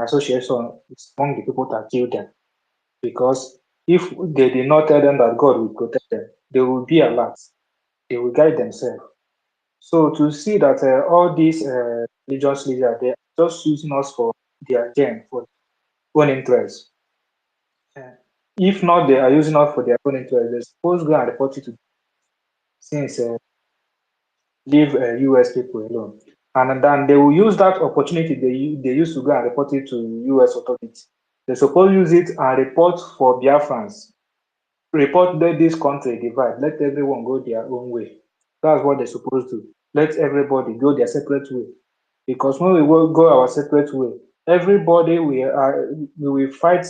association is among the people that kill them because if they did not tell them that God will protect them, they will be alert. They will guide themselves. So to see that all these religious leaders, they are just using us for their gain, for own interest. If not, they are using us for their own interest. They're supposed to go and report it to since leave US people alone. And then they will use that opportunity they used to go and report it to US authorities. They suppose use it and report for Biafrans. Report that this country divide. Let everyone go their own way. That's what they're supposed to. Let everybody go their separate way. Because when we will go our separate way, everybody we will fight.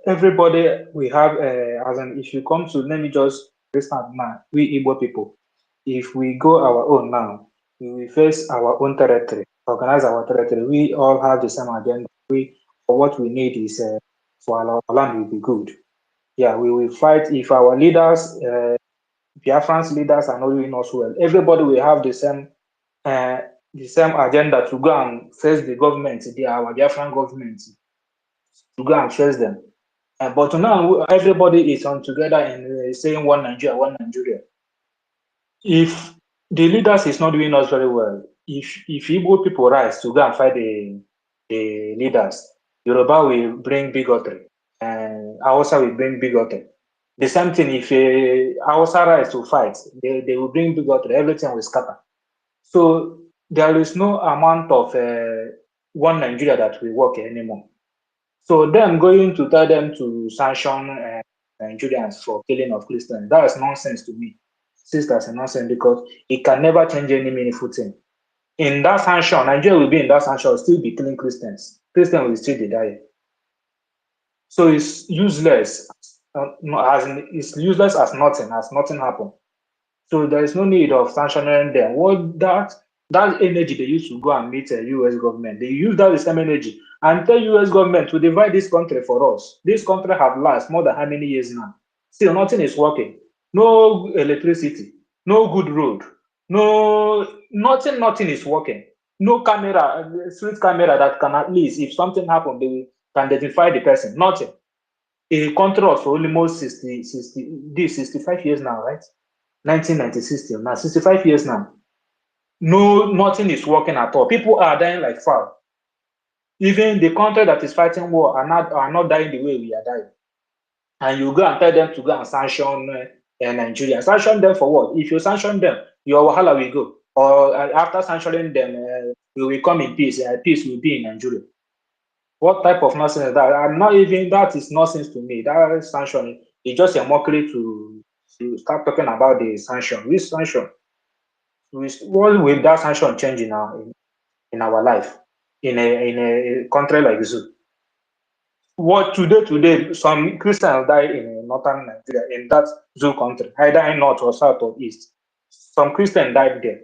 Everybody we have as an if you come to let me just start now. We Igbo people, if we go our own now, we will face our own territory, organize our territory. We all have the same agenda. We what we need is for our land will be good. Yeah, we will fight if our leaders, Biafrans leaders are not doing us well. Everybody will have the same agenda to go and face the government, our Biafran government, to go and face them. But now everybody is on together and saying one Nigeria, one Nigeria. If the leaders is not doing us very well, if Igbo people rise to go and fight the leaders, Yoruba will bring bigotry, and Hausa will bring bigotry. The same thing if Hausa rise to fight, they will bring bigotry, everything will scatter. So there is no amount of one Nigeria that will work anymore. So them going to tell them to sanction Nigerians for killing of Christians, that is nonsense to me. Sisters, a nonsense because it can never change any meaningful thing. In that sanction, Nigeria will be in that sanction, still be killing Christians. Christians will still be dying. So it's useless. It's useless as nothing happened. So there is no need of sanctioning them. What that energy they used to go and meet the US government, they use that same energy and tell US government to divide this country for us. This country have lasted more than how many years now? Still nothing is working. No electricity, no good road, nothing is working. No camera, street camera that can at least, if something happens, they can identify the person. Nothing. A country of almost 65 years now, right? 1996 till now, 65 years now. Nothing is working at all. People are dying like fowl. Even the country that is fighting war are not dying the way we are dying. And you go and tell them to go and sanction Nigeria. Sanction them for what? If you sanction them, your wahala will go. Or after sanctioning them, we will come in peace. Peace will be in Nigeria. What type of nonsense is that? I'm not even, that is nonsense to me. That sanction is just a mockery to start talking about the sanction. Which sanction? What will that sanction change in our life in a country like this? What today some Christians die in northern Nigeria, in that zoo country, either in north or south or east. Some Christians died there.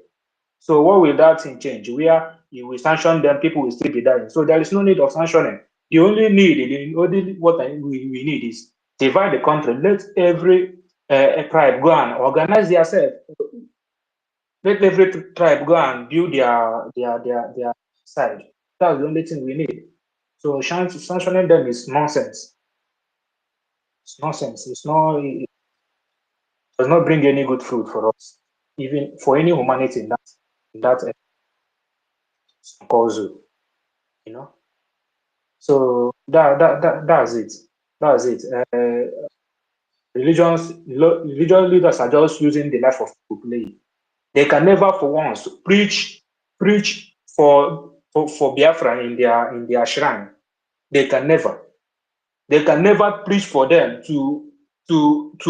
So what will that thing change? Where if we sanction them, people will still be dying. So there is no need of sanctioning. The only what we need is divide the country. Let every tribe go and organize themselves. Let every tribe go and build their side. That's the only thing we need. So sanctioning them is nonsense. It's nonsense. It does not bring any good fruit for us, even for any humanity in that cause, you know. So that's it. That's it. Religious leaders are just using the life of people to play. They can never, for once, preach for Biafra in their shrine. They can never preach for them to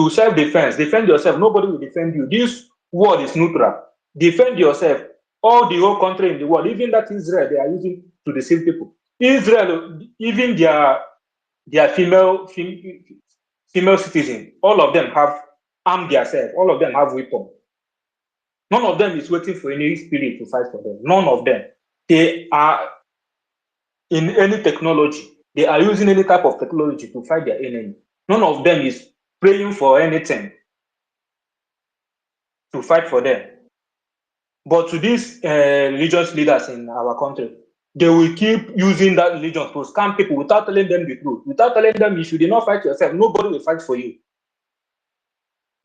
self-defense. Defend yourself. Nobody will defend you. This word is neutral. Defend yourself. All the whole country in the world, even that Israel, they are using to deceive people. Israel, even their female citizens, all of them have armed themselves. All of them have weapons. None of them is waiting for any spirit to fight for them. None of them. They are in any technology. They are using any type of technology to fight their enemy. None of them is praying for anything to fight for them. But to these religious leaders in our country, they will keep using that religion to scam people without telling them the truth. Without telling them if you did not fight yourself, nobody will fight for you.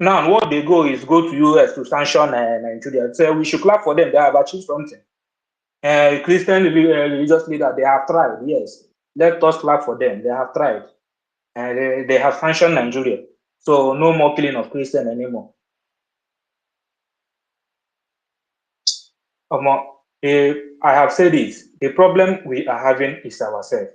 Now, what they go is go to US to sanction Nigeria. So we should clap for them. They have achieved something. Christian religious leaders, they have tried, yes. Let us clap for them. They have tried. And they have sanctioned Nigeria. So no more killing of Christians anymore. I have said this. The problem we are having is ourselves.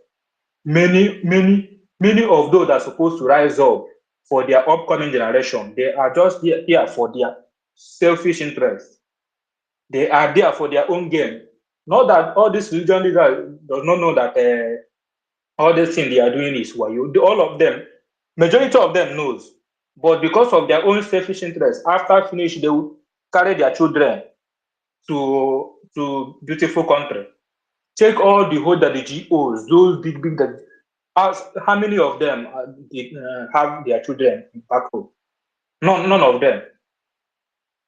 Many of those that are supposed to rise up for their upcoming generation, they are just here for their selfish interests. They are there for their own gain. Not that all these religion leaders does not know that all this thing they are doing is wayo. All of them, majority of them knows. But because of their own selfish interests, after finish, they will carry their children to beautiful country. Take all the whole that the GOs, those big how many of them have their children back home? None of them.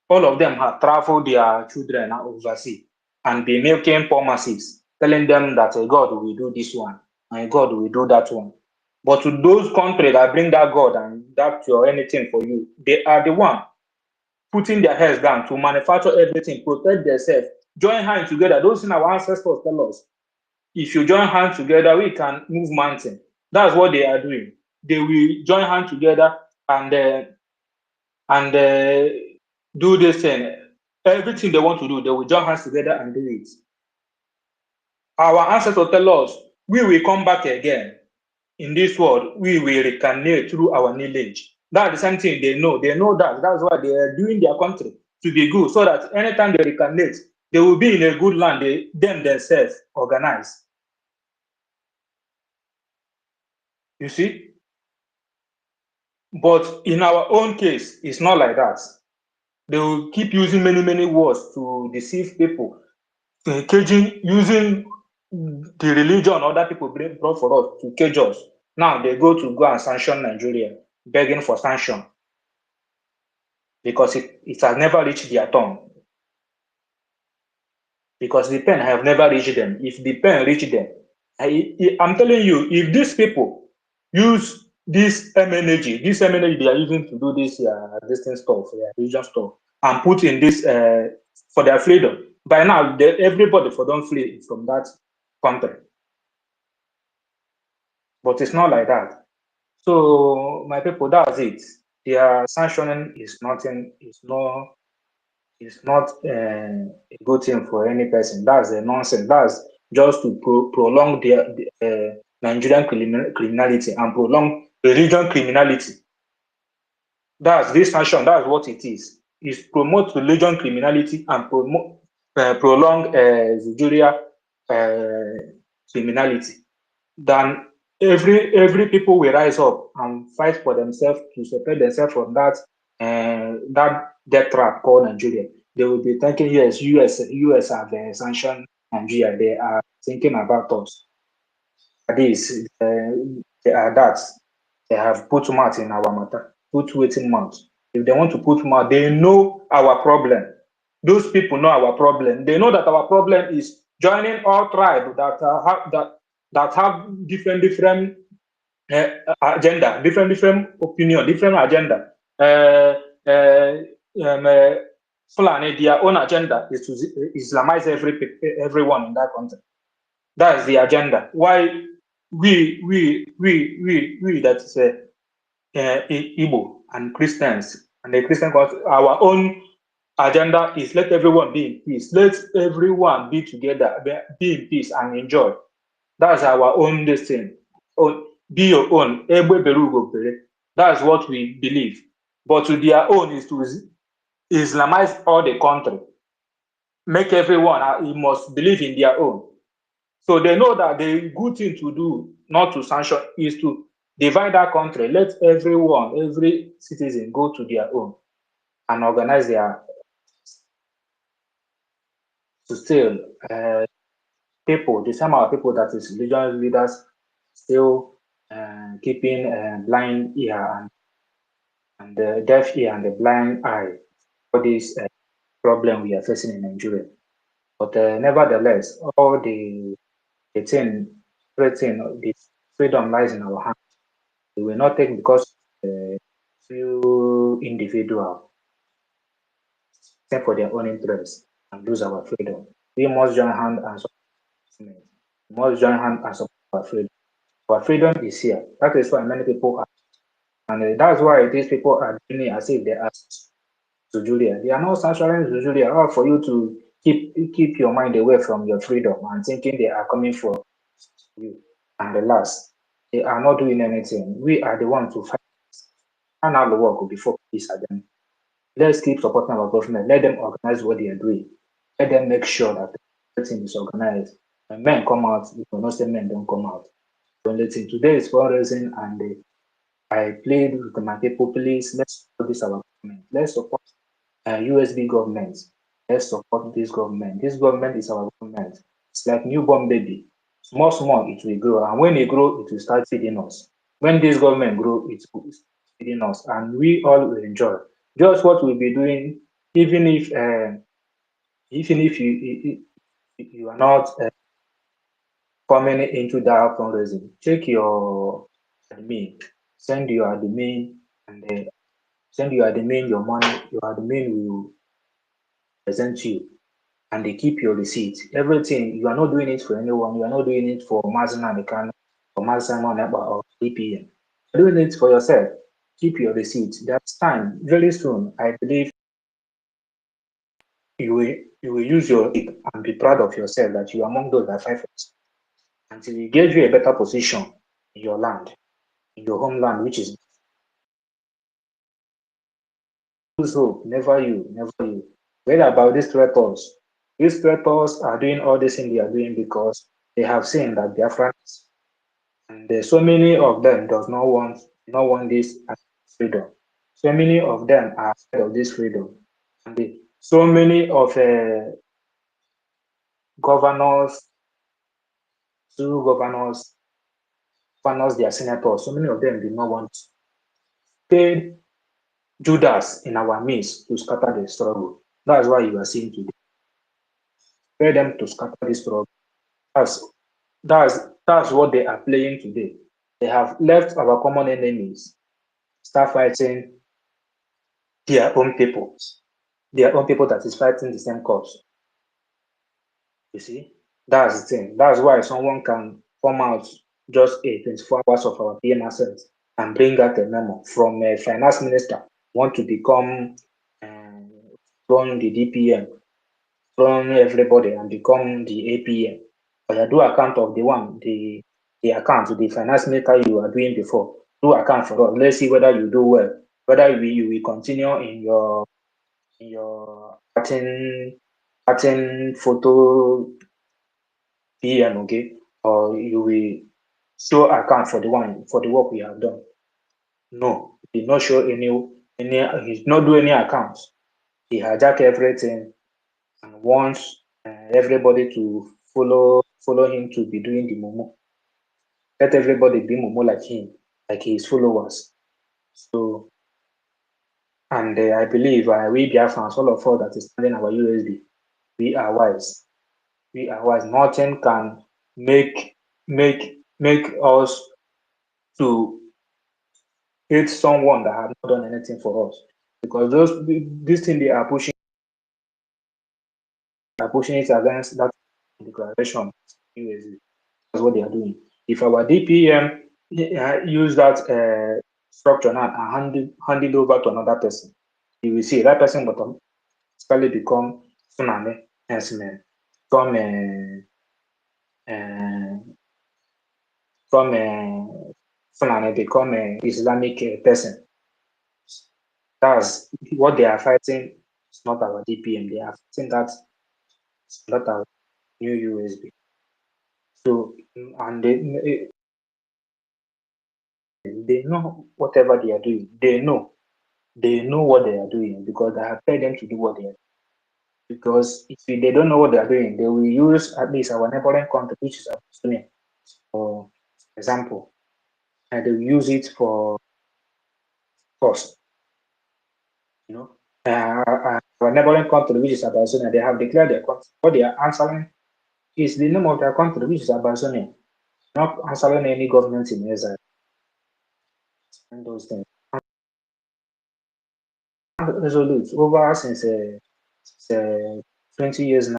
All of them have traveled their children overseas and be making promises, telling them that God will do this one and God will do that one. But to those countries that bring that God and that or anything for you, they are the one putting their heads down to manufacture everything, protect themselves, join hands together. Those things our ancestors tell us. If you join hands together, we can move mountain. That's what they are doing. They will join hands together and do this thing. Everything they want to do, they will join hands together and do it. Our ancestors tell us, we will come back again in this world. We will reincarnate through our lineage. That's the same thing they know. They know that. That's why they are doing their country to be good, so that anytime they reincarnate, they will be in a good land. Them themselves organize. You see? But in our own case, it's not like that. They will keep using many words to deceive people, using the religion other people brought for us to cage us. Now they go and sanction Nigeria, begging for sanction because it has never reached their tongue. Because the pen have never reached them. If the pen reached them, I'm telling you, if these people use this energy they are using to do this stuff, religion stuff, and put in this for their freedom, by now everybody for don't flee from that country. But it's not like that. So my people, that's it. Their sanctioning is nothing. It's not a good thing for any person. That's a nonsense. That's just to prolong the Nigerian criminality and prolong religion criminality. That's this sanction. That's what it is. It promotes religion criminality and prolong Nigeria criminality. Then every people will rise up and fight for themselves to separate themselves from that death trap called Nigeria. They will be thinking, yes, US have sanctioned Nigeria. They are thinking about us. This, they are that. They have put mouth in our matter, put waiting mouth. If they want to put mouth, they know our problem. Those people know our problem. They know that our problem is joining all tribes that have different agenda, different opinion, different agenda. Fulani, their own agenda is to Islamize everyone in that country. That is the agenda. Why we that's Igbo and Christians and the Christian country, our own agenda is let everyone be in peace. Let everyone be together, be in peace and enjoy. That's our own destiny. Be your own. That's what we believe. But to their own is to Islamize all the country. Make everyone, he must believe in their own. So they know that the good thing to do, not to sanction, is to divide that country. Let every citizen go to their own and organize their to still people, the same amount of people that is religious leaders still keeping blind ear and the deaf ear and the blind eye for this problem we are facing in Nigeria. But nevertheless, all the thing, everything, the freedom lies in our hands. We will not take because few individuals stand for their own interests and lose our freedom. We must join hands and support. We must join hands and support our freedom. Our freedom is here. That is why many people are, and that's why these people are doing it as if they are to Julia. They are not sanctioning to Julia, or for you to keep your mind away from your freedom and thinking they are coming for you. And the last, they are not doing anything. We are the ones to fight and have the work before peace are done. Let's keep supporting our government. Let them organize what they are doing. Let them make sure that everything is organized. When men come out, you will not say men don't come out. So let's see. Today is fundraising, and I played with my people. Please, let's support this our government. Let's support USB government. Let's support this government. This government is our government. It's like newborn baby. Small, small, it will grow. And when it grow, it will start feeding us. When this government grow, it will start feeding us. And we all will enjoy. Just what we'll be doing, even if you are not coming into that fundraising, check your admin, send your admin, and send your admin your money. Your admin will present you, and they keep your receipt. Everything, you are not doing it for anyone. You are not doing it for Mazin American or Mazin or DPM. You're doing it for yourself. Keep your receipt. That's time. Very soon, I believe you will use your and be proud of yourself that you are among those that fight for us until it gives you a better position in your land, in your homeland, which is lose hope. Never you, never you. Read about these traitors. These traitors are doing all this thing they are doing because they have seen that Biafrans, and there's so many of them does not want this freedom. So many of them are afraid of this freedom. And so many of governors, two governors, their senators, so many of them do not want paid Judas in our midst to scatter the struggle. That's why you are seeing today. Pay them to scatter the struggle. That's that's what they are playing today. They have left our common enemies, start fighting their own people that is fighting the same cause. You see, that's the thing. That's why someone can come out just 24 hours of our PM absence and bring out a memo from a finance minister want to become from the DPM, from everybody and become the APM. But you do account of the account, the finance minister you are doing before. Do account for us. Let's see whether you do well, whether you will continue in your pattern photo PM, okay, or you will show account for the work we have done. No, he did not show any. He did not do any accounts. He hijacked everything and wants everybody to follow him to be doing the momo. Let everybody be momo like him, like his followers. So, and I believe we Biafrans, all of us that is standing our USB, we are wise. We are wise. Nothing can make us to hate someone that have not done anything for us, because this thing they are pushing it against that declaration. That's what they are doing. If our DPM use that structure now and hand it over to another person, you will see that person will automatically become tsunami herdsmen from Fulani become an Islamic person. That's what they are fighting. It's not our DPM. They are fighting that. It's not our new USB. So, and they know whatever they are doing. They know what they are doing because I have paid them to do what they are doing. Because if they don't know what they are doing, they will use at least our neighboring country, which is Australia, for example, and they will use it for cost. You know, our neighboring country, which is Abyssinia, they have declared their country. What they are answering is the name of their country, which is Abyssinia, not answering any government in Israel and those things. Resolute over since 20 years now.